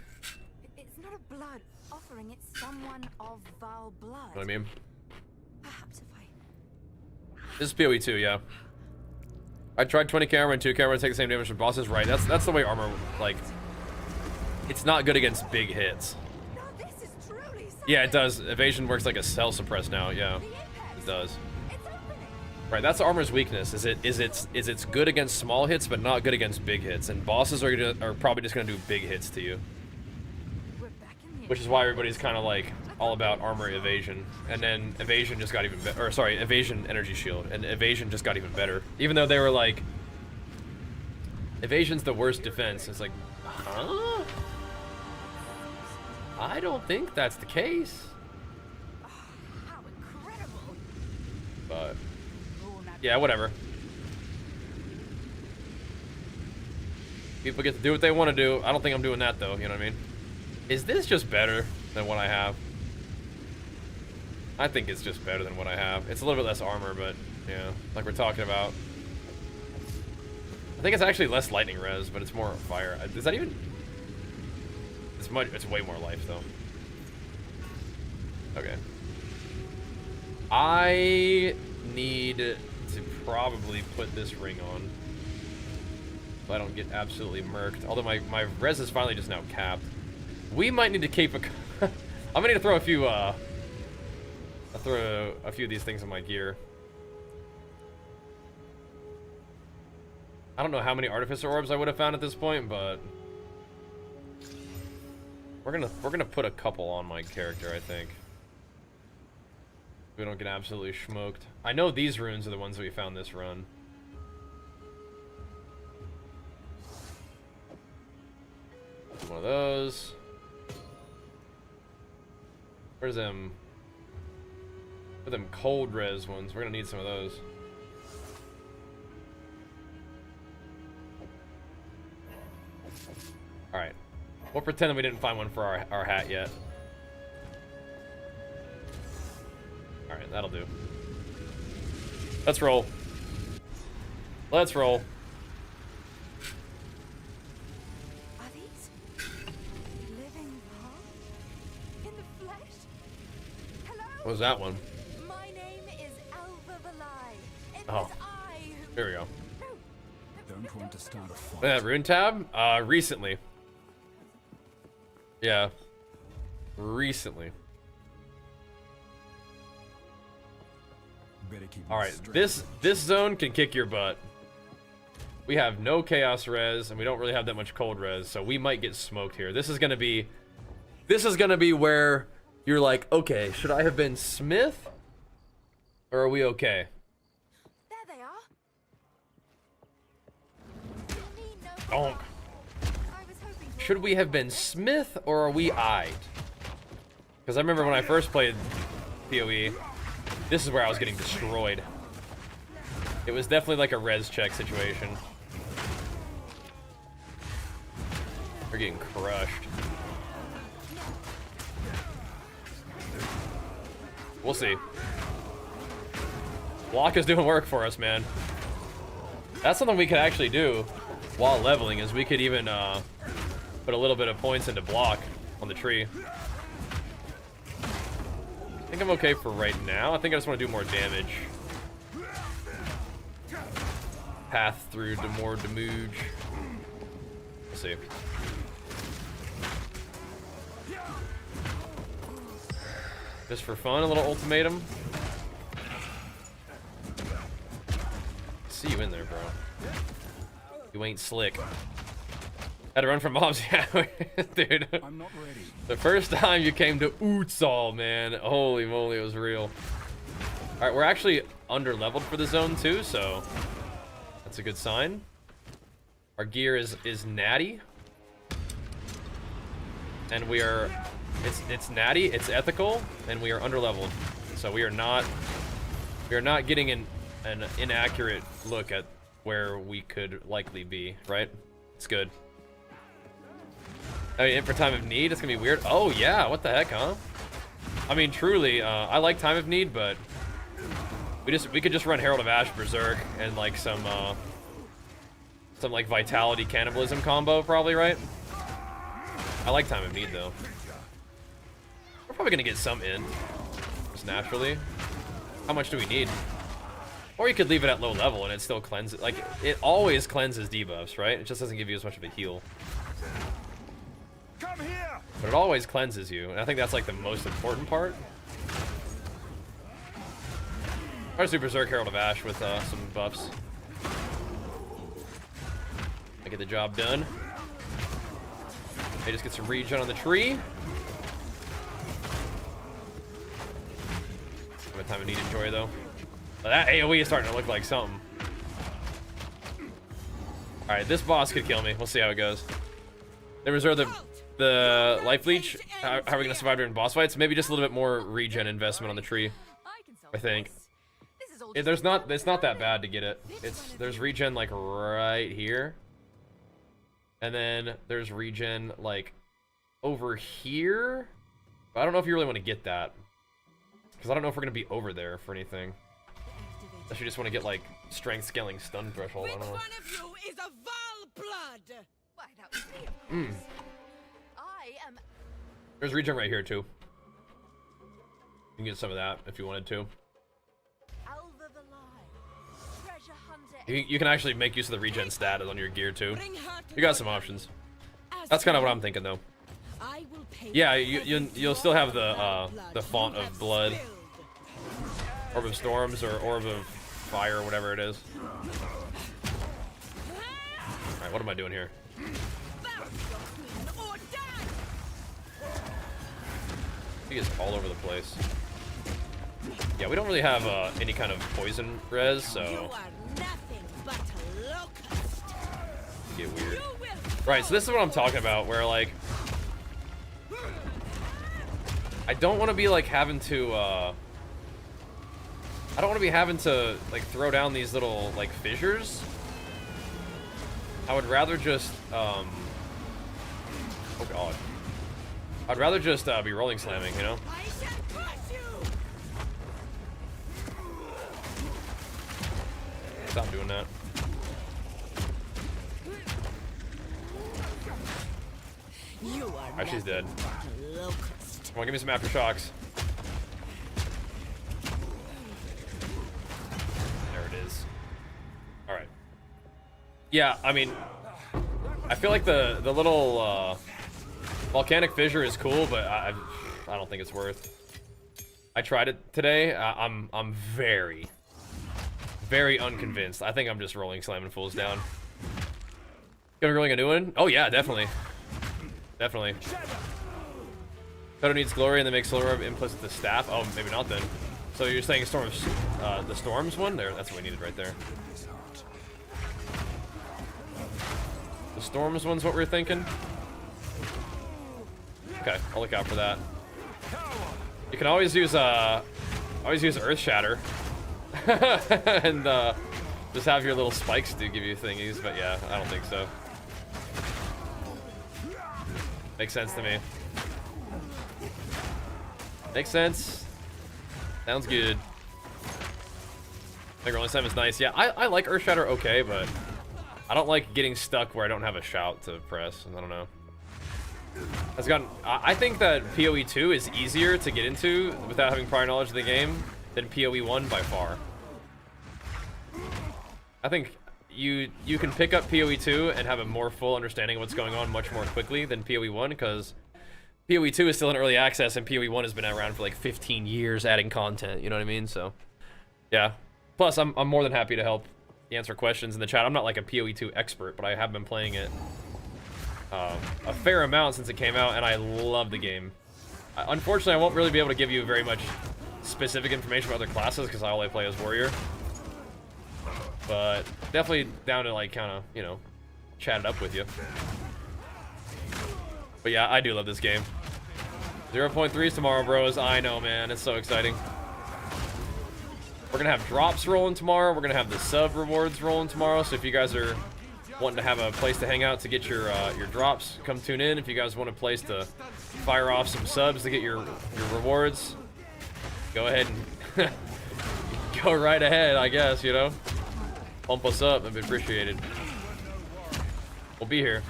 Speaker 7: It's not a blood offering, it's someone of vile blood.
Speaker 1: You know what I mean?
Speaker 7: Perhaps if I...
Speaker 1: This is PoE 2, yeah. I tried 20k armor and 2k armor to take the same damage from bosses, right? That's the way armor, like, it's not good against big hits.
Speaker 7: No, this is truly
Speaker 1: Yeah, it does. Evasion works like a cell suppress now, yeah. It does.
Speaker 7: It's opening.
Speaker 1: Right, that's armor's weakness. Is it's good against small hits, but not good against big hits. And bosses are probably just gonna do big hits to you.
Speaker 7: We're back in the
Speaker 1: Which is why everybody's kind of like all about armor evasion, and then evasion just got even better. Or sorry, evasion energy shield, and evasion just got even better. Even though they were like, evasion's the worst defense. It's like, huh? I don't think that's the case.
Speaker 7: How incredible.
Speaker 1: But yeah, whatever. People get to do what they want to do. I don't think I'm doing that though, you know what I mean? Is this just better than what I have? I think it's just better than what I have. It's a little bit less armor, but yeah, like we're talking about. I think it's actually less lightning res, but it's more fire. Is that even? It's way more life though. Okay. I need to probably put this ring on so I don't get absolutely murked. Although my res is finally just now capped. We might need to keep a... I'm gonna need to throw a few of these things in my gear. I don't know how many artificer orbs I would have found at this point, but we're gonna put a couple on my character, I think. We don't get absolutely smoked. I know these runes are the ones that we found this run. One of those. Where's them? For them cold res ones, we're gonna need some of those. All right, we'll pretend that we didn't find one for our hat yet. All right, that'll do. Let's roll. Let's roll.
Speaker 7: Are these living Val? In the flesh? Hello?
Speaker 1: What was that one?
Speaker 7: My name is Alva Valai. It
Speaker 1: Oh.
Speaker 7: was I who...
Speaker 1: Here we go.
Speaker 2: Don't want to start a fight.
Speaker 1: That rune tab? Recently. Yeah. Recently.
Speaker 2: Better keep
Speaker 1: All right,
Speaker 2: straight.
Speaker 1: this zone can kick your butt. We have no chaos res, and we don't really have that much cold res, so we might get smoked here. This is gonna be where you're like, okay, should I have been Smith, or are we okay?
Speaker 7: There they are.
Speaker 1: Donk.
Speaker 7: I was hoping for...
Speaker 1: Should we have been Smith, or are we eyed? Because I remember when I first played PoE, this is where I was getting destroyed. It was definitely like a res check situation. We're getting crushed. We'll see. Block is doing work for us, man. That's something we could actually do while leveling, is we could even put a little bit of points into block on the tree. I think I'm okay for right now. I think I just want to do more damage. Path through to more damage. We'll see. Just for fun, a little ultimatum. See you in there, bro. You ain't slick. Had to run from mobs, yeah, dude.
Speaker 2: I'm not ready.
Speaker 5: The first time you came to Exile, man, holy moly, it was real.
Speaker 1: All right, we're actually under leveled for the zone too, so that's a good sign. Our gear is natty, and we are it's natty, it's ethical, and we are under leveled, so we are not getting an inaccurate look at where we could likely be. Right? It's good. I mean, for time of need, it's gonna be weird. Oh yeah, what the heck, huh? I mean, truly, I like time of need, but we could just run Herald of Ash Berserk and like some like Vitality Cannibalism combo, probably, right? I like time of need though. We're probably gonna get some in, just naturally. How much do we need? Or you could leave it at low level and it still cleanses. Like, it always cleanses debuffs, right? It just doesn't give you as much of a heal.
Speaker 2: Come here.
Speaker 1: But it always cleanses you, and I think that's like the most important part. I'll just do Berserk Herald of Ash with some buffs. I get the job done. They just get some regen on the tree. Have a time of need to enjoy though. But that AoE is starting to look like something. Alright, this boss could kill me. We'll see how it goes. They reserve the life leech. How are we gonna survive during boss fights? Maybe just a little bit more regen investment on the tree, I think. It's not that bad to get it. There's regen like right here, and then there's regen like over here. But I don't know if you really want to get that, because I don't know if we're gonna be over there for anything. Unless you just want to get like strength scaling stun threshold. I don't know.
Speaker 4: Which one of you is a Val blood?
Speaker 7: Why, that was me, of course. I am.
Speaker 1: There's regen right here too. You can get some of that if you wanted to.
Speaker 7: Alva the Live. Treasure hunter.
Speaker 1: You can actually make use of the regen stat on your gear too.
Speaker 4: Bring her to
Speaker 1: You got some options. That's kind of what I'm thinking though.
Speaker 4: I will pay
Speaker 1: Yeah,
Speaker 4: for
Speaker 1: you'll still have the font
Speaker 4: you
Speaker 1: of
Speaker 4: have
Speaker 1: blood,
Speaker 4: spilled.
Speaker 1: orb of storms, or orb of fire, whatever it is. All right, what am I doing here?
Speaker 4: Bounce your queen or die.
Speaker 1: He is all over the place. Yeah, we don't really have any kind of poison res,
Speaker 4: You
Speaker 1: so
Speaker 4: are nothing but a locust.
Speaker 1: get weird.
Speaker 4: You will
Speaker 1: Right, so this is what I'm talking about, where like I don't want to be like having to I don't want to be having to like throw down these little like fissures. I would rather just oh god. I'd rather just be rolling slamming, you know?
Speaker 4: I shall crush you.
Speaker 1: Stop doing that.
Speaker 4: You are
Speaker 1: Alright, she's dead.
Speaker 4: nothing but a locust.
Speaker 1: Come on, give me some aftershocks. There it is. Alright. Yeah, I mean, I feel like the little volcanic fissure is cool, but I don't think it's worth. I tried it today. I'm very, very unconvinced. I think I'm just rolling slamming fools down. Gonna rolling a new one? Oh yeah, definitely. Definitely. Shadow needs glory and then makes solar orb implicit the staff. Oh, maybe not then. So you're saying storms, the storms one? There, that's what we needed right there. The storms one's what we're thinking. Okay, I'll look out for that. You can always use Earth Shatter, and Just have your little spikes to give you thingies, but yeah, I don't think so. Makes sense to me. Makes sense. Sounds good. Like rolling 7 is nice. Yeah, I like Earthshatter okay, but I don't like getting stuck where I don't have a shout to press. I don't know. I think that PoE 2 is easier to get into without having prior knowledge of the game than PoE 1 by far. I think you can pick up PoE 2 and have a more full understanding of what's going on much more quickly than PoE 1, because PoE 2 is still in early access and PoE 1 has been around for like 15 years adding content, you know what I mean? So, yeah. Plus, I'm more than happy to help answer questions in the chat. I'm not like a PoE 2 expert, but I have been playing it a fair amount since it came out, and I love the game. Unfortunately, I won't really be able to give you very much specific information about other classes because all I play is Warrior. But definitely down to like kind of, you know, chat it up with you. But yeah, I do love this game. 0.3s tomorrow, bros. I know, man. It's so exciting. We're gonna have drops rolling tomorrow. We're gonna have the sub rewards rolling tomorrow. So if you guys are wanting to have a place to hang out to get your drops, come tune in. If you guys want a place to fire off some subs to get your rewards, go ahead and go right ahead, I guess, you know. Pump us up, it'd be appreciated. We'll be here.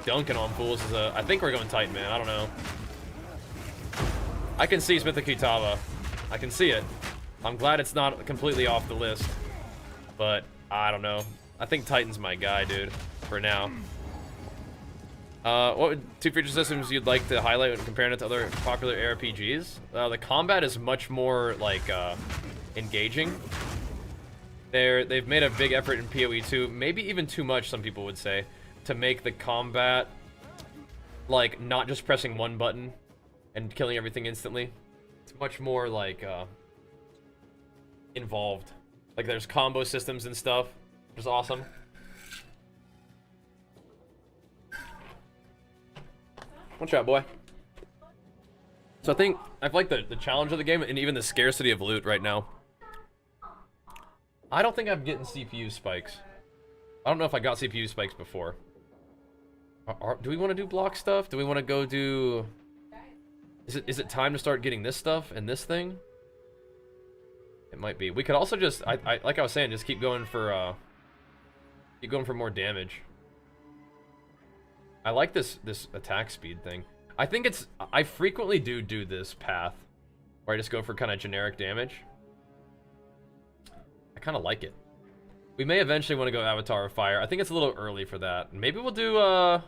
Speaker 1: Dunking on fools is I think we're going Titan, man. I don't know. I can see Smith and Kitava. I can see it. I'm glad it's not completely off the list. But I don't know. I think Titan's my guy, dude, for now. What would 2 feature systems you'd like to highlight when comparing it to other popular ARPGs? The combat is much more like engaging. They've made a big effort in PoE 2, maybe even too much, some people would say, to make the combat like not just pressing one button and killing everything instantly. It's much more like involved. Like there's combo systems and stuff, which is awesome. Watch out, boy. So I think I've liked the challenge of the game and even the scarcity of loot right now. I don't think I'm getting CPU spikes. I don't know if I got CPU spikes before. Do we want to do block stuff? Do we want to go do... Is it time to start getting this stuff and this thing? It might be. We could also just, like I was saying, just keep going for more damage. I like this attack speed thing. I think I frequently do this path where I just go for kind of generic damage. I kind of like it. We may eventually want to go Avatar of Fire. I think it's a little early for that. Maybe we'll do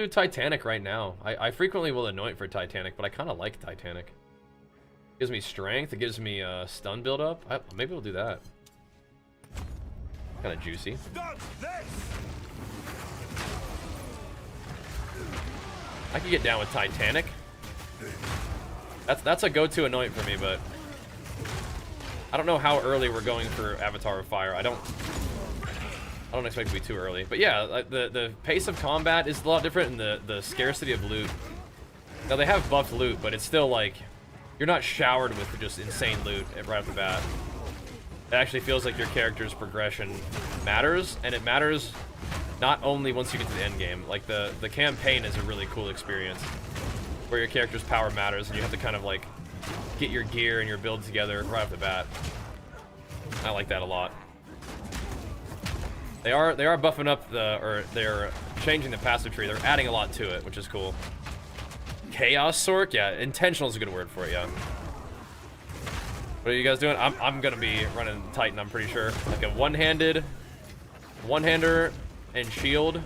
Speaker 1: Titanic right now. I frequently will anoint for Titanic, but I kind of like Titanic. It gives me strength. It gives me stun build up. Maybe we'll do that. Kind of juicy. I could get down with Titanic. That's a go-to anoint for me, but I don't know how early we're going for Avatar of Fire. I don't expect it to be too early. But yeah, the pace of combat is a lot different, and the scarcity of loot. Now they have buffed loot, but it's still like you're not showered with just insane loot right off the bat. It actually feels like your character's progression matters, and it matters not only once you get to the end game. Like the campaign is a really cool experience where your character's power matters, and you have to kind of like get your gear and your build together right off the bat. I like that a lot. They are buffing up they're changing the passive tree. They're adding a lot to it, which is cool. Chaos Sork? Yeah, intentional is a good word for it, yeah. What are you guys doing? I'm gonna be running Titan, I'm pretty sure. Like a one-hander and shield.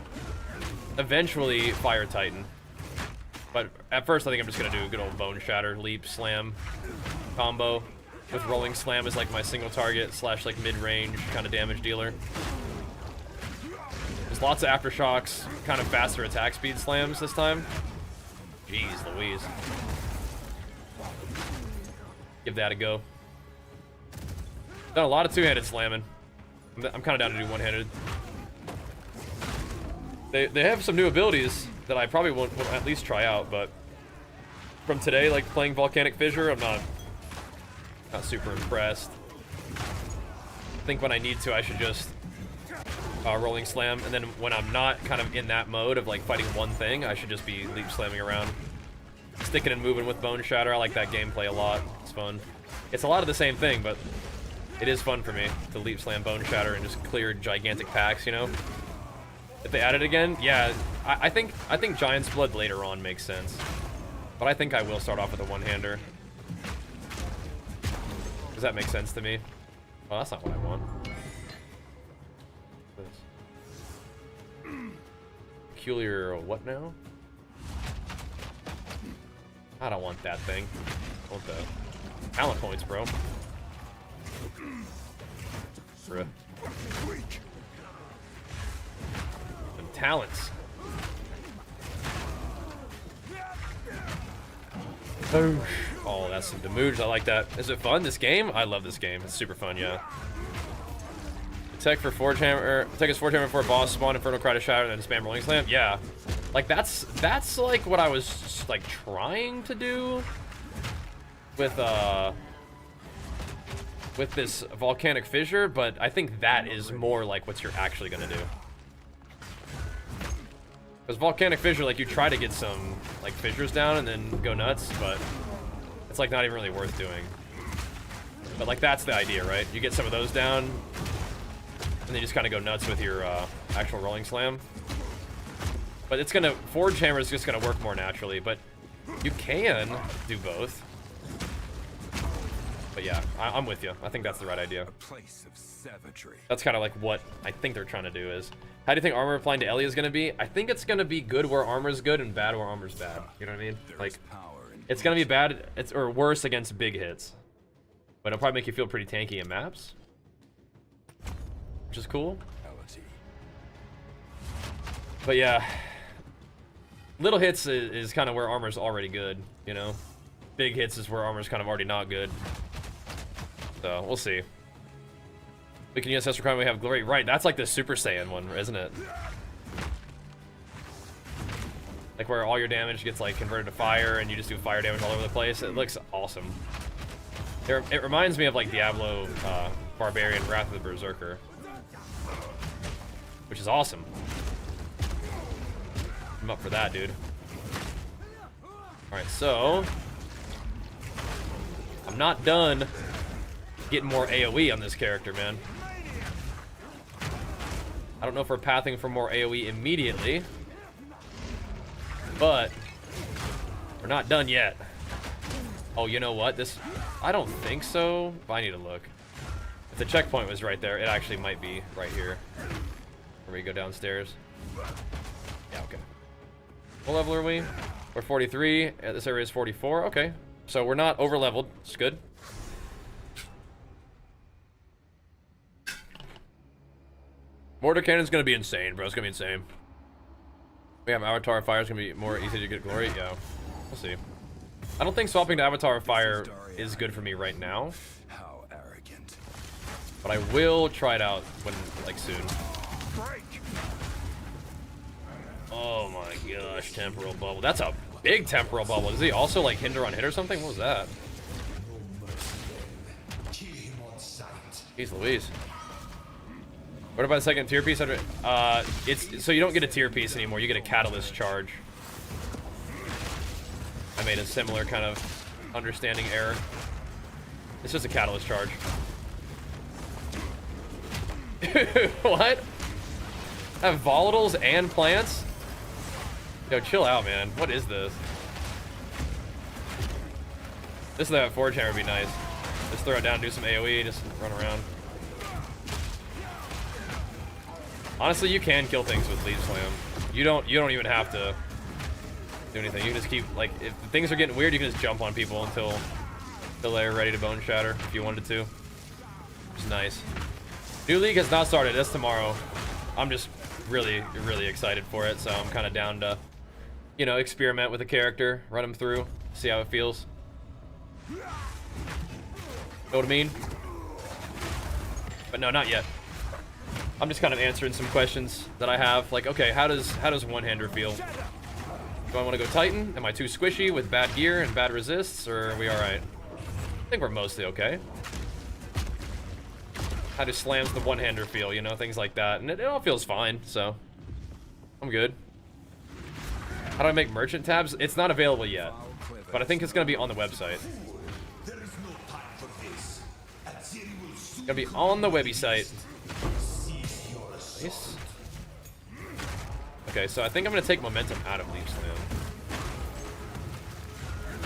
Speaker 1: Eventually Fire Titan. But at first I think I'm just gonna do a good old Bone Shatter, Leap, Slam combo. With Rolling Slam as like my single target / like mid-range kind of damage dealer. There's lots of aftershocks, kind of faster attack speed slams this time. Jeez Louise. Give that a go. Done a lot of two-handed slamming. I'm kind of down to do one-handed. They have some new abilities that I probably will at least try out, but from today, like playing Volcanic Fissure, I'm not super impressed. think when I need to, I should just rolling slam, and then when I'm not kind of in that mode of like fighting one thing, I should just be leap slamming around. Sticking and moving with Bone Shatter, I like that gameplay a lot. It's fun. It's a lot of the same thing, but it is fun for me to leap slam Bone Shatter and just clear gigantic packs, you know? If they add it again, yeah, I think Giant's Blood later on makes sense. But I think I will start off with a one-hander. Does that make sense to me? Oh, that's not what I want. Peculiar what now? I don't want that thing. I want the talent points, bro. Bruh. Some talents. Oh, that's some damage. I like that. Is it fun, this game? I love this game. It's super fun, yeah. Tech for Forge Hammer. Tech is Forge Hammer for a boss spawn, Infernal Cry to Shatter, and then spam Rolling Slam. Yeah. Like, that's like what I was, like, trying to do with this Volcanic Fissure, but I think that is more like what you're actually gonna do. Because Volcanic Fissure, like, you try to get some, like, fissures down and then go nuts, but it's, like, not even really worth doing. But, like, that's the idea, right? You get some of those down, and then you just kind of go nuts with your actual Rolling Slam. But it's gonna, Forge Hammer is just gonna work more naturally, but you can do both. But yeah, I'm with you. I think that's the right idea.
Speaker 2: A place of savagery.
Speaker 1: That's kind of like what I think they're trying to do is. How do you think armor applying to Ellie is going to be? I think it's going to be good where armor's good and bad where armor's bad. You know what I mean? Like, it's going to be bad, or worse against big hits. But it'll probably make you feel pretty tanky in maps. Which is cool. But yeah. Little hits is kind of where armor's already good, you know? Big hits is where armor's kind of already not good. So, we'll see. We can use Ancestral Crown, we have Glory. Right, that's like the Super Saiyan one, isn't it? Like where all your damage gets like converted to fire and you just do fire damage all over the place. It looks awesome. It reminds me of like Diablo Barbarian Wrath of the Berserker. Which is awesome. I'm up for that, dude. Alright, so I'm not done getting more AoE on this character, man. I don't know if we're pathing for more AoE immediately, but we're not done yet. Oh, you know what? This, I don't think so, but I need to look. If the checkpoint was right there, it actually might be right here. Where we go downstairs. Yeah, okay. What level are we? We're 43. This area is 44. Okay. So we're not over leveled. It's good. Mortar Cannon's gonna be insane, bro. It's gonna be insane. We have Avatar of Fire. It's gonna be more easy to get glory. Yeah. We'll see. I don't think swapping to Avatar of Fire is good for me right now.
Speaker 2: How arrogant.
Speaker 1: But I will try it out when, like, soon. Oh my gosh, Temporal Bubble. That's a big Temporal Bubble. Does he also, like, hinder on hit or something? What was that? Jeez Louise. What about a second tier piece? It's so you don't get a tier piece anymore. You get a catalyst charge. I made a similar kind of understanding error. It's just a catalyst charge. What? I have volatiles and plants? Yo, chill out, man. What is this? This is that Forge Hammer would be nice. Just throw it down, do some AoE, just run around. Honestly, you can kill things with Leaf Slam. You don't even have to do anything. You can just keep, like, if things are getting weird, you can just jump on people until they're ready to Bone Shatter if you wanted to. Which is nice. New League has not started. That's tomorrow. I'm just really excited for it, so I'm kind of down to, you know, experiment with a character, run him through, see how it feels. Know what I mean? But no, not yet. I'm just kind of answering some questions that I have. Like, okay, how does one-hander feel? Do I want to go Titan? Am I too squishy with bad gear and bad resists, or are we alright? I think we're mostly okay. how do slams the one-hander feel, you know, things like that. And it all feels fine, so I'm good. How do I make merchant tabs? It's not available yet, but I think it's going to be on the website. It's going to be on the website. Nice. Okay, so I think I'm going to take momentum out of Leaf Slam.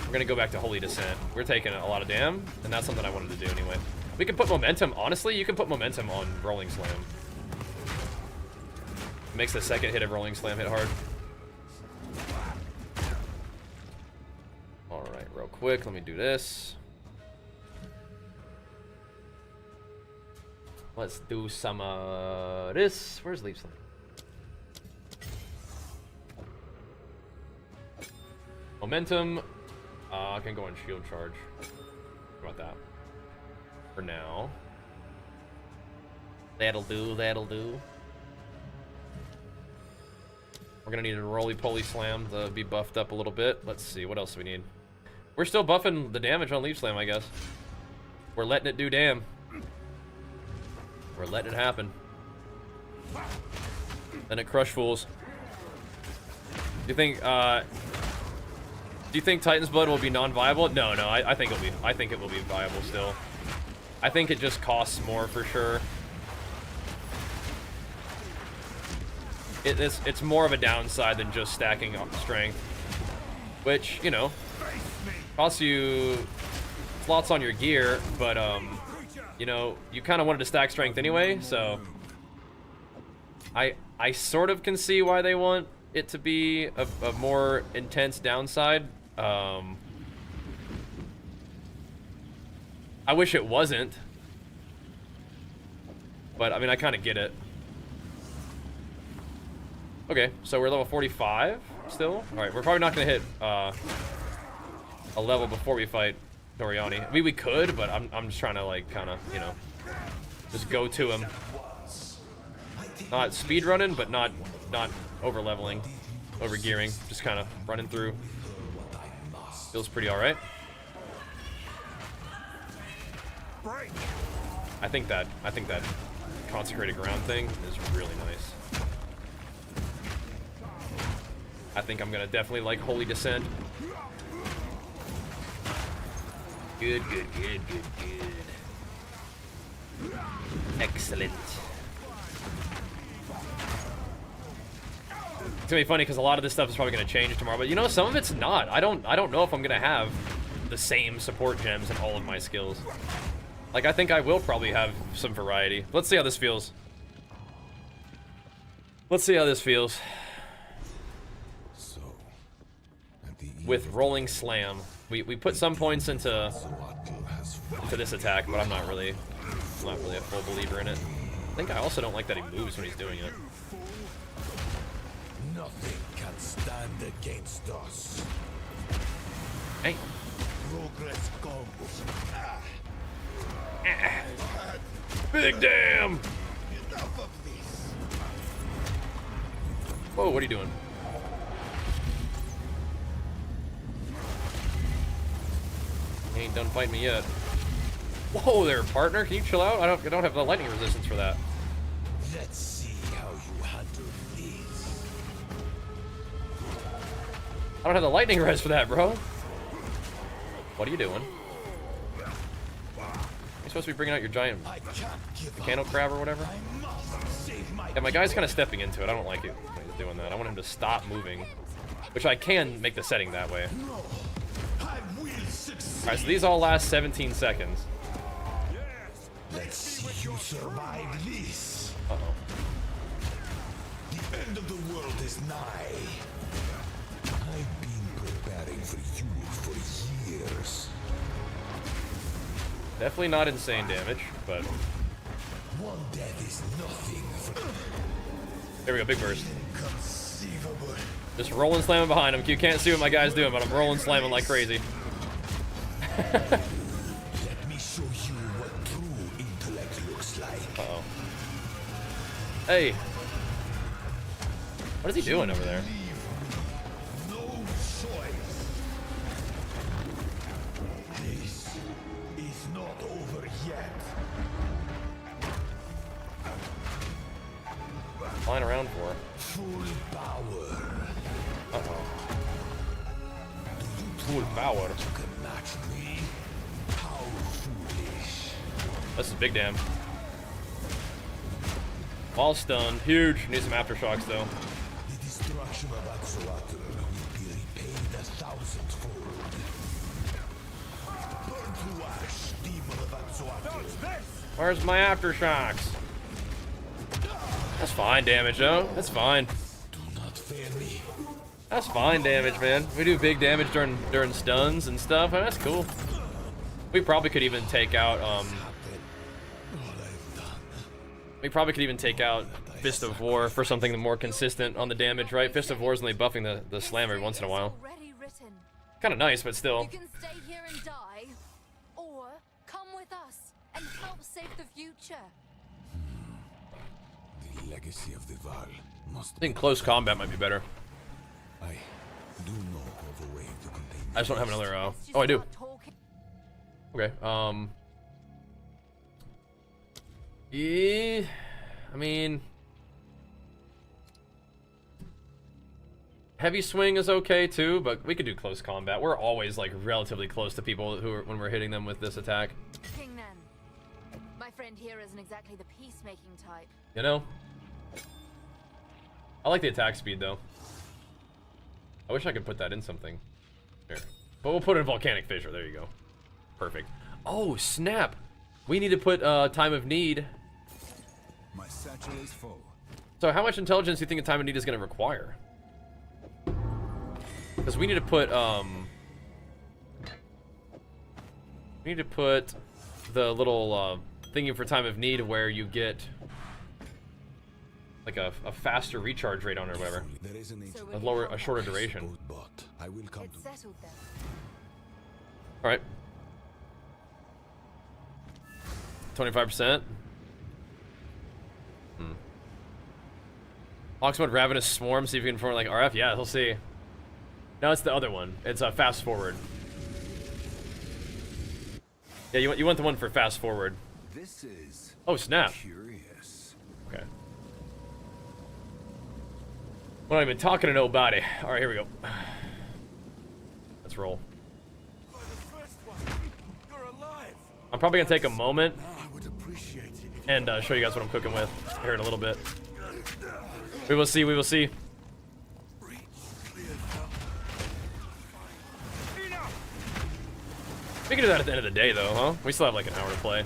Speaker 1: We're going to go back to Holy Descent. We're taking a lot of damn, and that's something I wanted to do anyway. We can put momentum, honestly, you can put momentum on Rolling Slam. Makes the second hit of Rolling Slam hit hard. Alright, real quick, let me do this. Let's do some this. Where's Leaf Slam? Momentum. I can go on shield charge. How about that? For now. That'll do, that'll do. We're gonna need a roly-poly slam to be buffed up a little bit. Let's see, what else do we need? We're still buffing the damage on Leaf Slam, I guess. We're letting it do damn. We're letting it happen. Then it crush fools. Do you think Titan's Blood will be non-viable? No, I think it'll be. I think it will be viable still. I think it just costs more for sure. It's more of a downside than just stacking up strength, which, you know, costs you slots on your gear, but you know, you kind of wanted to stack strength anyway, so I sort of can see why they want it to be a more intense downside. I wish it wasn't, but I mean, I kind of get it. Okay, so we're level 45 still. All right, we're probably not gonna hit a level before we fight Doriani. I mean, we could, but I'm just trying to, like, kind of, you know, just go to him. Not speed running, but not over leveling, over gearing. Just kind of running through. Feels pretty all right. I think that consecrated ground thing is really nice. I think I'm gonna definitely like Holy Descent. Good. Excellent. It's gonna be funny because a lot of this stuff is probably gonna change tomorrow, but you know, some of it's not. I don't know if I'm gonna have the same support gems in all of my skills. Like, I think I will probably have some variety. Let's see how this feels. With Rolling Slam, we put some points into this attack, but I'm not really a full believer in it. I think I also don't like that he moves when he's doing it.
Speaker 2: Nothing can stand against us.
Speaker 1: Hey.
Speaker 2: Progress comes.
Speaker 1: Big damn!
Speaker 2: Enough of this.
Speaker 1: Whoa, what are you doing? You ain't done fighting me yet. Whoa there, partner. Can you chill out? I don't have the lightning resistance for that.
Speaker 2: Let's see how you handle this.
Speaker 1: I don't have the lightning res for that, bro. What are you doing? You're supposed to be bringing out your giant volcano crab or whatever. Yeah, my guy's kind of stepping into it. I don't like it when he's doing that. I want him to stop moving, which I can make the setting that way. Alright, so these all last 17 seconds.
Speaker 2: Let's see you survive this.
Speaker 1: Uh-oh.
Speaker 2: The end of the world is nigh. I've been preparing for you for years.
Speaker 1: Definitely not insane damage, but...
Speaker 2: One death is nothing for...
Speaker 1: There we go, big burst.
Speaker 2: Inconceivable.
Speaker 1: Just rolling slamming behind him. You can't see what my guy's doing, but I'm rolling slamming like crazy.
Speaker 2: Let me show you what true intellect looks like.
Speaker 1: Uh-oh. Hey! What is he doing over there?
Speaker 2: No choice. This is not over yet.
Speaker 1: flying around for?
Speaker 2: Full power.
Speaker 1: Uh-oh. Full power.
Speaker 2: You can match me. How foolish.
Speaker 1: This is big damn. All stunned. Huge. Need some aftershocks though.
Speaker 2: The destruction of Axolotl will be repaid 1,000-fold. Burn to ash, demon of Axolotl.
Speaker 1: Where's my aftershocks? That's fine damage though. That's fine.
Speaker 2: Do not fear me.
Speaker 1: That's fine damage, man. We do big damage during stuns and stuff. Oh, that's cool. We probably could even take out we probably could even take out Fist of War for something more consistent on the damage, right? Fist of War is only buffing the slam every once in a while. Kind of nice, but still.
Speaker 7: You can stay here and die, or come with us and help save the future.
Speaker 2: The legacy of the Val must
Speaker 1: I think close combat might be better.
Speaker 2: I do know of a way to contain
Speaker 1: I just don't have
Speaker 2: beast.
Speaker 1: another.
Speaker 7: Let's just
Speaker 1: Oh, I do.
Speaker 7: start talking.
Speaker 1: Okay. Yeah. I mean, heavy swing is okay too, but we could do close combat. We're always like relatively close to people who are, when we're hitting them with this attack.
Speaker 7: King Nan. My friend here isn't exactly the peacemaking type.
Speaker 1: You know. I like the attack speed though. I wish I could put that in something. Here. But we'll put it in Volcanic Fissure. There you go. Perfect. Oh, snap. We need to put Time of Need.
Speaker 2: My satchel is full.
Speaker 1: So how much intelligence do you think a Time of Need is going to require? Because we need to put, we need to put the little thingy for Time of Need where you get like a faster recharge rate on it or whatever.
Speaker 2: There is an ancient
Speaker 1: A shorter duration.
Speaker 2: but I will come
Speaker 7: It's
Speaker 2: to
Speaker 7: settled then.
Speaker 1: All right. 25%. Oxmode Ravenous Swarm, see if you can form like RF. Yeah, he'll see. No, it's the other one. It's a fast forward. Yeah, you want the one for fast forward.
Speaker 2: This is
Speaker 1: Oh, snap.
Speaker 2: curious.
Speaker 1: Okay. We're not even talking to nobody. All right, here we go. Let's roll. I'm probably gonna take a moment
Speaker 2: I would appreciate it.
Speaker 1: and show you guys what I'm cooking with here in a little bit. We will see. We will see. We can do that at the end of the day, though, huh? We still have like an hour to play.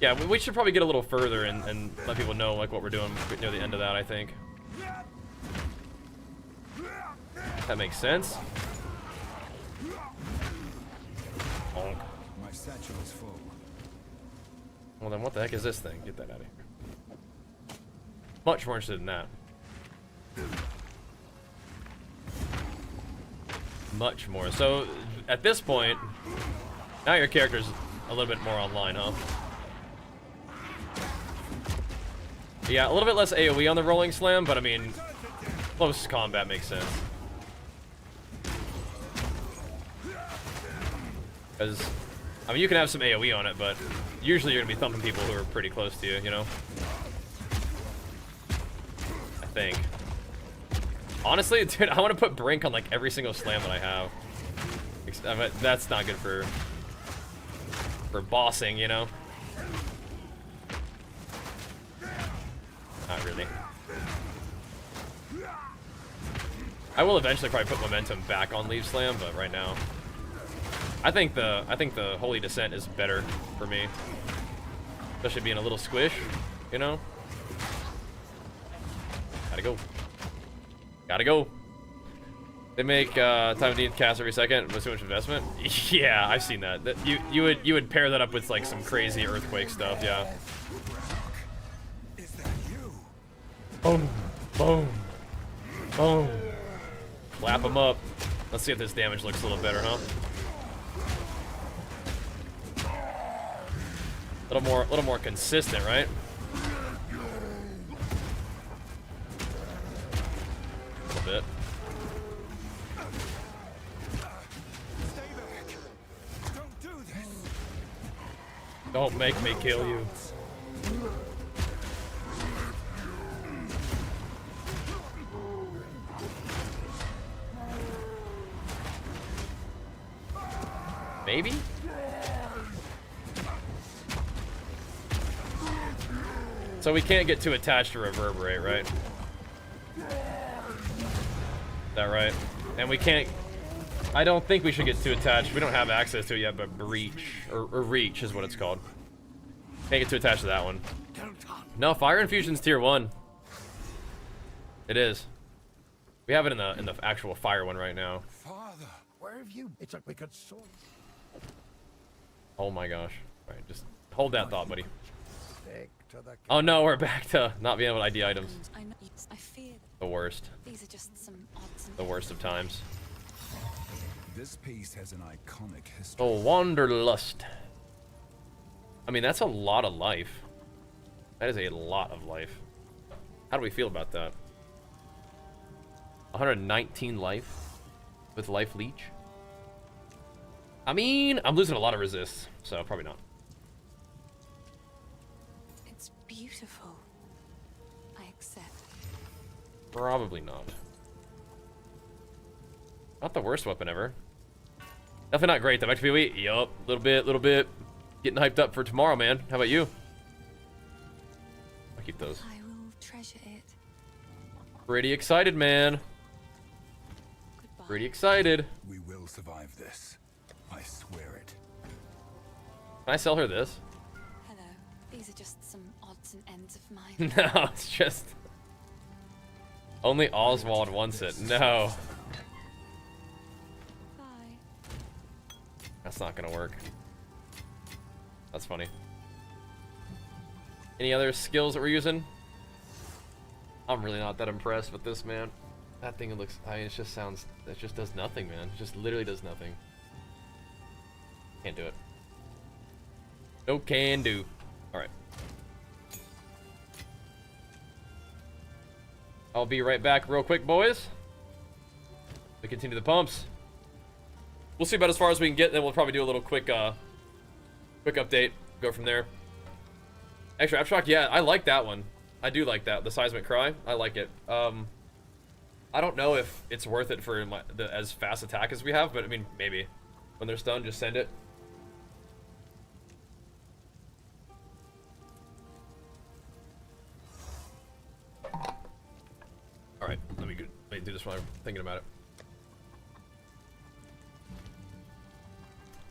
Speaker 1: Yeah, we should probably get a little further and let people know like what we're doing near the end of that. I think that makes sense. Bonk.
Speaker 2: My satchel is full.
Speaker 1: Well, then what the heck is this thing? Get that out of here. Much more interested in that. Much more. So, at this point, now your character's a little bit more online, huh? Yeah, a little bit less AoE on the rolling slam, but I mean, close combat makes sense. Because, I mean, you can have some AoE on it, but usually you're going to be thumping people who are pretty close to you, you know? I think. Honestly, dude, I want to put Brink on, like, every single slam that I have. That's not good for bossing, you know? Not really. I will eventually probably put momentum back on Leaf Slam, but right now, I think the Holy Descent is better for me, especially being a little squish, you know. Gotta go. Gotta go. They make time of need cast every second with too much investment. Yeah, I've seen that. You would pair that up with like some crazy earthquake stuff. Yeah.
Speaker 2: Is that you?
Speaker 1: Boom, boom, boom. Clap them up. Let's see if this damage looks a little better, huh? A little more consistent, right? A little bit.
Speaker 2: Stay back. Don't do this.
Speaker 1: Don't make me kill you. Maybe? So we can't get too attached to Reverberate, right? Is that right? And we can't... I don't think we should get too attached. We don't have access to it yet, but Reach. Or Reach is what it's called. Can't get too attached to that one. No, Fire Infusion's tier 1. It is. We have it in the actual fire one right now.
Speaker 2: Father, where have you? It's like we could sort.
Speaker 1: Oh my gosh. Alright, just hold that thought, buddy.
Speaker 2: Stick to the
Speaker 1: Oh no, we're back to not being able to ID items.
Speaker 7: I know. I fear
Speaker 1: The worst.
Speaker 7: these are just some odds.
Speaker 1: The worst of times.
Speaker 2: This piece has an iconic history.
Speaker 1: Oh, Wanderlust. I mean, that's a lot of life. That is a lot of life. How do we feel about that? 119 life with life leech. I mean, I'm losing a lot of resists, so probably not.
Speaker 7: It's beautiful. I accept.
Speaker 1: Probably not. Not the worst weapon ever. Definitely not great though. Back to PoE. Yup, little bit. Getting hyped up for tomorrow, man. How about you? I'll keep those.
Speaker 7: I will treasure it.
Speaker 1: Pretty excited, man.
Speaker 7: Goodbye.
Speaker 1: Pretty excited.
Speaker 2: We will survive this. I swear it.
Speaker 1: Can I sell her this?
Speaker 7: Hello. These are just some odds and ends of mine.
Speaker 1: No, it's just... Only Oswald wants it. No.
Speaker 7: Bye.
Speaker 1: That's not gonna work. That's funny. Any other skills that we're using? I'm really not that impressed with this, man. That thing looks... I mean, it just sounds... It just does nothing, man. It just literally does nothing. Can't do it. No can do. Alright. I'll be right back real quick, boys. We continue the pumps. We'll see about as far as we can get, then we'll probably do a little quick update. Go from there. Actually, Abstract, yeah, I like that one. I do like that. The Seismic Cry. I like it. I don't know if it's worth it for the as fast attack as we have, but I mean, maybe. When they're stunned, just send it. Alright, let me do this while I'm thinking about it.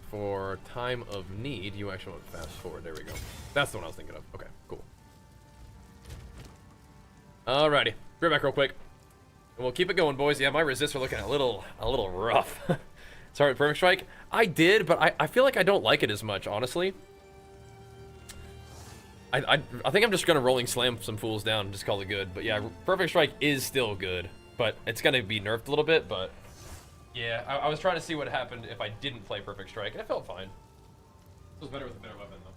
Speaker 1: For time of need, you actually want fast forward. There we go. That's the one I was thinking of. Okay, cool. Alrighty, be right back real quick. And we'll keep it going, boys. Yeah, my resists are looking a little rough. Sorry, Perfect Strike. I did, but I feel like I don't like it as much, honestly. I think I'm just gonna rolling slam some fools down and just call it good. But yeah, Perfect Strike is still good, but it's gonna be nerfed a little bit. But yeah, I was trying to see what happened if I didn't play Perfect Strike, and it felt fine. It was better with a better weapon, though.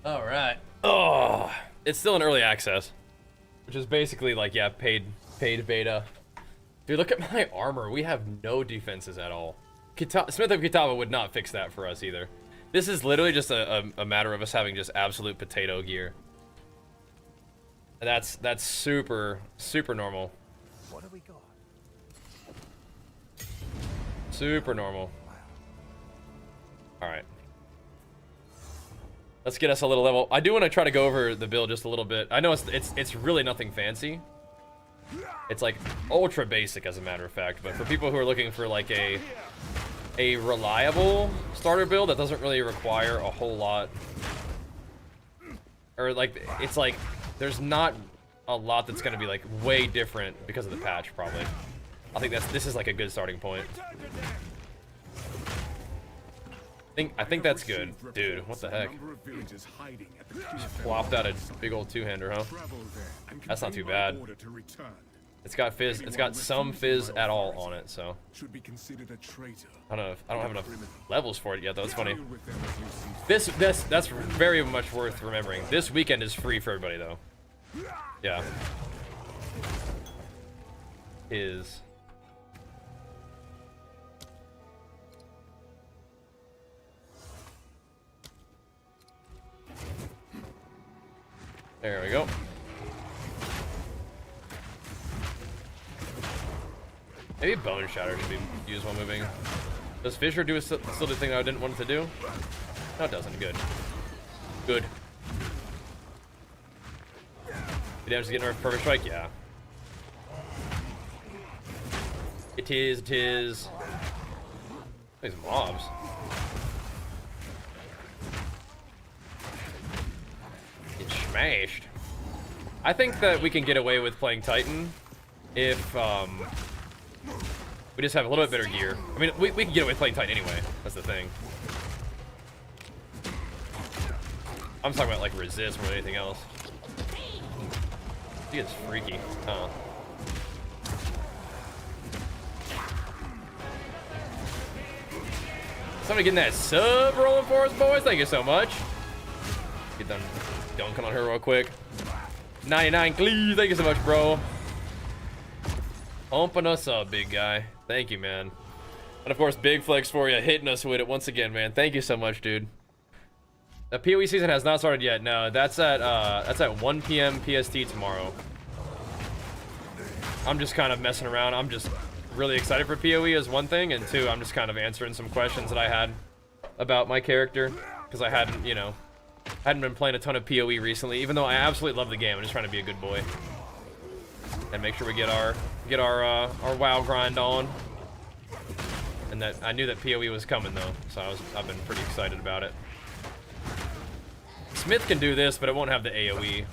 Speaker 1: All right. Oh, it's still in early access, which is basically like, yeah, paid beta. Dude, look at my armor. We have no defenses at all. Smith of Kitava would not fix that for us either. This is literally just a matter of us having just absolute potato gear. And that's super normal.
Speaker 2: What do we got?
Speaker 1: Super normal. All right. Let's get us a little level. I do want to try to go over the build just a little bit. I know it's really nothing fancy. It's like ultra basic as a matter of fact, but for people who are looking for like a reliable starter build that doesn't really require a whole lot, or like it's like there's not a lot that's going to be like way different because of the patch probably. I think this is like a good starting point. I think that's good. Dude, what the heck? Just flopped out a big old two-hander, huh? That's not too bad. It's got fizz. It's got some fizz at all on it, so. I don't know. I don't have enough levels for it yet, though. It's funny. That's very much worth remembering. This weekend is free for everybody, though. Yeah. There we go. Maybe Bone Shatter should be used while moving. Does Fissure do still the thing I didn't want it to do? No, it doesn't. Good. Good. The damage is getting a perfect strike? Yeah. It is. These mobs. Get smashed. I think that we can get away with playing Titan if we just have a little bit better gear. I mean, we can get away with playing Titan anyway. That's the thing. I'm talking about like resist more than anything else. He is freaky. Oh. Somebody getting that sub rolling for us, boys. Thank you so much. Get done dunking on her real quick. 99 please. Thank you so much, bro. Pumping us up, big guy. Thank you, man. And of course, big flex for you, hitting us with it once again, man. Thank you so much, dude. The PoE season has not started yet. No, that's at 1 p.m. PST tomorrow. I'm just kind of messing around. I'm just really excited for PoE is one thing, and two, I'm just kind of answering some questions that I had about my character because I hadn't been playing a ton of PoE recently, even though I absolutely love the game. I'm just trying to be a good boy and make sure we get our WoW grind on. And that I knew that PoE was coming though, so I've been pretty excited about it. Smith can do this, but it won't have the AoE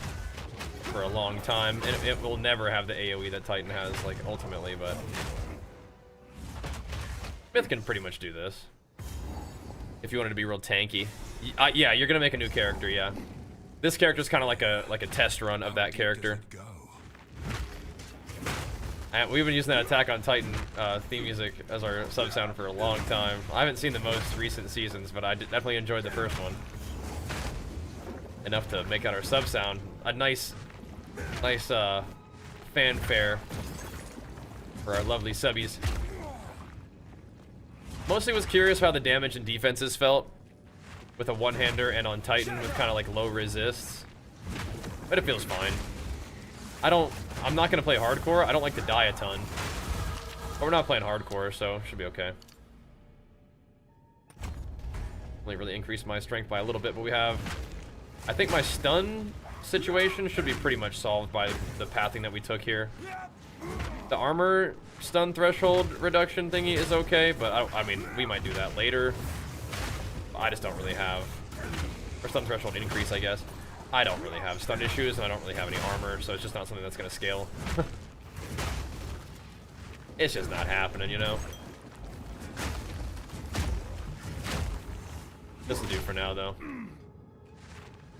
Speaker 1: for a long time, and it will never have the AoE that Titan has, like, ultimately, but Smith can pretty much do this if you wanted to be real tanky. Yeah, you're gonna make a new character. Yeah, this character's kind of like a test run of that character. And we've been using that Attack on Titan theme music as our sub sound for a long time. I haven't seen the most recent seasons, but I definitely enjoyed the first one enough to make out our sub sound. A nice fanfare for our lovely subbies. Mostly was curious how the damage and defenses felt with a one-hander and on Titan with kind of like low resists, but it feels fine. I'm not gonna play hardcore. I don't like to die a ton, but we're not playing hardcore, so it should be okay. Only really increased my strength by a little bit, but we have, I think my stun situation should be pretty much solved by the pathing that we took here. The armor stun threshold reduction thingy is okay, but I mean, we might do that later. I just don't really have, or stun threshold increase, I guess. I don't really have stun issues, and I don't really have any armor, so it's just not something that's gonna scale. It's just not happening, you know? This'll do for now, though.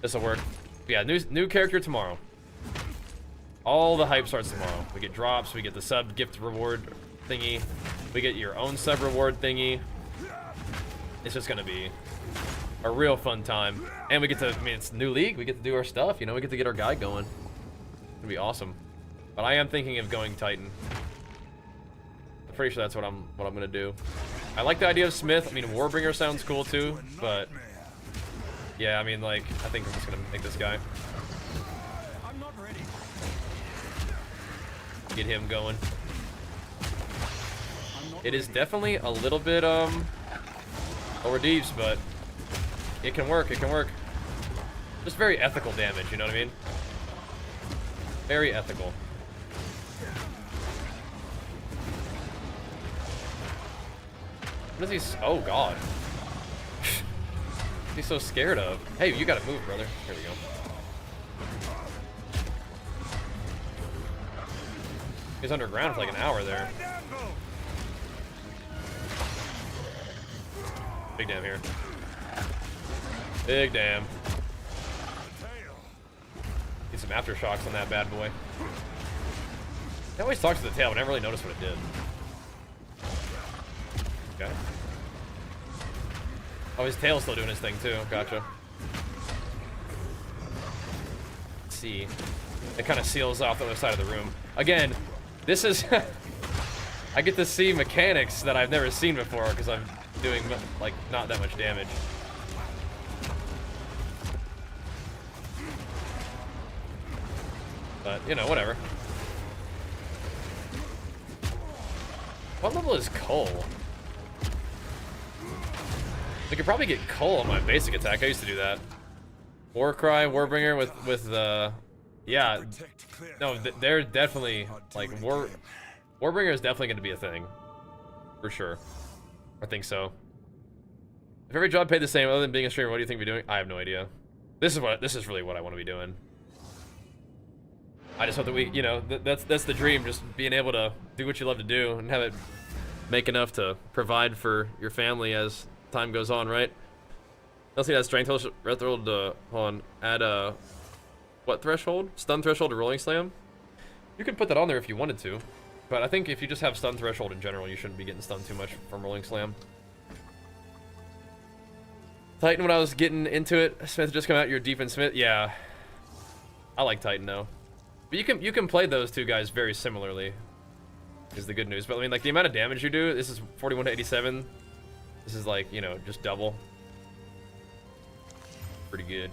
Speaker 1: This'll work. But yeah, new character tomorrow. All the hype starts tomorrow. We get drops, we get the sub gift reward thingy, we get your own sub reward thingy. It's just gonna be A real fun time. And we get to, I mean, it's new league. We get to do our stuff, you know, we get to get our guy going. It'll be awesome. But I am thinking of going Titan. I'm pretty sure that's what I'm gonna do. I like the idea of Smith. I mean, Warbringer sounds cool too, but yeah, I mean, like, I think I'm just gonna make this guy.
Speaker 2: I'm not ready.
Speaker 1: Get him going. It is definitely a little bit lower deeps, but it can work. It can work. Just very ethical damage. You know what I mean? Very ethical. What is he? Oh God. What's he so scared of? Hey, you gotta move, brother. Here we go. He's underground for like an hour there. Big damn here. Big damn. Need some aftershocks on that bad boy. It always talks to the tail, but I never really noticed what it did. Okay. Oh, his tail's still doing his thing too. Gotcha. Let's see. It kind of seals off the other side of the room. Again, this is... I get to see mechanics that I've never seen before because I'm doing, like, not that much damage. But, you know, whatever. What level is Cole? I could probably get Cole on my basic attack. I used to do that. Warcry, Warbringer with the... Yeah. No, they're definitely, like, Warbringer is definitely going to be a thing. For sure. I think so. If every job paid the same other than being a streamer, what do you think we're doing? I have no idea. This is really what I want to be doing. I just hope that we, you know, that's the dream, just being able to do what you love to do and have it make enough to provide for your family as time goes on, right? I'll see that strength threshold, hold on, add a, what threshold? Stun threshold to rolling slam? You can put that on there if you wanted to, but I think if you just have stun threshold in general, you shouldn't be getting stunned too much from rolling slam. Titan, when I was getting into it, Smith just come out, you're deep in Smith. Yeah, I like Titan though. But you can play those two guys very similarly, is the good news. But I mean, like, the amount of damage you do, this is 41 to 87. This is like, you know, just double. Pretty good.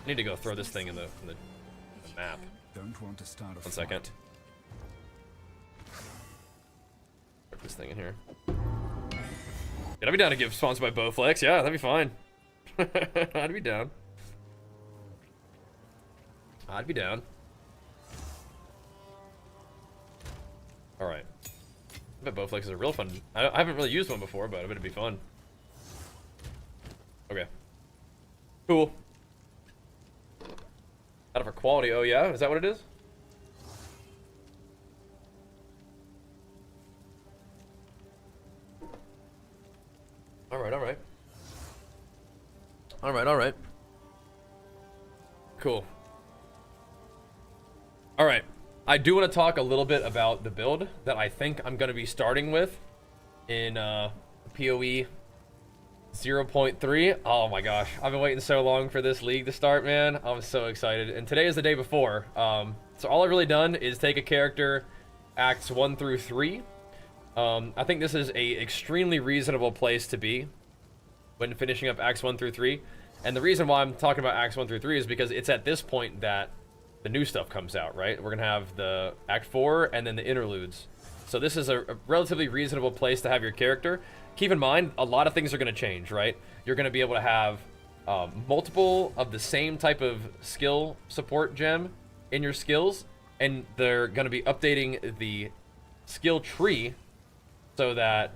Speaker 1: I need to go throw this thing in the map.
Speaker 2: Don't want to start a
Speaker 1: 1 second. Put this thing in here. Yeah, I'd be down to give sponsored by Bowflex. Yeah, that'd be fine. I'd be down. I'd be down. Alright. I bet Bowflex is a real fun... I haven't really used one before, but I bet it'd be fun. Okay. Cool. Out of our quality, oh yeah? Is that what it is? Alright, alright. Alright, alright. Cool. Alright, I do want to talk a little bit about the build that I think I'm going to be starting with in PoE 0.3. Oh my gosh, I've been waiting so long for this league to start, man. I'm so excited. And today is the day before. So all I've really done is take a character, acts 1 through 3. I think this is a extremely reasonable place to be when finishing up acts 1 through 3. And the reason why I'm talking about acts 1 through 3 is because it's at this point that the new stuff comes out, right? We're gonna have the Act 4 and then the interludes. So this is a relatively reasonable place to have your character. Keep in mind, a lot of things are gonna change, right? You're gonna be able to have multiple of the same type of skill support gem in your skills, and they're gonna be updating the skill tree so that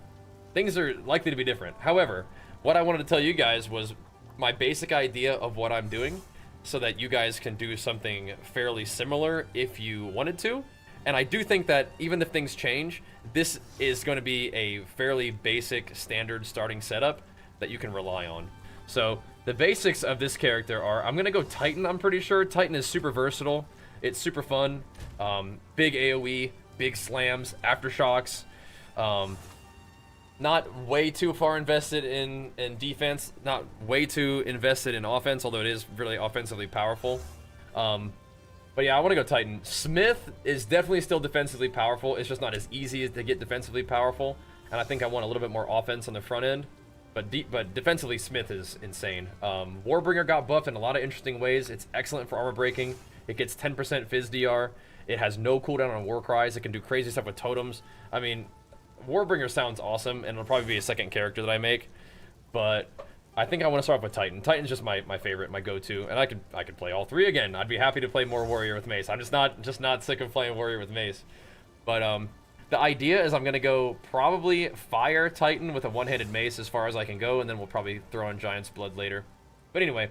Speaker 1: things are likely to be different. However, what I wanted to tell you guys was my basic idea of what I'm doing, so that you guys can do something fairly similar if you wanted to. And I do think that even if things change, this is going to be a fairly basic standard starting setup that you can rely on. So the basics of this character are, I'm going to go Titan, I'm pretty sure. Titan is super versatile. It's super fun. Big AoE, big slams, aftershocks. not way too far invested in defense, not way too invested in offense, although it is really offensively powerful. But yeah, I want to go Titan. Smith is definitely still defensively powerful. It's just not as easy to get defensively powerful, and I think I want a little bit more offense on the front end. But defensively, Smith is insane. Warbringer got buffed in a lot of interesting ways. It's excellent for armor breaking. It gets 10% Fizz DR. It has no cooldown on War Cries. It can do crazy stuff with totems. I mean, Warbringer sounds awesome, and it'll probably be a second character that I make. But I think I want to start off with Titan. Titan's just my favorite, my go-to, and I could play all three again. I'd be happy to play more Warrior with Mace. I'm just not sick of playing Warrior with Mace. But the idea is I'm gonna go probably Fire Titan with a one-handed Mace as far as I can go, and then we'll probably throw on Giant's Blood later. But anyway,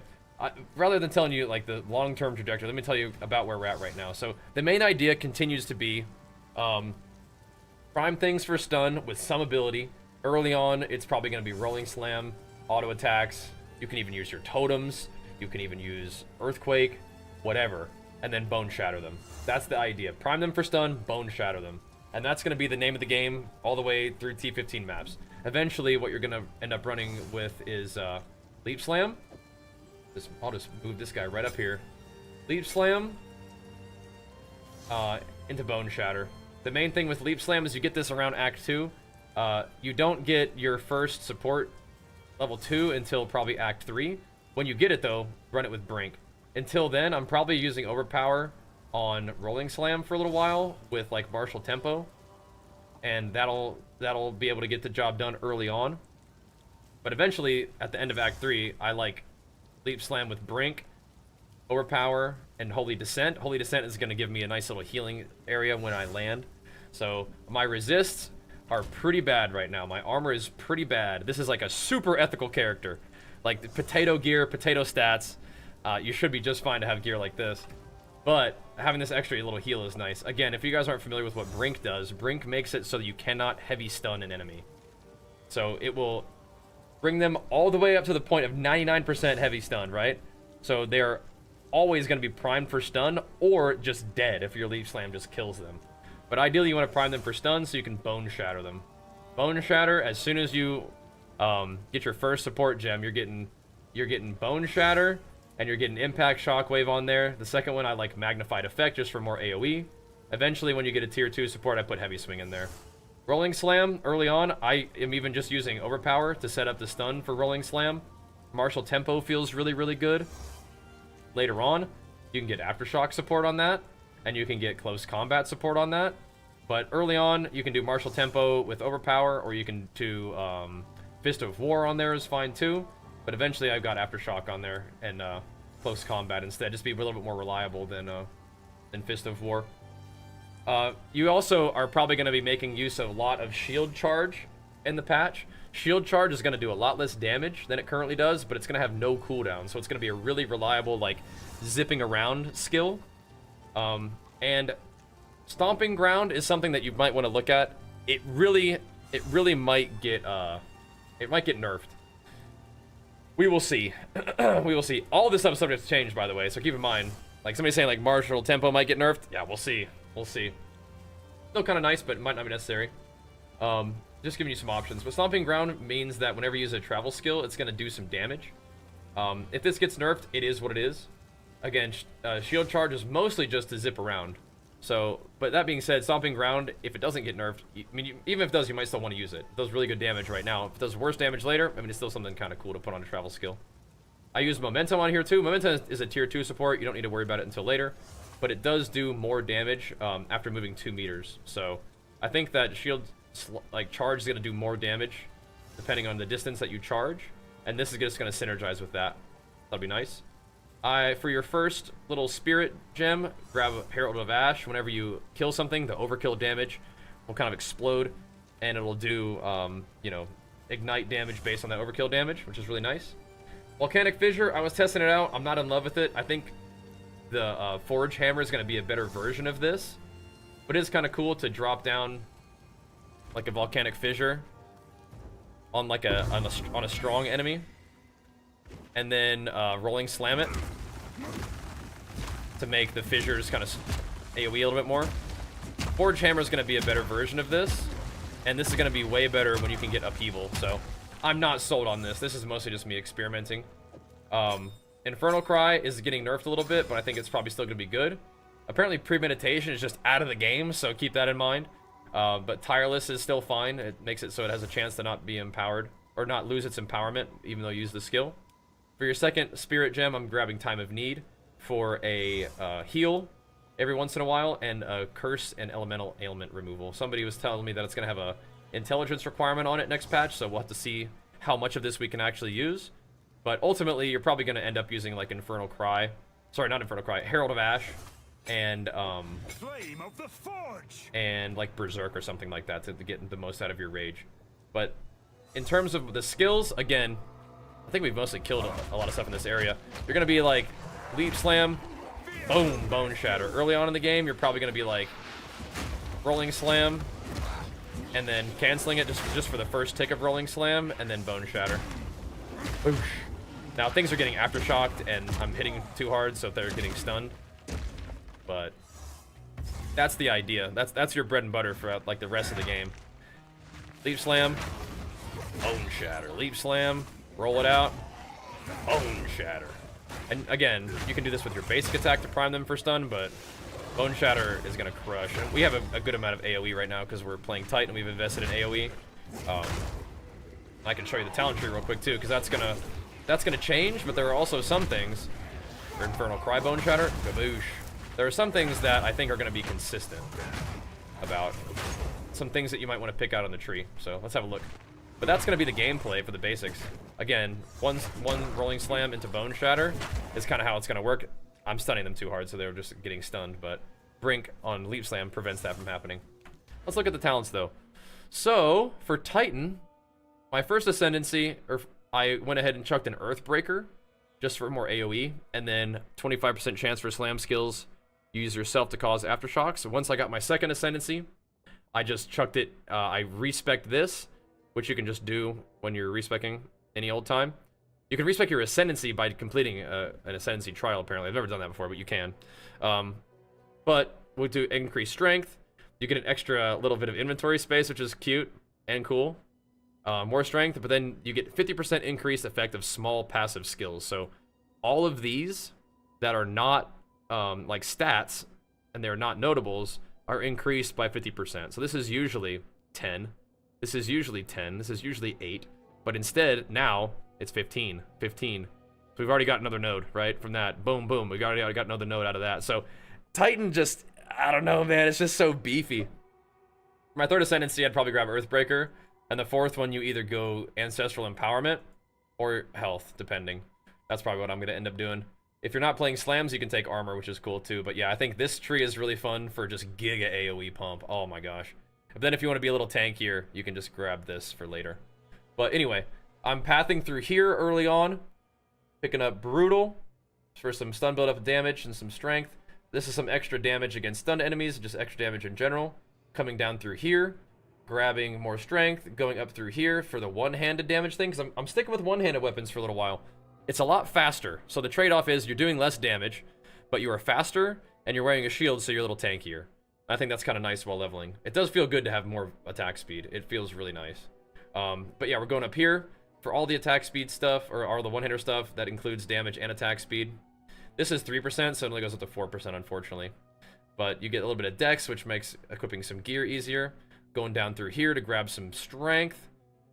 Speaker 1: rather than telling you like the long-term trajectory, let me tell you about where we're at right now. So the main idea continues to be prime things for stun with some ability. Early on, it's probably gonna be Rolling Slam, auto attacks. You can even use your totems. You can even use Earthquake, whatever, and then Bone Shatter them. That's the idea. Prime them for stun, Bone Shatter them. And that's going to be the name of the game all the way through T15 maps. Eventually, what you're going to end up running with is Leap Slam. I'll just move this guy right up here. Leap Slam into Bone Shatter. The main thing with Leap Slam is you get this around Act 2. You don't get your first support level 2 until probably Act 3. When you get it, though, run it with Brink. Until then, I'm probably using Overpower on Rolling Slam for a little while with like Martial Tempo, and that'll be able to get the job done early on. But eventually, at the end of Act 3, I like Leap Slam with Brink, Overpower, and Holy Descent. Holy Descent is going to give me a nice little healing area when I land. So my resists are pretty bad right now. My armor is pretty bad. This is like a super ethical character. Like the potato gear, potato stats. You should be just fine to have gear like this. But having this extra little heal is nice. Again, if you guys aren't familiar with what Brink does, Brink makes it so that you cannot heavy stun an enemy. So it will bring them all the way up to the point of 99% heavy stun, right? So they're always going to be primed for stun or just dead if your Leaf Slam just kills them. But ideally, you want to prime them for stun so you can Bone Shatter them. Bone Shatter, as soon as you get your first support gem, you're getting Bone Shatter, and you're getting Impact Shockwave on there. The second one, I like Magnified Effect just for more AoE. Eventually, when you get a tier 2 support, I put Heavy Swing in there. Rolling Slam, early on, I am even just using Overpower to set up the stun for Rolling Slam. Martial Tempo feels really, really good. Later on, you can get Aftershock support on that, and you can get Close Combat support on that. But early on, you can do Martial Tempo with Overpower, or you can do Fist of War on there is fine too. But eventually I've got Aftershock on there and Close Combat instead, just be a little bit more reliable than Fist of War. You also are probably going to be making use of a lot of Shield Charge in the patch. Shield Charge is going to do a lot less damage than it currently does, but it's going to have no cooldown, so it's going to be a really reliable, like, zipping around skill. And Stomping Ground is something that you might want to look at. It really might get nerfed. We will see. We will see. All this stuff is subject to change, by the way, so keep in mind. Like, somebody saying, like, Martial Tempo might get nerfed. Yeah, we'll see. We'll see. Still kind of nice, but it might not be necessary. Just giving you some options. But Stomping Ground means that whenever you use a travel skill, it's going to do some damage. If this gets nerfed, it is what it is. Again, Shield Charge is mostly just to zip around. So, but that being said, Stomping Ground, if it doesn't get nerfed, I mean, even if it does, you might still want to use it. It does really good damage right now. If it does worse damage later, I mean, it's still something kind of cool to put on a travel skill. I use Momentum on here too. Momentum is a tier 2 support. You don't need to worry about it until later. But it does do more damage after moving 2 meters. So, I think that Shield Charge is going to do more damage depending on the distance that you charge. And this is just going to synergize with that. That'll be nice. For your first little spirit gem, grab a Herald of Ash. Whenever you kill something, the overkill damage will kind of explode, and it'll do, you know, ignite damage based on that overkill damage, which is really nice. Volcanic Fissure, I was testing it out. I'm not in love with it. I think the Forge Hammer is going to be a better version of this, but it's kind of cool to drop down like a Volcanic Fissure on like on a strong enemy. And then Rolling Slam it to make the fissures kind of AoE a little bit more. Forge Hammer is going to be a better version of this. and this is going to be way better when you can get upheaval. So I'm not sold on this. This is mostly just me experimenting. Infernal Cry is getting nerfed a little bit, but I think it's probably still going to be good. Apparently Premeditation is just out of the game, so keep that in mind. But Tireless is still fine. It makes it so it has a chance to not be empowered, or not lose its empowerment, even though you use the skill. For your second Spirit Gem, I'm grabbing Time of Need for a heal every once in a while, and a Curse and Elemental Ailment removal. Somebody was telling me that it's going to have a intelligence requirement on it next patch, so we'll have to see how much of this we can actually use. But ultimately, you're probably going to end up using like Infernal Cry. Sorry, not Infernal Cry. Herald of Ash. And,
Speaker 2: Flame of the Forge!
Speaker 1: and like Berserk or something like that to get the most out of your rage. But in terms of the skills, again, I think we've mostly killed a lot of stuff in this area. You're going to be like Leap Slam, boom, Bone Shatter. Early on in the game, you're probably going to be like Rolling Slam, and then canceling it just for the first tick of Rolling Slam, and then Bone Shatter. Oosh. Now, things are getting aftershocked, and I'm hitting too hard, so they're getting stunned. But that's the idea. That's your bread and butter for like the rest of the game. Leap Slam, Bone Shatter. Leap Slam, roll it out, Bone Shatter. And again, you can do this with your basic attack to prime them for stun, but Bone Shatter is going to crush. And we have a good amount of AoE right now because we're playing Titan and we've invested in AoE. I can show you the talent tree real quick too, because that's gonna change, but there are also some things. For Infernal Cry, Bone Shatter, Gaboosh. There are some things that I think are going to be consistent about. Some things that you might want to pick out on the tree. So let's have a look. But that's going to be the gameplay for the basics. Again, one Rolling Slam into Bone Shatter is kind of how it's going to work. I'm stunning them too hard, so they're just getting stunned. But Brink on Leap Slam prevents that from happening. Let's look at the talents, though. So, for Titan, my first Ascendancy, I went ahead and chucked an Earthbreaker, just for more AoE, and then 25% chance for slam skills. Use yourself to cause aftershocks. So once I got my second Ascendancy, I just chucked it. I respec this, which you can just do when you're respeccing any old time. You can respec your Ascendancy by completing an Ascendancy trial, apparently. I've never done that before, but you can. But we'll do increased strength. You get an extra little bit of inventory space, which is cute and cool. More strength, but then you get 50% increased effect of small passive skills. So all of these that are not like stats, and they're not notables, are increased by 50%. So this is usually 10. This is usually 10. This is usually 8. But instead, now, it's 15. 15. So we've already got another node, right? From that, boom, boom. We already got another node out of that. So Titan just, I don't know, man. It's just so beefy. For my third Ascendancy, I'd probably grab Earthbreaker. And the fourth one, you either go Ancestral Empowerment or Health, depending. That's probably what I'm going to end up doing. If you're not playing slams, you can take Armor, which is cool too. But yeah, I think this tree is really fun for just giga AoE pump. Oh my gosh. But then if you want to be a little tankier, you can just grab this for later. But anyway, I'm pathing through here early on, picking up Brutal for some stun build-up damage and some strength. This is some extra damage against stunned enemies, just extra damage in general. Coming down through here, grabbing more strength, going up through here for the one-handed damage thing, because I'm sticking with one-handed weapons for a little while. It's a lot faster, so the trade-off is you're doing less damage, but you are faster, and you're wearing a shield, so you're a little tankier. I think that's kind of nice while leveling. It does feel good to have more attack speed. It feels really nice. But yeah, we're going up here for all the attack speed stuff, or all the one-hitter stuff that includes damage and attack speed. This is 3%, so it only goes up to 4%, unfortunately. But you get a little bit of dex, which makes equipping some gear easier. Going down through here to grab some strength,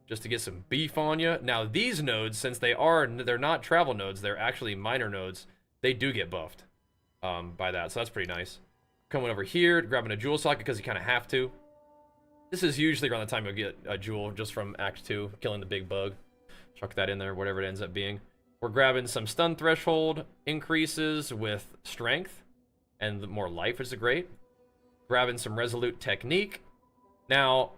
Speaker 1: just to get some beef on you. Now these nodes, since they're not travel nodes, they're actually minor nodes, they do get buffed by that, so that's pretty nice. Coming over here, grabbing a jewel socket because you kind of have to. This is usually around the time you'll get a jewel just from Act 2, killing the big bug. Chuck that in there, whatever it ends up being. We're grabbing some stun threshold increases with strength and more life, which is great. Grabbing some resolute technique. Now,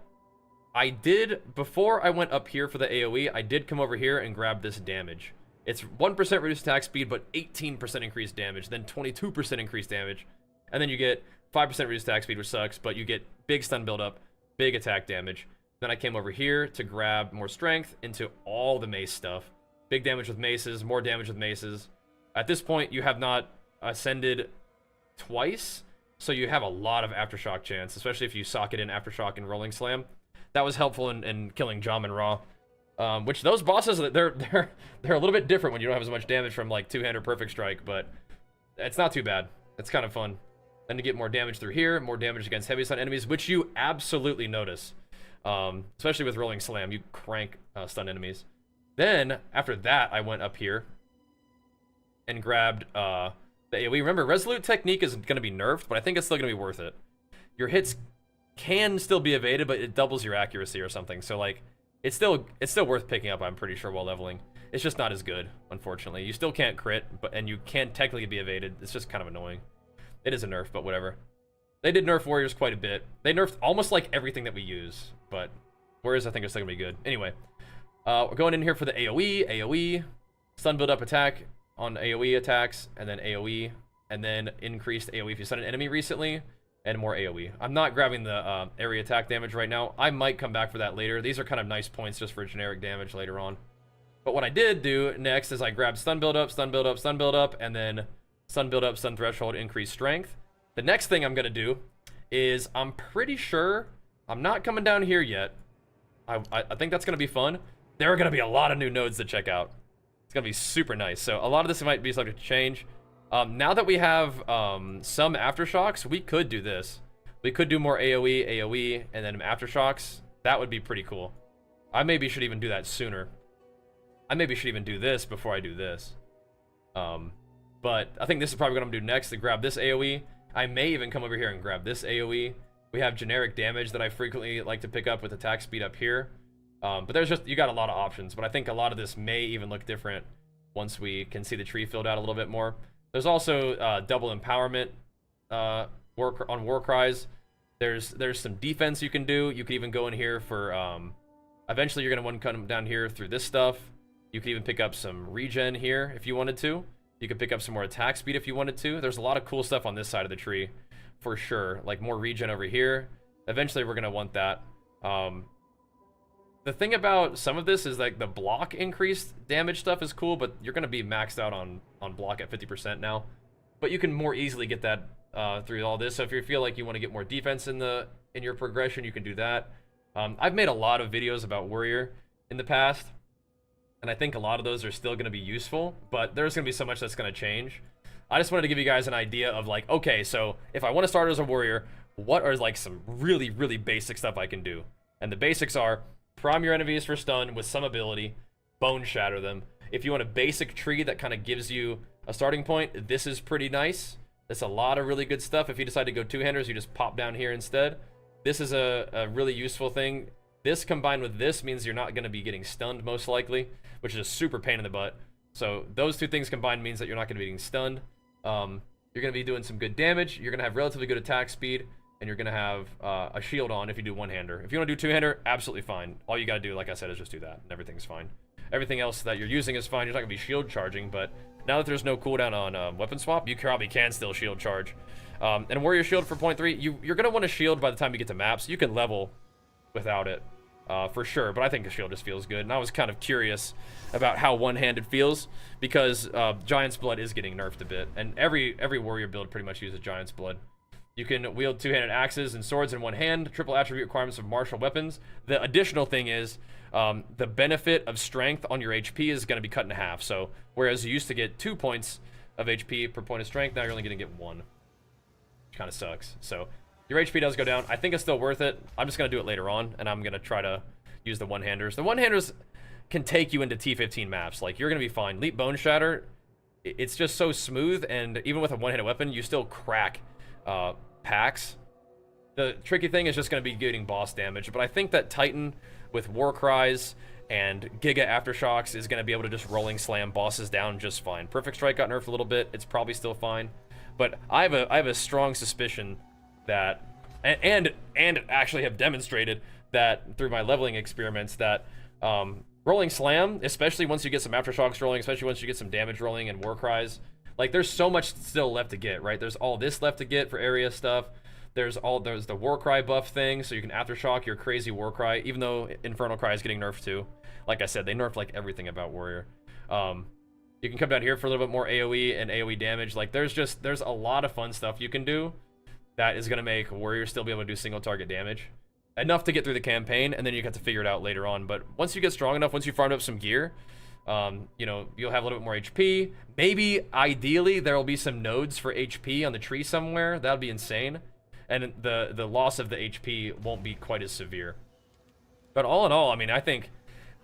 Speaker 1: before I went up here for the AoE, I did come over here and grab this damage. It's 1% reduced attack speed, but 18% increased damage, then 22% increased damage, and then you get 5% reduced attack speed, which sucks, but you get big stun buildup, big attack damage. Then I came over here to grab more strength into all the mace stuff. Big damage with maces, more damage with maces. At this point, you have not ascended twice, so you have a lot of aftershock chance, especially if you socket in aftershock and rolling slam. that was helpful in killing Jom and Ra. Which those bosses, they're a little bit different when you don't have as much damage from like two-hander perfect strike, but it's not too bad. It's kind of fun. Then to get more damage through here, more damage against heavy stun enemies, which you absolutely notice. Especially with rolling slam, you crank stun enemies. Then after that, I went up here and grabbed the AoE. Remember, Resolute Technique is going to be nerfed, but I think it's still going to be worth it. Your hits can still be evaded, but it doubles your accuracy or something. So like, it's still worth picking up, I'm pretty sure, while leveling. It's just not as good, unfortunately. You still can't crit, and you can technically be evaded. It's just kind of annoying. It is a nerf, but whatever. They did nerf Warriors quite a bit. They nerfed almost like everything that we use, but Warriors I think are still gonna be good. Anyway, we're going in here for the AoE, stun build up attack on AoE attacks, and then AoE, and then increased AoE if you stun an enemy recently, and more AoE. I'm not grabbing the area attack damage right now. I might come back for that later. These are kind of nice points just for generic damage later on. But what I did do next is I grabbed stun build up, stun build up, stun build up, and then stun build up, stun threshold, increase strength. The next thing I'm gonna do is I'm pretty sure I'm not coming down here yet. I think that's gonna be fun. There are gonna be a lot of new nodes to check out. It's gonna be super nice. So a lot of this might be subject to change. Now that we have some aftershocks, we could do this. We could do more AoE, and then aftershocks. That would be pretty cool. I maybe should even do that sooner. I maybe should even do this before I do this. But I think this is probably what I'm gonna do next, to grab this AoE. I may even come over here and grab this AoE. We have generic damage that I frequently like to pick up with attack speed up here. But there's just, you got a lot of options. But I think a lot of this may even look different once we can see the tree filled out a little bit more. There's also double empowerment on war cries. There's some defense you can do. You can even go in here for, eventually you're gonna want to come down here through this stuff. You could even pick up some regen here if you wanted to. You could pick up some more attack speed if you wanted to. There's a lot of cool stuff on this side of the tree, for sure. Like more regen over here. Eventually, we're going to want that. The thing about some of this is like the block increased damage stuff is cool, but you're going to be maxed out on block at 50% now. But you can more easily get that through all this. So if you feel like you want to get more defense in your progression, you can do that. I've made a lot of videos about Warrior in the past. And I think a lot of those are still going to be useful, but there's going to be so much that's going to change. I just wanted to give you guys an idea of like, okay, so if I want to start as a warrior, what are like some really, really basic stuff I can do? And the basics are prime your enemies for stun with some ability, bone shatter them. If you want a basic tree that kind of gives you a starting point, this is pretty nice. That's a lot of really good stuff. If you decide to go two-handers, you just pop down here instead. This is a really useful thing. This combined with this means you're not going to be getting stunned most likely, which is a super pain in the butt. So those two things combined means that you're not going to be getting stunned. You're going to be doing some good damage. You're going to have relatively good attack speed, and you're going to have a shield on if you do one-hander. If you want to do two-hander, absolutely fine. All you got to do, like I said, is just do that, and everything's fine. Everything else that you're using is fine. You're not going to be shield charging, but now that there's no cooldown on weapon swap, you probably can still shield charge. And Warrior Shield for 0.3, you're going to want a shield by the time you get to maps. You can level without it. For sure, but I think the shield just feels good, and I was kind of curious about how one-handed feels, because Giant's Blood is getting nerfed a bit, and every warrior build pretty much uses Giant's Blood. You can wield two-handed axes and swords in one hand, triple attribute requirements of martial weapons. The additional thing is, the benefit of strength on your HP is going to be cut in half, so whereas you used to get 2 points of HP per point of strength, now you're only going to get 1. Which kind of sucks, so your HP does go down. I think it's still worth it. I'm just going to do it later on, and I'm going to try to use the one-handers. The one-handers can take you into T15 maps. Like, you're going to be fine. Leap Bone Shatter, it's just so smooth, and even with a one-handed weapon, you still crack packs. The tricky thing is just going to be getting boss damage, but I think that Titan with War Cries and Giga Aftershocks is going to be able to just rolling slam bosses down just fine. Perfect Strike got nerfed a little bit. It's probably still fine, but I have a strong suspicion that, and actually have demonstrated that through my leveling experiments, that rolling slam, especially once you get some aftershocks rolling, especially once you get some damage rolling and war cries, like there's so much still left to get, right? There's all this left to get for area stuff. There's the war cry buff thing, so you can aftershock your crazy war cry, even though Infernal Cry is getting nerfed too. Like I said, they nerfed like everything about Warrior. You can come down here for a little bit more AoE and AoE damage. Like there's a lot of fun stuff you can do that is going to make Warrior still be able to do single target damage. enough to get through the campaign, and then you have to figure it out later on. But once you get strong enough, once you farmed up some gear, you know, you'll have a little bit more HP. Maybe, ideally, there will be some nodes for HP on the tree somewhere. That would be insane. And the loss of the HP won't be quite as severe. But all in all, I mean, I think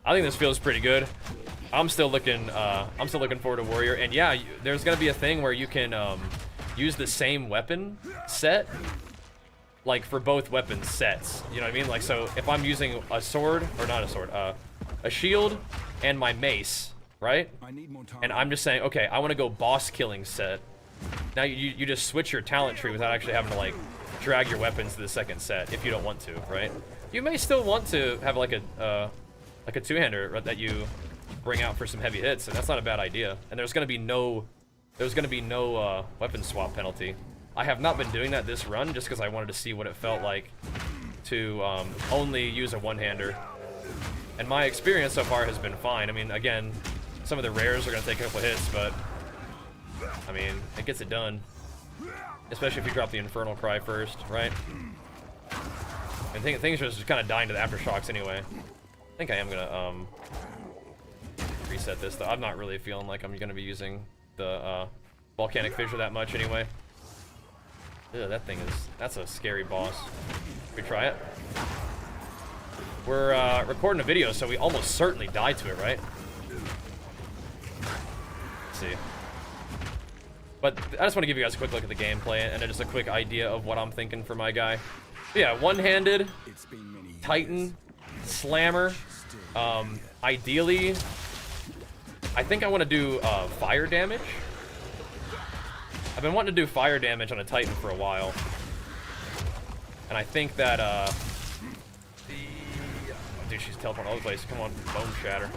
Speaker 1: this feels pretty good. I'm still looking forward to Warrior. And yeah, there's gonna be a thing where you can use the same weapon set, like for both weapon sets. You know what I mean? Like, so if I'm using a sword, or not a sword, a shield and my mace, right? And I'm just saying, okay, I want to go boss killing set. Now you just switch your talent tree without actually having to like drag your weapons to the second set if you don't want to, right? You may still want to have like a two-hander that you bring out for some heavy hits, and that's not a bad idea. And there's gonna be no weapon swap penalty. I have not been doing that this run just because I wanted to see what it felt like to only use a one-hander. And my experience so far has been fine. I mean, again, some of the rares are gonna take a couple hits, but I mean, it gets it done. Especially if you drop the Infernal Cry first, right? And things are just kind of dying to the aftershocks anyway. I think I am gonna reset this though. I'm not really feeling like I'm gonna be using the volcanic fissure that much anyway. Ew, that's a scary boss. Should we try it? We're recording a video, so we almost certainly die to it, right? Let's see. But I just want to give you guys a quick look at the gameplay and just a quick idea of what I'm thinking for my guy. But yeah, one-handed, Titan, Slammer. Ideally, I think I want to do fire damage. I've been wanting to do fire damage on a Titan for a while. And I think that, oh, dude, she's teleporting all over the place. Come on, Bone Shatter.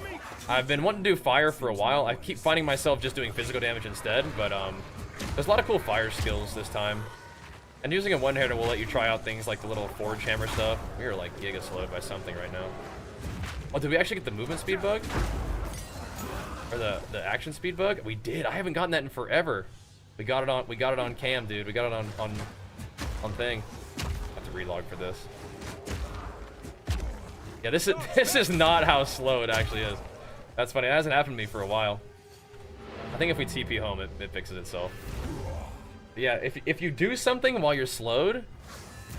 Speaker 1: I've been wanting to do fire for a while. I keep finding myself just doing physical damage instead, but there's a lot of cool fire skills this time. And using a one-hander will let you try out things like the little forge hammer stuff. We are like giga slowed by something right now. Oh, did we actually get the movement speed bug? Or the action speed bug? We did. I haven't gotten that in forever. We got it on cam, dude. We got it on thing. I have to relog for this. Yeah, this is not how slow it actually is. That's funny. It hasn't happened to me for a while. I think if we TP home, it fixes itself. But yeah, if you do something while you're slowed,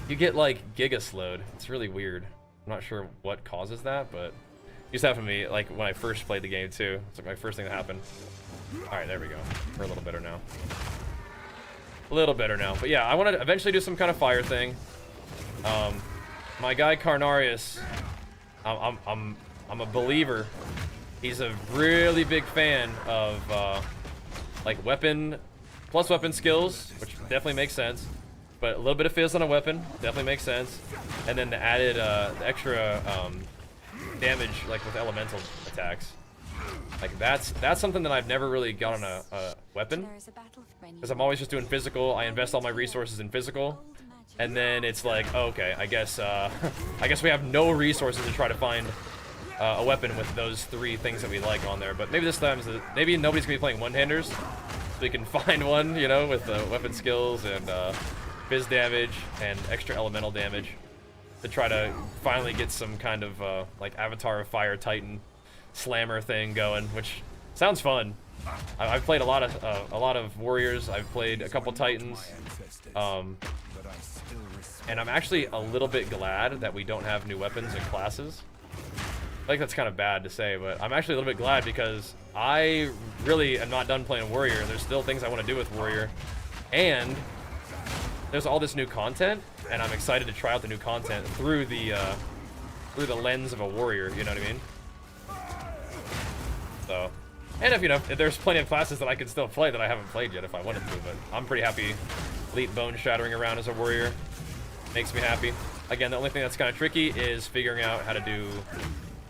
Speaker 1: you get like giga slowed. It's really weird. I'm not sure what causes that, but it used to happen to me like when I first played the game too. It's like my first thing that happened. All right, there we go. We're a little better now. A little better now. But yeah, I want to eventually do some kind of fire thing. My guy Carnarius, I'm a believer. He's a really big fan of like weapon skills, which definitely makes sense. But a little bit of fizz on a weapon definitely makes sense. And then the added the extra damage like with elemental attacks. Like that's something that I've never really got on a weapon, because I'm always just doing physical. I invest all my resources in physical, and then it's like, oh, okay, I guess we have no resources to try to find a weapon with those three things that we like on there. But maybe this time, maybe nobody's gonna be playing one-handers, so we can find one, you know, with weapon skills and fizz damage and extra elemental damage to try to finally get some kind of like Avatar of Fire Titan Slammer thing going, which sounds fun. I've played a lot of warriors. I've played a couple Titans, and I'm actually a little bit glad that we don't have new weapons and classes. I think that's kind of bad to say, but I'm actually a little bit glad because I really am not done playing warrior. There's still things I want to do with warrior, and there's all this new content, and I'm excited to try out the new content through the lens of a warrior. You know what I mean? So, and if there's plenty of classes that I can still play that I haven't played yet if I wanted to, but I'm pretty happy Elite Bone Shattering around as a warrior. Makes me happy. Again, the only thing that's kind of tricky is figuring out how to do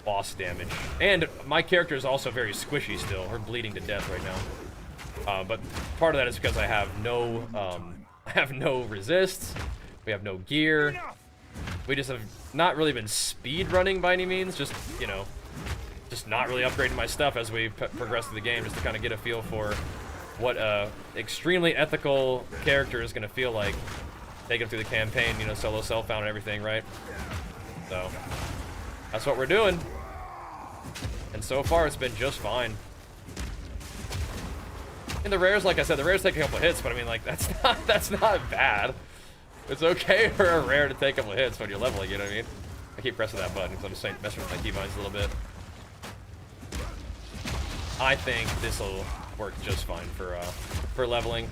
Speaker 1: boss damage. And my character is also very squishy still. We're bleeding to death right now. But part of that is because I have no resists. We have no gear. We just have not really been speed running by any means. Just, you know, just not really upgrading my stuff as we progress through the game, just to kind of get a feel for what a extremely ethical character is going to feel like taking through the campaign, you know, solo self-found and everything, right? So that's what we're doing. And so far, it's been just fine. And the rares, like I said, the rares take a couple hits, but I mean, like, that's not bad. It's okay for a rare to take a couple hits when you're leveling, you know what I mean? I keep pressing that button because I'm just messing with my keybinds a little bit. I think this will work just fine for leveling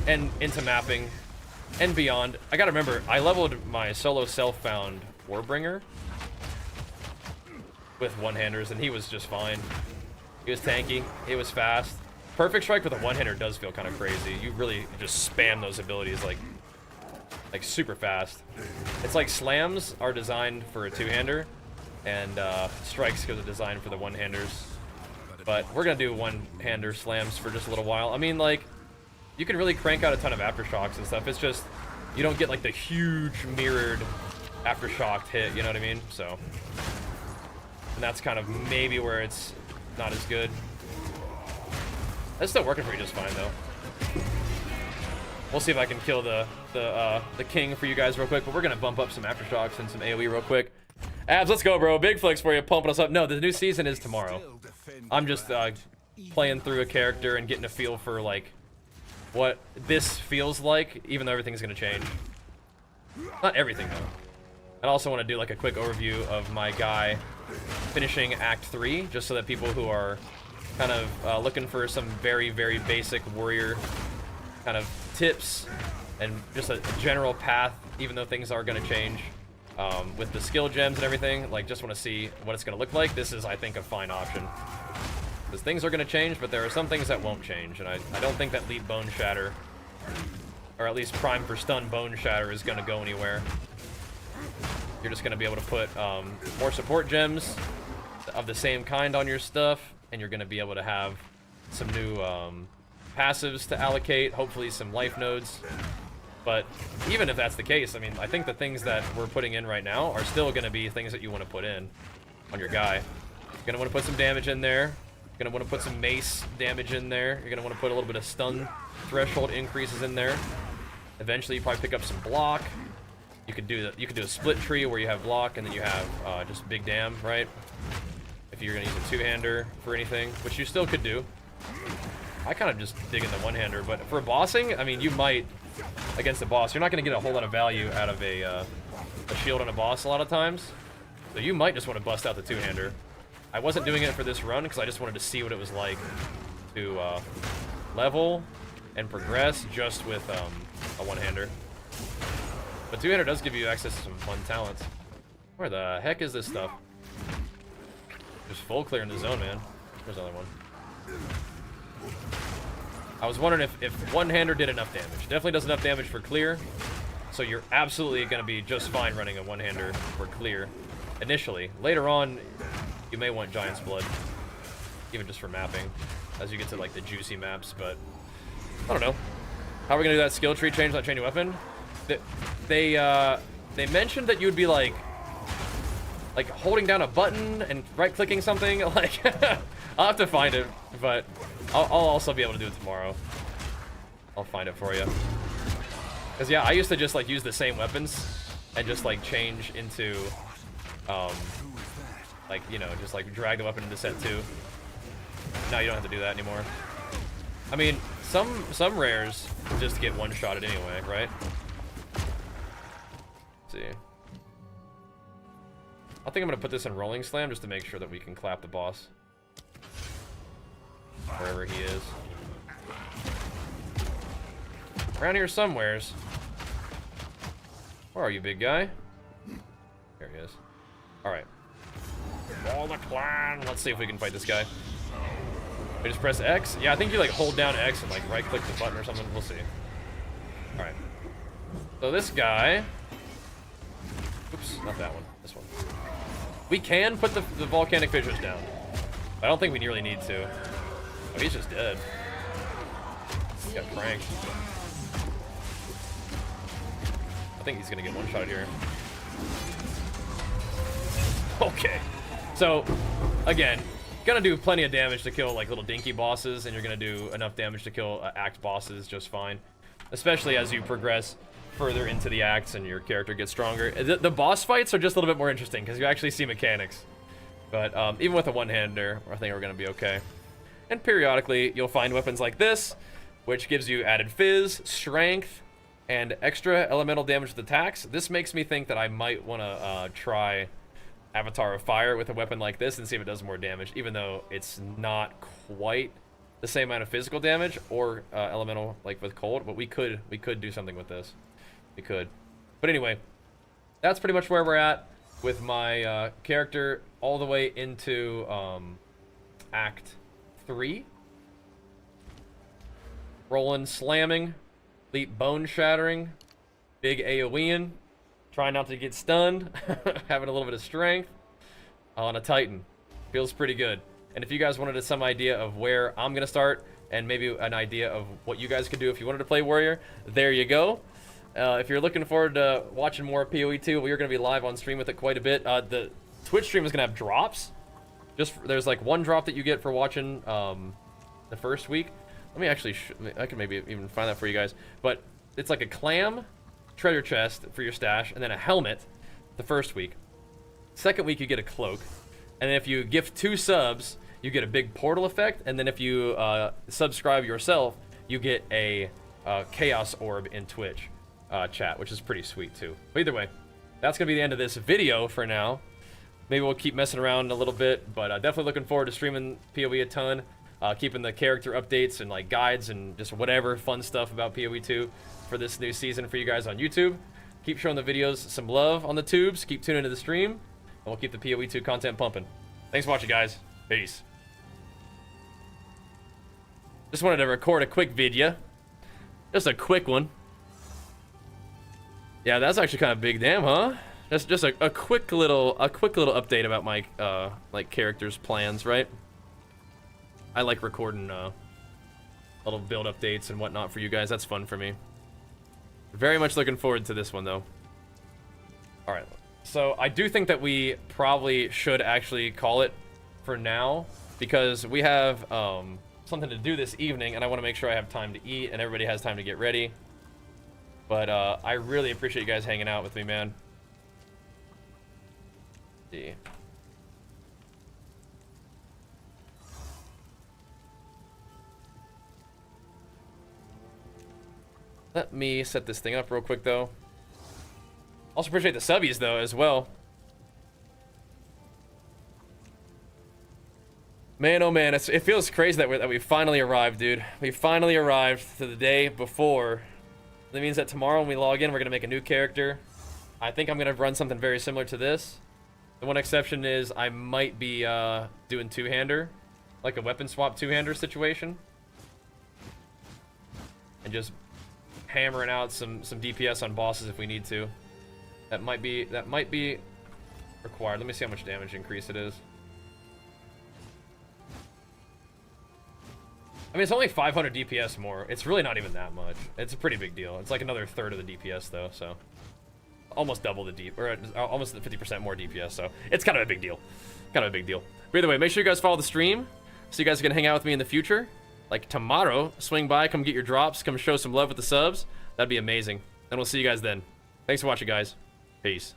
Speaker 1: and into mapping and beyond. I gotta remember, I leveled my solo self-found Warbringer with one-handers, and he was just fine. He was tanky. He was fast. Perfect Strike with a one-hander does feel kind of crazy. You really just spam those abilities like super fast. It's like slams are designed for a two-hander, and strikes are designed for the one-handers. But we're gonna do one-hander slams for just a little while. I mean, like, you can really crank out a ton of aftershocks and stuff. It's just you don't get like the huge mirrored aftershocked hit. You know what I mean? So, and that's kind of maybe where it's not as good. That's still working for me just fine though. We'll see if I can kill the king for you guys real quick, but we're gonna bump up some aftershocks and some AoE real quick. Abs, let's go, bro. Big flex for you, pumping us up. No, the new season is tomorrow. I'm just playing through a character and getting a feel for like what this feels like, even though everything's gonna change. Not everything though. I also want to do like a quick overview of my guy finishing Act 3, just so that people who are kind of looking for some very, very basic warrior kind of tips and just a general path, even though things are going to change with the skill gems and everything. Like, just want to see what it's going to look like. This is, I think, a fine option. Because things are going to change, but there are some things that won't change. And I don't think that Leap Bone Shatter, or at least Prime for Stun Bone Shatter, is going to go anywhere. You're just going to be able to put more support gems of the same kind on your stuff, and you're going to be able to have some new passives to allocate, hopefully some life nodes. But even if that's the case, I mean, I think the things that we're putting in right now are still going to be things that you want to put in on your guy. You're going to want to put some damage in there. You're going to want to put some mace damage in there. You're going to want to put a little bit of stun threshold increases in there. Eventually, you probably pick up some block. You could do a split tree where you have block and then you have just big dam, right? If you're gonna use a two-hander for anything, which you still could do. I kind of just dig in the one-hander, but for bossing, I mean, you might against the boss, you're not gonna get a whole lot of value out of a shield on a boss a lot of times, so you might just want to bust out the two-hander. I wasn't doing it for this run because I just wanted to see what it was like to level and progress just with a one-hander. But two-hander does give you access to some fun talents. Where the heck is this stuff? Just full clear in the zone, man. There's another one. I was wondering if one-hander did enough damage. Definitely does enough damage for clear. So you're absolutely going to be just fine running a one-hander for clear initially. Later on, you may want Giant's Blood. Even just for mapping. As you get to like the juicy maps, but I don't know. How are we going to do that skill tree change, that chain weapon? They mentioned that you would be like holding down a button and right-clicking something. Like, I'll have to find it, but I'll also be able to do it tomorrow. I'll find it for you. Cause yeah, I used to just like use the same weapons and just like change into, like, you know, just like drag the weapon into set 2. Now you don't have to do that anymore. I mean, some rares just get one-shotted anyway, right? Let's see. I think I'm gonna put this in Rolling Slam just to make sure that we can clap the boss. Wherever he is. Around here somewheres. Where are you, big guy? There he is. Alright. All the clan! Let's see if we can fight this guy. We just press X? Yeah, I think you like hold down X and like right-click the button or something. We'll see. Alright. So this guy... Oops, not that one. This one. We can put the volcanic fissures down. But I don't think we really need to. Oh, he's just dead. He got pranked. I think he's gonna get one shot here. Okay. So, again, gonna do plenty of damage to kill like little dinky bosses, and you're gonna do enough damage to kill act bosses just fine. Especially as you progress further into the acts and your character gets stronger. The boss fights are just a little bit more interesting because you actually see mechanics. But even with a one-hander, I think we're going to be okay. And periodically, you'll find weapons like this, which gives you added fizz, strength, and extra elemental damage with attacks. This makes me think that I might want to try Avatar of Fire with a weapon like this and see if it does more damage, even though it's not quite the same amount of physical damage or elemental like with cold, but we could do something with this. We could. But anyway, that's pretty much where we're at with my character all the way into Act 3. Rolling, slamming, leap bone shattering, big AoEing, trying not to get stunned, having a little bit of strength on a Titan. Feels pretty good. And if you guys wanted some idea of where I'm going to start and maybe an idea of what you guys could do if you wanted to play Warrior, there you go. If you're looking forward to watching more PoE 2, we're going to be live on stream with it quite a bit. The Twitch stream is going to have drops. There's like one drop that you get for watching the first week. Let me actually, I can maybe even find that for you guys. But it's like a clam treasure chest for your stash, and then a helmet the first week. Second week, you get a cloak. And then if you gift 2 subs, you get a big portal effect. And then if you subscribe yourself, you get a chaos orb in Twitch chat, which is pretty sweet too. But either way, that's going to be the end of this video for now. Maybe we'll keep messing around a little bit, but definitely looking forward to streaming PoE a ton. Keeping the character updates and like guides and just whatever fun stuff about PoE 2 for this new season for you guys on YouTube. Keep showing the videos some love on the tubes. Keep tuning into the stream, and we'll keep the PoE 2 content pumping. Thanks for watching, guys. Peace. Just wanted to record a quick video. Just a quick one. Yeah, that's actually kind of big, damn, huh? Just a quick little update about my like characters' plans, right? I like recording little build updates and whatnot for you guys. That's fun for me. Very much looking forward to this one, though. All right. So I do think that we probably should actually call it for now, because we have something to do this evening, and I want to make sure I have time to eat and everybody has time to get ready. But I really appreciate you guys hanging out with me, man. See. Let me set this thing up real quick, though. Also appreciate the subbies, though, as well. Man, oh man, it feels crazy that we finally arrived, dude. We finally arrived to the day before. That means that tomorrow when we log in, we're going to make a new character. I think I'm going to run something very similar to this. The one exception is I might be doing two-hander. Like a weapon swap two-hander situation. And just hammering out some DPS on bosses if we need to. That might be required. Let me see how much damage increase it is. I mean, it's only 500 DPS more. It's really not even that much. It's a pretty big deal. It's like another third of the DPS, though, so... Almost double the or almost 50% more DPS, so it's kind of a big deal. Kind of a big deal. But either way, make sure you guys follow the stream so you guys can hang out with me in the future. Like tomorrow, swing by, come get your drops, come show some love with the subs. That'd be amazing. And we'll see you guys then. Thanks for watching, guys. Peace.